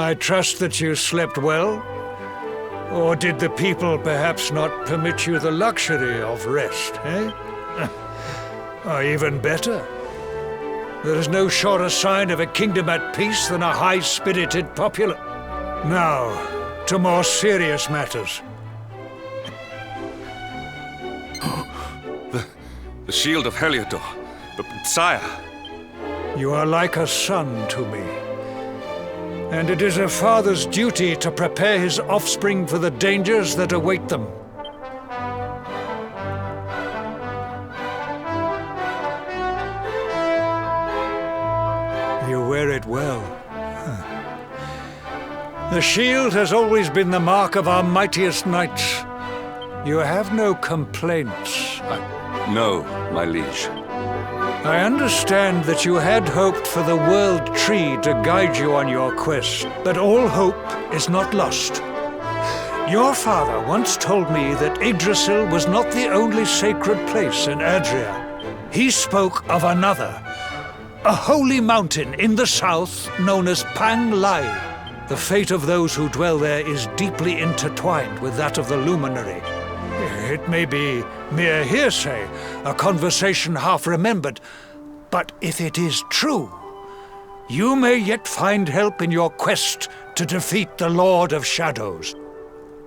Speaker 11: I trust that you slept well? Or did the people perhaps not permit you the luxury of rest, eh? Or even better, there is no surer sign of a kingdom at peace than a high-spirited populace. Now, to more serious matters.
Speaker 13: The shield of Heliodor. But, sire...
Speaker 11: You are like a son to me. And it is a father's duty to prepare his offspring for the dangers that await them. You wear it well. The shield has always been the mark of our mightiest knights. You have no complaints.
Speaker 13: No, my liege.
Speaker 11: I understand that you had hoped for the World Tree to guide you on your quest, but all hope is not lost. Your father once told me that Yggdrasil was not the only sacred place in Adria. He spoke of another, a holy mountain in the south known as Pang Lai. The fate of those who dwell there is deeply intertwined with that of the luminary. It may be mere hearsay, a conversation half remembered, but if it is true, you may yet find help in your quest to defeat the Lord of Shadows.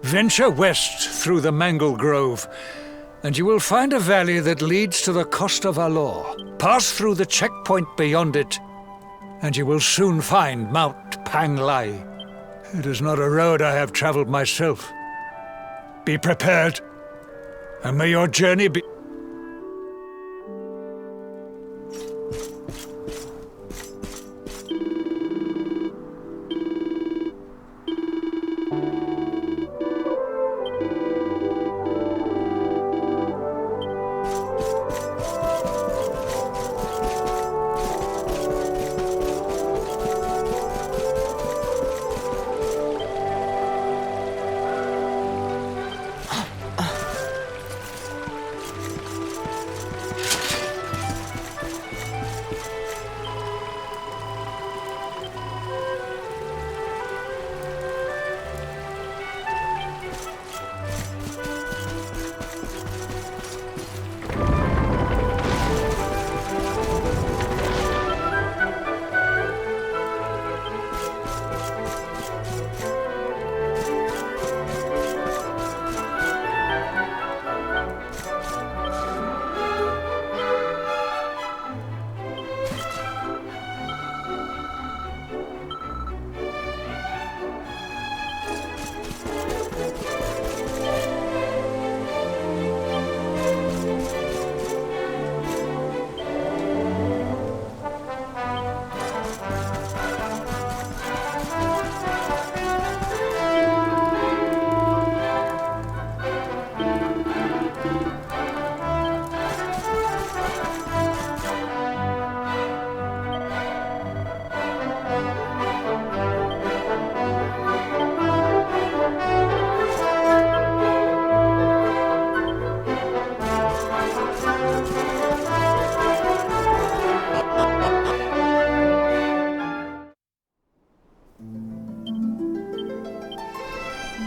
Speaker 11: Venture west through the Mangle Grove, and you will find a valley that leads to the Costa Valor. Pass through the checkpoint beyond it, and you will soon find Mount Pang Lai. It is not a road I have traveled myself. Be prepared, and may your journey be...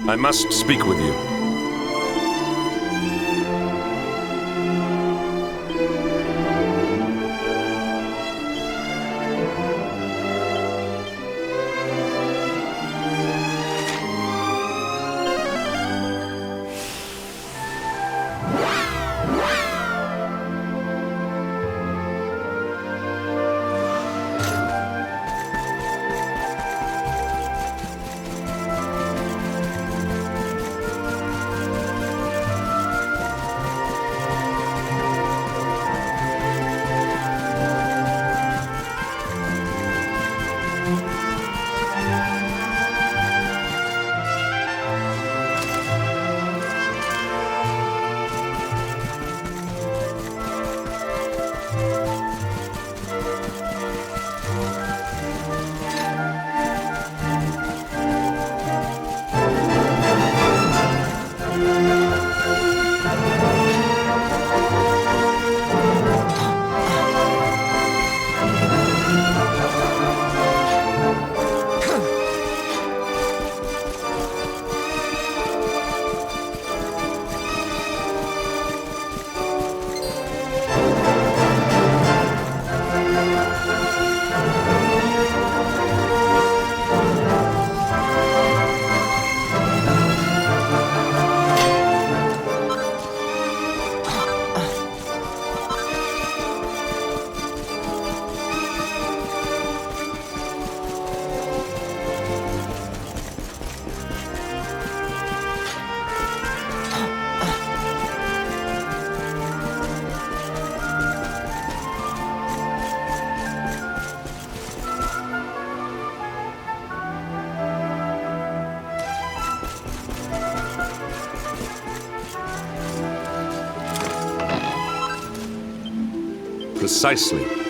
Speaker 13: I must speak with you. Precisely.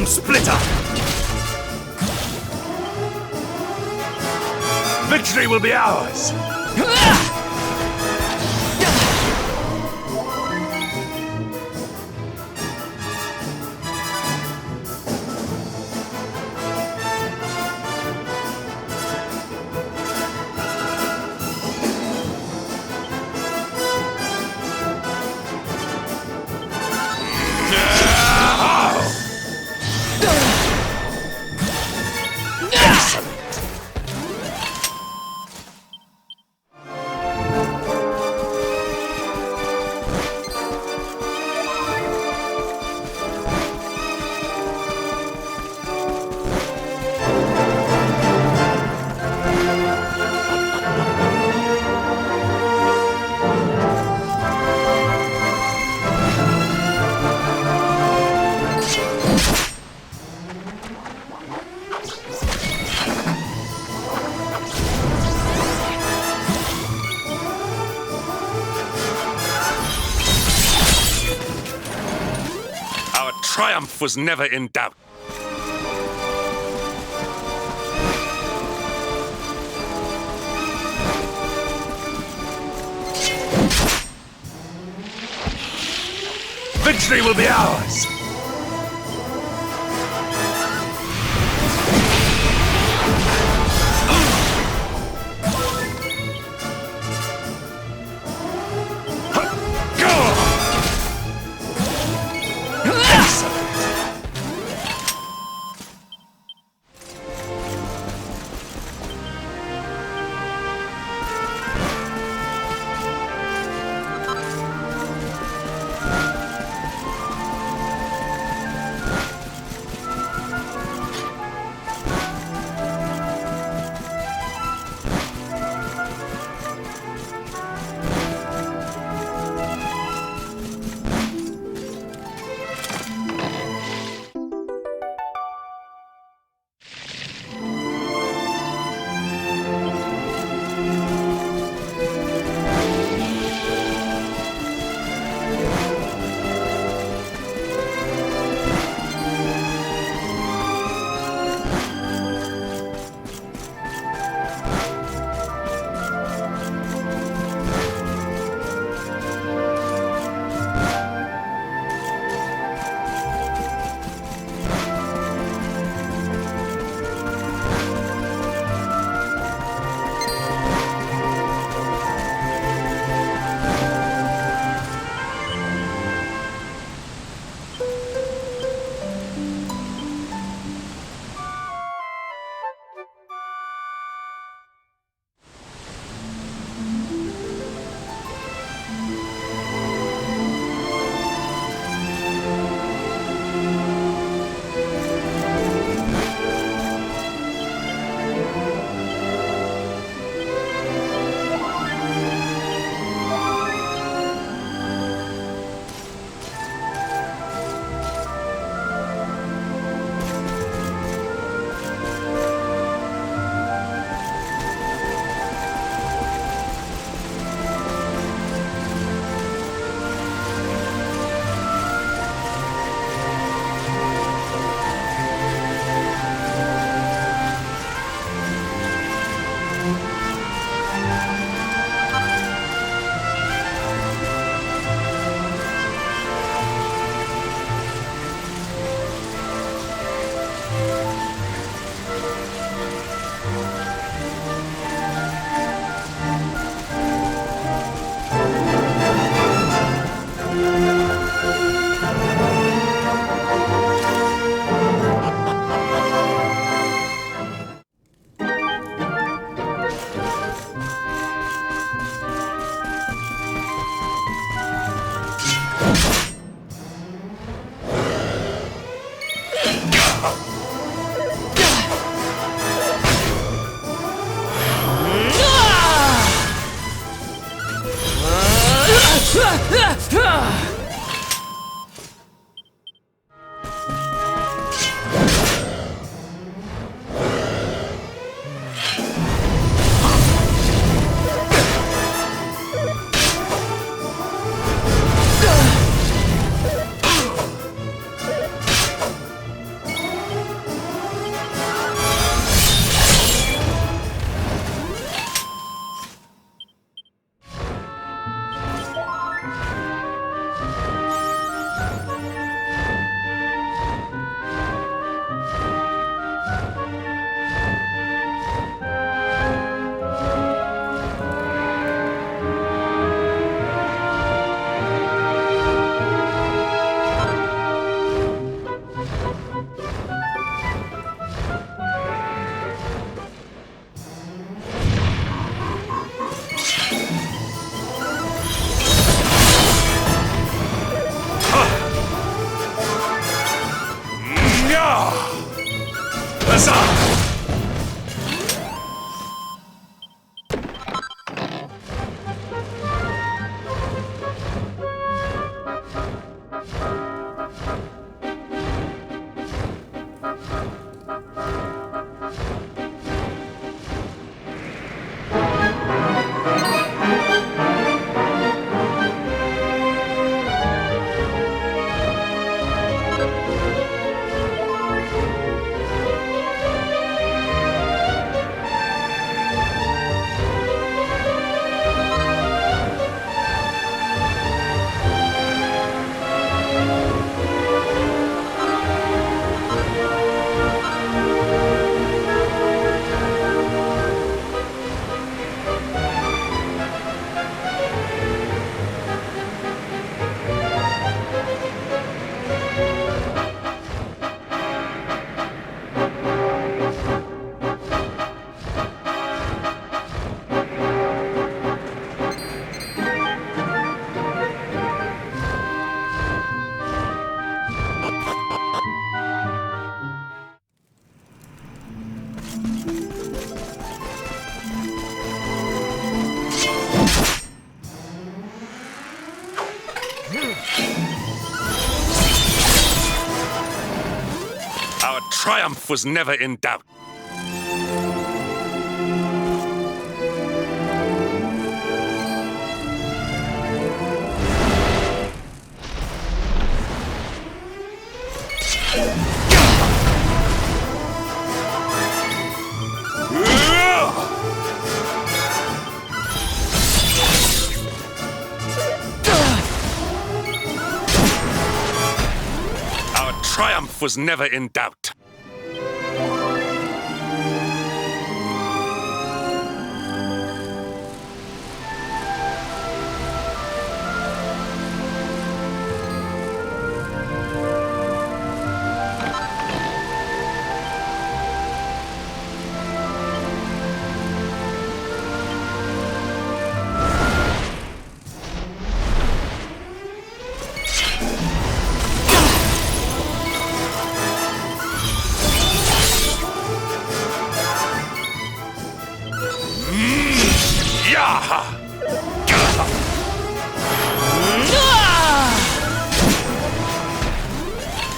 Speaker 8: Splitter! Victory will be ours!
Speaker 13: Triumph was never in doubt.
Speaker 8: Victory will be ours!
Speaker 13: Our triumph was never in doubt. Triumph was never in doubt.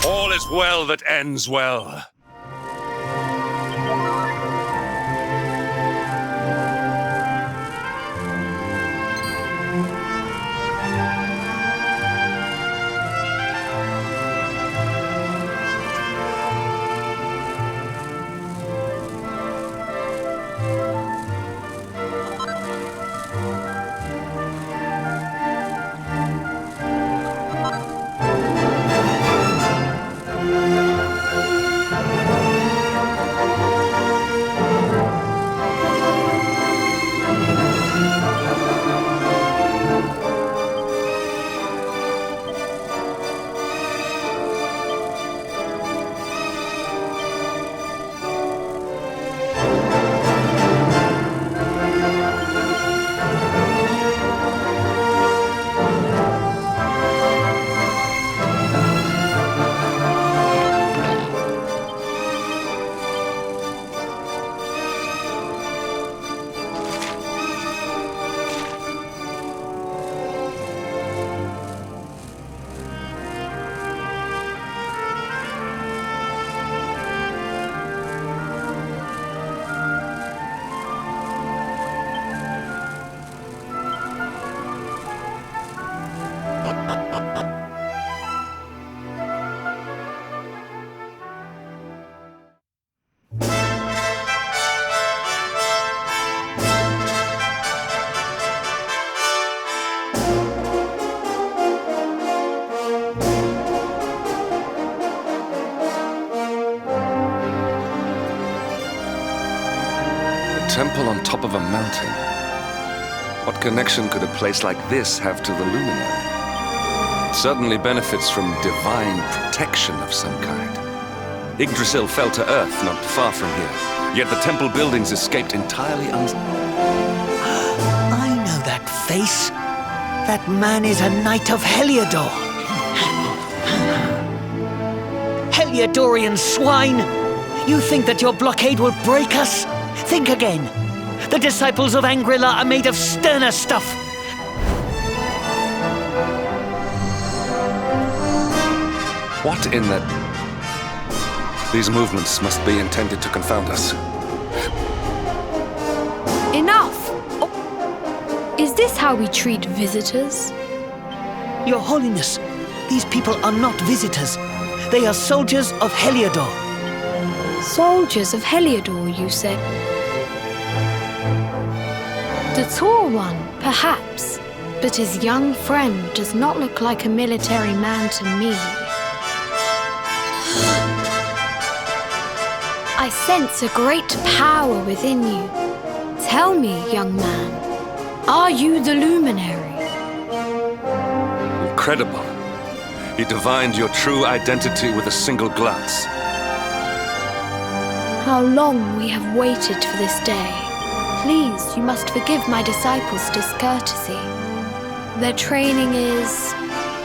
Speaker 13: All is well that ends well. temple on top of a mountain. What connection could a place like this have to the luminary? It certainly benefits from divine protection of some kind. Yggdrasil fell to earth not far from here, yet the temple buildings escaped entirely
Speaker 6: I know that face. That man is a knight of Heliodor. Heliodorian swine! You think that your blockade will break us? Think again. The disciples of Angrila are made of sterner stuff.
Speaker 13: What in the... These movements must be intended to confound us.
Speaker 3: Enough! Oh. Is this how we treat visitors?
Speaker 6: Your Holiness, these people are not visitors. They are soldiers of Heliodor.
Speaker 3: Soldiers of Heliodor, you say? The tall one, perhaps, but his young friend does not look like a military man to me. I sense a great power within you. Tell me, young man, are you the luminary?
Speaker 13: Incredible. He divined your true identity with a single glance.
Speaker 3: How long we have waited for this day. Please, you must forgive my disciples' discourtesy. Their training is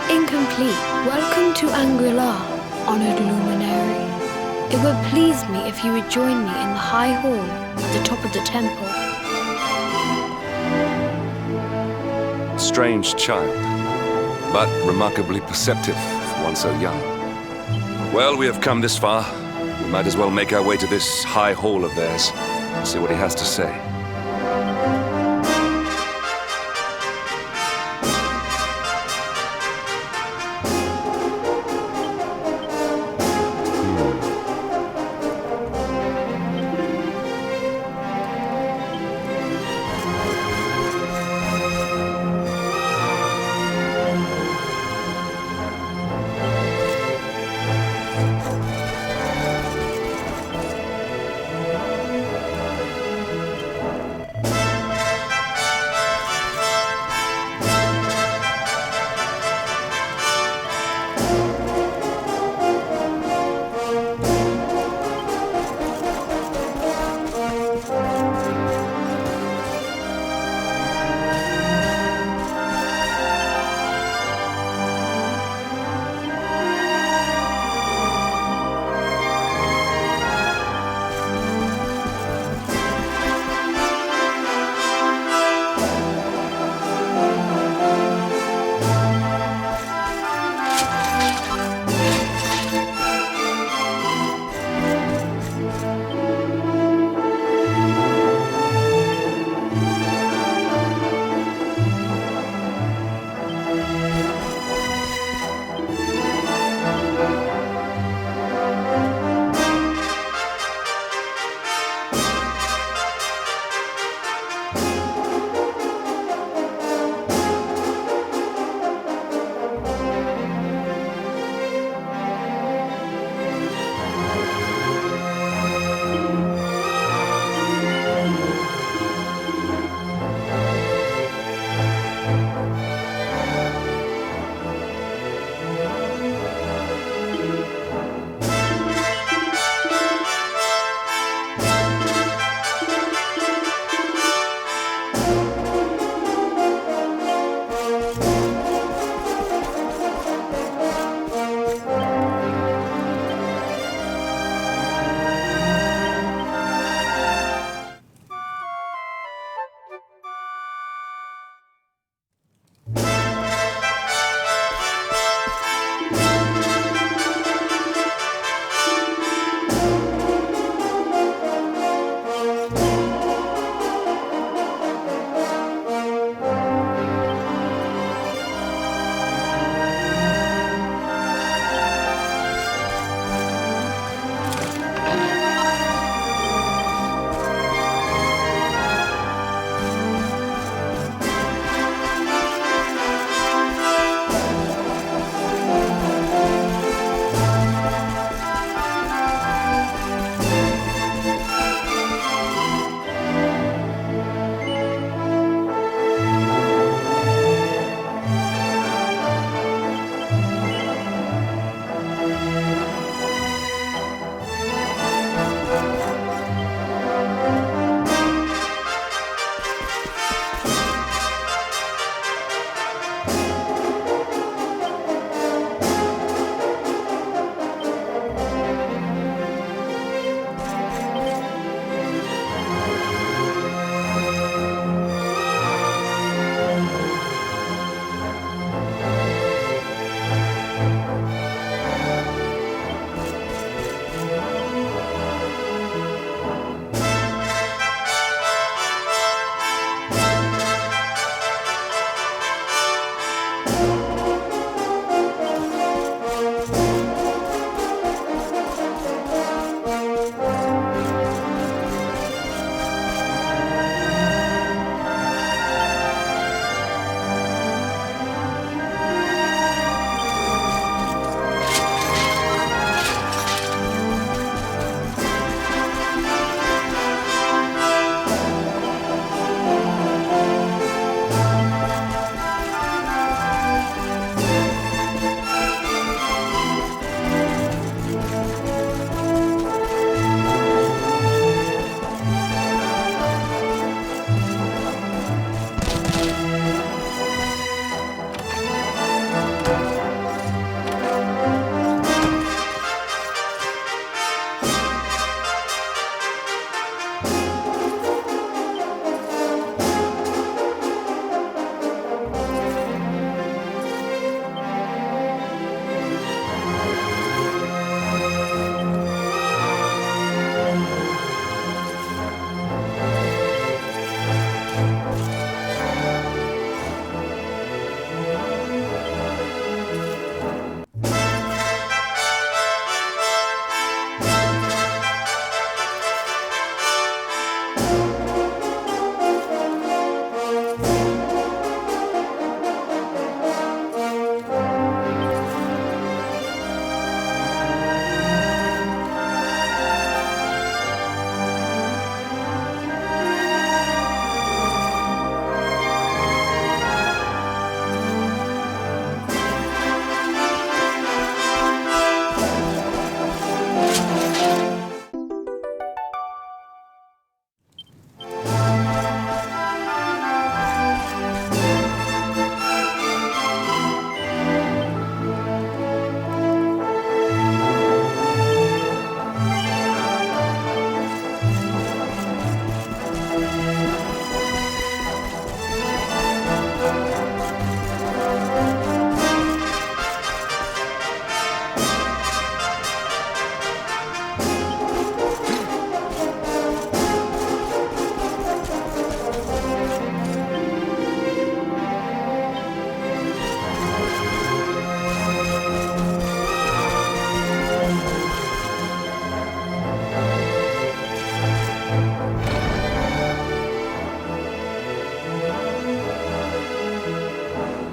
Speaker 3: incomplete. Welcome to Angrila, honored luminary. It would please me if you would join me in the high hall at the top of the temple.
Speaker 13: Strange child, but remarkably perceptive for one so young. Well, we have come this far. We might as well make our way to this high hall of theirs and see what he has to say.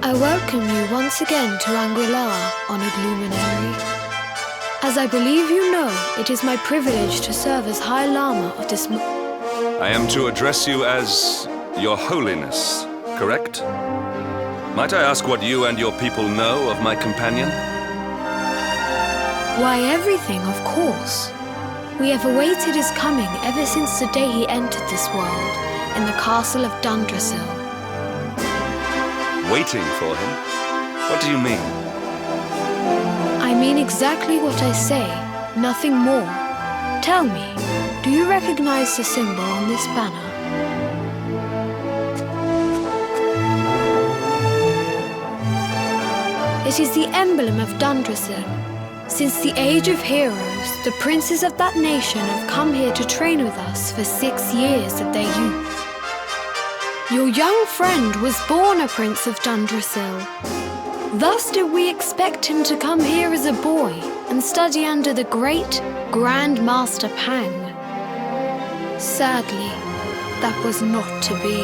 Speaker 3: I welcome you once again to Anguillar, honored luminary. As I believe you know, it is my privilege to serve as High Lama of this
Speaker 13: I am to address you as Your Holiness, correct? Might I ask what you and your people know of my companion?
Speaker 3: Why, everything, of course. We have awaited his coming ever since the day he entered this world, in the castle of Dundrasil.
Speaker 13: Waiting for him? What do you mean?
Speaker 3: I mean exactly what I say, nothing more. Tell me, do you recognize the symbol on this banner? It is the emblem of Dundrasil. Since the age of heroes, the princes of that nation have come here to train with us for 6 years of their youth. Your young friend was born a prince of Dundrasil. Thus did we expect him to come here as a boy and study under the great Grand Master Pang. Sadly, that was not to be.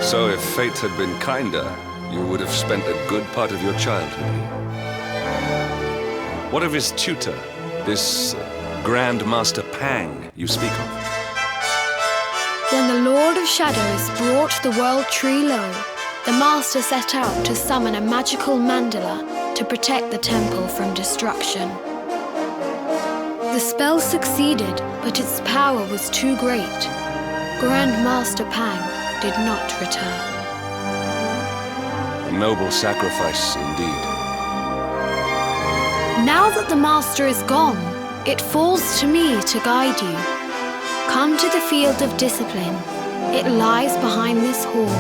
Speaker 13: So if fate had been kinder, you would have spent a good part of your childhood here. What of his tutor, this Grand Master Pang you speak of?
Speaker 3: When the Lord of Shadows brought the world tree low, the Master set out to summon a magical mandala to protect the temple from destruction. The spell succeeded, but its power was too great. Grand Master Pang did not return.
Speaker 13: A noble sacrifice indeed.
Speaker 3: Now that the Master is gone, it falls to me to guide you. Come to the field of discipline. It lies behind this hall.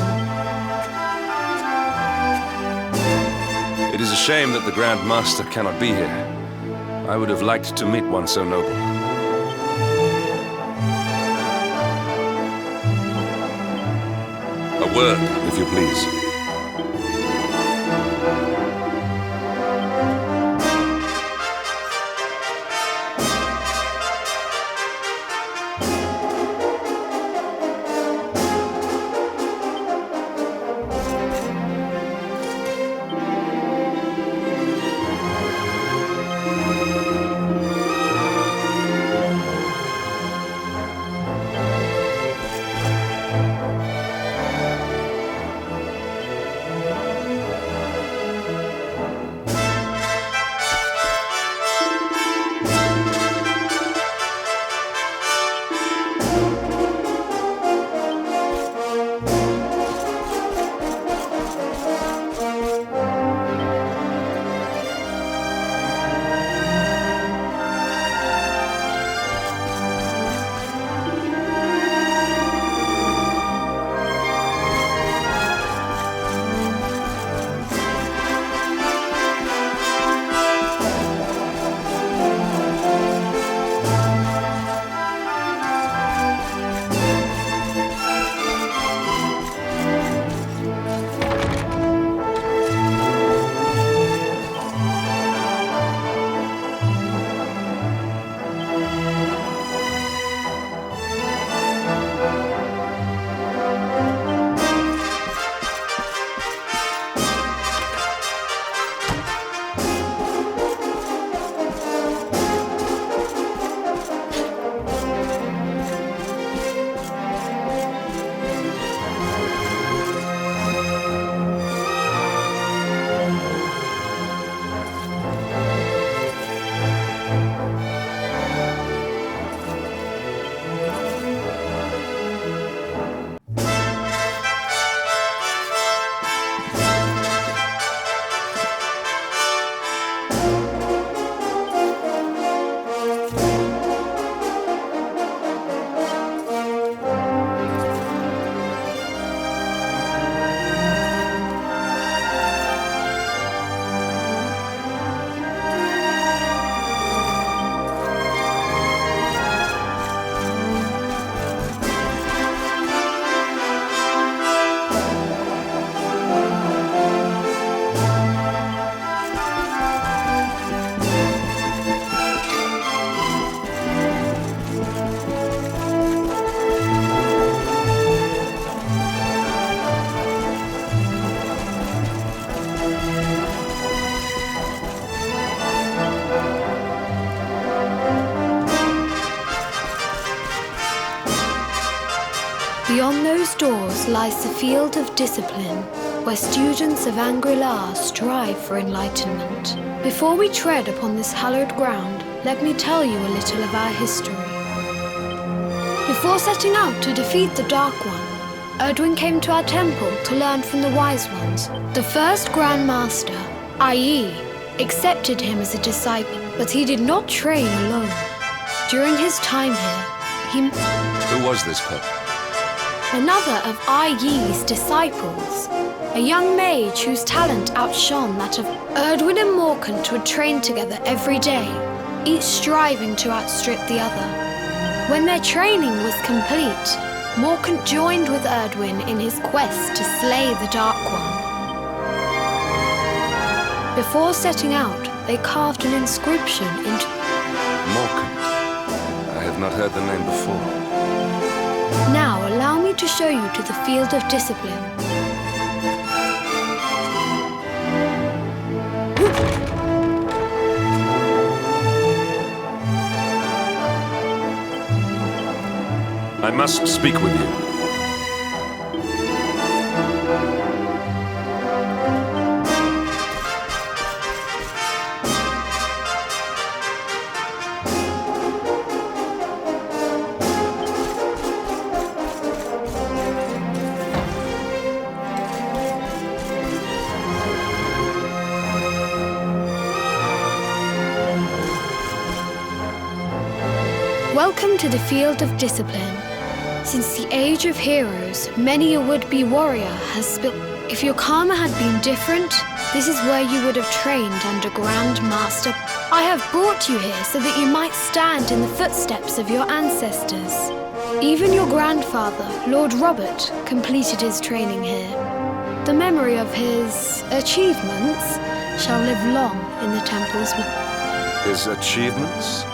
Speaker 13: It is a shame that the Grand Master cannot be here. I would have liked to meet one so noble. A word, if you please.
Speaker 3: lies the field of discipline, where students of Angri-La strive for enlightenment. Before we tread upon this hallowed ground, let me tell you a little of our history. Before setting out to defeat the Dark One, Erdwin came to our temple to learn from the Wise Ones. The first Grand Master, i.e., accepted him as a disciple, but he did not train alone. During his time here,
Speaker 13: Who was this Pope?
Speaker 3: Another of I.Yi's disciples, a young mage whose talent outshone that of Erdwin and Morkant would train together every day, each striving to outstrip the other. When their training was complete, Morkant joined with Erdwin in his quest to slay the Dark One. Before setting out, they carved an inscription into...
Speaker 13: Morkant. I have not heard the name before.
Speaker 3: Now allow me to show you to the field of discipline.
Speaker 13: I must speak with you.
Speaker 3: Welcome to the field of discipline. Since the age of heroes, many a would-be warrior has spilt... If your karma had been different, this is where you would have trained under Grand Master. I have brought you here so that you might stand in the footsteps of your ancestors. Even your grandfather, Lord Robert, completed his training here. The memory of his achievements shall live long in the temples.
Speaker 13: His achievements?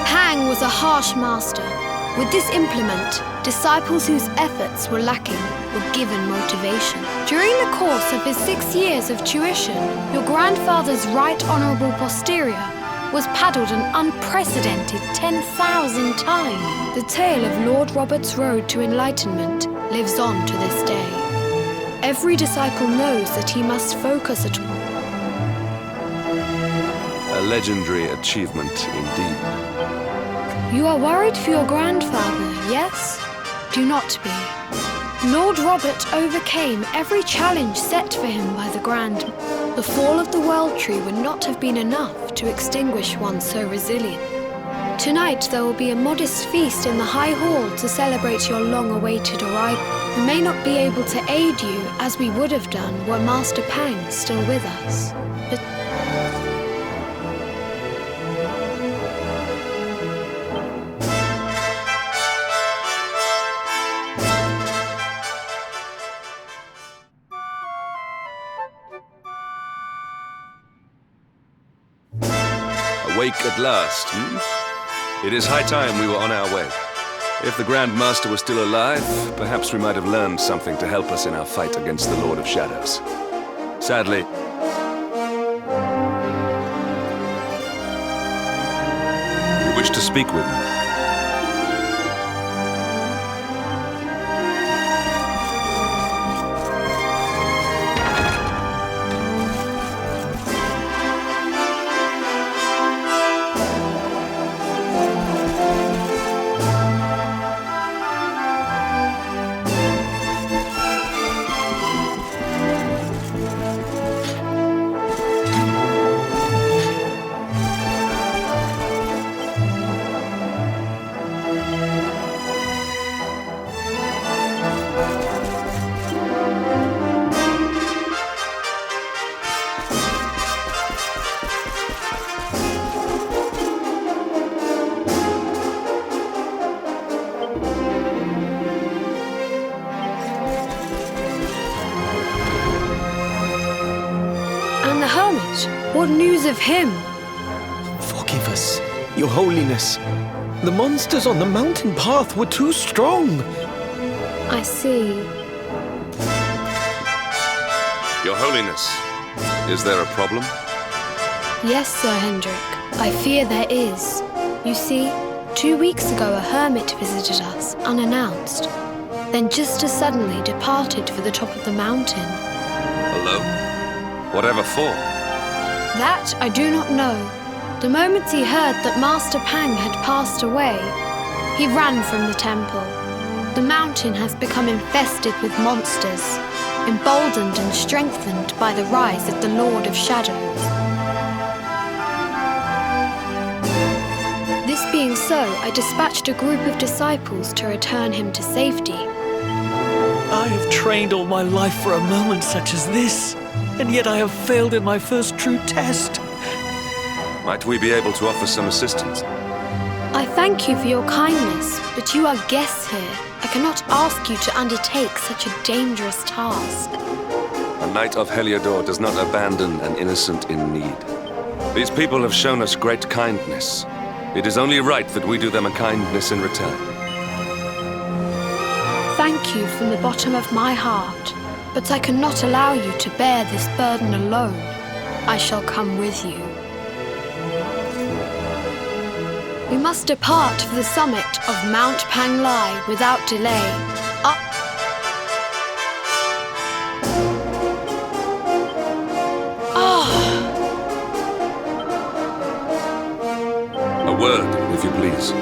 Speaker 3: Hang was a harsh master. With this implement, disciples whose efforts were lacking were given motivation. During the course of his 6 years of tuition, your grandfather's right honourable posterior was paddled an unprecedented 10,000 times. The tale of Lord Robert's road to enlightenment lives on to this day. Every disciple knows that he must focus at...
Speaker 13: A legendary achievement indeed.
Speaker 3: You are worried for your grandfather, yes? Do not be. Lord Robert overcame every challenge set for him by the Grand. The fall of the World Tree would not have been enough to extinguish one so resilient. Tonight there will be a modest feast in the High Hall to celebrate your long-awaited arrival. We may not be able to aid you as we would have done were Master Pang still with us. But
Speaker 13: Awake at last, It is high time we were on our way. If the Grand Master was still alive, perhaps we might have learned something to help us in our fight against the Lord of Shadows. Sadly... You wish to speak with me?
Speaker 3: what news of him?
Speaker 9: Forgive us, Your Holiness. The monsters on the mountain path were too strong.
Speaker 3: I see.
Speaker 13: Your Holiness, is there a problem?
Speaker 3: Yes, Sir Hendrik. I fear there is. You see, 2 weeks ago a hermit visited us, unannounced. then just as suddenly departed for the top of the mountain.
Speaker 13: Alone? Whatever for?
Speaker 3: That I do not know. The moment he heard that Master Pang had passed away, he ran from the temple. The mountain has become infested with monsters, emboldened and strengthened by the rise of the Lord of Shadows. This being so, I dispatched a group of disciples to return him to safety.
Speaker 7: I have trained all my life for a moment such as this, and yet I have failed in my first true test.
Speaker 13: Might we be able to offer some assistance?
Speaker 3: I thank you for your kindness, but you are guests here. I cannot ask you to undertake such a dangerous task.
Speaker 13: A knight of Heliodor does not abandon an innocent in need. These people have shown us great kindness. It is only right that we do them a kindness in return.
Speaker 3: Thank you from the bottom of my heart, but I cannot allow you to bear this burden alone. I shall come with you. We must depart for the summit of Mount Panglai without delay. Up.
Speaker 13: A word, if you please.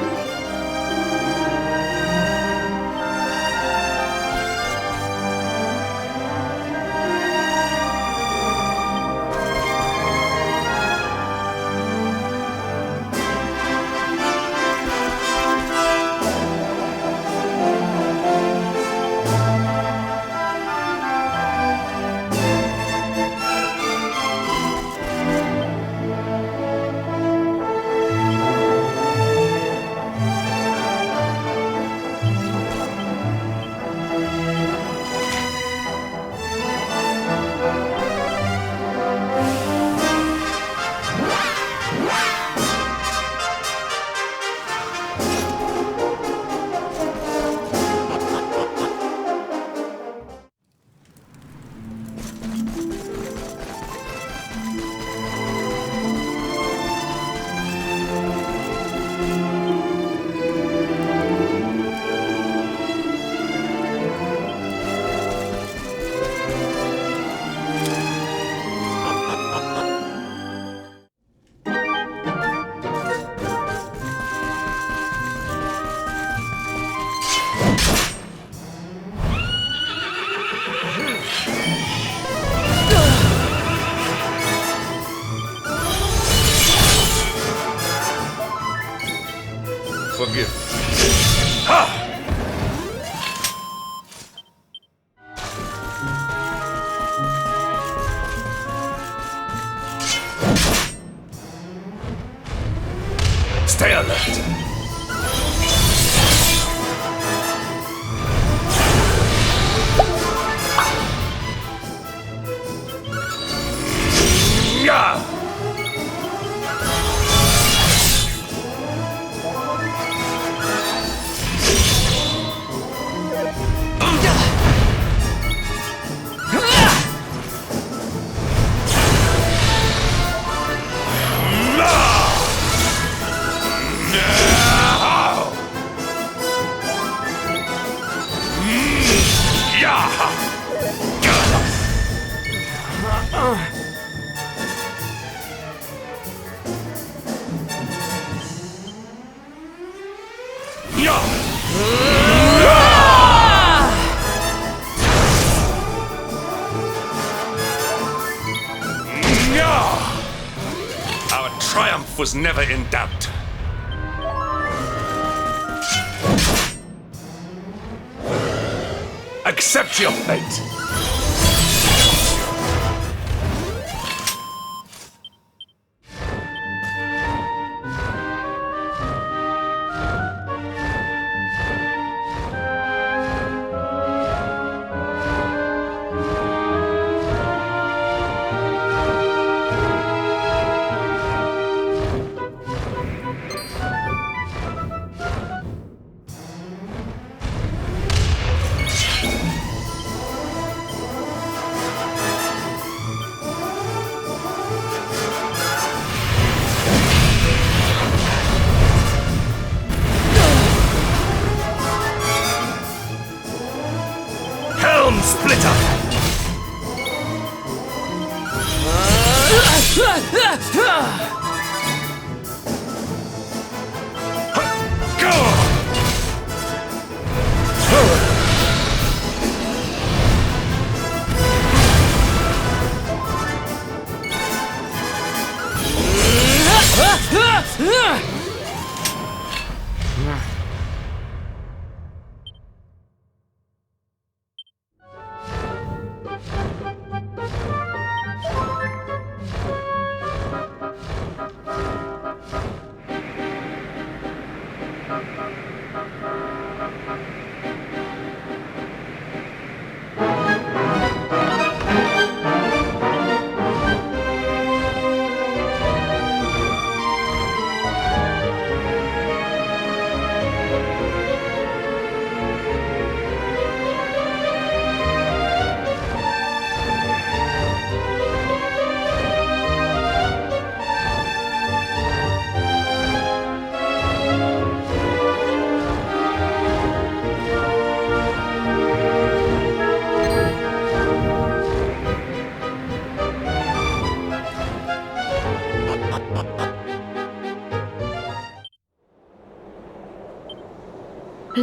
Speaker 13: Forgive. Ha! Stay alert. Yeah! Our triumph was never in doubt. Accept your fate.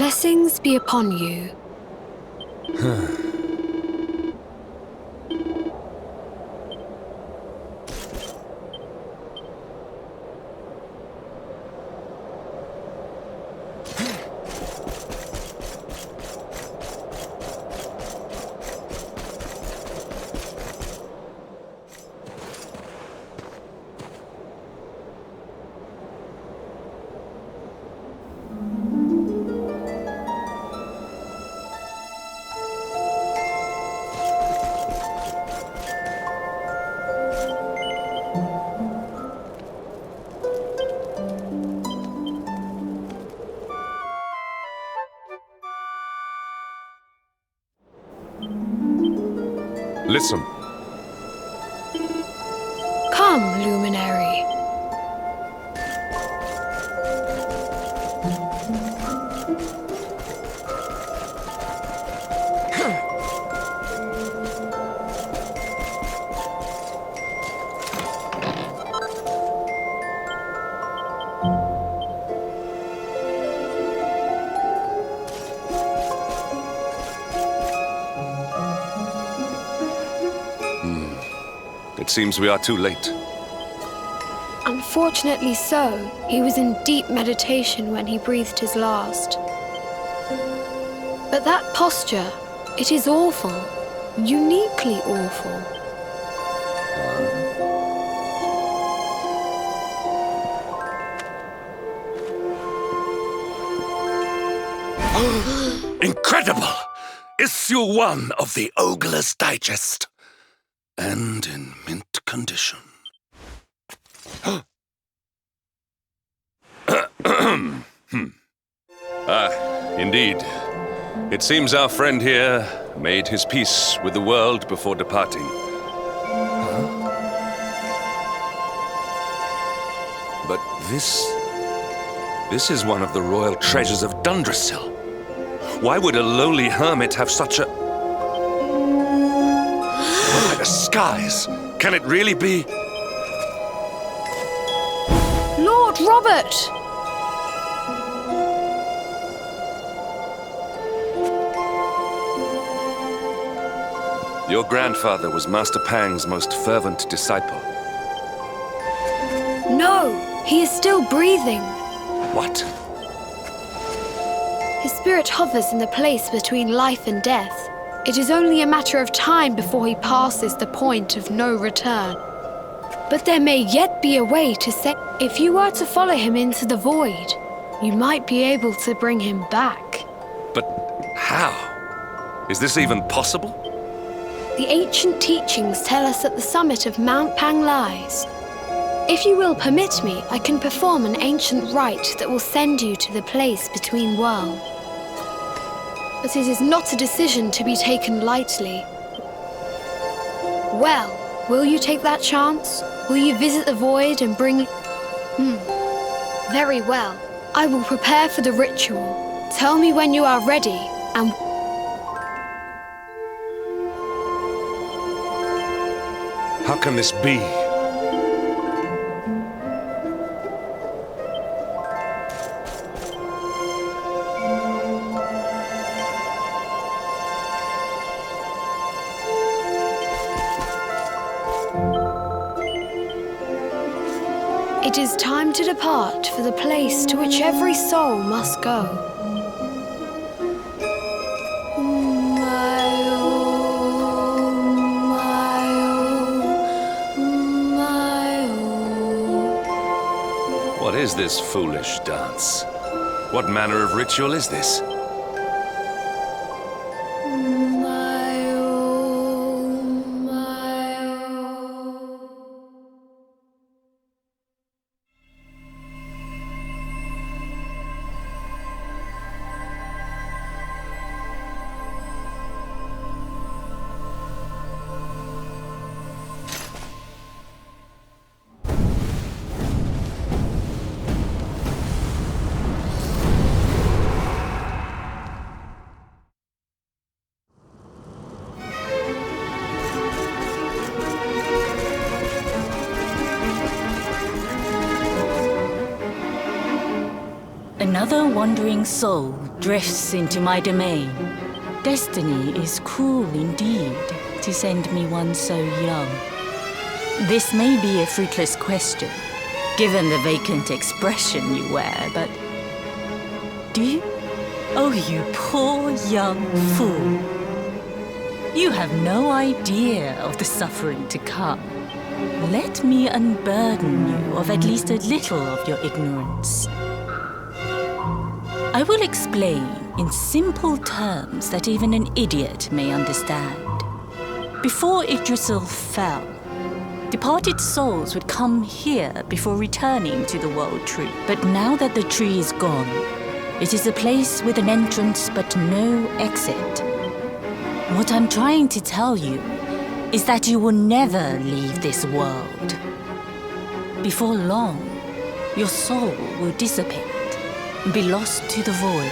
Speaker 3: Blessings be upon you.
Speaker 13: Listen.
Speaker 3: Come, luminary.
Speaker 13: It seems we are too late.
Speaker 3: Unfortunately so. He was in deep meditation when he breathed his last. But that posture, it is awful. Uniquely awful.
Speaker 13: Incredible! Issue 1 of the Ogler's Digest. And in mint condition. Indeed. It seems our friend here made his peace with the world before departing. But this is one of the royal treasures of Dundrasil. Why would a lowly hermit have such a... By the skies! Can it really be?
Speaker 3: Lord Robert!
Speaker 13: Your grandfather was Master Pang's most fervent disciple.
Speaker 3: No, he is still breathing.
Speaker 13: What?
Speaker 3: His spirit hovers in the place between life and death. It is only a matter of time before he passes the point of no return. But there may yet be a way to say, if you were to follow him into the void, you might be able to bring him back.
Speaker 13: But how? Is this even possible?
Speaker 3: The ancient teachings tell us that the summit of Mount Pang lies. If you will permit me, I can perform an ancient rite that will send you to the place between worlds. But it is not a decision to be taken lightly. Well, will you take that chance? Will you visit the void and bring... Very well. I will prepare for the ritual. Tell me when you are ready, and...
Speaker 13: How can this be?
Speaker 3: It is time to depart for the place to which every soul must go.
Speaker 13: What is this foolish dance? What manner of ritual is this?
Speaker 17: Another wandering soul
Speaker 5: drifts into my domain. Destiny is cruel indeed to send me one so young. This may be a fruitless question, given the vacant expression you wear, but do you? Oh, you poor young fool. You have no idea of the suffering to come. Let me unburden you of at least a little of your ignorance. I will explain in simple terms that even an idiot may understand. Before Yggdrasil fell, departed souls would come here before returning to the World Tree. But now that the tree is gone, it is a place with an entrance but no exit. What I'm trying to tell you is that you will never leave this world. Before long, your soul will dissipate and be lost to the void.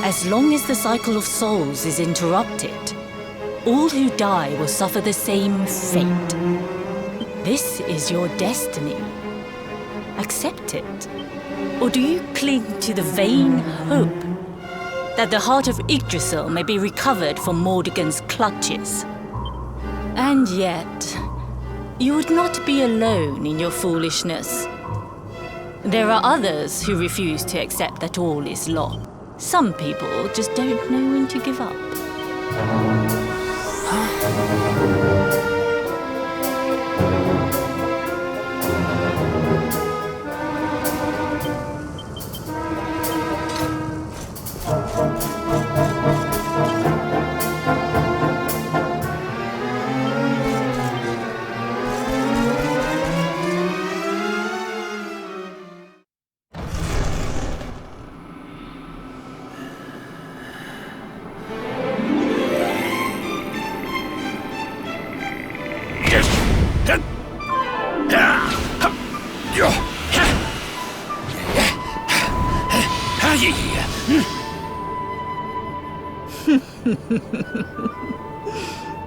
Speaker 5: As long as the cycle of souls is interrupted, all who die will suffer the same fate. This is your destiny. Accept it. Or do you cling to the vain hope that the heart of Yggdrasil may be recovered from Mordegon's clutches? And yet, you would not be alone in your foolishness. There are others who refuse to accept that all is lost. Some people just don't know when to give up.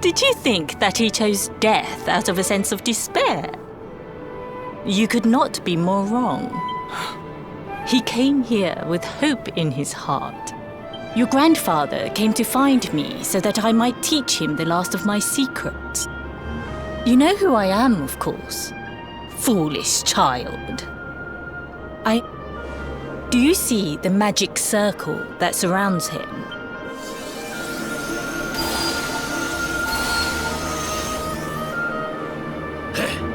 Speaker 5: Did you think that he chose death out of a sense of despair? You could not be more wrong. He came here with hope in his heart. Your grandfather came to find me so that I might teach him the last of my secrets. You know who I am, of course. Foolish child. Do you see the magic circle that surrounds him?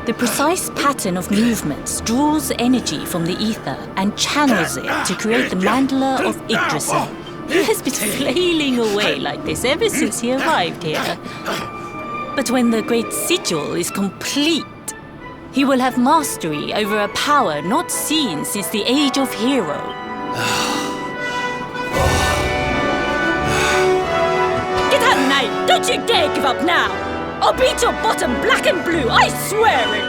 Speaker 5: The precise pattern of movements draws energy from the ether and channels it to create the mandala of Yggdrasil. He has been flailing away like this ever since he arrived here. But when the great sigil is complete, he will have mastery over a power not seen since the Age of Hero. Get out, knight! Don't you dare give up now! I'll beat your bottom black and blue, I swear it!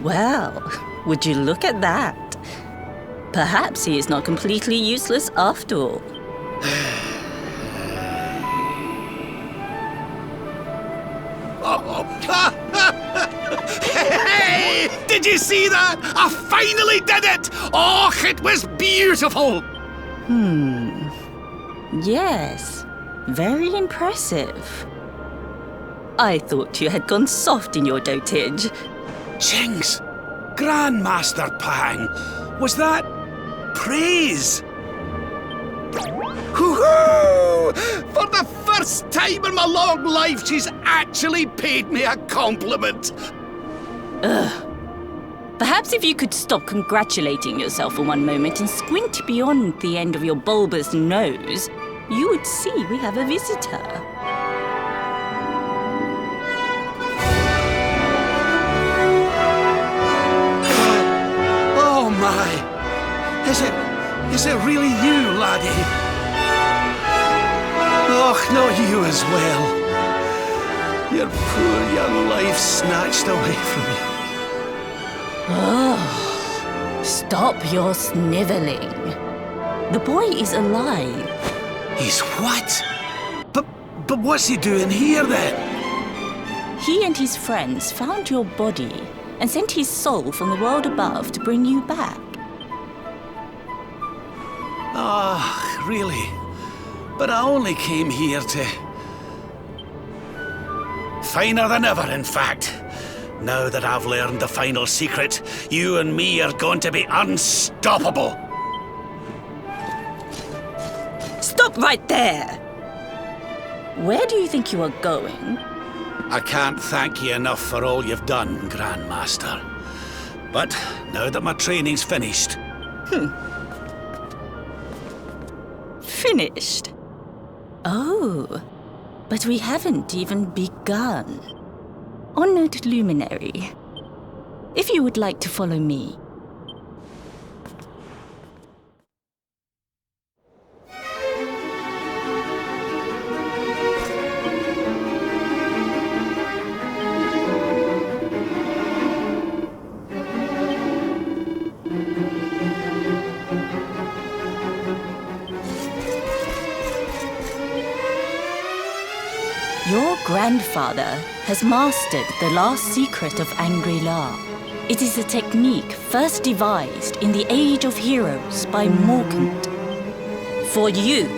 Speaker 5: Well, would you look at that? Perhaps he is not completely useless after all.
Speaker 8: Hey! Did you see that? I finally did it! Oh, it was beautiful!
Speaker 5: Yes, very impressive. I thought you had gone soft in your dotage.
Speaker 8: Jinx! Grandmaster Pang! Was that praise? Hoo-hoo! For the first time in my long life, she's actually paid me a compliment.
Speaker 5: Perhaps if you could stop congratulating yourself for one moment and squint beyond the end of your bulbous nose, you would see we have a visitor.
Speaker 8: my! Is it really you, laddie? Och, not you as well. Your poor young life snatched away from you.
Speaker 17: Oh, stop your snivelling. The boy is alive.
Speaker 8: He's what? But what's he doing here then?
Speaker 17: He and his friends found your body and sent his soul from the world above to bring you back.
Speaker 8: Ah, really? But I only came here to... Finer than ever, in fact. Now that I've learned the final secret, you and me are going to be unstoppable.
Speaker 17: Stop right there! Where do you think you are going?
Speaker 8: I can't thank you enough for all you've done, Grandmaster. But now that my training's finished...
Speaker 17: Finished? Oh, but we haven't even begun. Honored luminary, if you would like to follow me. Your grandfather has mastered the last secret of Angri-La. It is a technique first devised in the Age of Heroes by Morkant. For you,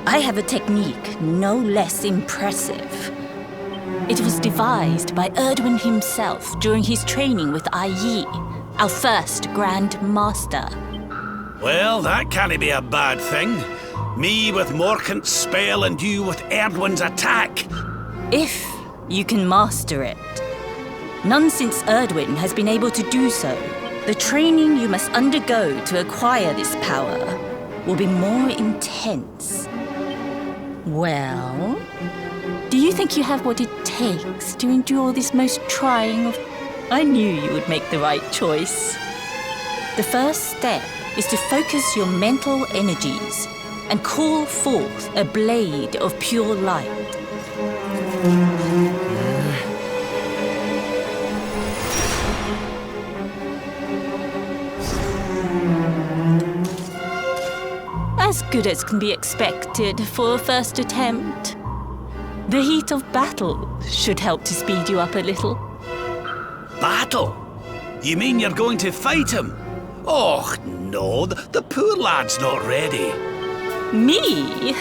Speaker 17: I have a technique no less impressive. It was devised by Erdwin himself during his training with Yi, our first Grand Master.
Speaker 8: Well, that can't be a bad thing. Me with Morkant's spell and you with Erdwin's attack.
Speaker 17: If you can master it. None since Erdwin has been able to do so. The training you must undergo to acquire this power will be more intense. Well, do you think you have what it takes to endure this most trying of... I knew you would make the right choice. The first step is to focus your mental energies and call forth a blade of pure light. As good as can be expected for a first attempt. The heat of battle should help to speed you up a little.
Speaker 8: Battle? You mean you're going to fight him? Oh, no, the poor lad's not ready.
Speaker 17: Me?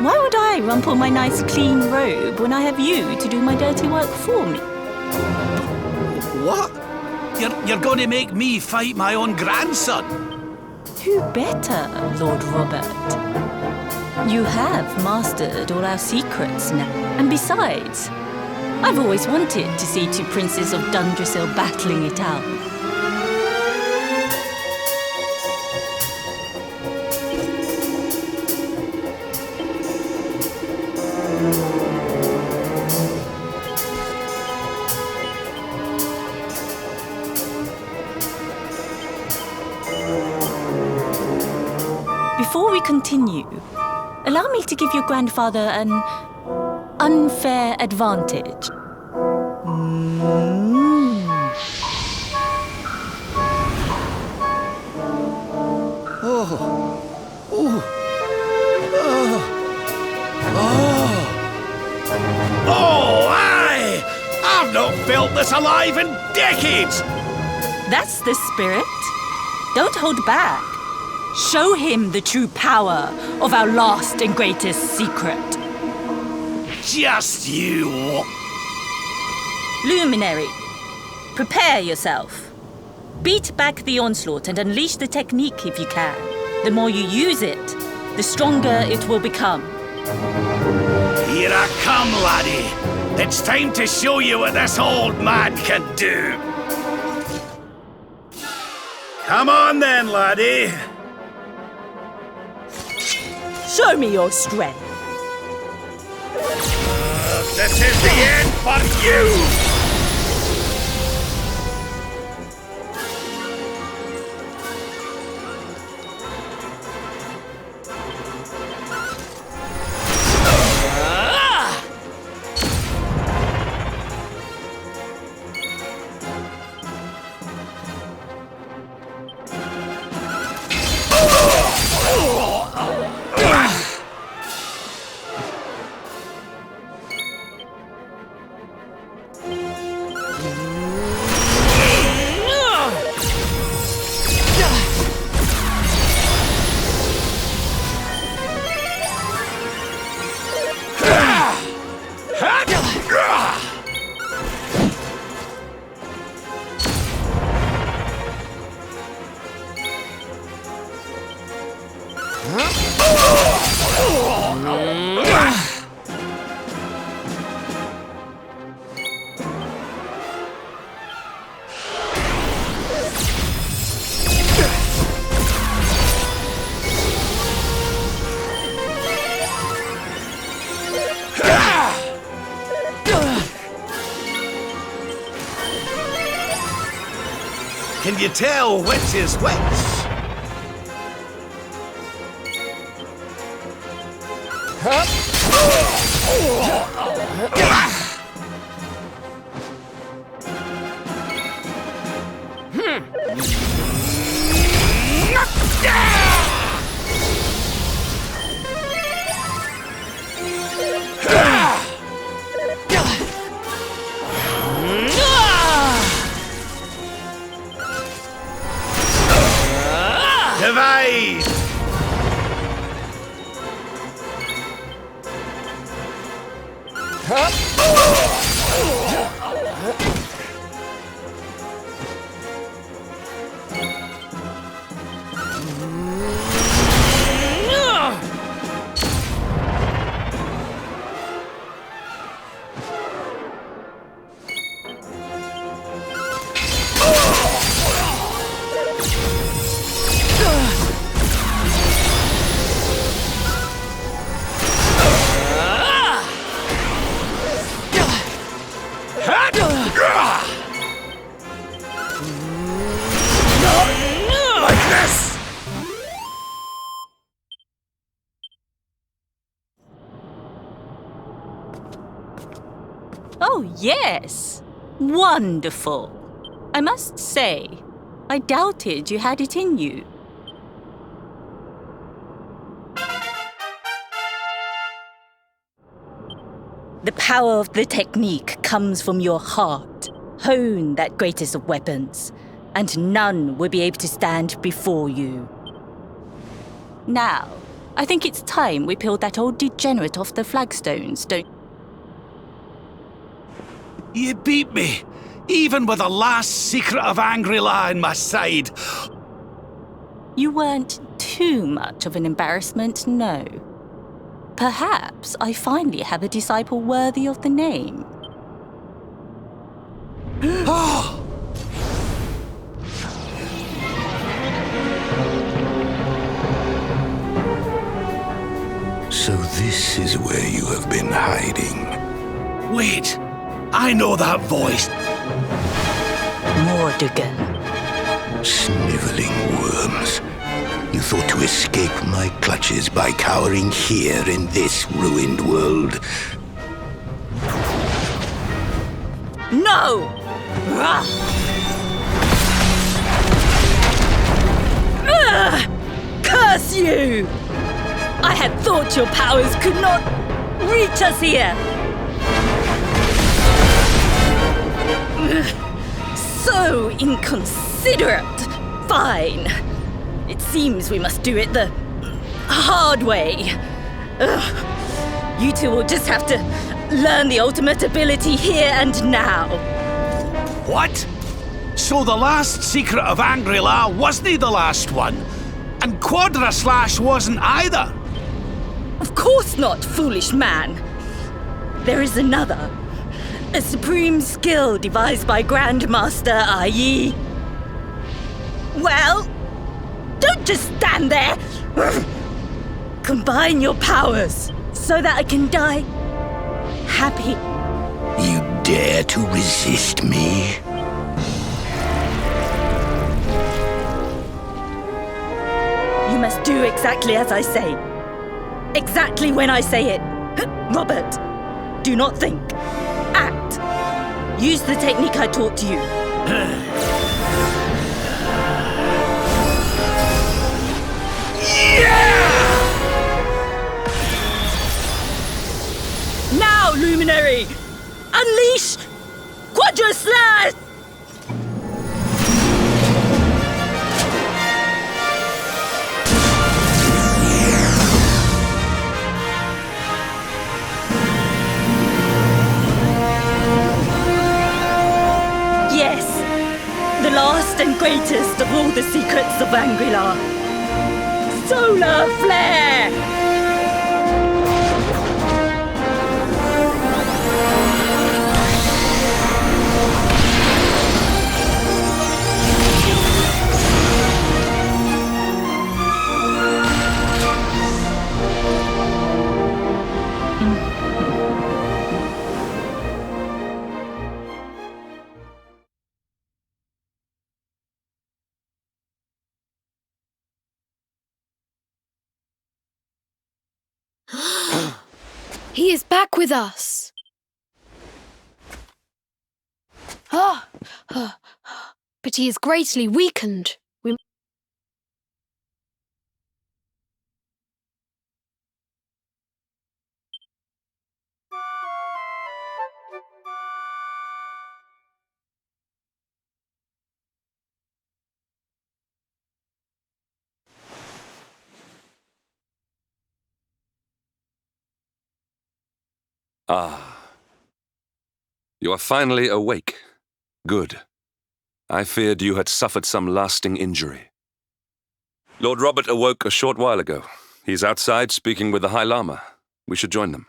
Speaker 17: Why would I rumple my nice clean robe when I have you to do my dirty work for me?
Speaker 8: What? You're going to make me fight my own grandson?
Speaker 17: Who better, Lord Robert? You have mastered all our secrets now. And besides, I've always wanted to see two princes of Dundrasil battling it out. Before we continue, allow me to give your grandfather an unfair advantage.
Speaker 8: Oh, aye! I've not felt this alive in decades!
Speaker 17: That's the spirit. Don't hold back. Show him the true power of our last and greatest secret.
Speaker 8: Just you!
Speaker 17: Luminary, prepare yourself. Beat back the onslaught and unleash the technique if you can. The more you use it, the stronger it will become.
Speaker 8: Here I come, laddie. It's time to show you what this old man can do. Come on then, laddie.
Speaker 17: Show me your strength.
Speaker 8: This is the end for you! Can you tell which is which? Divide! Like this!
Speaker 17: Oh, yes. Wonderful. I must say, I doubted you had it in you. The power of the technique comes from your heart. Hone that greatest of weapons, and none will be able to stand before you. Now, I think it's time we peeled that old degenerate off the flagstones, don't you?
Speaker 8: You beat me, even with the last secret of Angry-La in my side.
Speaker 17: You weren't too much of an embarrassment, no. Perhaps I finally have a disciple worthy of the name.
Speaker 14: So this is where you have been hiding.
Speaker 8: Wait, I know that voice.
Speaker 17: Mordigan.
Speaker 14: Sniveling worms. You thought to escape my clutches by cowering here in this ruined world.
Speaker 17: No! Curse you! I had thought your powers could not reach us here. So inconsiderate. Fine. It seems we must do it the hard way. You two will just have to learn the ultimate ability here and now.
Speaker 8: What? So the last secret of Angry-La wasn't the last one? And Quadra Slash wasn't either?
Speaker 17: Of course not, foolish man. There is another. A supreme skill devised by Grandmaster, i.e. Well, don't just stand there. Combine your powers so that I can die happy.
Speaker 14: You dare to resist me?
Speaker 17: You must do exactly as I say. Exactly when I say it. Robert, do not think. Act. Use the technique I taught to you. Now, Luminary! Unleash Quadra Slash! Yes, the last and greatest of all the secrets of Angry-La. solar flare!
Speaker 3: He is back with us. But he is greatly weakened.
Speaker 13: Ah. You are finally awake. Good. I feared you had suffered some lasting injury. Lord Robert awoke a short while ago. He's outside speaking with the High Lama. We should join them.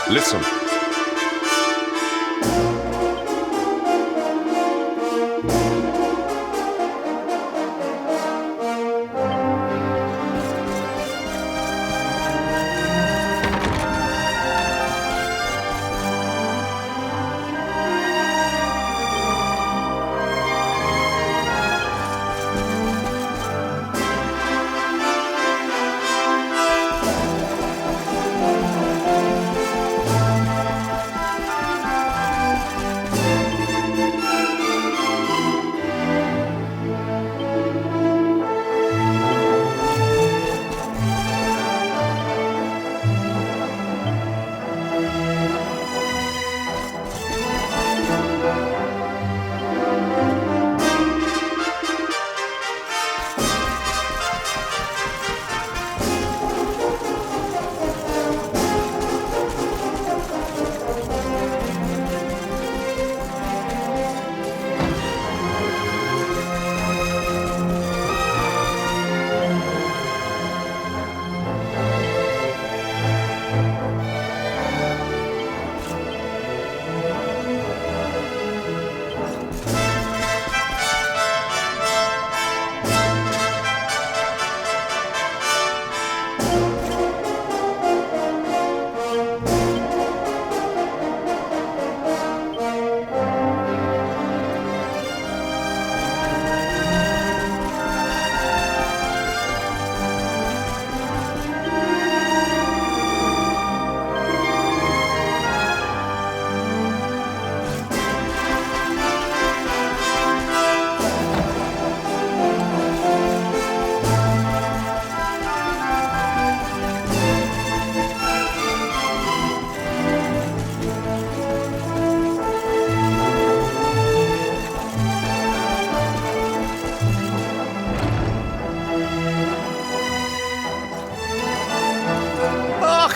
Speaker 13: Listen.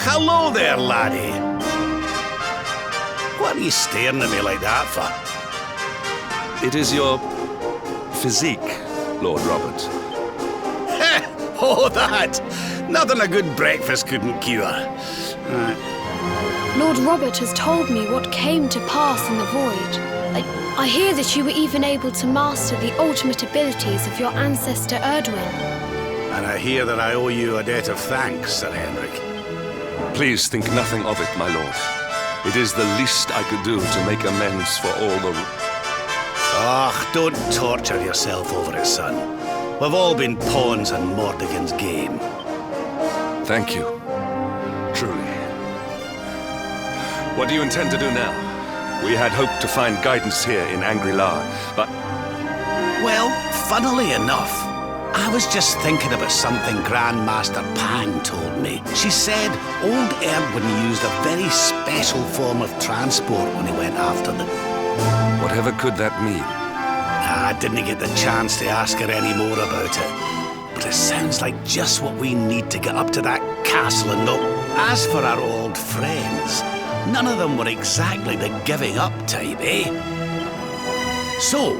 Speaker 8: Hello there, laddie. What are you staring at me like that for?
Speaker 13: It is your physique, Lord Robert.
Speaker 8: Oh, that! Nothing a good breakfast couldn't cure.
Speaker 3: Lord Robert has told me what came to pass in the void. I hear that you were even able to master the ultimate abilities of your ancestor Erdwin.
Speaker 8: And I hear that I owe you a debt of thanks, Sir Henrik.
Speaker 13: Please think nothing of it, my lord. It is the least I could do to make amends for all the...
Speaker 8: Ah, don't torture yourself over it, son. We've all been pawns in Mordegon's game.
Speaker 13: Thank you. Truly. What do you intend to do now? We had hoped to find guidance here in Angry-La, but...
Speaker 8: Well, funnily enough, I was just thinking about something Grandmaster Pang told me. She said old Erdwin used a very special form of transport when he went after them.
Speaker 13: Whatever could that mean?
Speaker 8: I didn't get the chance to ask her any more about it. But it sounds like just what we need to get up to that castle and know...
Speaker 12: As for our old friends, none of them were exactly the giving up type, eh? So,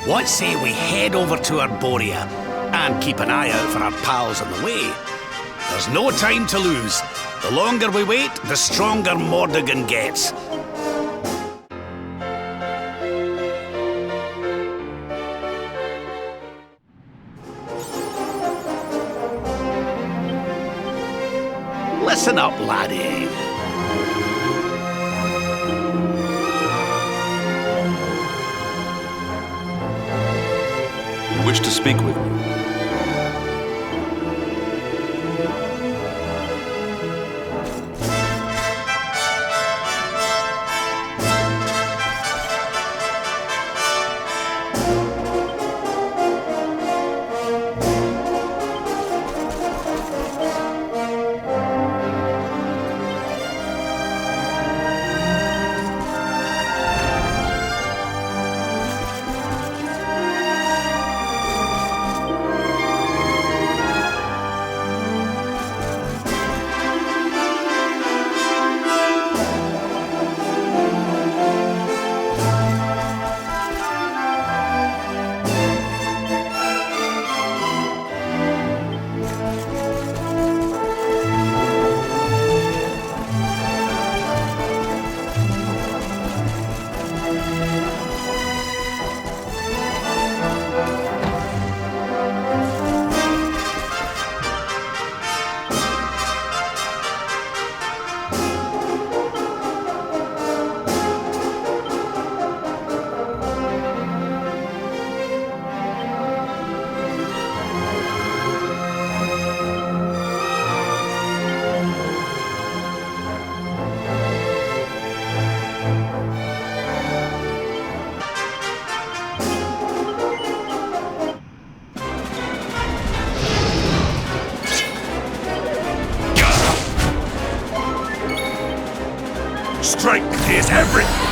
Speaker 12: what say we head over to Arborea and keep an eye out for our pals on the way? There's no time to lose. The longer we wait, the stronger Mordegon gets. Listen up, laddie.
Speaker 13: You wish to speak with me?
Speaker 14: Strength is everything!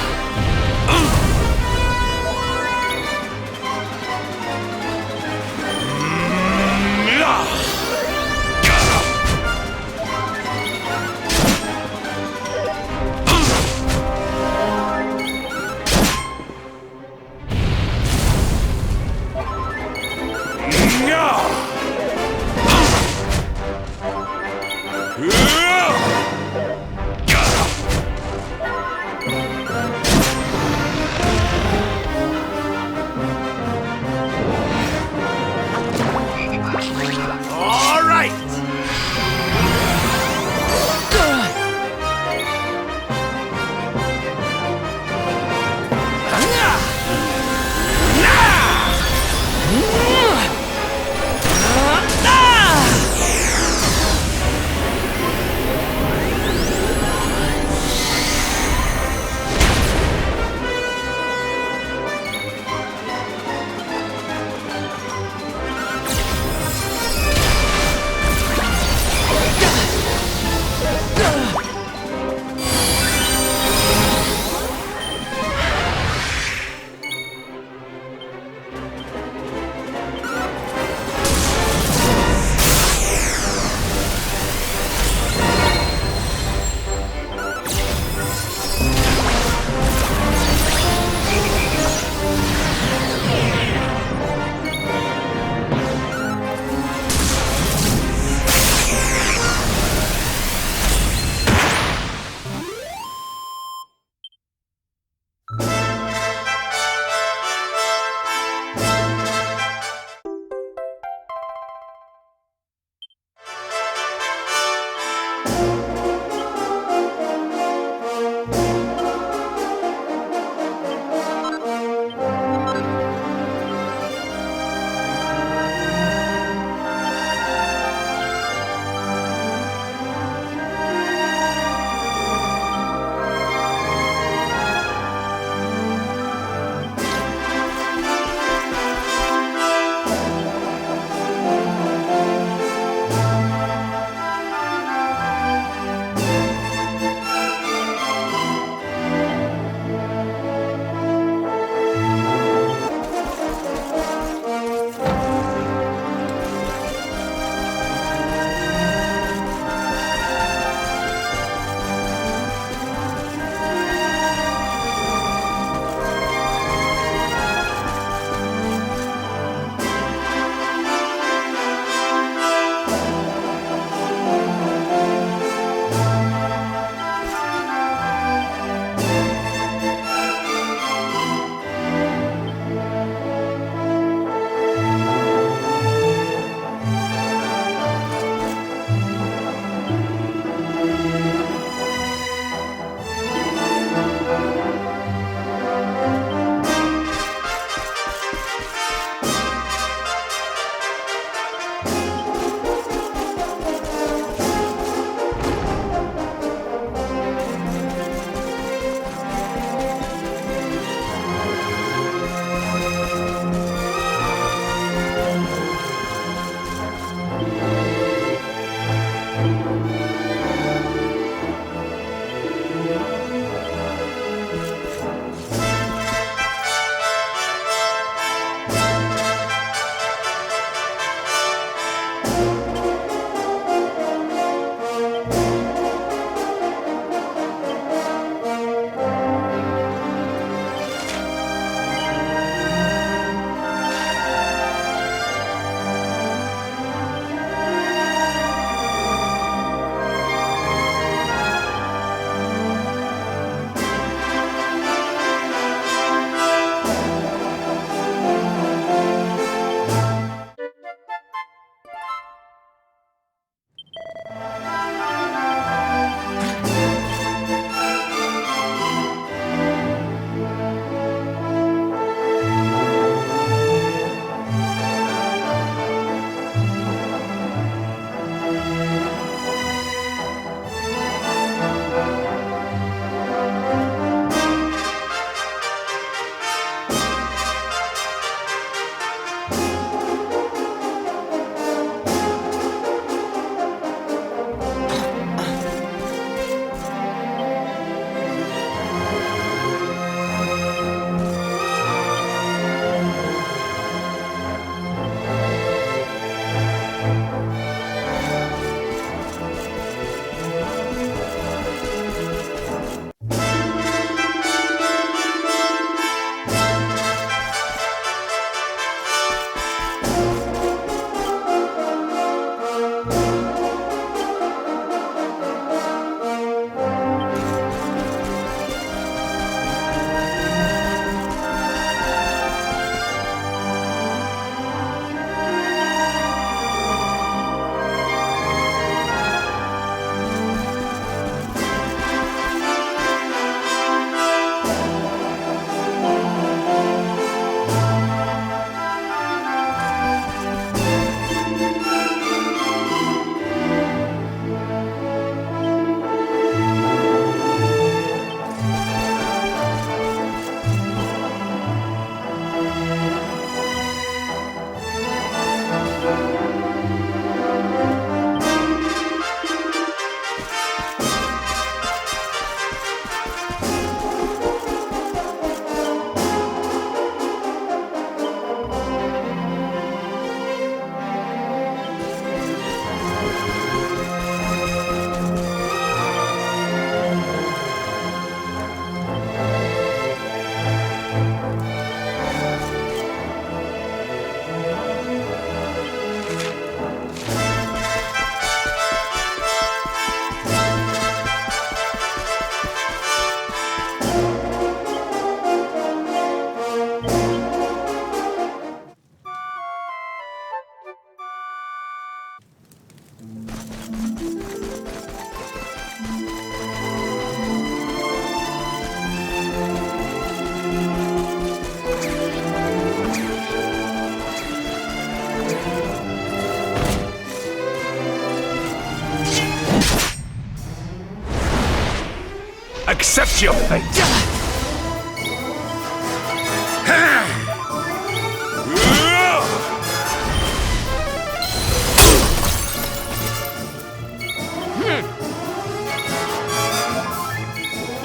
Speaker 2: Accept your fate.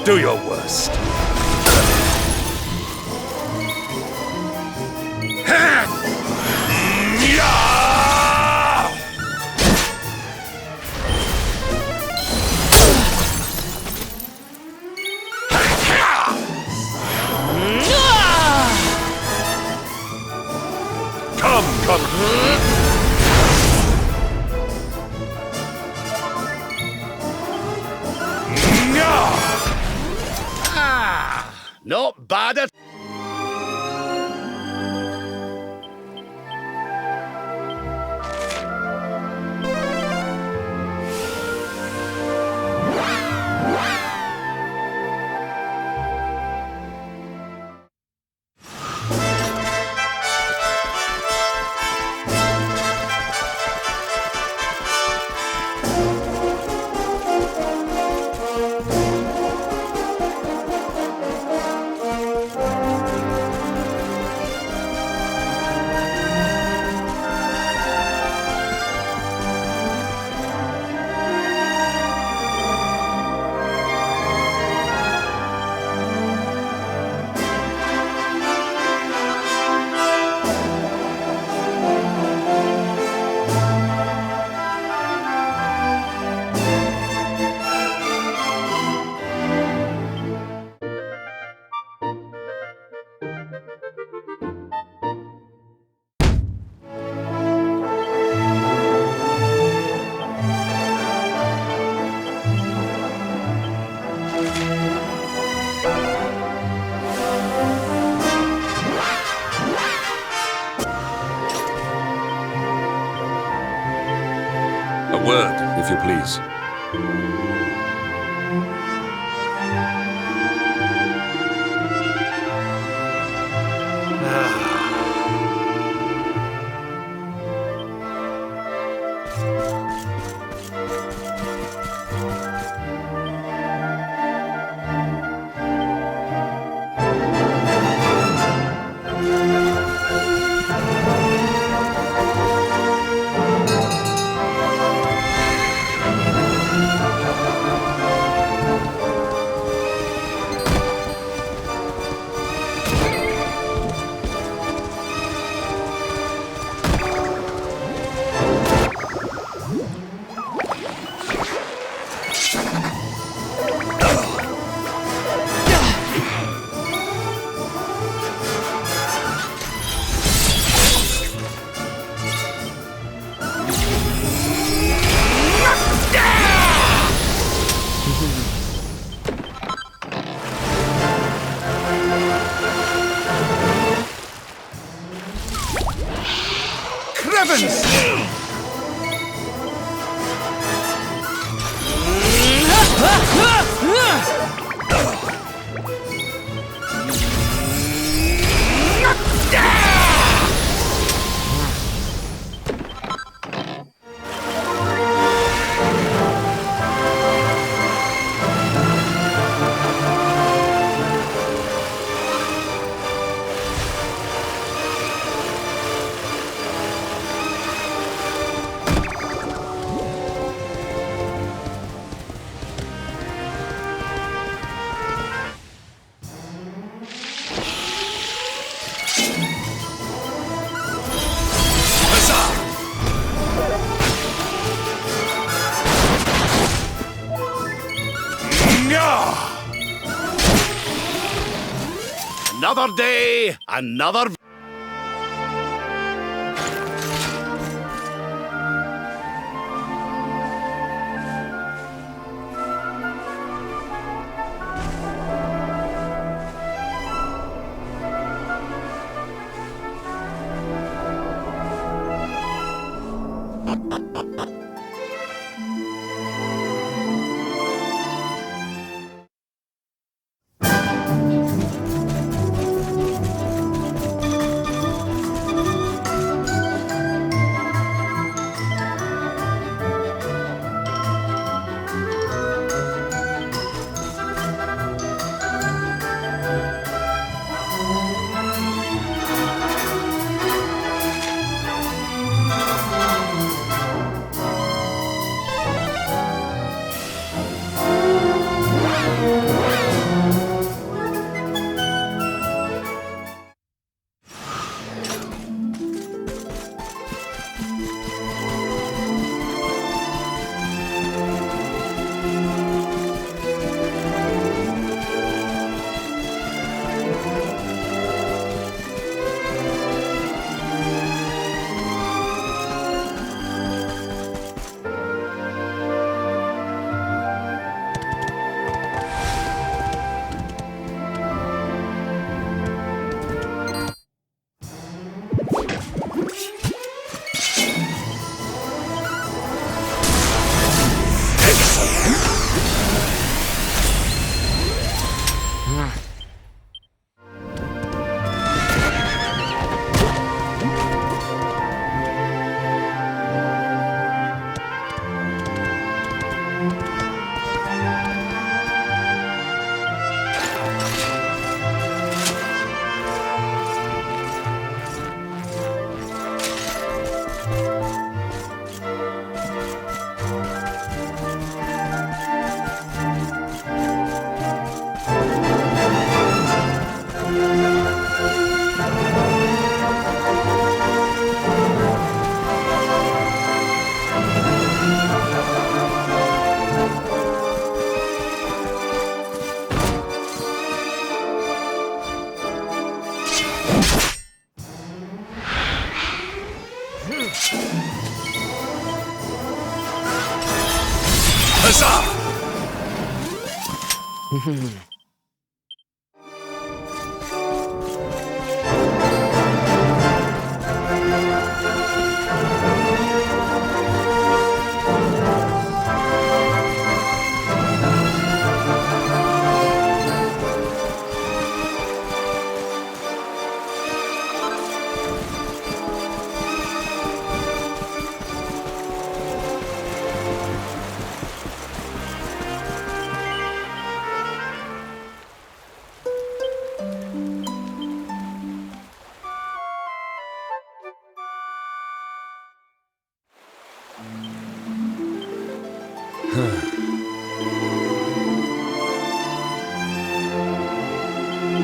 Speaker 2: Do your worst.
Speaker 12: Not bad at...
Speaker 13: A word, if you please.
Speaker 12: Another day, another...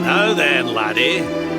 Speaker 12: Now then, laddie.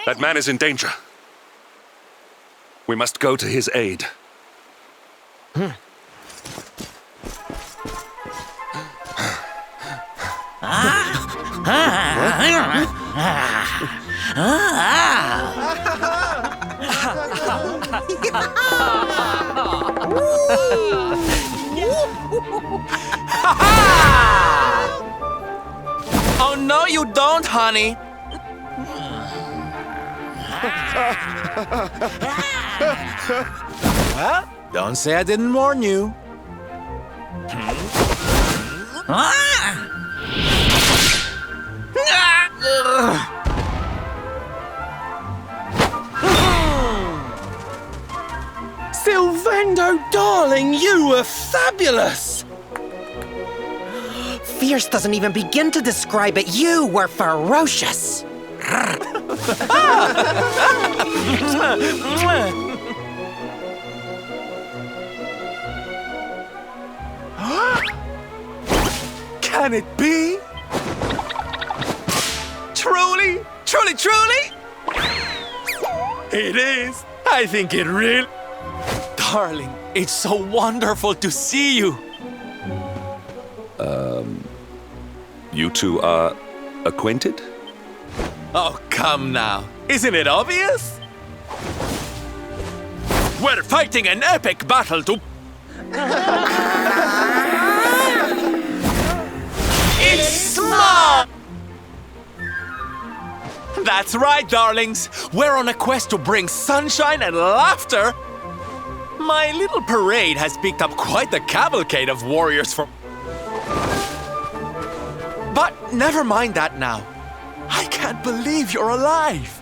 Speaker 13: That man is in danger. We must go to his aid.
Speaker 15: Oh, no, you don't, honey. Well, don't say I didn't warn you.
Speaker 20: Sylvando, darling, you were fabulous!
Speaker 21: Fierce doesn't even begin to describe it. You were ferocious.
Speaker 15: Can it be? Truly? Truly, truly? It is. I think it really... Darling, it's so wonderful to see you.
Speaker 13: You two are acquainted?
Speaker 15: Oh, come now. Isn't it obvious? We're fighting an epic battle to... It's small! That's right, darlings. We're on a quest to bring sunshine and laughter. My little parade has picked up quite the cavalcade of warriors from... But never mind that now. I can't believe you're alive.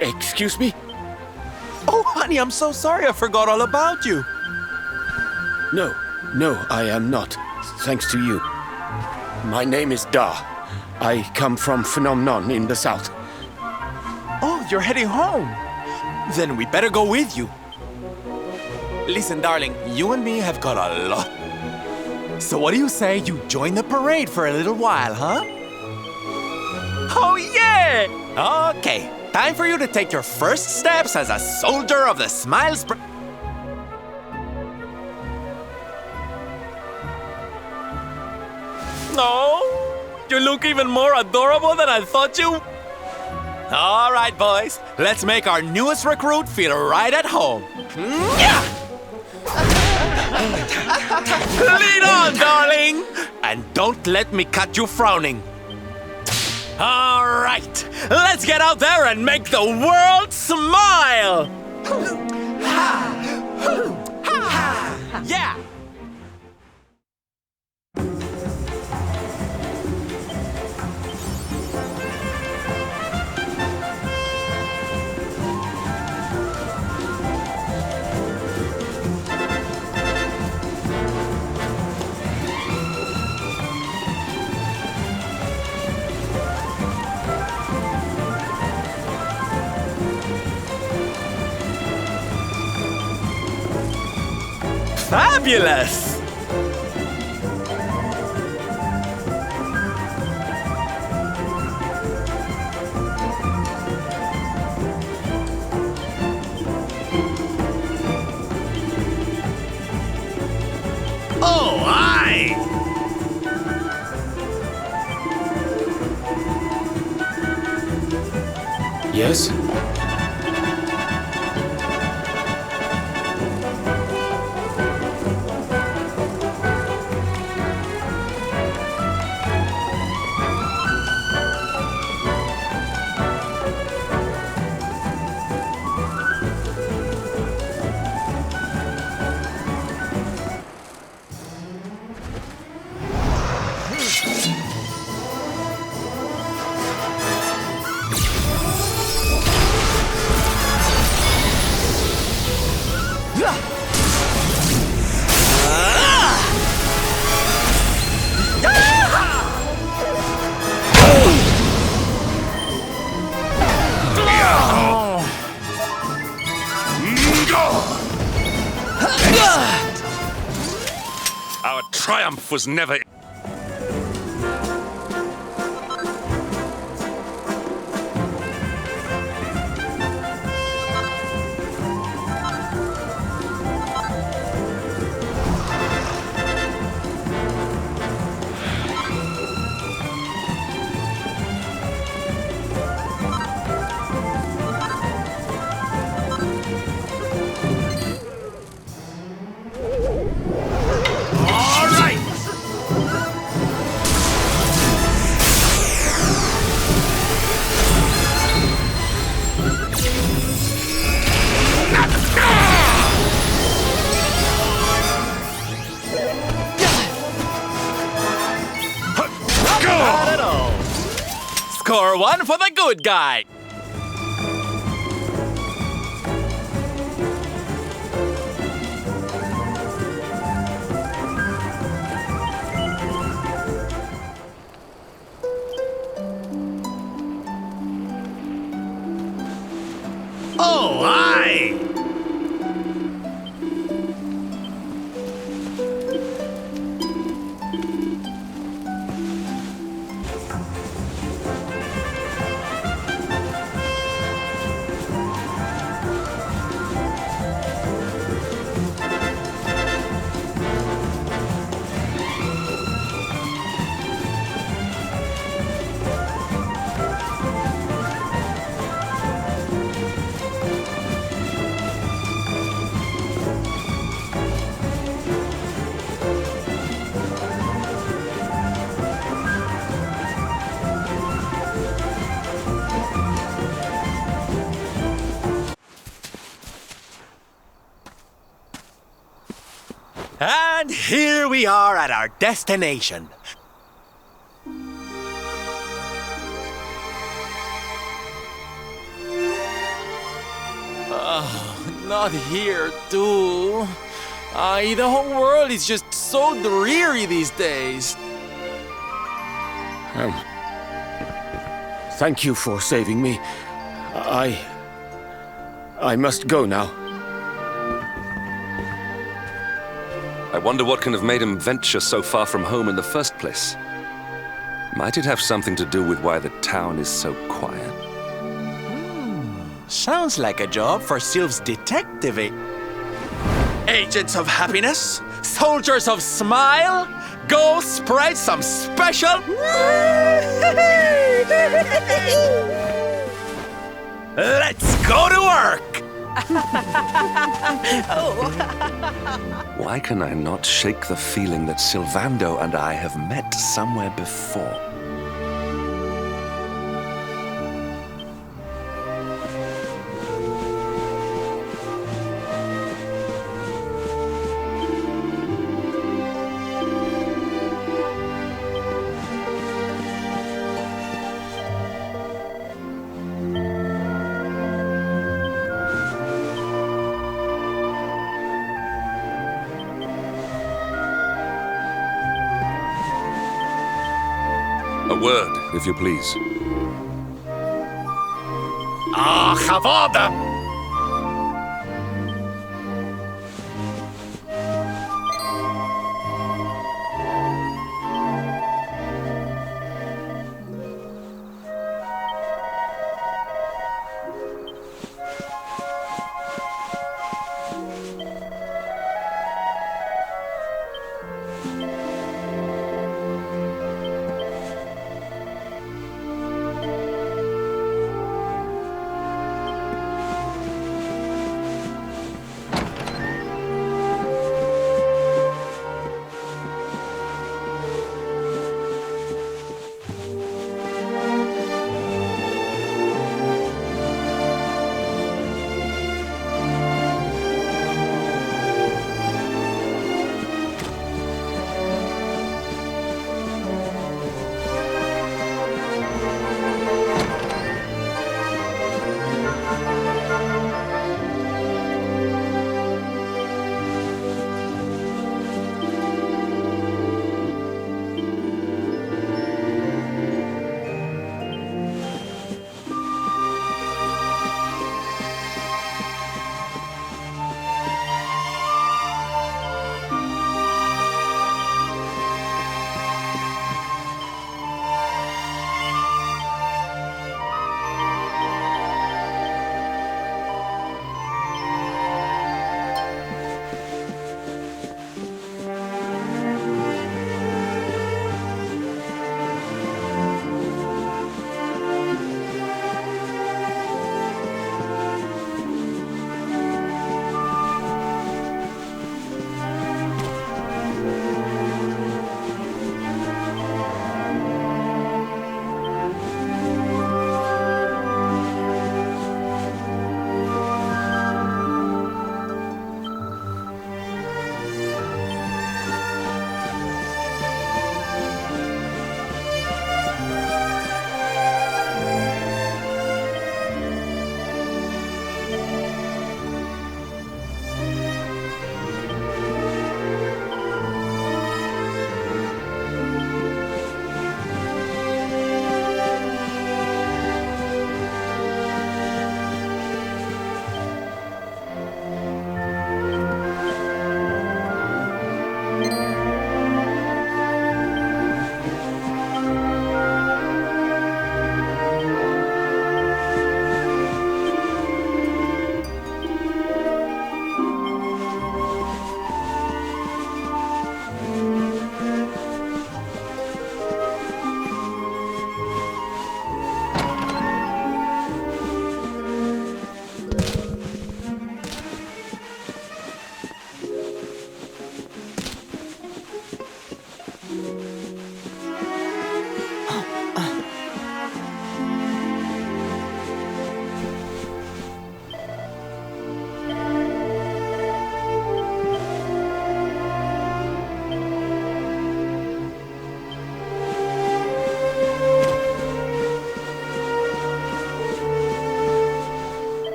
Speaker 24: Excuse me?
Speaker 15: Oh, honey, I'm so sorry I forgot all about you.
Speaker 24: No, I am not. Thanks to you. My name is Da. I come from Phenomenon in the south.
Speaker 15: Oh, you're heading home. Then we better go with you. Listen, darling, you and me have got a lot. So what do you say you join the parade for a little while, huh? Oh, yeah! Okay, time for you to take your first steps as a soldier of the Smiles... No, you look even more adorable than I thought you... All right, boys, let's make our newest recruit feel right at home. Lead on, darling! And don't let me catch you frowning. All right, let's get out there and make the world smile! Yeah! Fabulous! Oh, aye!
Speaker 24: Yes?
Speaker 13: Our triumph was never...
Speaker 15: one for the good guy.
Speaker 12: Oh, aye!
Speaker 15: And here we are at our destination. Not here, too. The whole world is just so dreary these days.
Speaker 9: Thank you for saving me. I must go now.
Speaker 13: I wonder what can have made him venture so far from home in the first place. Might it have something to do with why the town is so quiet?
Speaker 15: Sounds like a job for Sylph's detective. Agents of happiness, soldiers of smile, go spread some special... Let's go to work!
Speaker 13: Why can I not shake the feeling that Sylvando and I have met somewhere before? A word, if you please.
Speaker 12: Havada!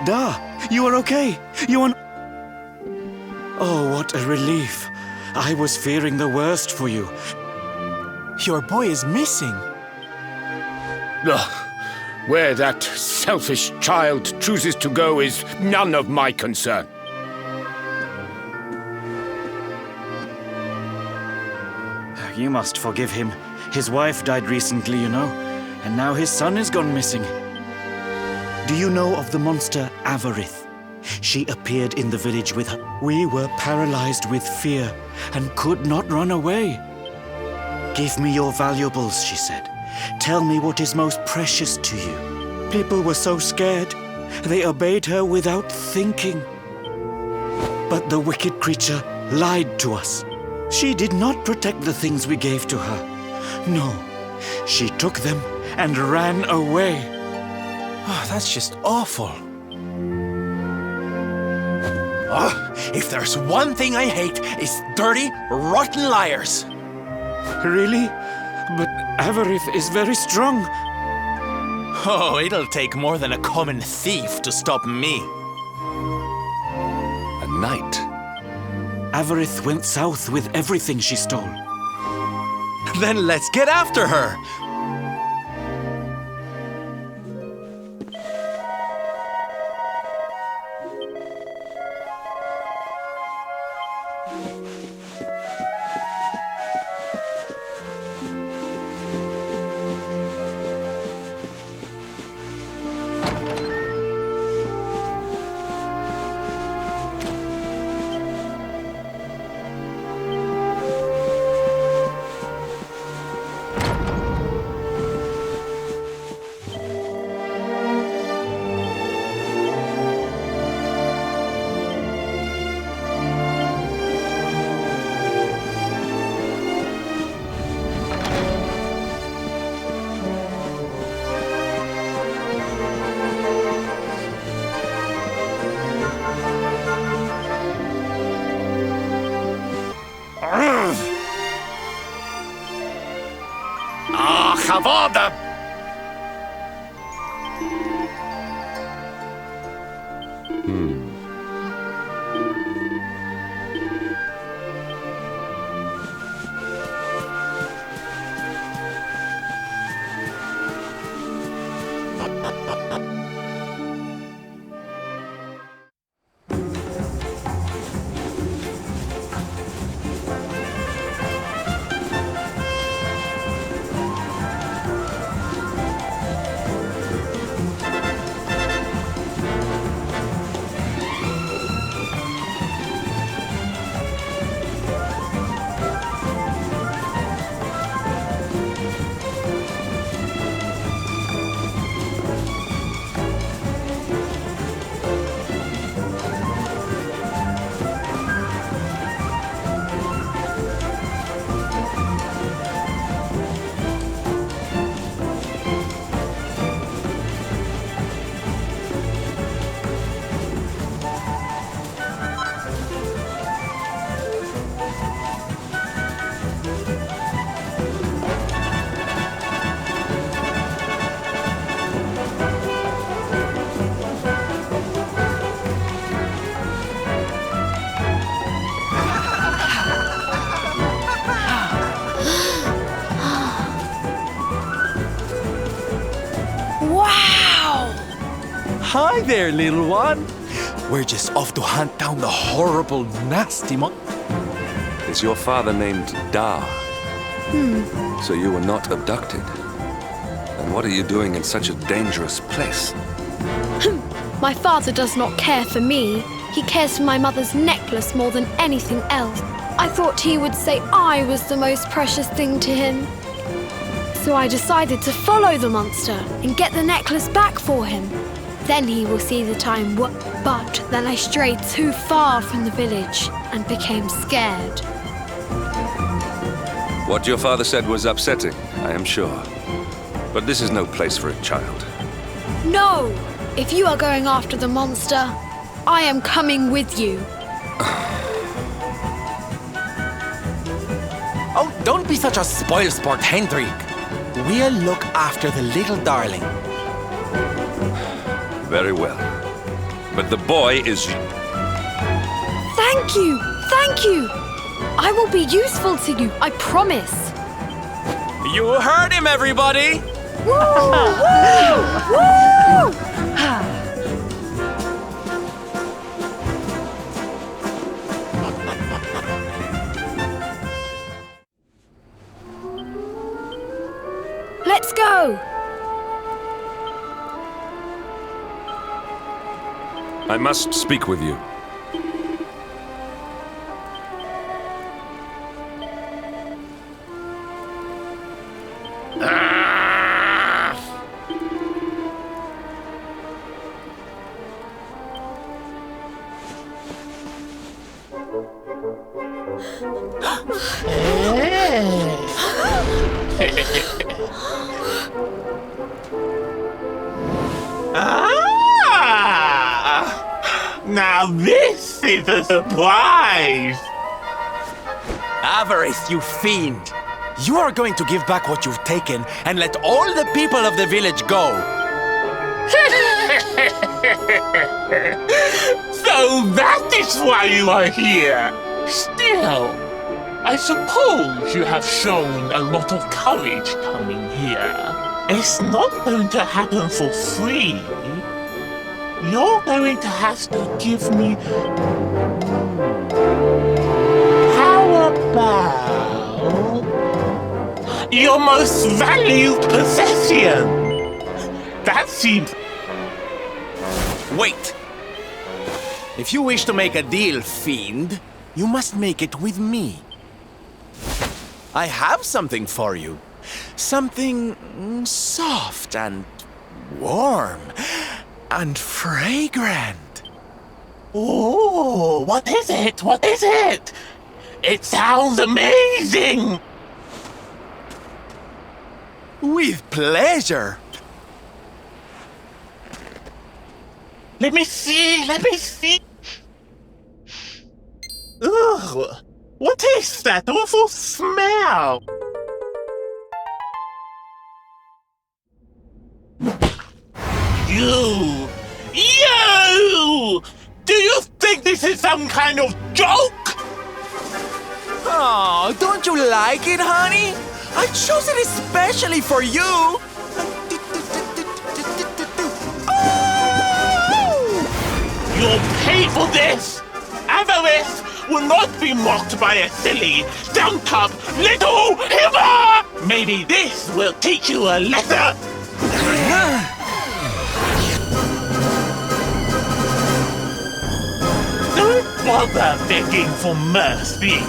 Speaker 7: Da, you are okay. You are... Oh, what a relief. I was fearing the worst for you.
Speaker 15: Your boy is missing.
Speaker 24: Ugh. Where that selfish child chooses to go is none of my concern.
Speaker 7: You must forgive him. His wife died recently, you know, and now his son is gone missing. Do you know of the monster Avarith? She appeared in the village with her. We were paralyzed with fear and could not run away. Give me your valuables, she said. Tell me what is most precious to you. People were so scared. They obeyed her without thinking. But the wicked creature lied to us. She did not protect the things we gave to her. No, she took them and ran away.
Speaker 15: Oh, that's just awful. Oh, if there's one thing I hate, it's dirty, rotten liars.
Speaker 7: Really? But Avarith is very strong.
Speaker 15: Oh, it'll take more than a common thief to stop me.
Speaker 13: A knight?
Speaker 7: Avarith went south with everything she stole.
Speaker 15: Then let's get after her.
Speaker 24: Havada!
Speaker 15: Hi there, little one. We're just off to hunt down the horrible, nasty monk.
Speaker 13: Is your father named Da? So you were not abducted? And what are you doing in such a dangerous place?
Speaker 3: My father does not care for me. He cares for my mother's necklace more than anything else. I thought he would say I was the most precious thing to him. So I decided to follow the monster and get the necklace back for him. Then he will see the time But then I strayed too far from the village and became scared.
Speaker 13: What your father said was upsetting, I am sure. But this is no place for a child.
Speaker 3: No! If you are going after the monster, I am coming with you.
Speaker 15: Oh, don't be such a spoilsport, Hendrik. We'll look after the little darling.
Speaker 13: Very well. But the boy is...
Speaker 3: Thank you! Thank you! I will be useful to you, I promise.
Speaker 15: You heard him, everybody!
Speaker 3: Woo! Woo! Woo! Let's go!
Speaker 13: I must speak with you.
Speaker 12: Now this is a surprise!
Speaker 15: Avarice, you fiend! You are going to give back what you've taken and let all the people of the village go!
Speaker 12: So that is why you are here! Still, I suppose you have shown a lot of courage coming here. It's not going to happen for free. You're going to have to give me... How about... your most valued possession? That seems...
Speaker 15: Wait! If you wish to make a deal, fiend, you must make it with me. I have something for you. Something soft and warm and fragrant.
Speaker 12: Oh, what is it? What is it? It sounds amazing!
Speaker 15: With pleasure.
Speaker 12: Let me see, let me see. Ugh, what is that awful smell? You! Do you think this is some kind of joke?
Speaker 15: Oh, don't you like it, honey? I chose it especially for you.
Speaker 12: You'll pay for this! Avarice will not be mocked by a silly, dumb-up little himmer! Maybe this will teach you a lesson! Don't bother begging for mercy!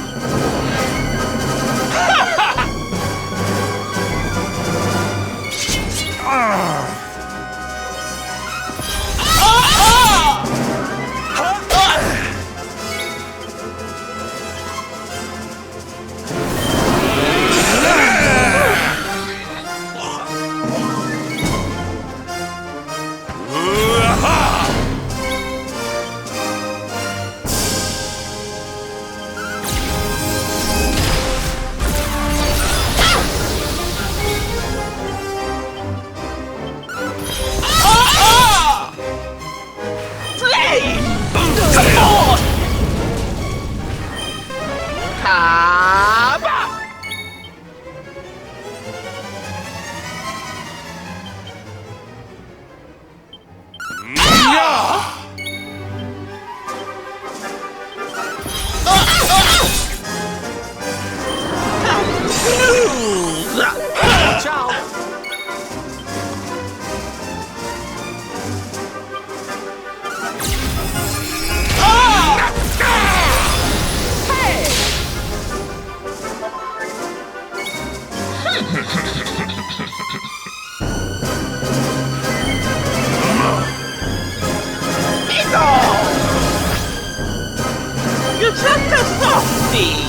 Speaker 12: You're just a softie!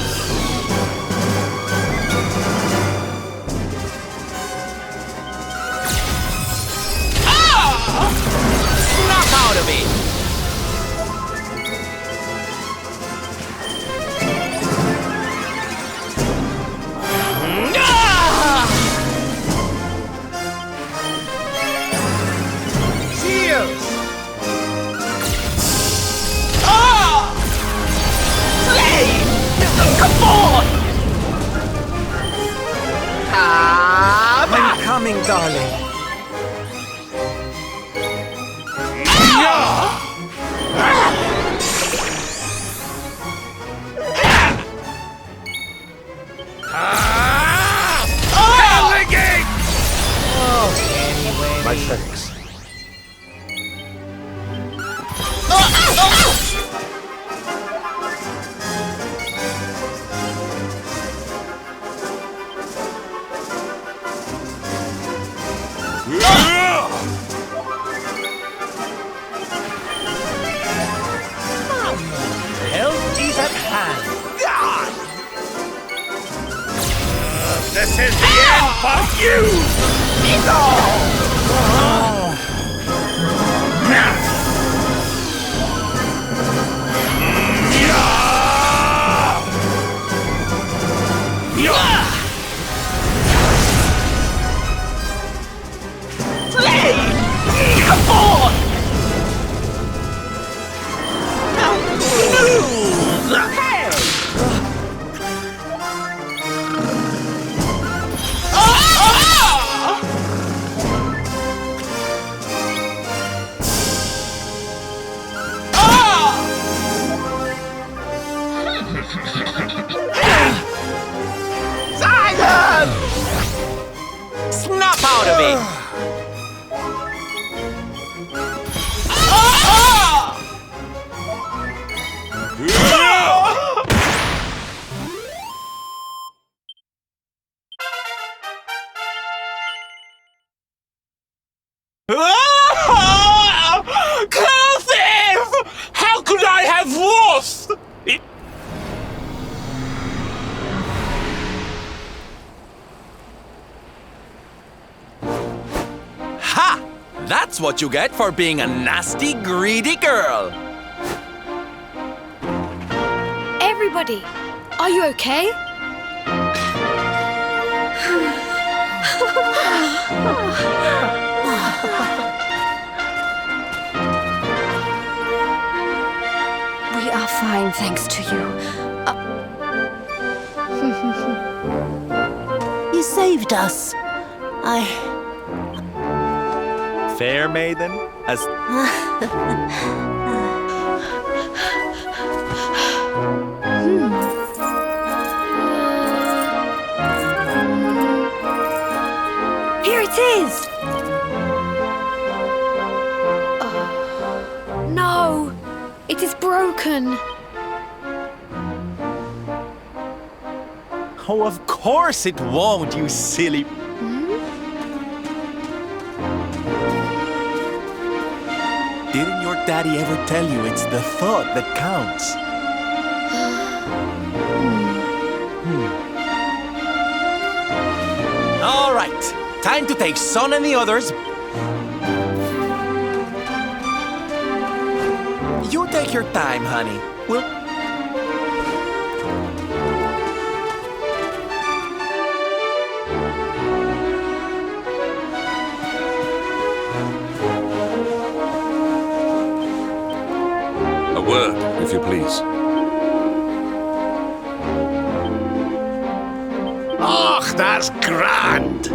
Speaker 15: Snap out of it! coming, darling.
Speaker 2: My thanks.
Speaker 20: Help is at hand.
Speaker 2: This is the end for you!
Speaker 15: Snap out of it!
Speaker 20: Cursive! How could I have lost?
Speaker 15: Ha! That's what you get for being a nasty, greedy girl.
Speaker 3: Everybody, are you okay?
Speaker 1: We are fine, thanks to you.
Speaker 17: You saved us.
Speaker 15: Fair maiden, as...
Speaker 3: Here it is! No! It is broken!
Speaker 15: Oh, of course it won't, you silly... Didn't your daddy ever tell you it's the thought that counts? All right, time to take Son and the others. You take your time, honey. We'll...
Speaker 13: A word, if you please.
Speaker 2: Och, that's grand!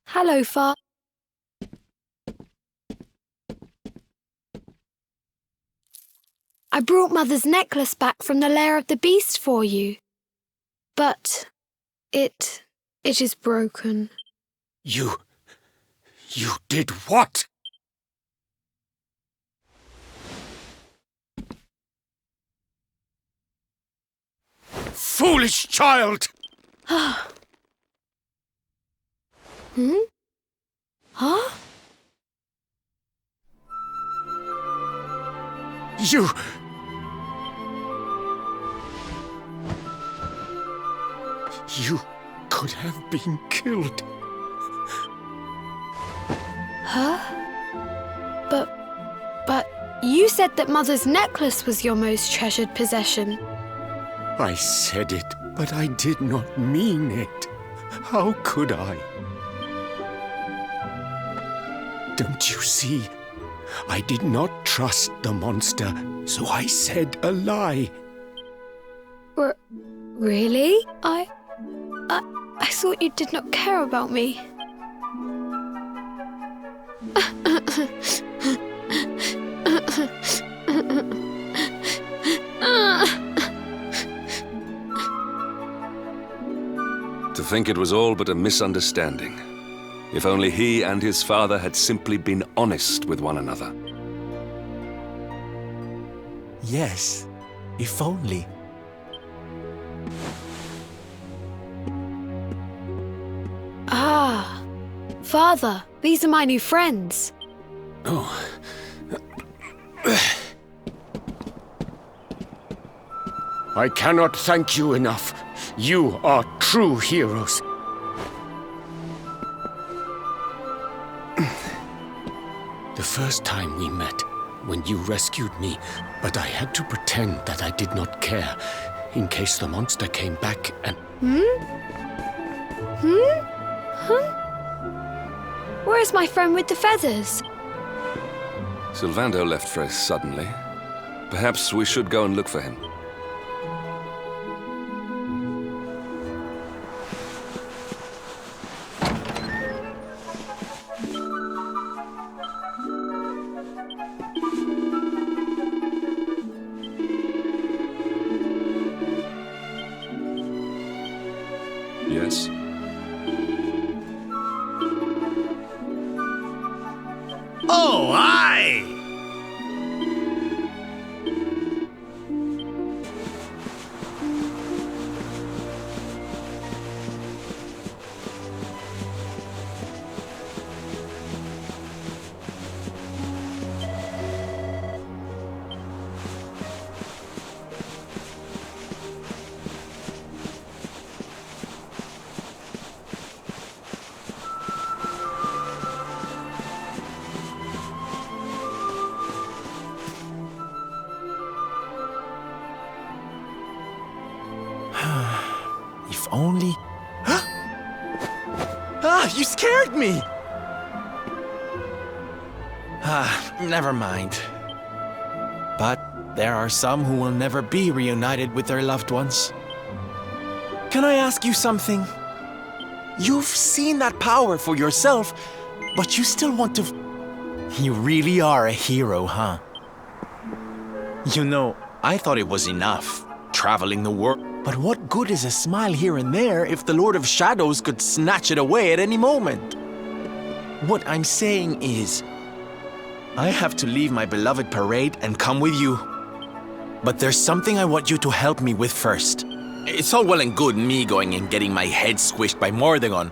Speaker 3: Hello, Fa. I brought Mother's necklace back from the lair of the beast for you. But it is broken.
Speaker 24: You did what? Foolish child!
Speaker 3: Hmm? Huh?
Speaker 24: You could have been killed.
Speaker 3: Huh? But you said that Mother's necklace was your most treasured possession.
Speaker 24: I said it, but I did not mean it. How could I? Don't you see? I did not trust the monster, so I said a lie.
Speaker 3: Really? I thought you did not care about me.
Speaker 13: To think it was all but a misunderstanding. If only he and his father had simply been honest with one another.
Speaker 15: Yes, if only.
Speaker 3: Ah, Father, these are my new friends.
Speaker 24: Oh. I cannot thank you enough. You are true heroes. The first time we met, when you rescued me, but I had to pretend that I did not care, in case the monster came back and...
Speaker 3: Where is my friend with the feathers?
Speaker 13: Sylvando left very suddenly. Perhaps we should go and look for him. Yes?
Speaker 12: Oh, aye! If only... you scared me! Never mind. But there are some who will never be reunited with their loved ones. Can I ask you something? You've seen that power for yourself, but you still want to... You really are a hero, huh? You know, I thought it was enough, traveling the world. But what good is a smile here and there if the Lord of Shadows could snatch it away at any moment? What I'm saying is, I have to leave my beloved parade and come with you. But there's something I want you to help me with first. It's all well and good me going and getting my head squished by Mordegon.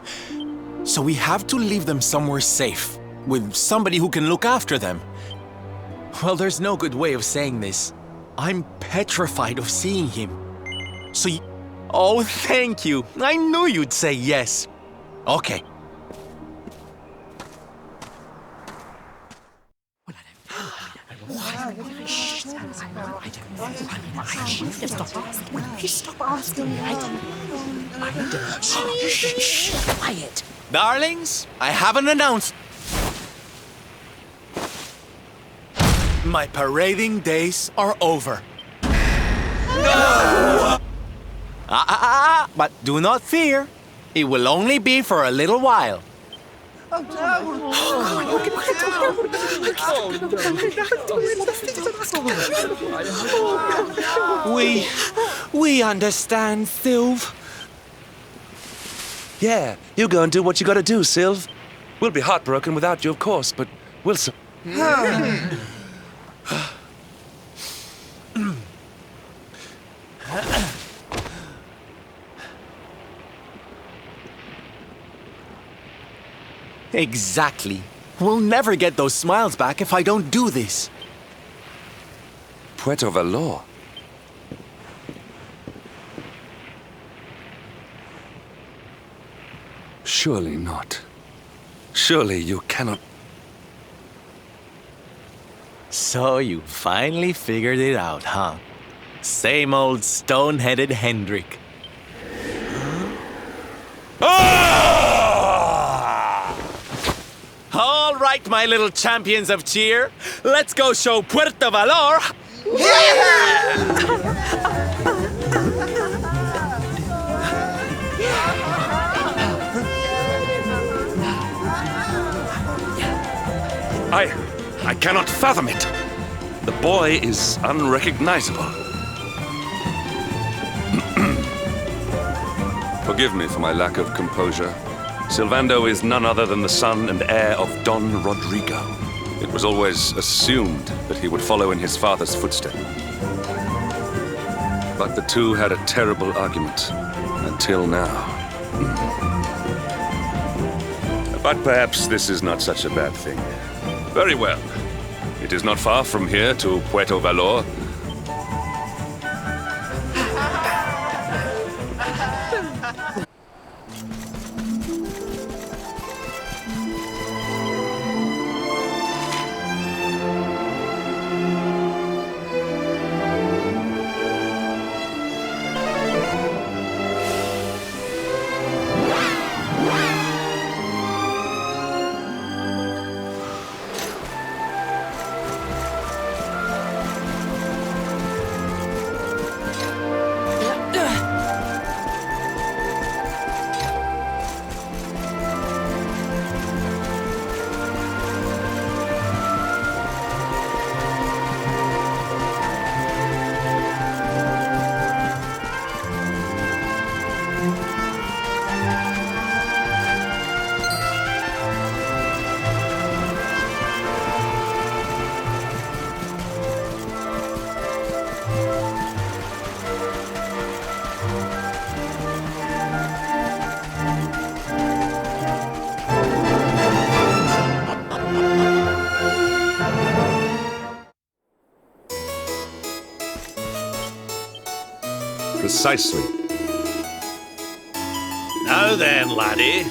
Speaker 12: So we have to leave them somewhere safe, with somebody who can look after them. Well, there's no good way of saying this. I'm petrified of seeing him. So oh, thank you. I knew you'd say yes. Okay.
Speaker 6: Quiet.
Speaker 15: Darlings, I have an announcement. My parading days are over. No! But do not fear. It will only be for a little while. We understand, Sylv.
Speaker 13: Yeah, you go and do what you gotta do, Sylv. We'll be heartbroken without you, of course, but we'll...
Speaker 15: Exactly. We'll never get those smiles back if I don't do this.
Speaker 13: Puerto Valor? Surely not. Surely you cannot...
Speaker 15: So you finally figured it out, huh? Same old stone-headed Hendrik. All right, my little champions of cheer. Let's go show Puerto Valor.
Speaker 13: I cannot fathom it. The boy is unrecognizable. Forgive me for my lack of composure. Sylvando is none other than the son and heir of Don Rodrigo. It was always assumed that he would follow in his father's footsteps. But the two had a terrible argument, until now. But perhaps this is not such a bad thing. Very well. It is not far from here to Puerto Valor. Precisely.
Speaker 12: Now then, laddie.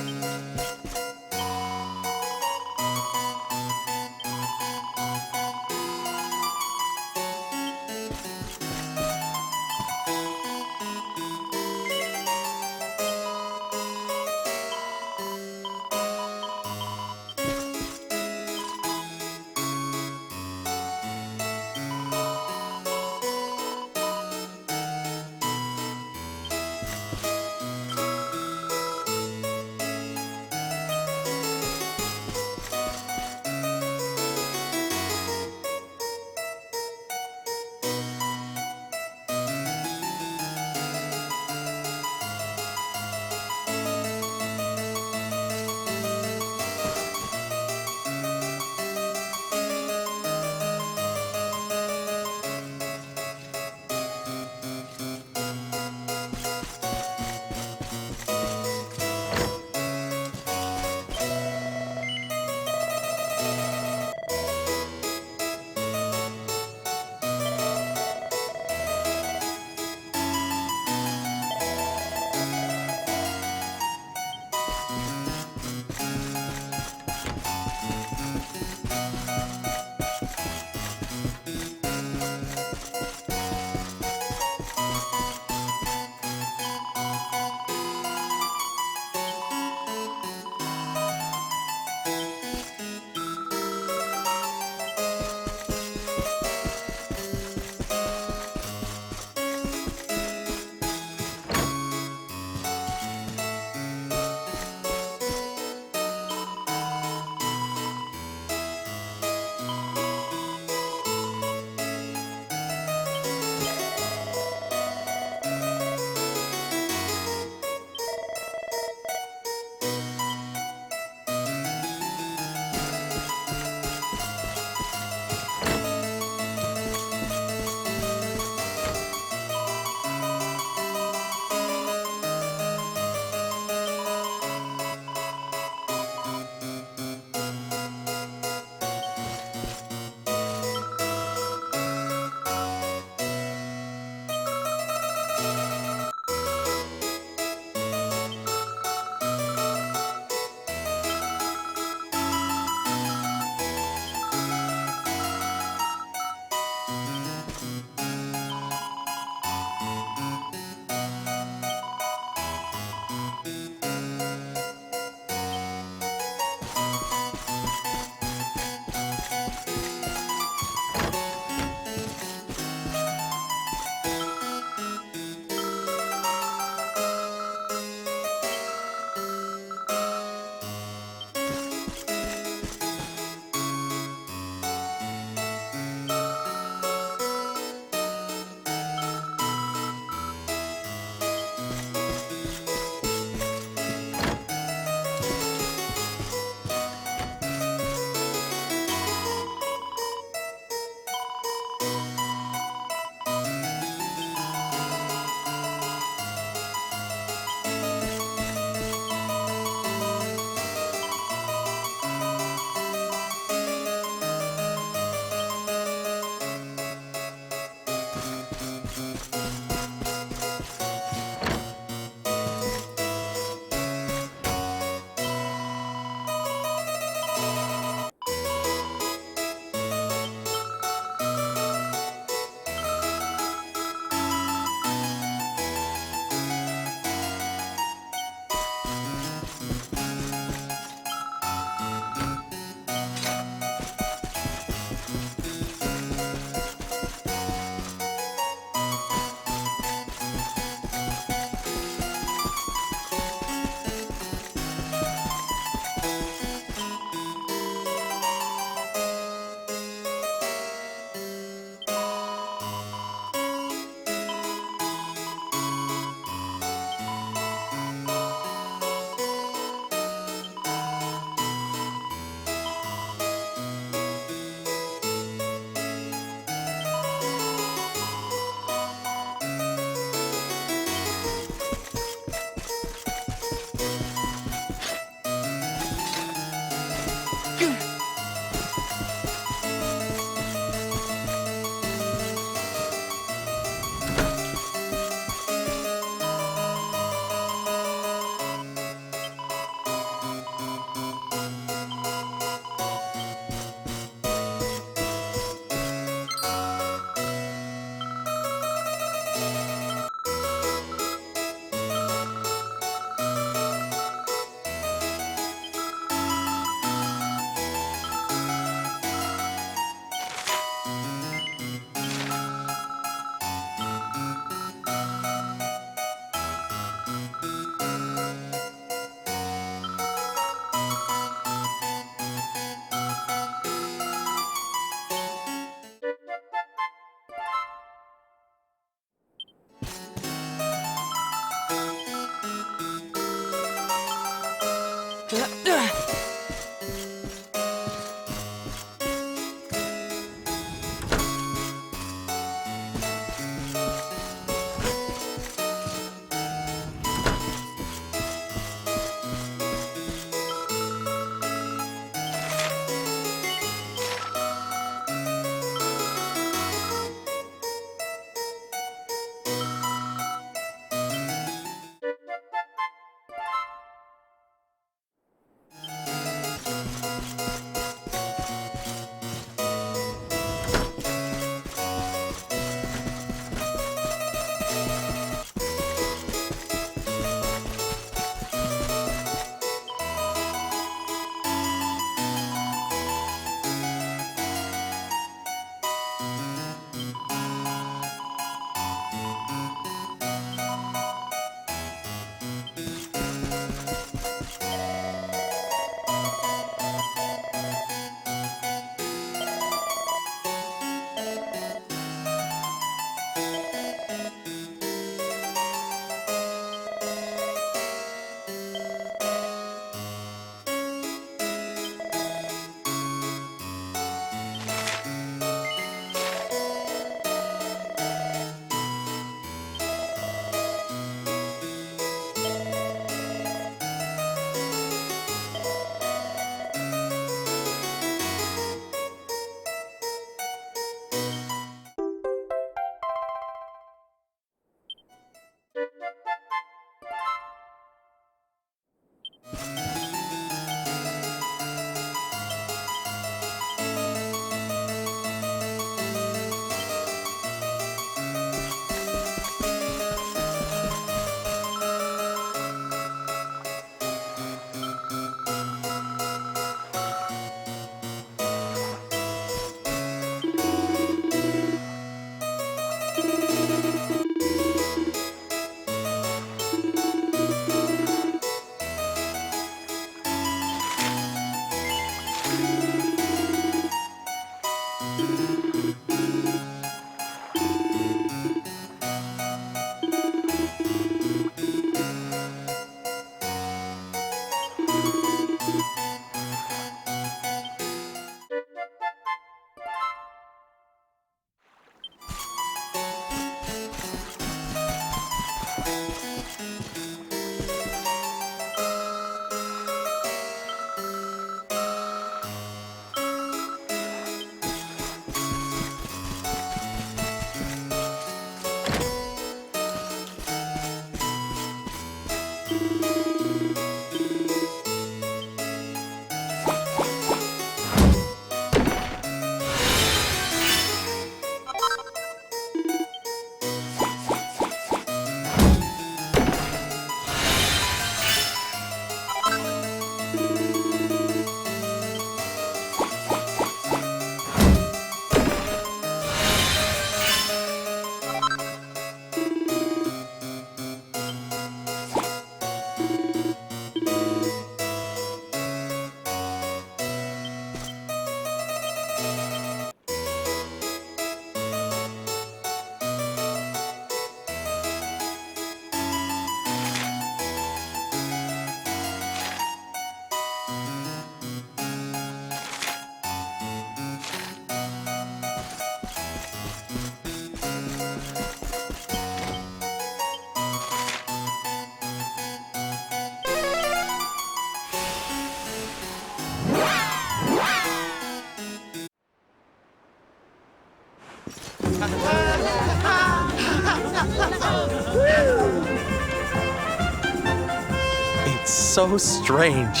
Speaker 15: so strange.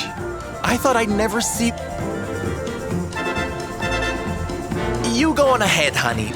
Speaker 15: I thought I'd never see... You go on ahead, honey.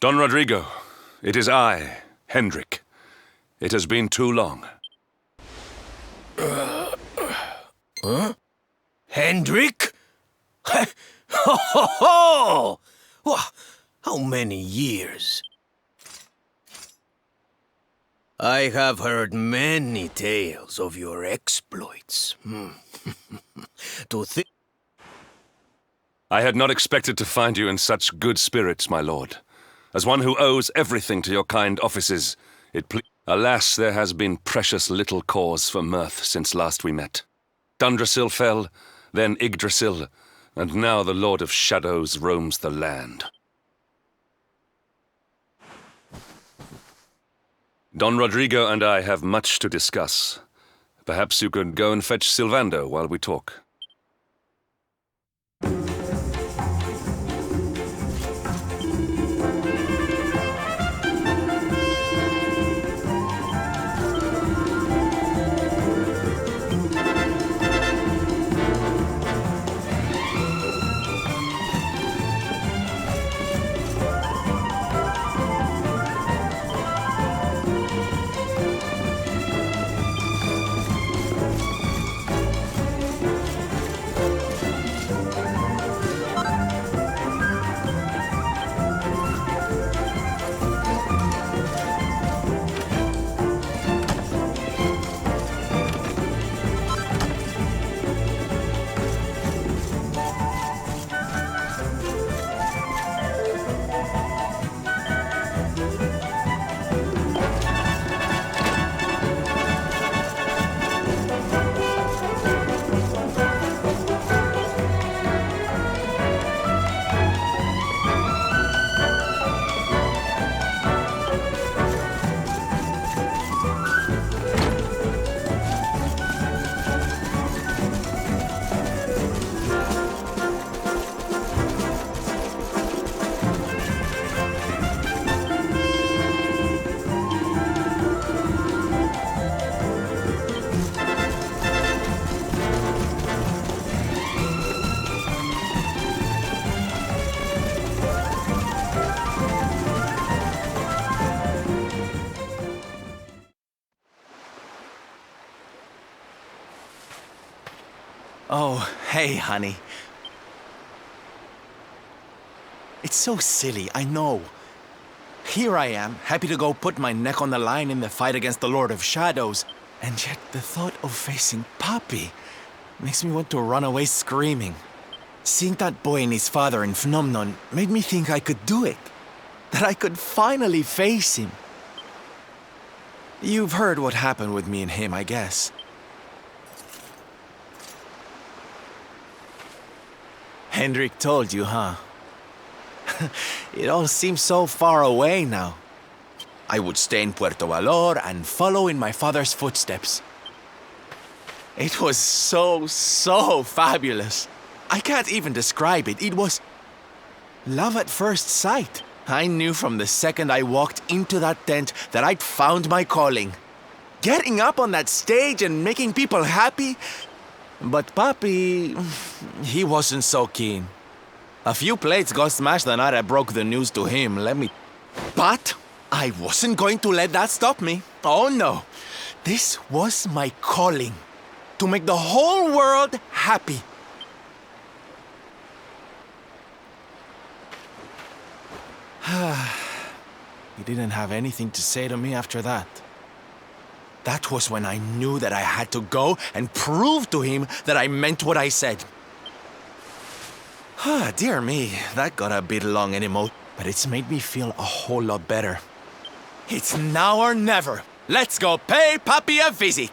Speaker 13: Don Rodrigo, it is I, Hendrik. It has been too long.
Speaker 2: Huh? Hendrik? Ho ho ho! How many years? I have heard many tales of your exploits. To think.
Speaker 13: I had not expected to find you in such good spirits, my lord. As one who owes everything to your kind offices, alas, there has been precious little cause for mirth since last we met. Dundrasil fell, then Yggdrasil, and now the Lord of Shadows roams the land. Don Rodrigo and I have much to discuss. Perhaps you could go and fetch Sylvando while we talk.
Speaker 15: Oh, hey, honey. It's so silly, I know. Here I am, happy to go put my neck on the line in the fight against the Lord of Shadows, and yet the thought of facing Papi makes me want to run away screaming. Seeing that boy and his father in Phnomnon made me think I could do it. That I could finally face him. You've heard what happened with me and him, I guess. Hendrik told you, huh? It all seems so far away now. I would stay in Puerto Valor and follow in my father's footsteps. It was so fabulous. I can't even describe it. It was love at first sight. I knew from the second I walked into that tent that I'd found my calling. Getting up on that stage and making people happy. But Papi, he wasn't so keen. A few plates got smashed the night I broke the news to him, But I wasn't going to let that stop me. Oh no. This was my calling. To make the whole world happy. He didn't have anything to say to me after that. That was when I knew that I had to go and prove to him that I meant what I said. Dear me, that got a bit long and emotional, but it's made me feel a whole lot better. It's now or never. Let's go pay Papi a visit.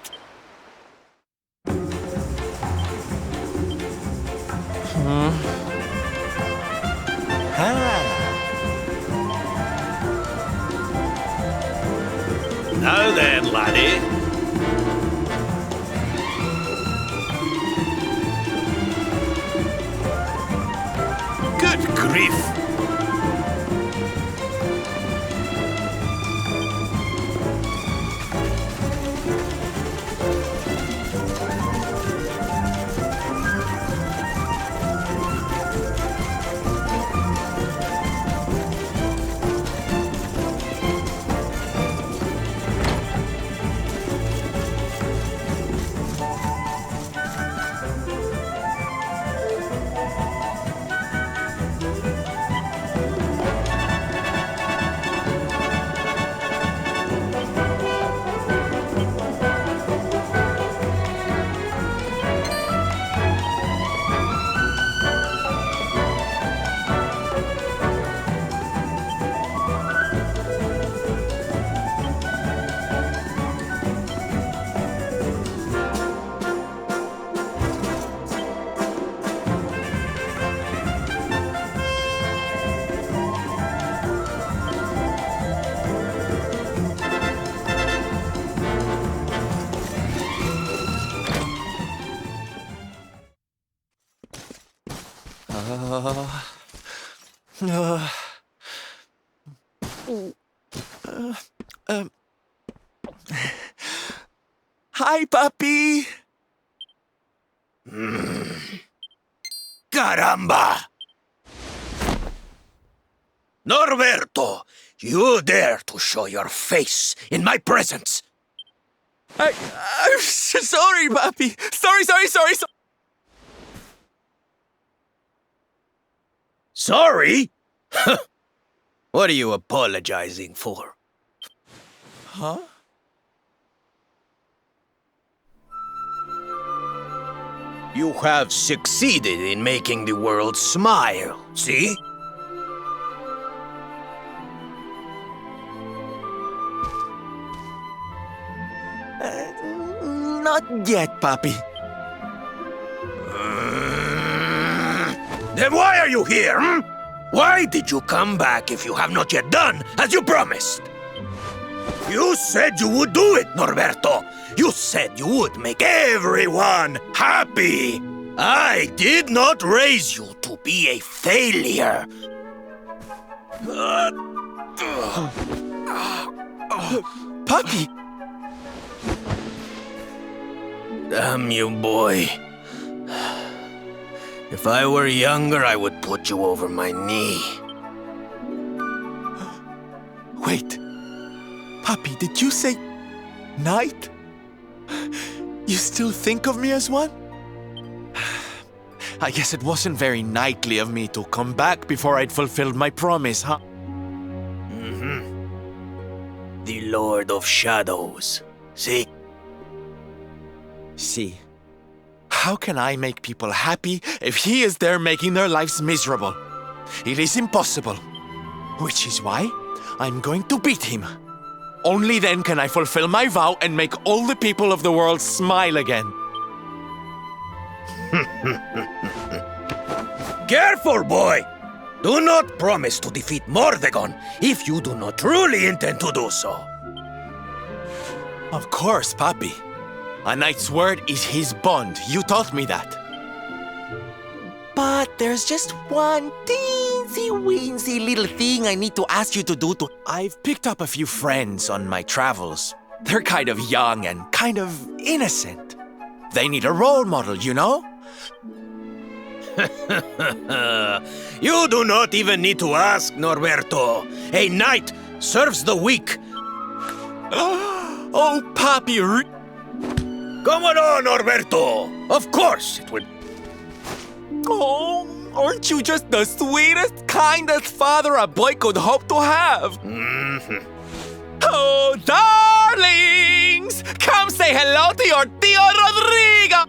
Speaker 12: Now then, laddie. Good grief!
Speaker 15: Hi, puppy.
Speaker 2: Caramba! Norberto, you dare to show your face in my presence?
Speaker 15: I'm sorry, puppy. Sorry.
Speaker 2: Sorry? What are you apologizing for?
Speaker 15: Huh?
Speaker 2: You have succeeded in making the world smile, see?
Speaker 15: Not yet, puppy.
Speaker 2: Then why are you here, hmm? Why did you come back if you have not yet done as you promised? You said you would do it, Norberto. You said you would make everyone happy. I did not raise you to be a failure.
Speaker 15: Puppy!
Speaker 2: Damn you, boy. If I were younger, I would put you over my knee.
Speaker 15: Wait. Puppy, did you say knight? You still think of me as one? I guess it wasn't very knightly of me to come back before I'd fulfilled my promise, huh?
Speaker 2: The Lord of Shadows. See?
Speaker 15: See. How can I make people happy if he is there making their lives miserable? It is impossible. Which is why I'm going to beat him. Only then can I fulfill my vow and make all the people of the world smile again.
Speaker 2: Careful, boy! Do not promise to defeat Mordegon if you do not truly intend to do so.
Speaker 15: Of course, Papi. A knight's word is his bond. You taught me that. But there's just one teensy-weensy little thing I need to ask you to do to... I've picked up a few friends on my travels. They're kind of young and kind of innocent. They need a role model, you know?
Speaker 2: You do not even need to ask, Norberto. A knight serves the weak.
Speaker 15: Oh, Papi...
Speaker 2: Come on, Norberto. Of course it will...
Speaker 15: Oh, aren't you just the sweetest, kindest father a boy could hope to have? Oh, darlings! Come say hello to your Tío Rodrigo!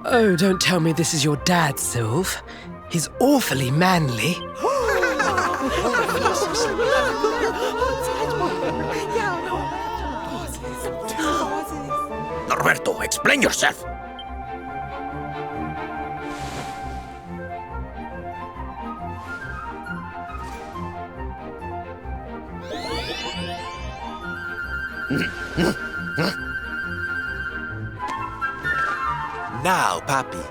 Speaker 10: Oh, don't tell me this is your dad, Sylve. He's awfully manly.
Speaker 2: Norberto, explain yourself.
Speaker 15: Now, Papi,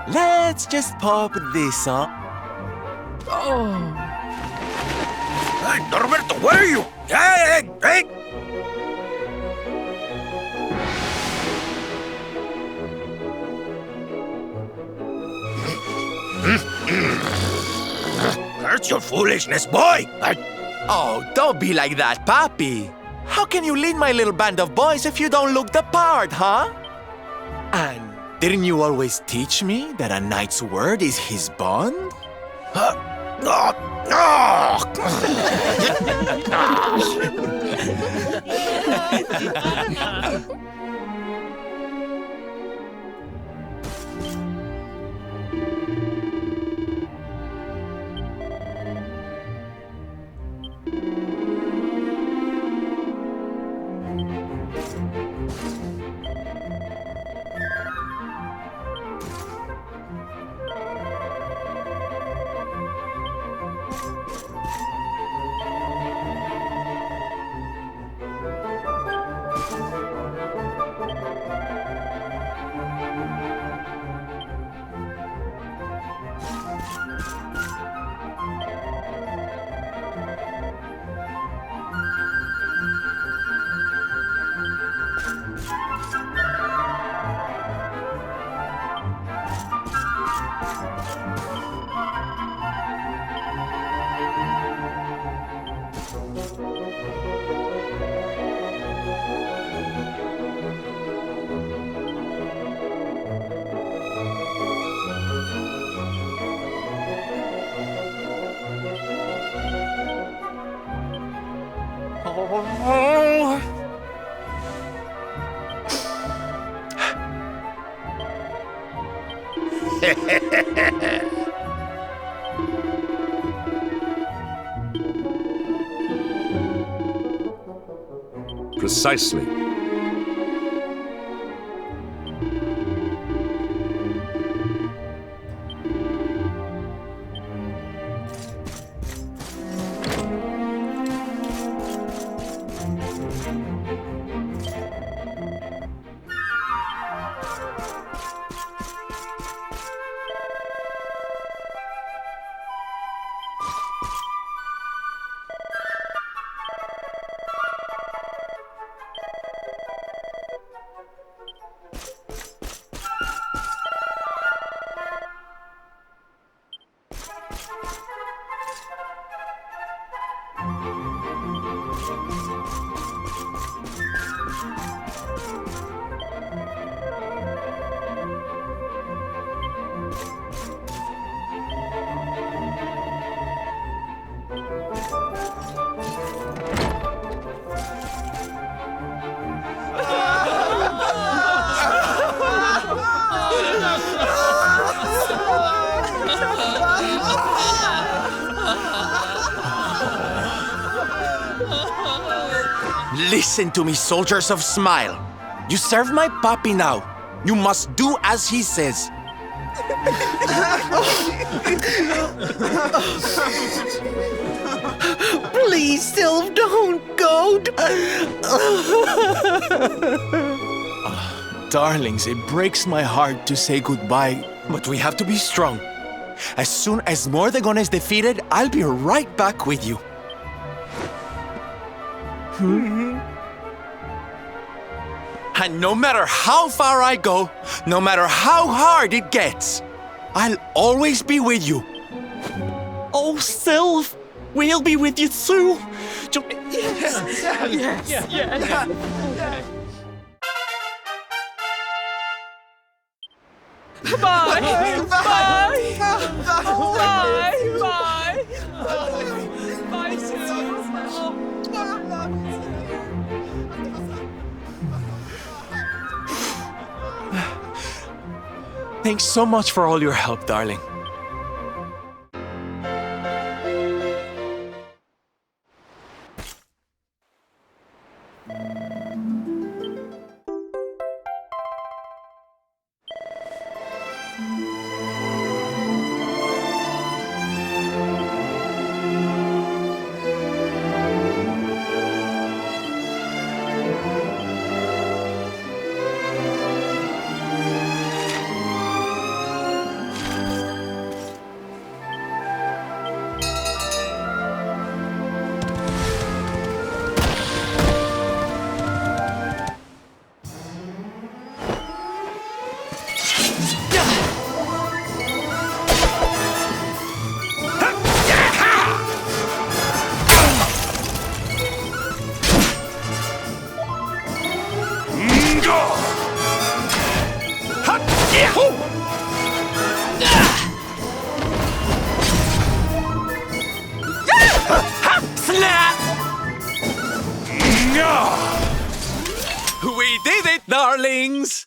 Speaker 15: let's just pop this on.
Speaker 2: Hey, Norberto, where are you? Hey! That's your foolishness, boy!
Speaker 15: Oh, don't be like that, Papi. How can you lead my little band of boys if you don't look the part, huh? And didn't you always teach me that a knight's word is his bond?
Speaker 13: Precisely.
Speaker 15: Listen to me, soldiers of Smile. You serve my puppy now. You must do as he says.
Speaker 21: Please, Sylph, don't go.
Speaker 15: Darlings, it breaks my heart to say goodbye, but we have to be strong. As soon as Mordegon is defeated, I'll be right back with you. And no matter how far I go, no matter how hard it gets, I'll always be with you.
Speaker 21: Oh, Sylph, we'll be with you too.
Speaker 4: Bye! Bye! Bye! Bye, Sue!
Speaker 15: Thanks so much for all your help, darling. We did it, darlings!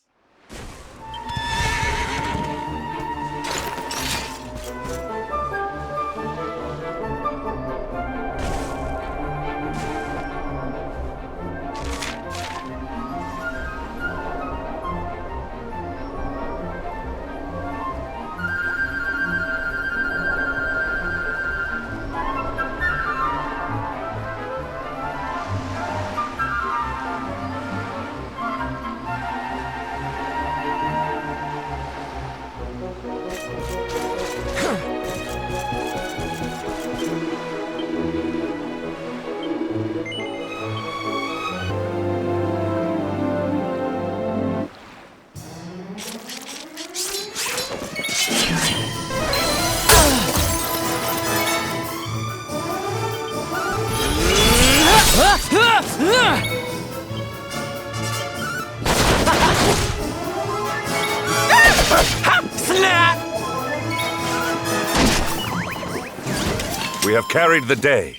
Speaker 13: We have carried the day.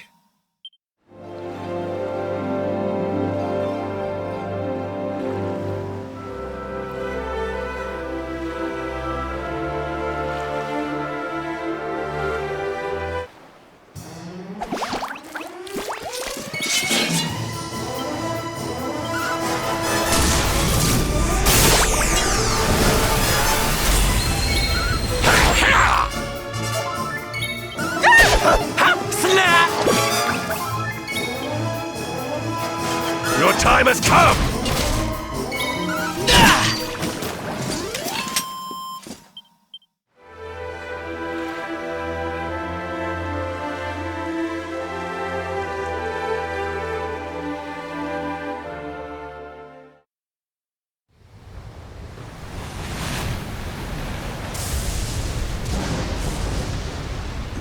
Speaker 14: Your time has come!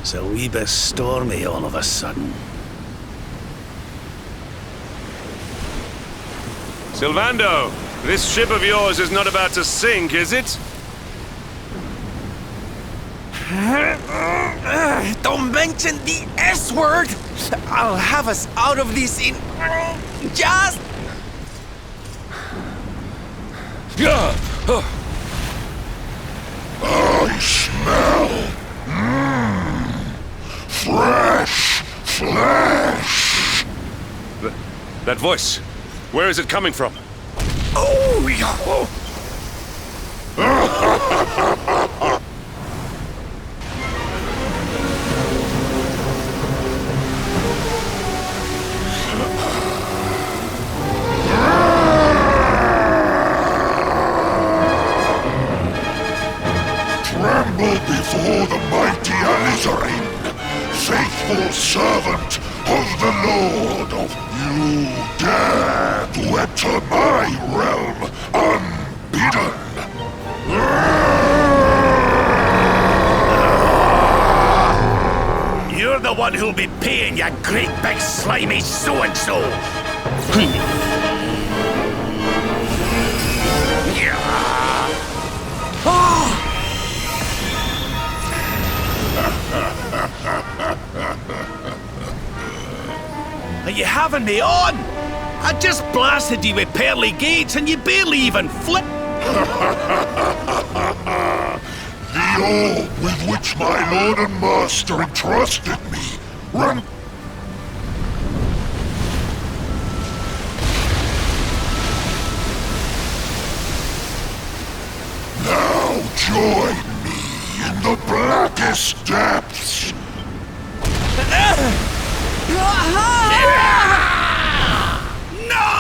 Speaker 12: It's a wee bit stormy all of a sudden.
Speaker 13: Sylvando, this ship of yours is not about to sink, is it?
Speaker 15: Don't mention the S word! I'll have us out of this in just...
Speaker 14: I smell fresh flesh.
Speaker 13: That voice, where is it coming from?
Speaker 15: Oh, yeah.
Speaker 14: Tremble before the mighty Alizarin, faithful servant of the Lord of You dare to enter my realm unbidden.
Speaker 12: You're the one who'll be paying, you great big slimy so-and-so! Are you having me on? I just blasted you with pearly gates and you barely even flipped.
Speaker 14: The orb with which my lord and master entrusted me run. Now join me in the blackest depths.
Speaker 12: No!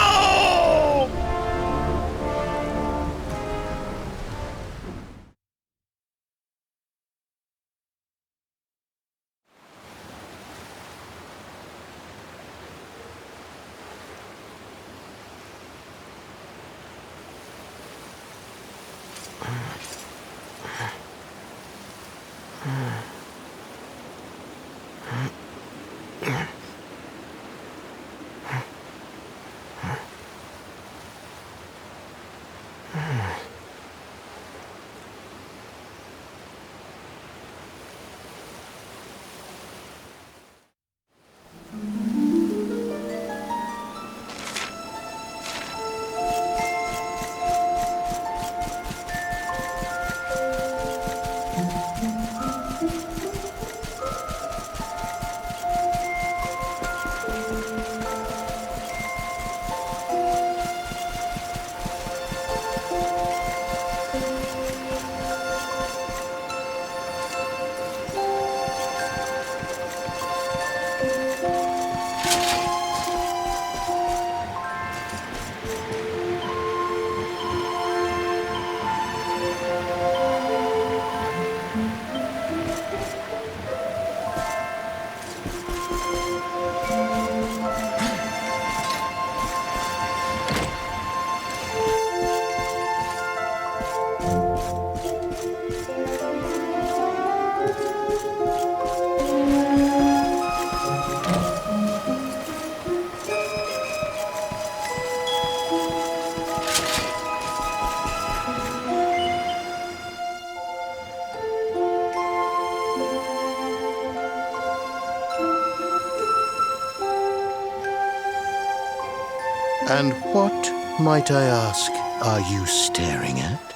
Speaker 16: And what, might I ask, are you staring at?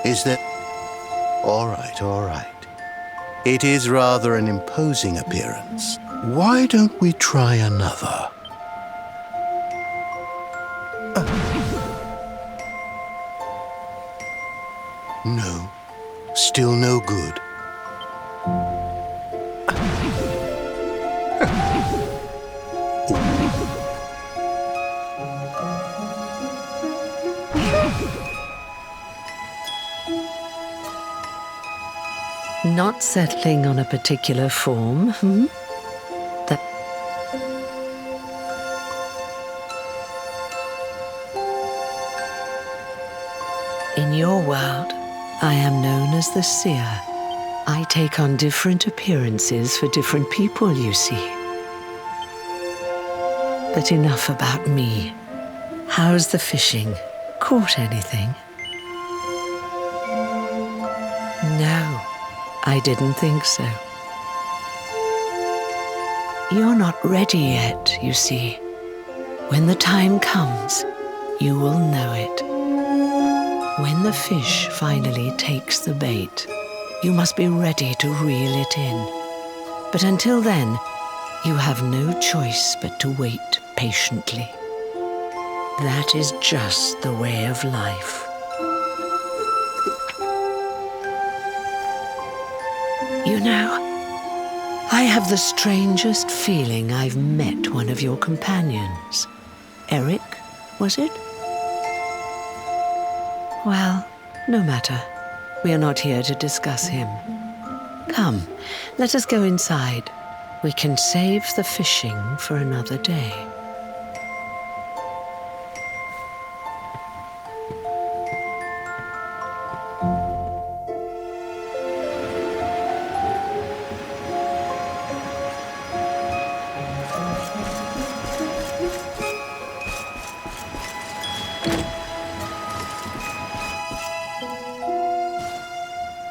Speaker 16: Is that... All right, all right. It is rather an imposing appearance. Why don't we try another? No, still no good.
Speaker 18: Not settling on a particular form, That... In your world, I am known as the seer. I take on different appearances for different people, you see. But enough about me. How's the fishing? Caught anything? No, I didn't think so. You're not ready yet, you see. When the time comes, you will know it. When the fish finally takes the bait, you must be ready to reel it in. But until then, you have no choice but to wait patiently. That is just the way of life. You know, I have the strangest feeling I've met one of your companions. Eric, was it? Well, no matter. We are not here to discuss him. Come, let us go inside. We can save the fishing for another day.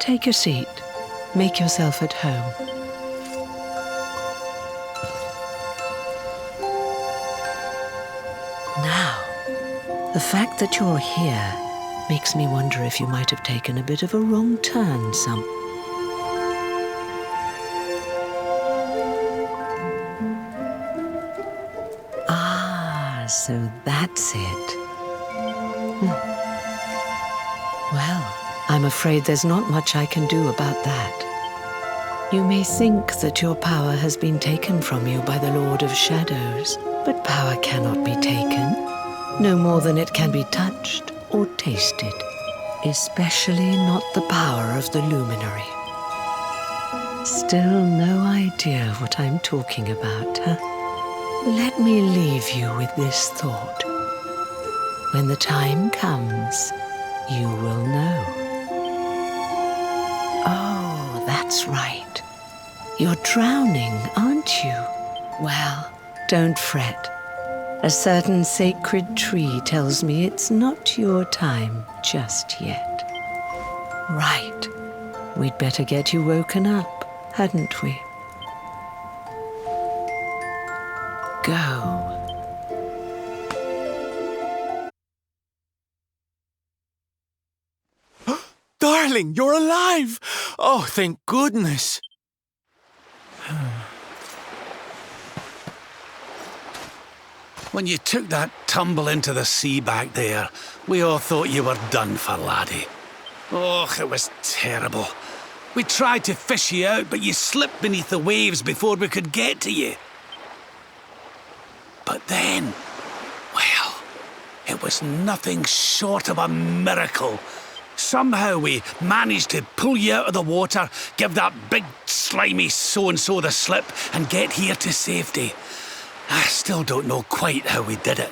Speaker 18: Take a seat. Make yourself at home. Now, the fact that you're here makes me wonder if you might have taken a bit of a wrong turn Ah, so that's it. Well, I'm afraid there's not much I can do about that. You may think that your power has been taken from you by the Lord of Shadows, but power cannot be taken, no more than it can be touched or tasted, especially not the power of the luminary. Still no idea what I'm talking about, huh? Let me leave you with this thought. When the time comes, you will know. Oh, that's right. You're drowning, aren't you? Well, don't fret. A certain sacred tree tells me it's not your time just yet. Right. We'd better get you woken up, hadn't we? Go.
Speaker 15: Darling, you're alive! Oh, thank goodness.
Speaker 12: When you took that tumble into the sea back there, we all thought you were done for, laddie. Oh, it was terrible. We tried to fish you out, but you slipped beneath the waves before we could get to you. But then, well, it was nothing short of a miracle. Somehow we managed to pull you out of the water, give that big slimy so-and-so the slip, and get here to safety. I still don't know quite how we did it.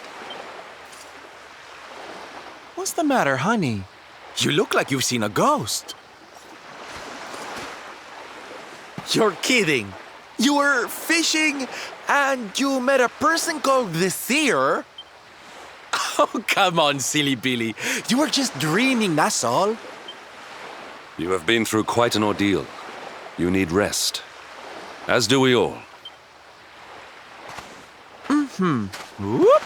Speaker 15: What's the matter, honey? You look like you've seen a ghost. You're kidding. You were fishing and you met a person called the Seer? Oh, come on, silly Billy. You were just dreaming, that's all.
Speaker 13: You have been through quite an ordeal. You need rest. As do we all.
Speaker 15: Whoop!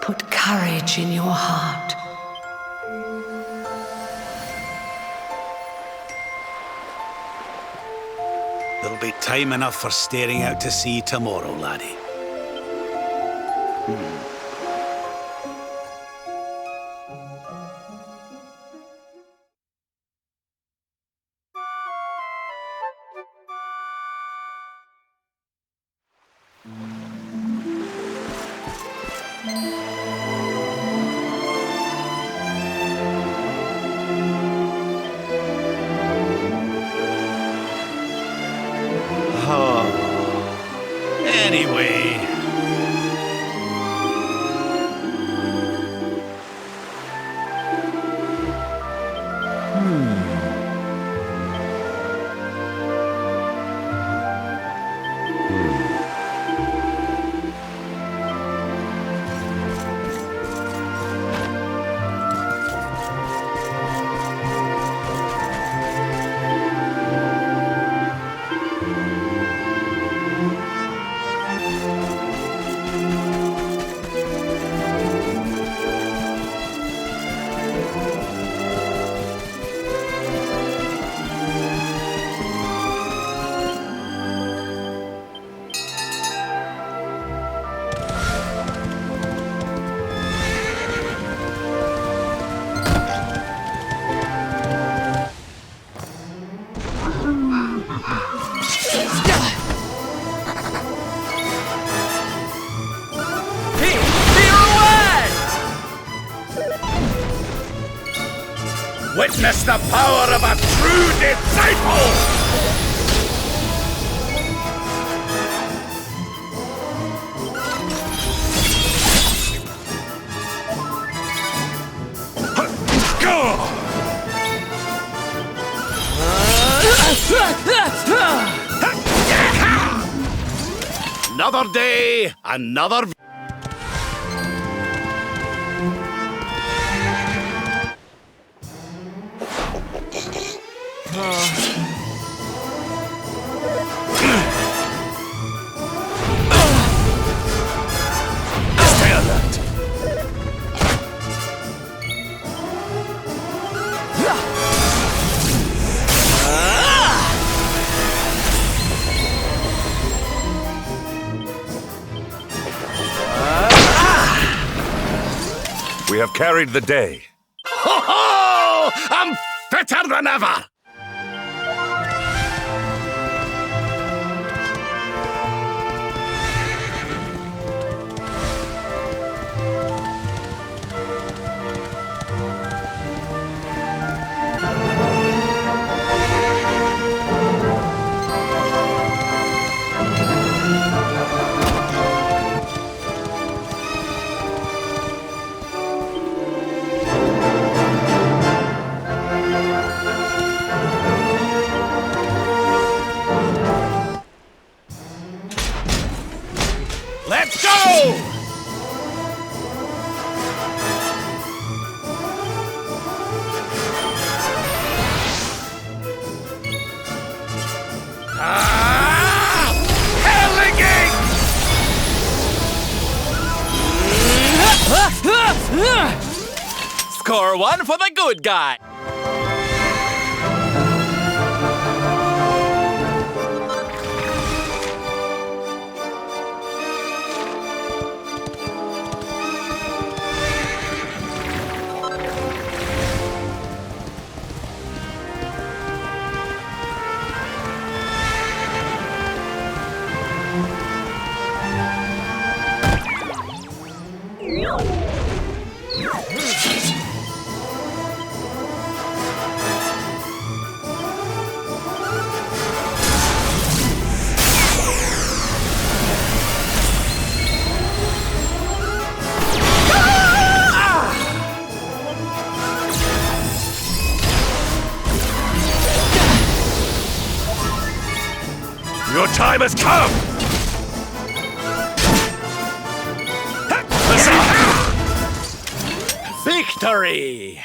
Speaker 18: Put courage in your heart.
Speaker 12: There'll be time enough for staring out to sea tomorrow, laddie. Anyway. Witness the power of a true disciple! Another day, another... Stay alert.
Speaker 13: We have carried the day.
Speaker 12: Ho ho! I'm fitter than ever! Let's go!
Speaker 15: Score one for the good guy.
Speaker 13: Your time has come!
Speaker 12: Victory!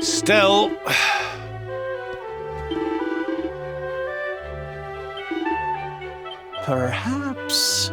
Speaker 12: Still... perhaps...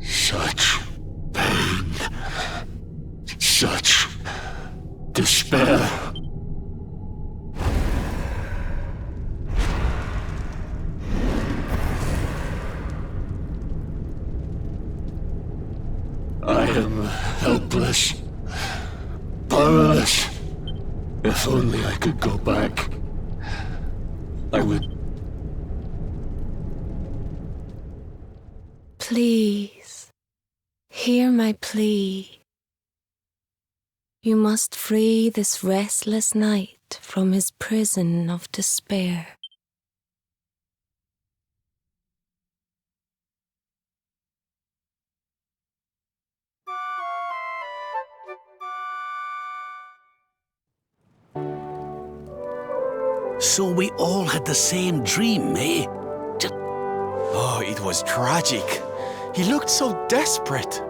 Speaker 14: Such pain. Such despair. I am helpless, powerless. If only I could go back, I would.
Speaker 3: Please, hear my plea. You must free this restless knight from his prison of despair.
Speaker 12: So we all had the same dream, eh?
Speaker 15: Oh, it was tragic. He looked so desperate.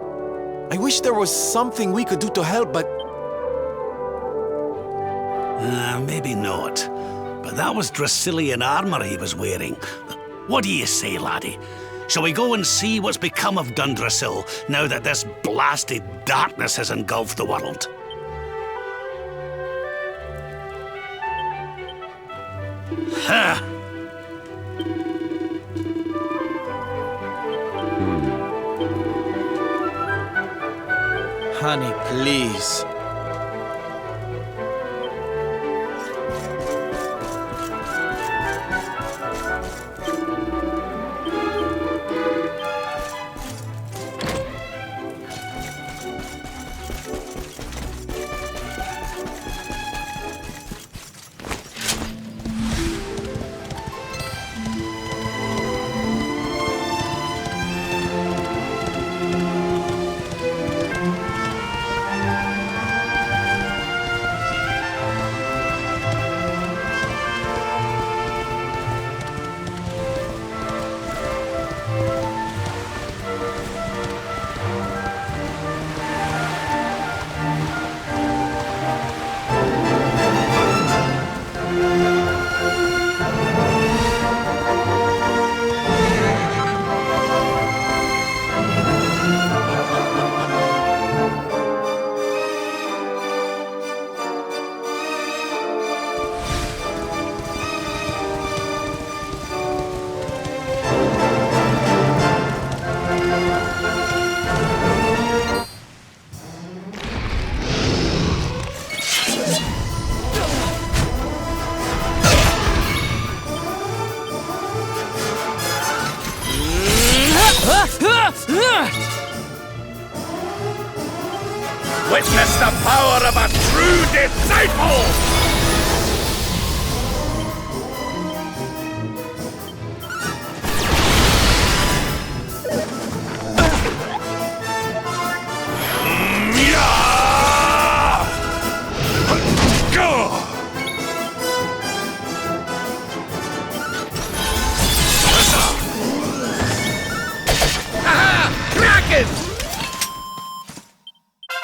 Speaker 15: I wish there was something we could do to help, but...
Speaker 12: Maybe not. But that was Dracilian armor he was wearing. What do you say, laddie? Shall we go and see what's become of Dundrasil now that this blasted darkness has engulfed the world? Ha!
Speaker 15: Honey, please.
Speaker 14: Witness the power of a true disciple!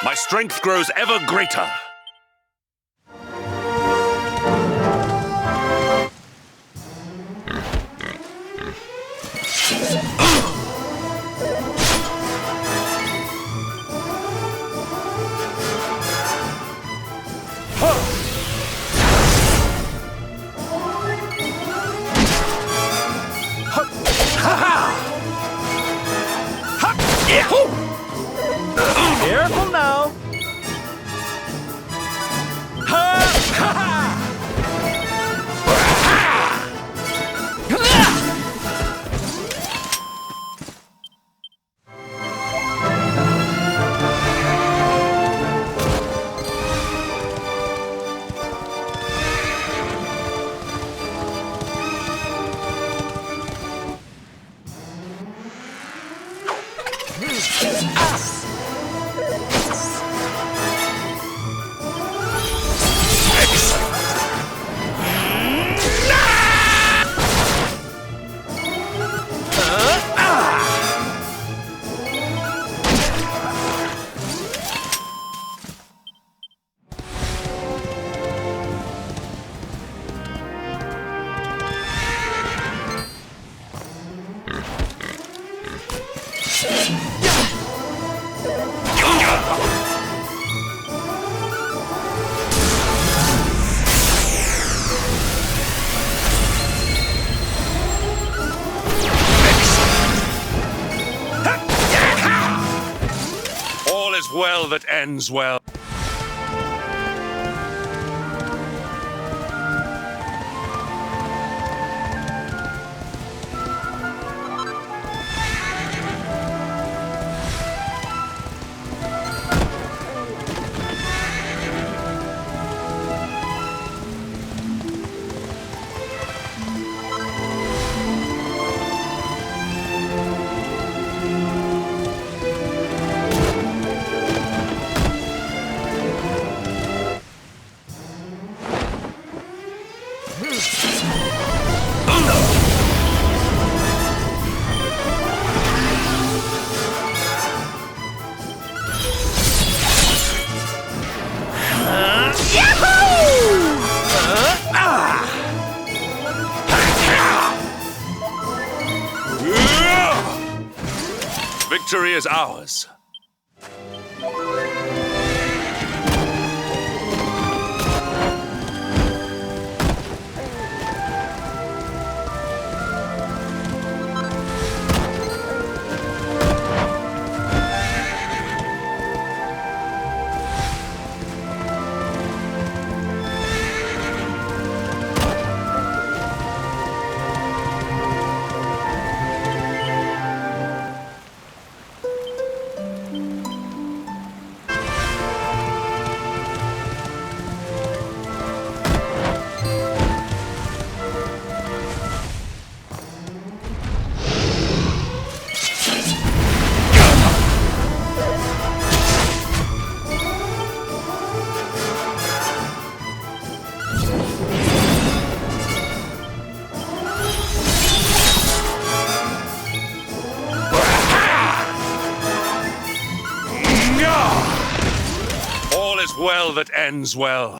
Speaker 13: My strength grows ever greater.
Speaker 15: Careful now.
Speaker 13: All is well that ends well. Victory is ours. All is well that ends well.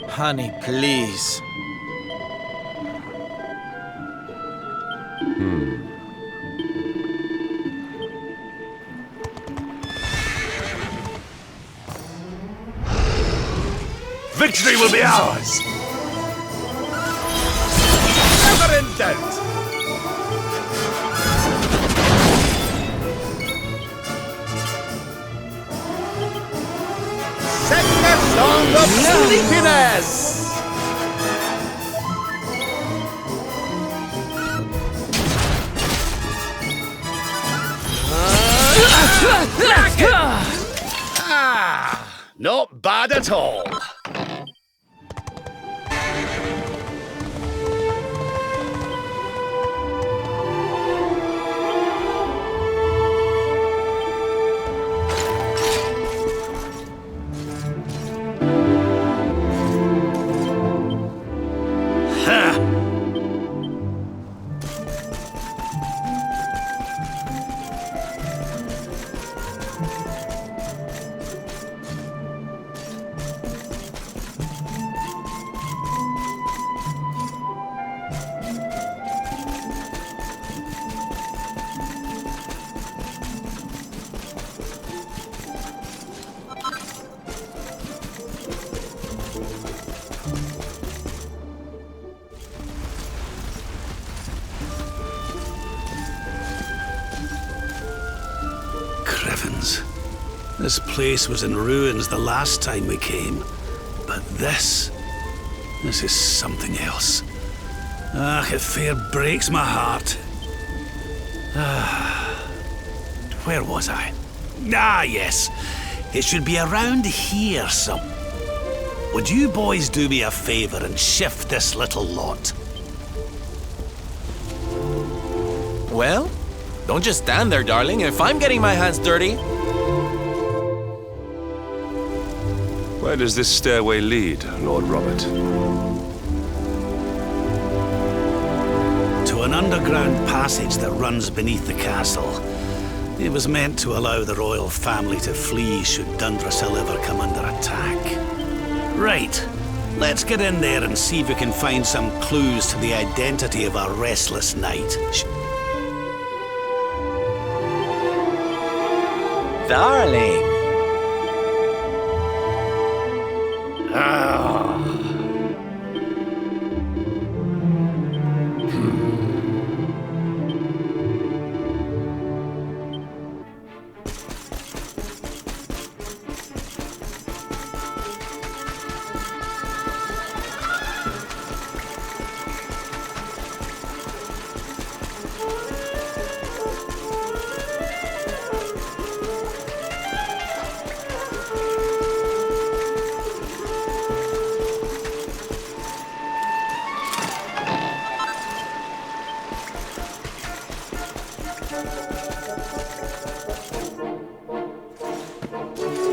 Speaker 15: Honey, please.
Speaker 14: Victory will be ours!
Speaker 15: Ever in
Speaker 8: out. Sing a song of sleepiness! Not bad at all.
Speaker 12: This place was in ruins the last time we came, but this is something else. It fair breaks my heart. Where was I? Ah, yes. It should be around here some. Would you boys do me a favor and shift this little lot?
Speaker 15: Well, don't just stand there, darling. If I'm getting my hands dirty...
Speaker 13: Where does this stairway lead, Lord Robert?
Speaker 12: To an underground passage that runs beneath the castle. It was meant to allow the royal family to flee should Dundrasil ever come under attack. Right, let's get in there and see if we can find some clues to the identity of our restless knight.
Speaker 15: Darling!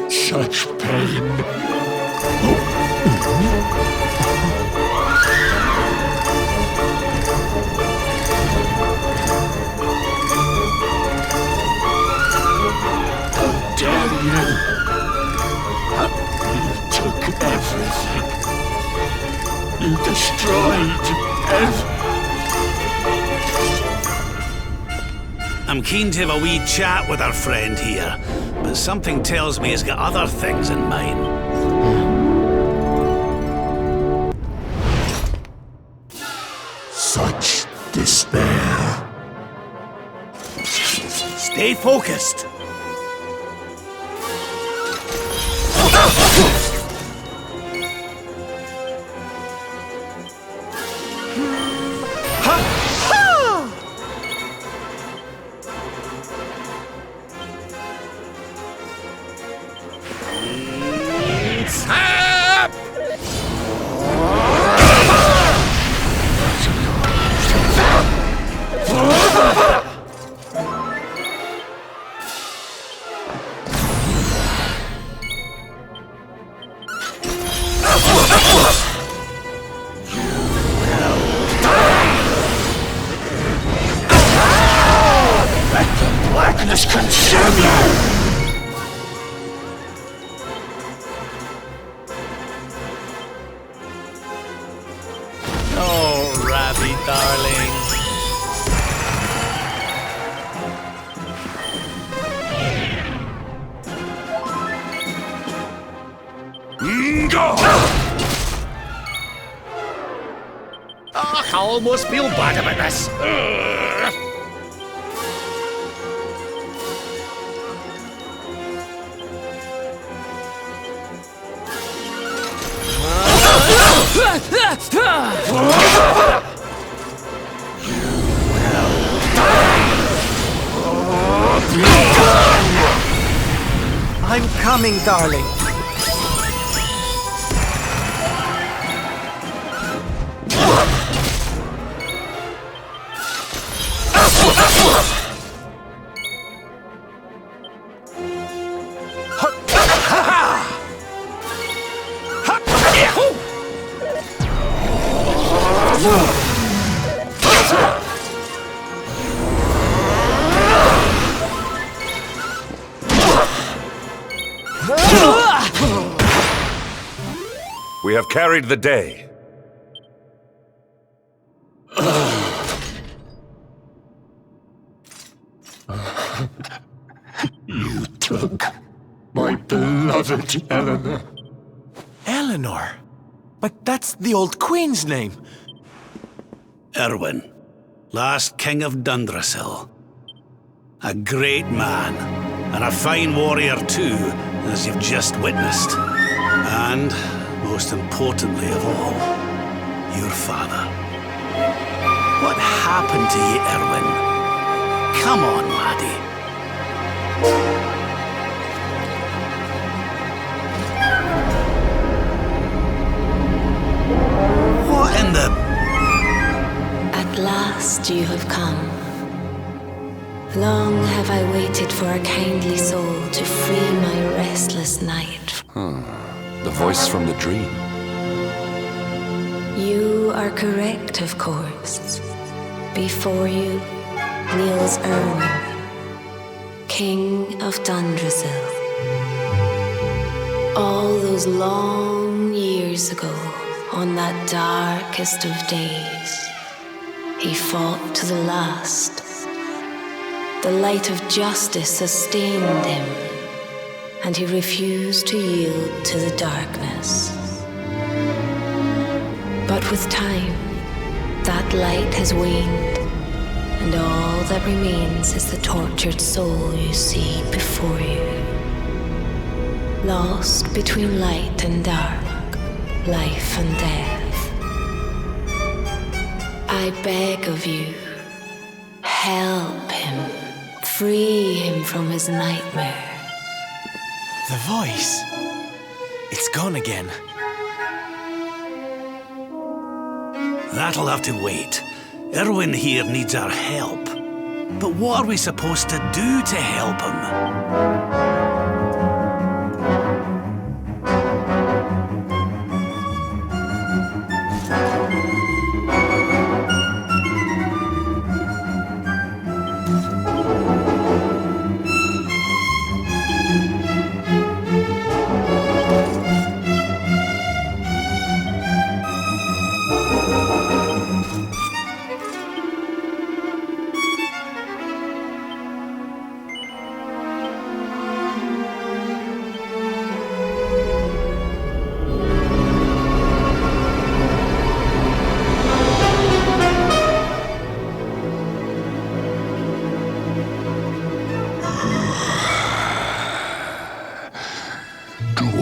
Speaker 14: Such pain. How dare you? You took everything. You destroyed everything.
Speaker 12: I'm keen to have a wee chat with our friend here, but something tells me he's got other things in mind.
Speaker 14: Such despair.
Speaker 12: Stay focused.
Speaker 14: Blackness consume you!
Speaker 15: Oh, Rabbi, darling.
Speaker 14: Go!
Speaker 8: almost feel bad about this.
Speaker 6: I'm coming, darling.
Speaker 13: We have carried the day.
Speaker 14: You took my beloved Eleanor.
Speaker 15: Eleanor? But that's the old queen's name.
Speaker 12: Erwin, last king of Dundrasil. A great man, and a fine warrior too, as you've just witnessed. And, most importantly of all, your father. What happened to you, Erwin? Come on, laddie. What in the...
Speaker 3: At last you have come. Long have I waited for a kindly soul to free my restless night.
Speaker 13: The voice from the dream.
Speaker 3: You are correct, of course. Before you kneels Erwin, King of Dundrasil. All those long years ago, on that darkest of days, he fought to the last. The light of justice sustained him, and he refused to yield to the darkness. But with time, that light has waned, and all that remains is the tortured soul you see before you. Lost between light and dark, life and death. I beg of you, help him, free him from his nightmare.
Speaker 15: The voice. It's gone again.
Speaker 12: That'll have to wait. Erwin here needs our help. But what are we supposed to do to help him?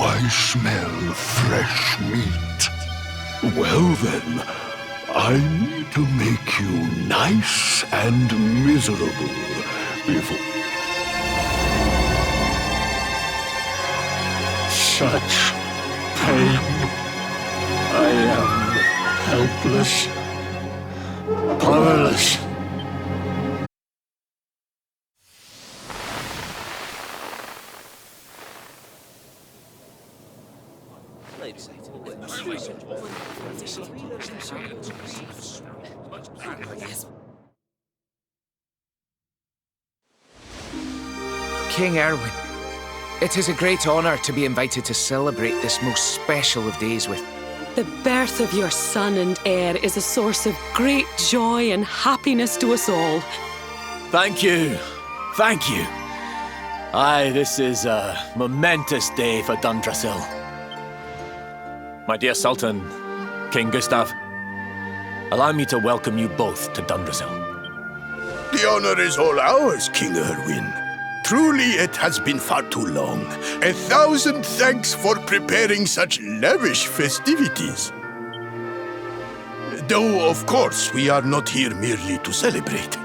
Speaker 14: I smell fresh meat. Well then, I need to make you nice and miserable before... Such pain. I am helpless, powerless.
Speaker 6: King Erwin, it is a great honor to be invited to celebrate this most special of days with.
Speaker 4: The birth of your son and heir is a source of great joy and happiness to us all.
Speaker 15: Thank you. Thank you. Aye, this is a momentous day for Dundrasil. My dear Sultan, King Gustav,
Speaker 11: Allow me to welcome you both to Dundrasil.
Speaker 14: The honor is all ours, King Erwin. Truly, it has been far too long. 1,000 thanks for preparing such lavish festivities. Though, of course, we are not here merely to celebrate.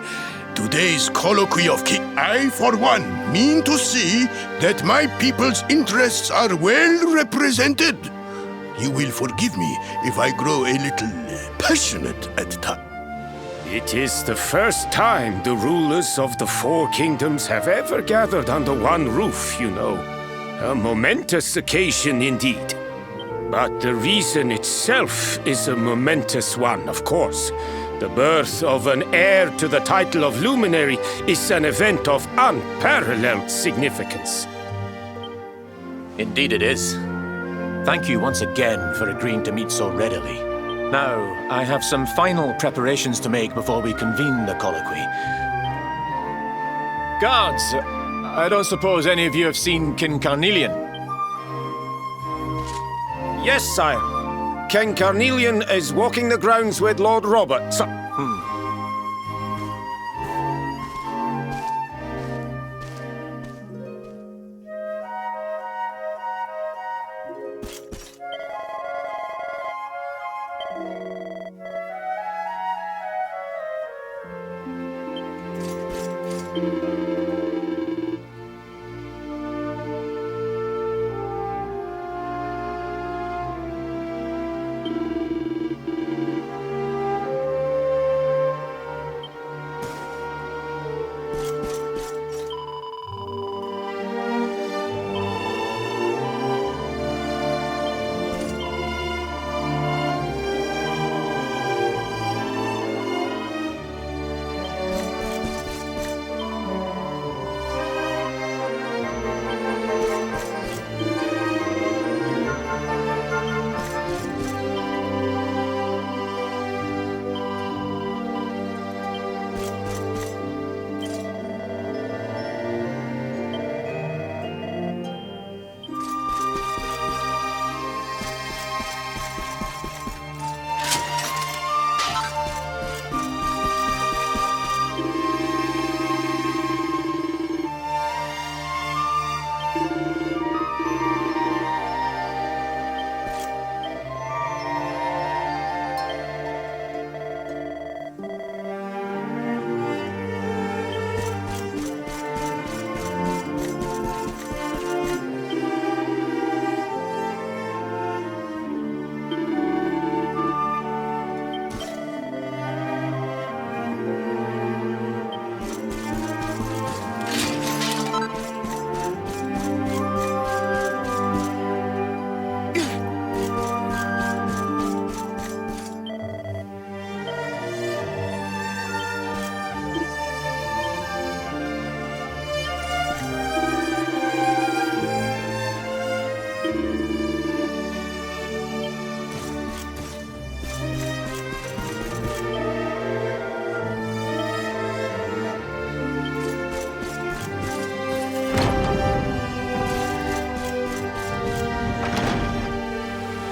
Speaker 14: Today's colloquy of I, for one, mean to see that my people's interests are well represented. You will forgive me if I grow a little passionate at times.
Speaker 9: It is the first time the rulers of the four kingdoms have ever gathered under one roof, you know. A momentous occasion indeed. But the reason itself is a momentous one, of course. The birth of an heir to the title of luminary is an event of unparalleled significance.
Speaker 11: Indeed it is. Thank you once again for agreeing to meet so readily. Now, I have some final preparations to make before we convene the colloquy. Guards, I don't suppose any of you have seen King Carnelian?
Speaker 9: Yes, sire. King Carnelian is walking the grounds with Lord Robert.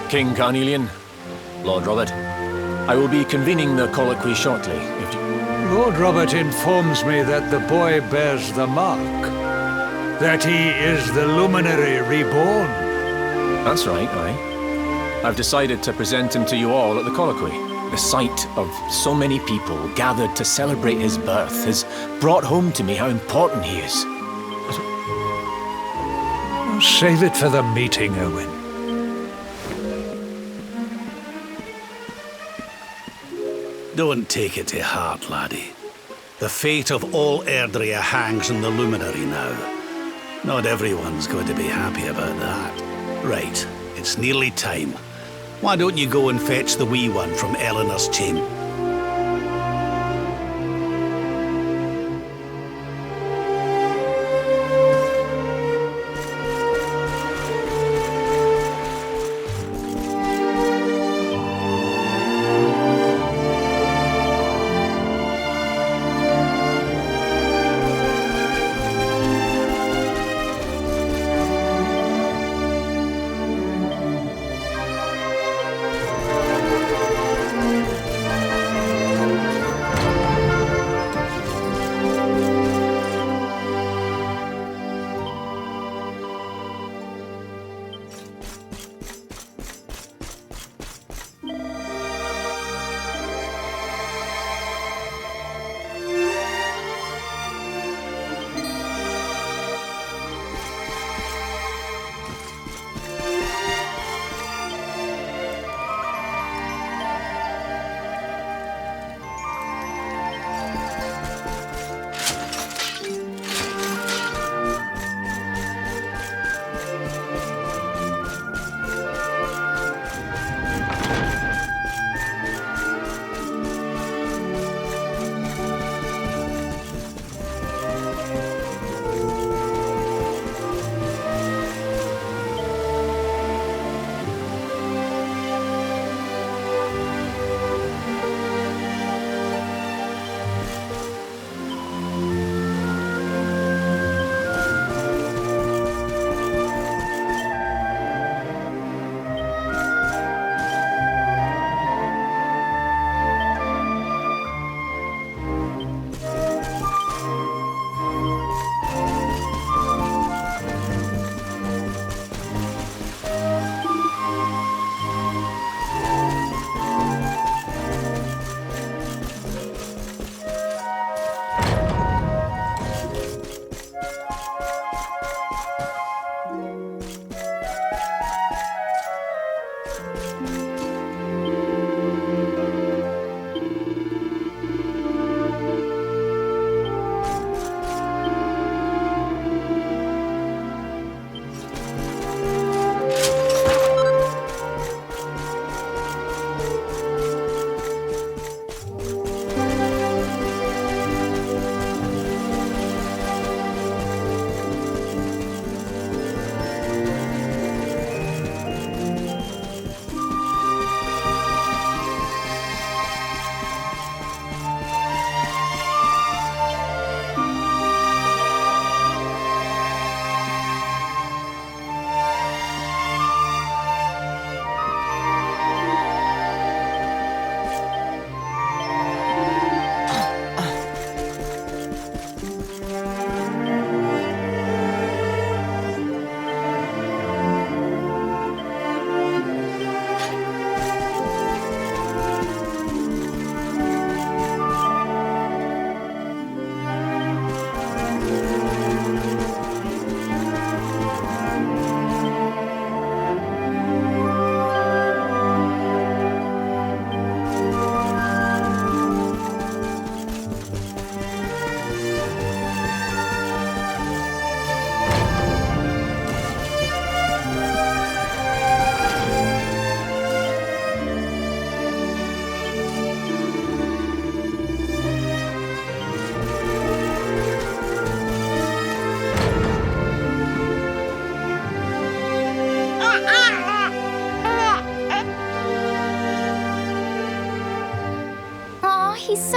Speaker 11: King Carnelian, Lord Robert, I will be convening the colloquy shortly.
Speaker 19: Lord Robert informs me that the boy bears the mark. That he is the luminary reborn.
Speaker 11: That's right, aye. I've decided to present him to you all at the colloquy. The sight of so many people gathered to celebrate his birth has brought home to me how important he is.
Speaker 19: Save it for the meeting, Owen.
Speaker 12: Don't take it to heart, laddie. The fate of all Erdrea hangs in the luminary now. Not everyone's going to be happy about that. Right, it's nearly time. Why don't you go and fetch the wee one from Eleanor's chamber?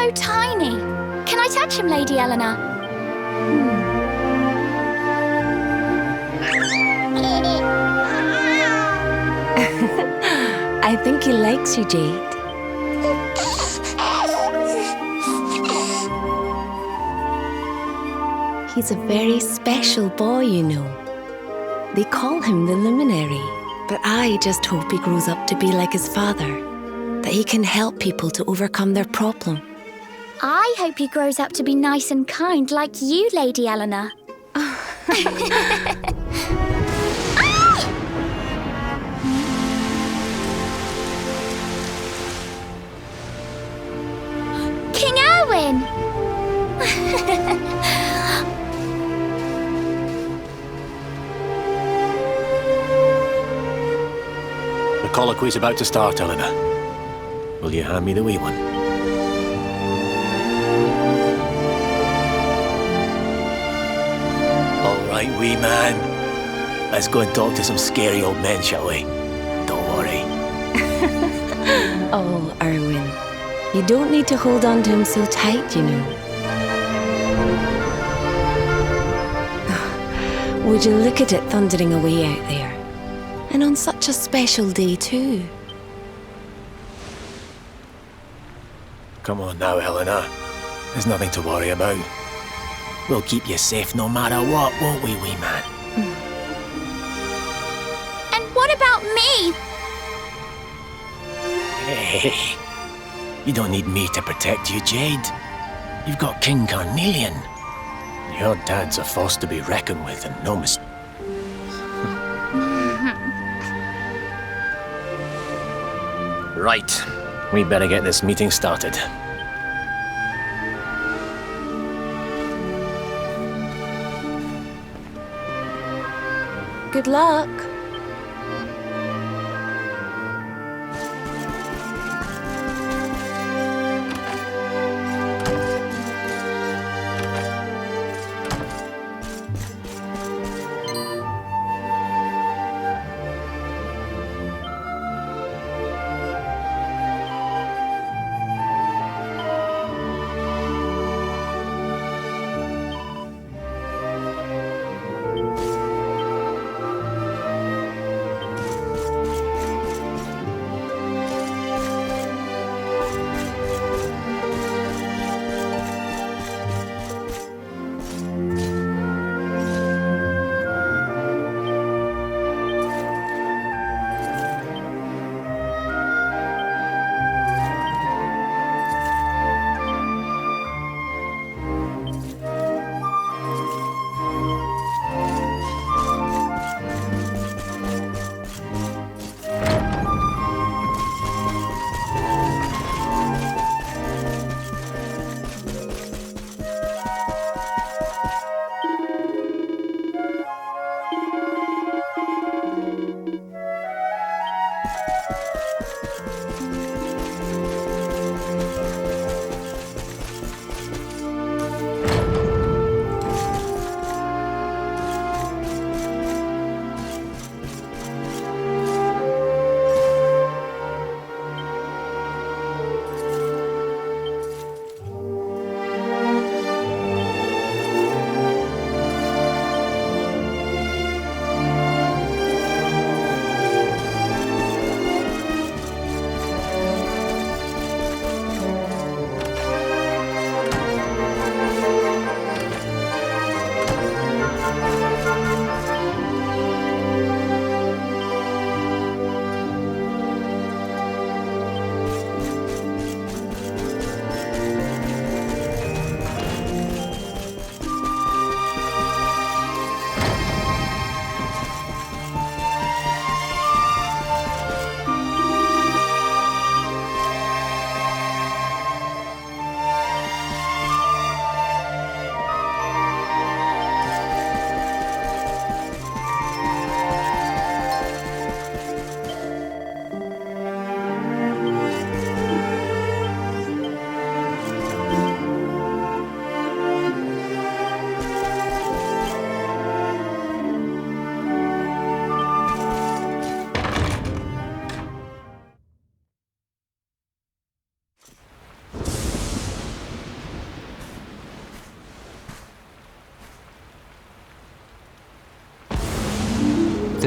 Speaker 5: so tiny. Can I touch him, Lady Eleanor?
Speaker 7: I think he likes you, Jade. He's a very special boy, you know. They call him the Luminary. But I just hope he grows up to be like his father. That he can help people to overcome their problem.
Speaker 5: I hope he grows up to be nice and kind like you, Lady Eleanor. King Erwin!
Speaker 11: The colloquy's about to start, Eleanor. Will you hand me the wee one? All right, wee man. Let's go and talk to some scary old men, shall we? Don't worry.
Speaker 7: Oh, Erwin. You don't need to hold on to him so tight, you know. Would you look at it thundering away out there? And on such a special day, too.
Speaker 11: Come on now, Eleanor. There's nothing to worry about. We'll keep you safe no matter what, won't we, wee man?
Speaker 5: And what about me?
Speaker 11: Hey, you don't need me to protect you, Jade. You've got King Carnelian. Your dad's a force to be reckoned with, and no mistake. Right. We better get this meeting started.
Speaker 7: Good luck.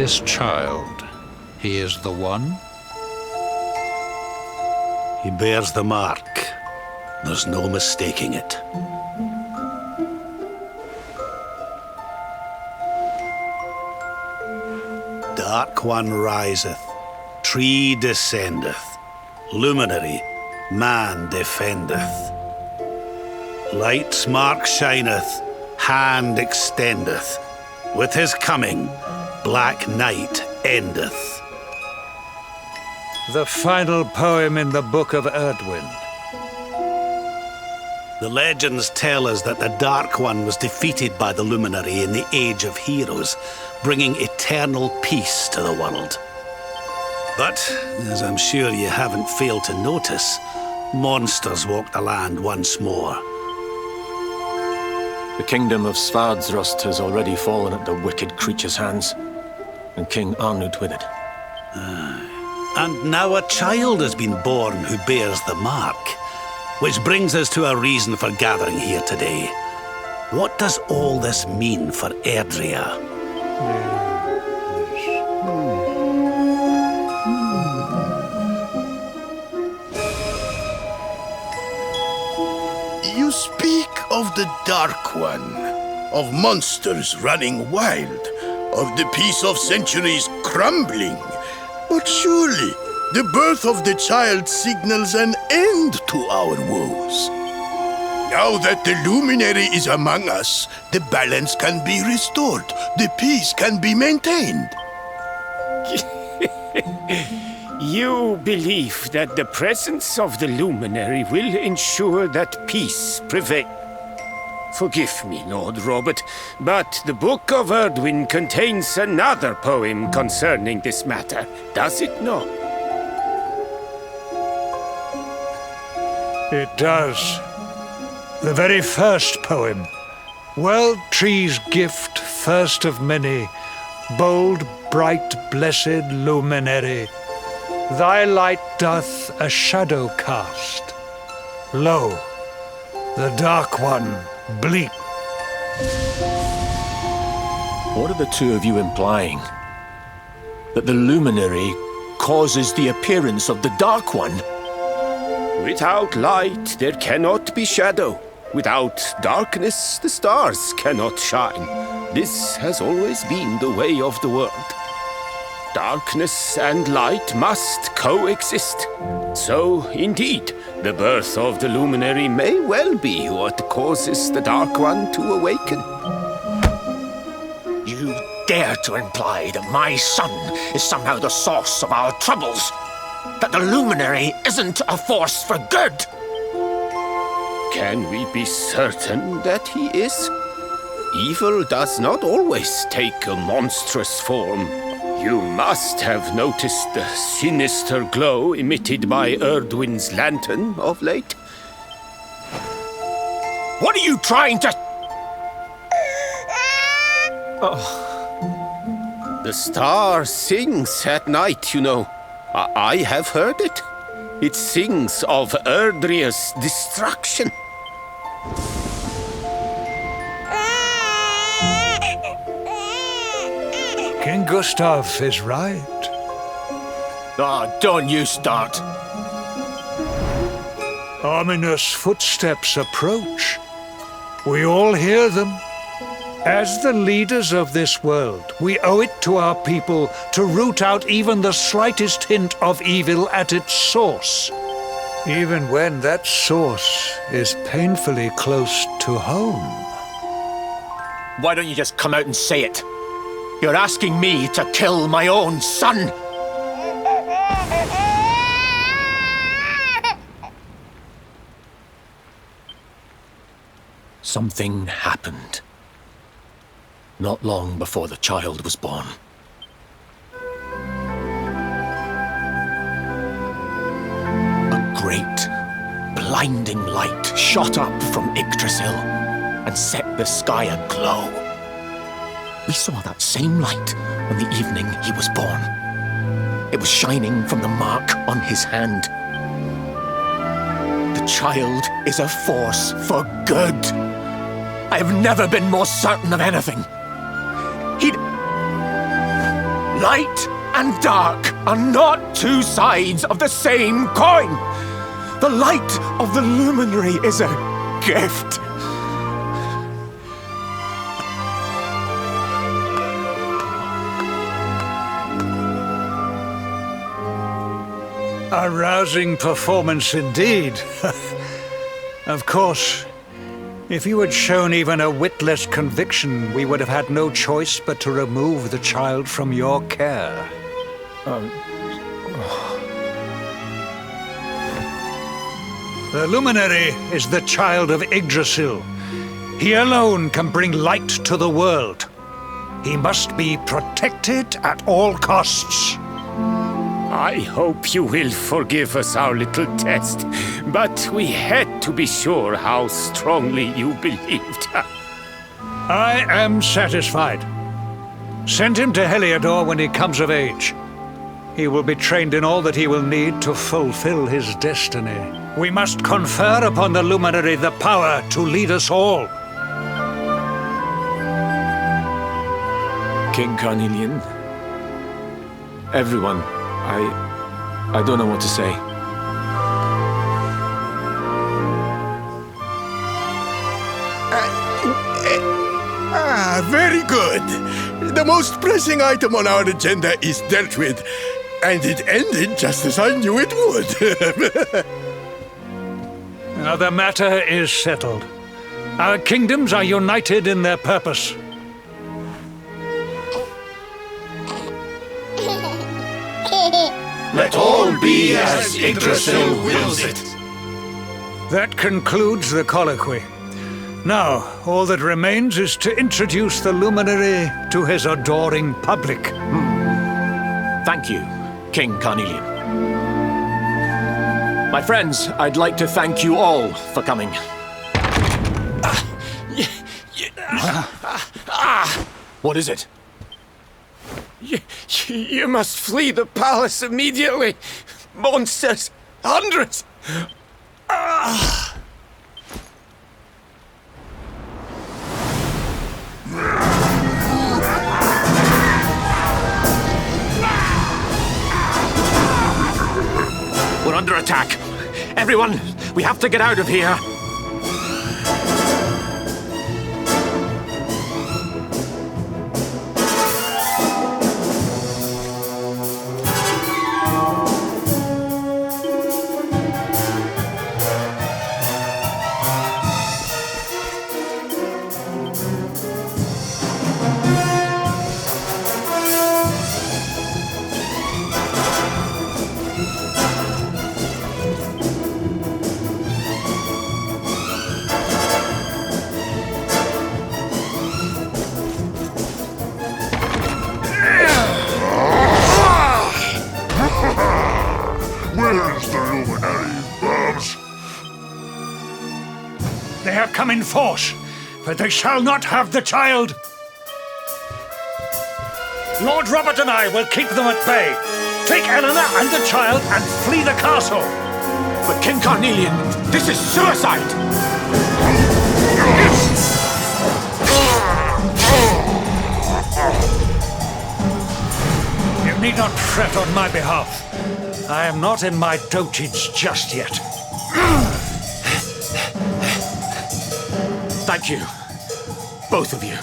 Speaker 19: this child? He is the one?
Speaker 12: He bears the mark. There's no mistaking it. Dark One riseth, tree descendeth, luminary, man defendeth. Light's mark shineth, hand extendeth. With his coming, black night endeth.
Speaker 19: The final poem in the Book of Erdwin.
Speaker 12: The legends tell us that the Dark One was defeated by the Luminary in the Age of Heroes, bringing eternal peace to the world. But, as I'm sure you haven't failed to notice, monsters walk the land once more.
Speaker 11: The kingdom of Svardsrust has already fallen at the wicked creature's hands, and King Arnud with it.
Speaker 12: And now a child has been born who bears the mark, which brings us to a reason for gathering here today. What does all this mean for Erdrea?
Speaker 14: You speak of the Dark One, of monsters running wild, of the peace of centuries crumbling. But surely, the birth of the child signals an end to our woes. Now that the luminary is among us, the balance can be restored, the peace can be maintained.
Speaker 9: You believe that the presence of the luminary will ensure that peace prevails. Forgive me, Lord Robert, but the Book of Erdwin contains another poem concerning this matter, does it not?
Speaker 19: It does. The very first poem. World Tree's gift, first of many, bold, bright, blessed luminary, thy light doth a shadow cast. Lo, the Dark One, bleak.
Speaker 11: What are the two of you implying? That the luminary causes the appearance of the Dark One?
Speaker 9: Without light, there cannot be shadow. Without darkness, the stars cannot shine. This has always been the way of the world. Darkness and light must coexist. So, indeed, the birth of the luminary may well be what causes the Dark One to awaken.
Speaker 6: You dare to imply that my son is somehow the source of our troubles? That the luminary isn't a force for good?
Speaker 9: Can we be certain that he is? Evil does not always take a monstrous form. You must have noticed the sinister glow emitted by Erdwin's lantern of late.
Speaker 6: What are you trying to...
Speaker 9: The star sings at night, you know. I have heard it. It sings of Erdrea's destruction.
Speaker 19: King Gustav is right.
Speaker 6: Don't you start.
Speaker 19: Ominous footsteps approach. We all hear them. As the leaders of this world, we owe it to our people to root out even the slightest hint of evil at its source, even when that source is painfully close to home.
Speaker 6: Why don't you just come out and say it? You're asking me to kill my own son!
Speaker 11: Something happened. Not long before the child was born. A great, blinding light shot up from Yggdrasil and set the sky aglow. We saw that same light on the evening he was born. It was shining from the mark on his hand. The child is a force for good. I have never been more certain of anything.
Speaker 6: Light and dark are not two sides of the same coin. The light of the luminary is a gift.
Speaker 19: A rousing performance indeed. Of course, if you had shown even a whit less conviction, we would have had no choice but to remove the child from your care. The luminary is the child of Yggdrasil. He alone can bring light to the world. He must be protected at all costs.
Speaker 9: I hope you will forgive us our little test, but we had to be sure how strongly you believed.
Speaker 19: I am satisfied. Send him to Heliodor when he comes of age. He will be trained in all that he will need to fulfill his destiny. We must confer upon the luminary the power to lead us all.
Speaker 11: King Carnelian, everyone, I don't know what to say.
Speaker 14: Very good. The most pressing item on our agenda is dealt with, and it ended just as I knew it would.
Speaker 19: Now the matter is settled. Our kingdoms are united in their purpose.
Speaker 14: Let all be as Yggdrasil wills it.
Speaker 19: That concludes the colloquy. Now, all that remains is to introduce the luminary to his adoring public.
Speaker 11: Thank you, King Carnelian. My friends, I'd like to thank you all for coming. What is it?
Speaker 24: You must flee the palace immediately. Monsters, hundreds.
Speaker 11: We're under attack. Everyone, we have to get out of here.
Speaker 14: Where's the luminary, Babs?
Speaker 19: They have come in force, but they shall not have the child. Lord Robert and I will keep them at bay. Take Eleanor and the child and flee the castle.
Speaker 11: But King Carnelian, this is suicide!
Speaker 19: You need not fret on my behalf. I am not in my dotage just yet.
Speaker 11: Thank you, both of you.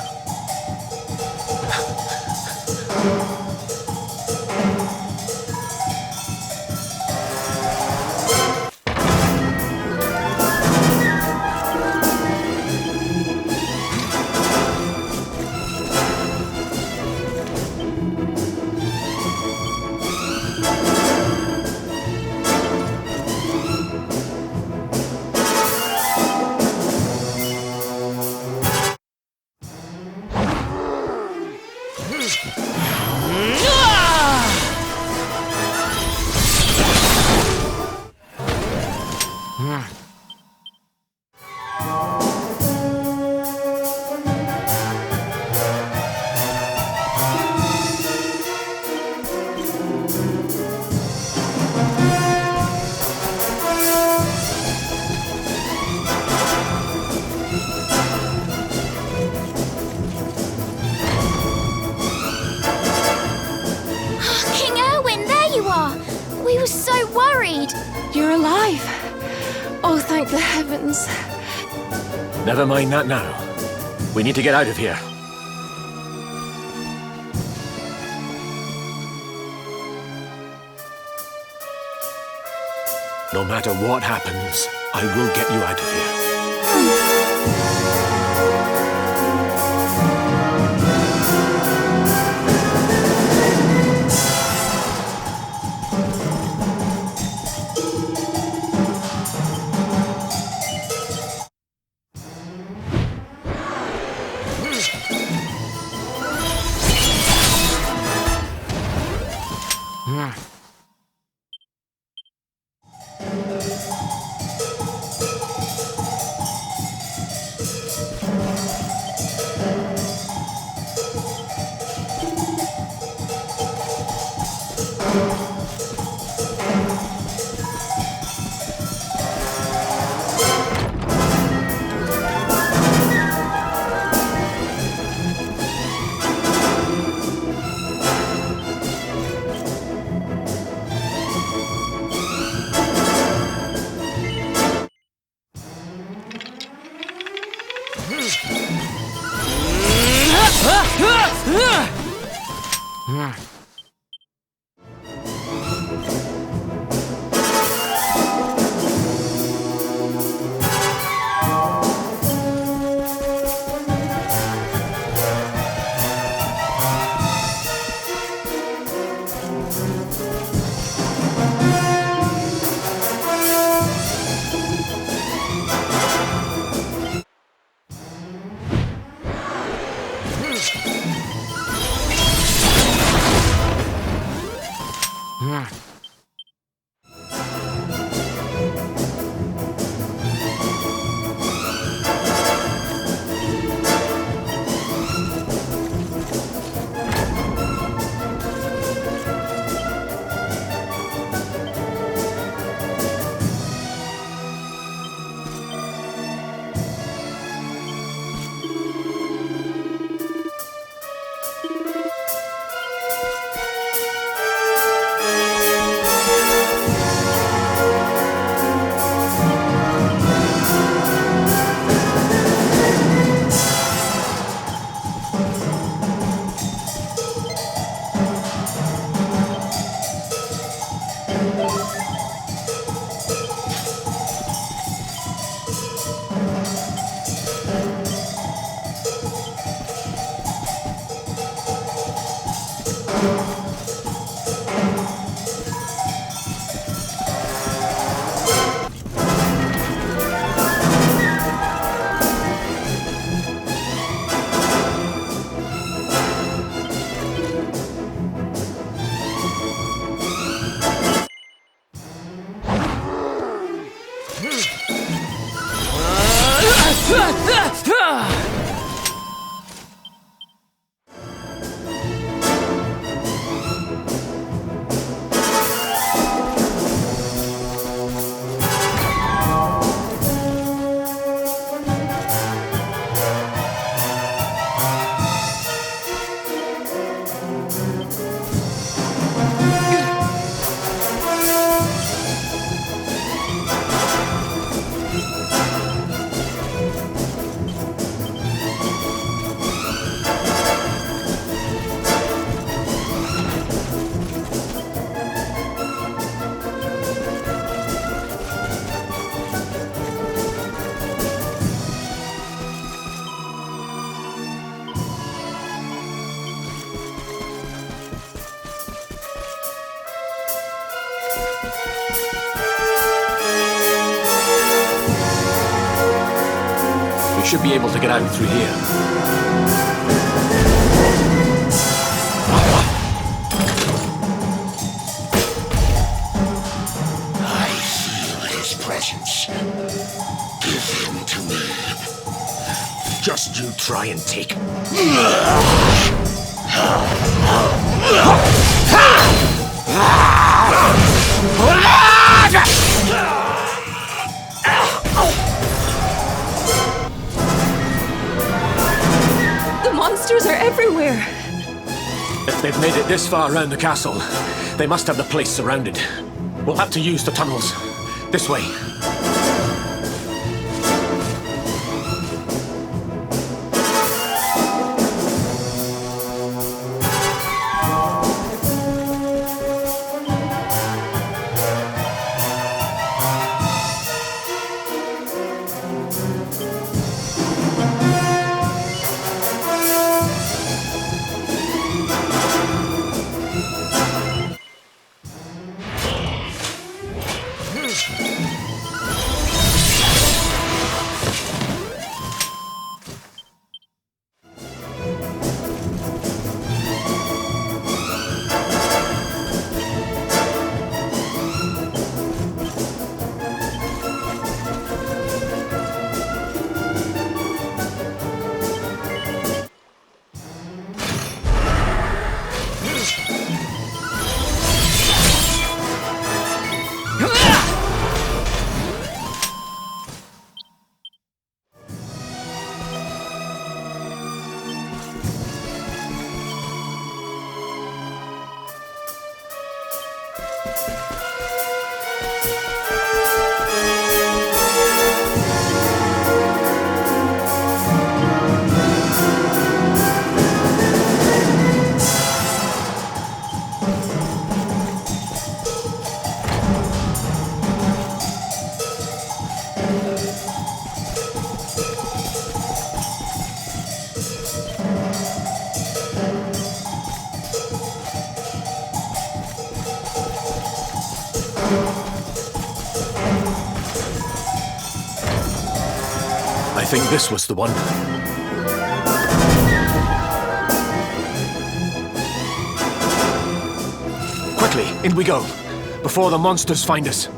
Speaker 5: worried.
Speaker 7: You're alive. Oh, thank the heavens.
Speaker 11: Never mind that now. We need to get out of here. No matter what happens, I will get you out of here. We should be able to get out through here.
Speaker 14: I feel his presence. Give him to me.
Speaker 6: Just you try and take.
Speaker 4: The monsters are everywhere.
Speaker 11: If they've made it this far around the castle, they must have the place surrounded. We'll have to use the tunnels. This way. I think this was the one. Quickly, in we go, before the monsters find us.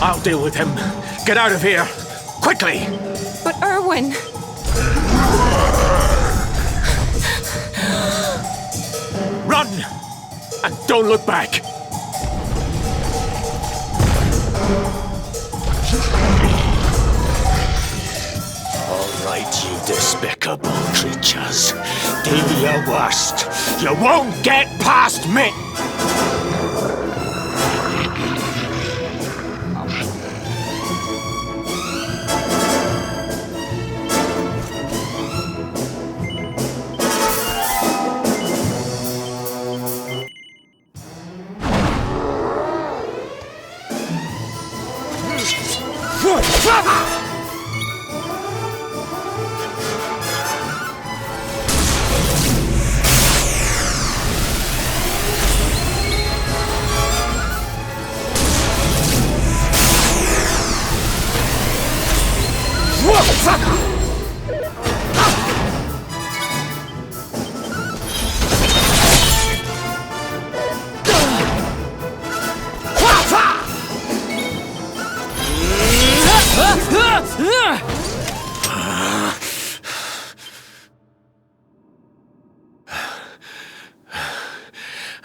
Speaker 11: I'll deal with him. Get out of here! Quickly!
Speaker 4: But Erwin...
Speaker 11: Run! And don't look back!
Speaker 2: All right, you despicable creatures. Do your worst. You won't get past me!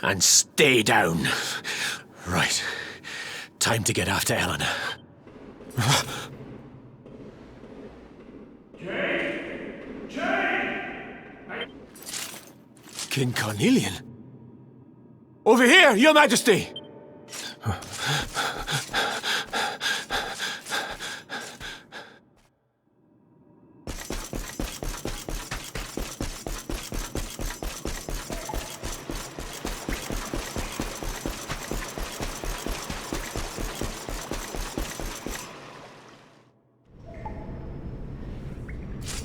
Speaker 11: And stay down. Right. Time to get after Eleanor. King Carnelian? Over here, Your Majesty!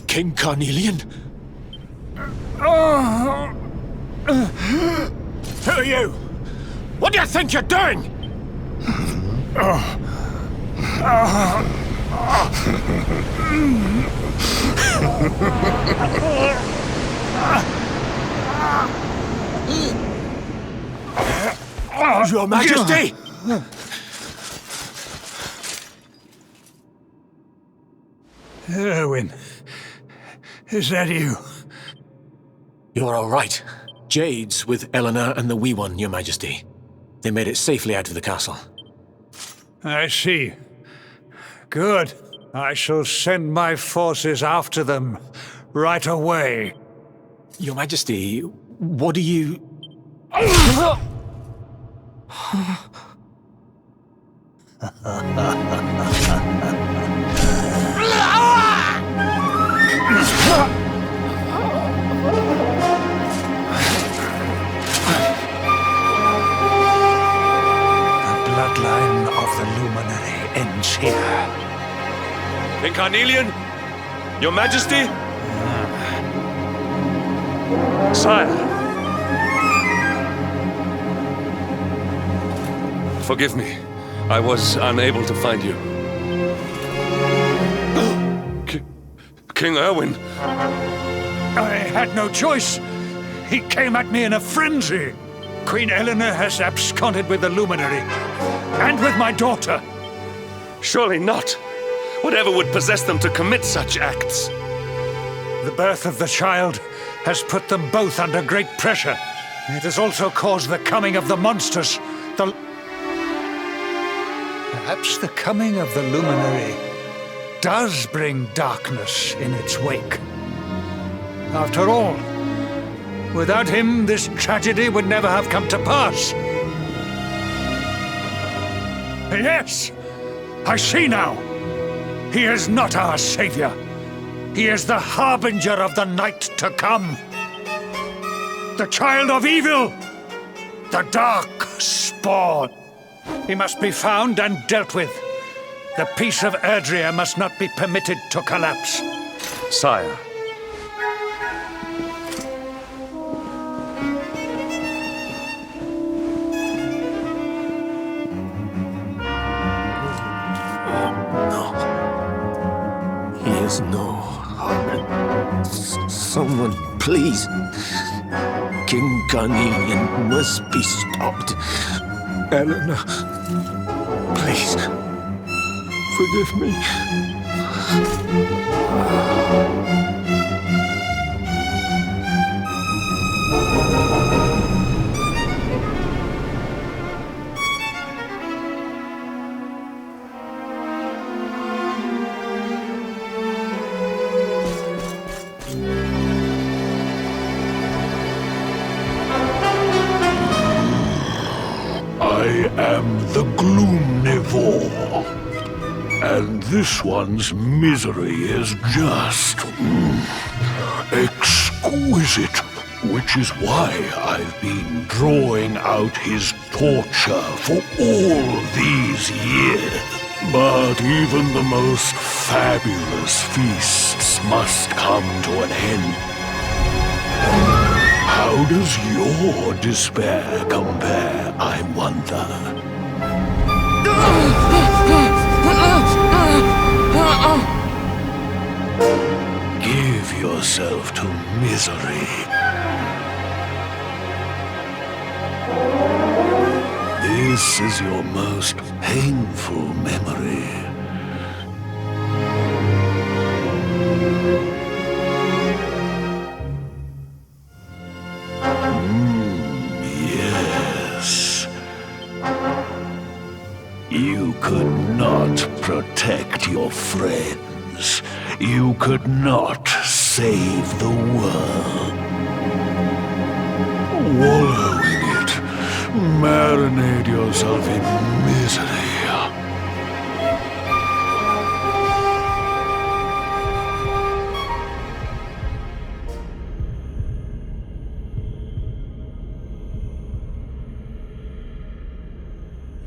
Speaker 11: King Carnelian? Who are you? What do you think you're doing? Your Majesty!
Speaker 19: Erwin, is that you?
Speaker 11: You're all right. Jade's with Eleanor and the wee one, Your Majesty. They made it safely out of the castle.
Speaker 19: I see. Good. I shall send my forces after them right away.
Speaker 11: Your Majesty, what do you...
Speaker 19: Bloodline of the Luminary ends here.
Speaker 13: King Carnelian? Your Majesty?
Speaker 19: Sire.
Speaker 13: Forgive me. I was unable to find you. King Erwin.
Speaker 19: I had no choice. He came at me in a frenzy. Queen Eleanor has absconded with the Luminary. And with my daughter.
Speaker 13: Surely not. Whatever would possess them to commit such acts?
Speaker 19: The birth of the child has put them both under great pressure. It has also caused the coming of the monsters. Perhaps the coming of the Luminary does bring darkness in its wake. After all, without him, this tragedy would never have come to pass. Yes, I see now. He is not our savior. He is the harbinger of the night to come. The child of evil. The dark spawn. He must be found and dealt with. The peace of Erdrea must not be permitted to collapse.
Speaker 13: Sire.
Speaker 11: No harm. Someone, please. King Carnelian must be stopped. Eleanor, please, forgive me.
Speaker 14: I am the Gloomnivore, and this one's misery is just exquisite, which is why I've been drawing out his torture for all these years. But even the most fabulous feasts must come to an end. How does your despair compare, I wonder? Give yourself to misery. This is your most painful memory. Yes. You could not protect your friends. You could not save the world. Wallow in it. serenade yourself in misery.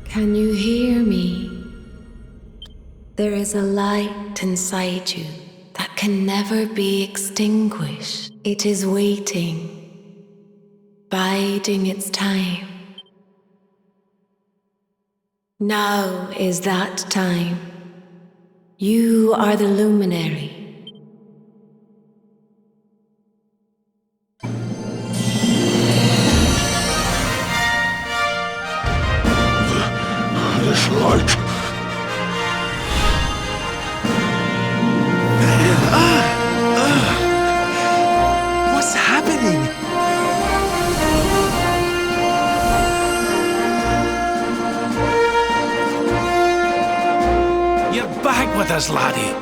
Speaker 7: Can you hear me? There is a light inside you that can never be extinguished. It is waiting, biding its time. Now is that time. You are the luminary.
Speaker 14: This light.
Speaker 15: What's happening?
Speaker 12: You're back with us, laddie.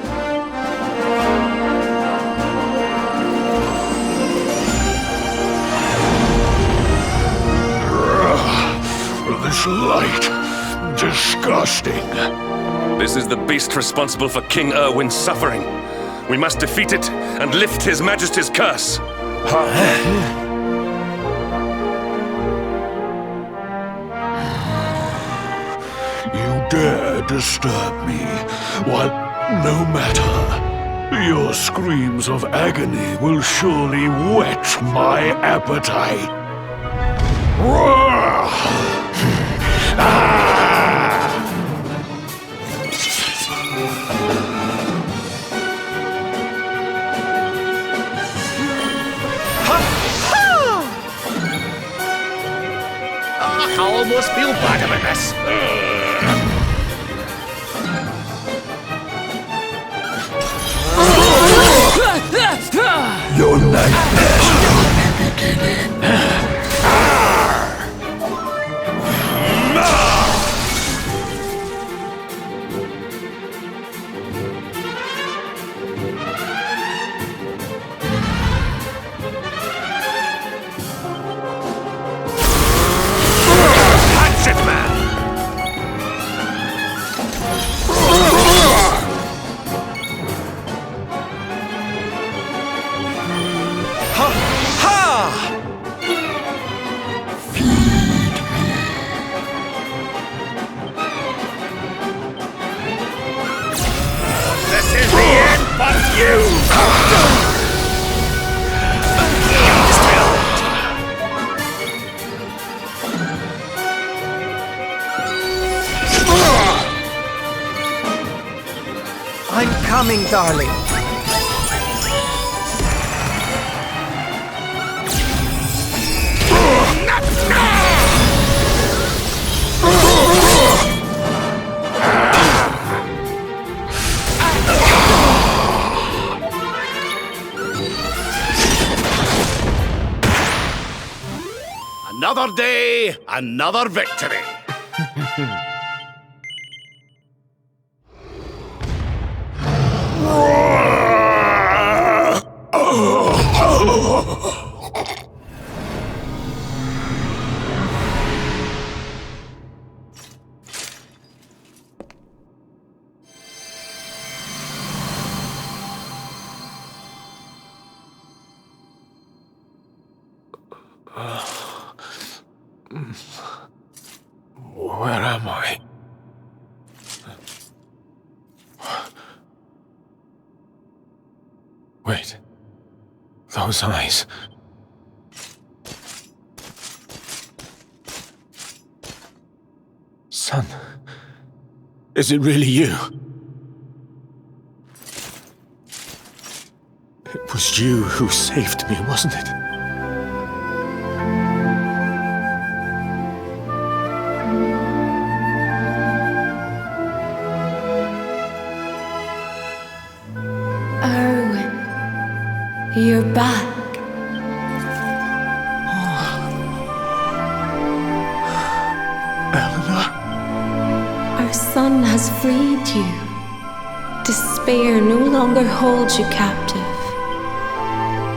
Speaker 14: This light. Disgusting.
Speaker 13: This is the beast responsible for King Erwin's suffering. We must defeat it and lift His Majesty's curse.
Speaker 14: You dare disturb me, while no matter. Your screams of agony will surely whet my appetite.
Speaker 6: I almost feel bad about this.
Speaker 14: Your nightmares are only beginning.
Speaker 21: I'm coming, darling.
Speaker 12: Another day, another victory.
Speaker 14: Where am I?
Speaker 9: Wait. Those eyes. Son. Is it really you? It was you who saved me, wasn't it?
Speaker 7: You're back.
Speaker 14: Eleanor?
Speaker 7: Our son has freed you. Despair no longer holds you captive.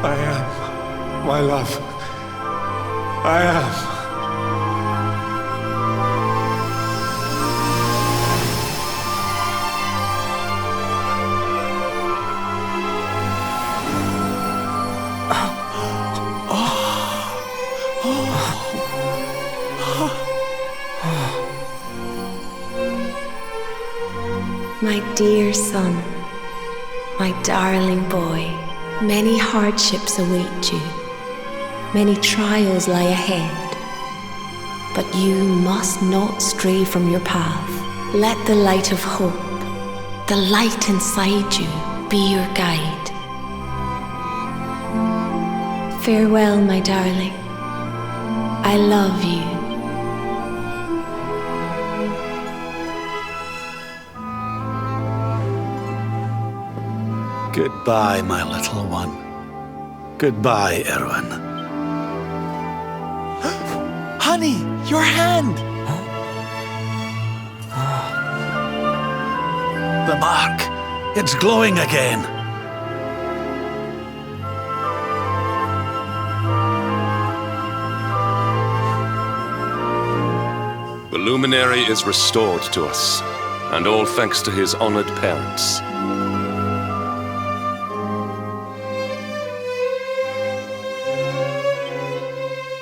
Speaker 9: I am, my love. I am.
Speaker 7: My dear son, my darling boy, many hardships await you. Many trials lie ahead. But you must not stray from your path. Let the light of hope, the light inside you, be your guide. Farewell, my darling. I love you.
Speaker 12: Goodbye, my little one. Goodbye, Erwin.
Speaker 15: Honey, your hand!
Speaker 12: The mark. It's glowing again.
Speaker 13: The luminary is restored to us, and all thanks to his honored parents.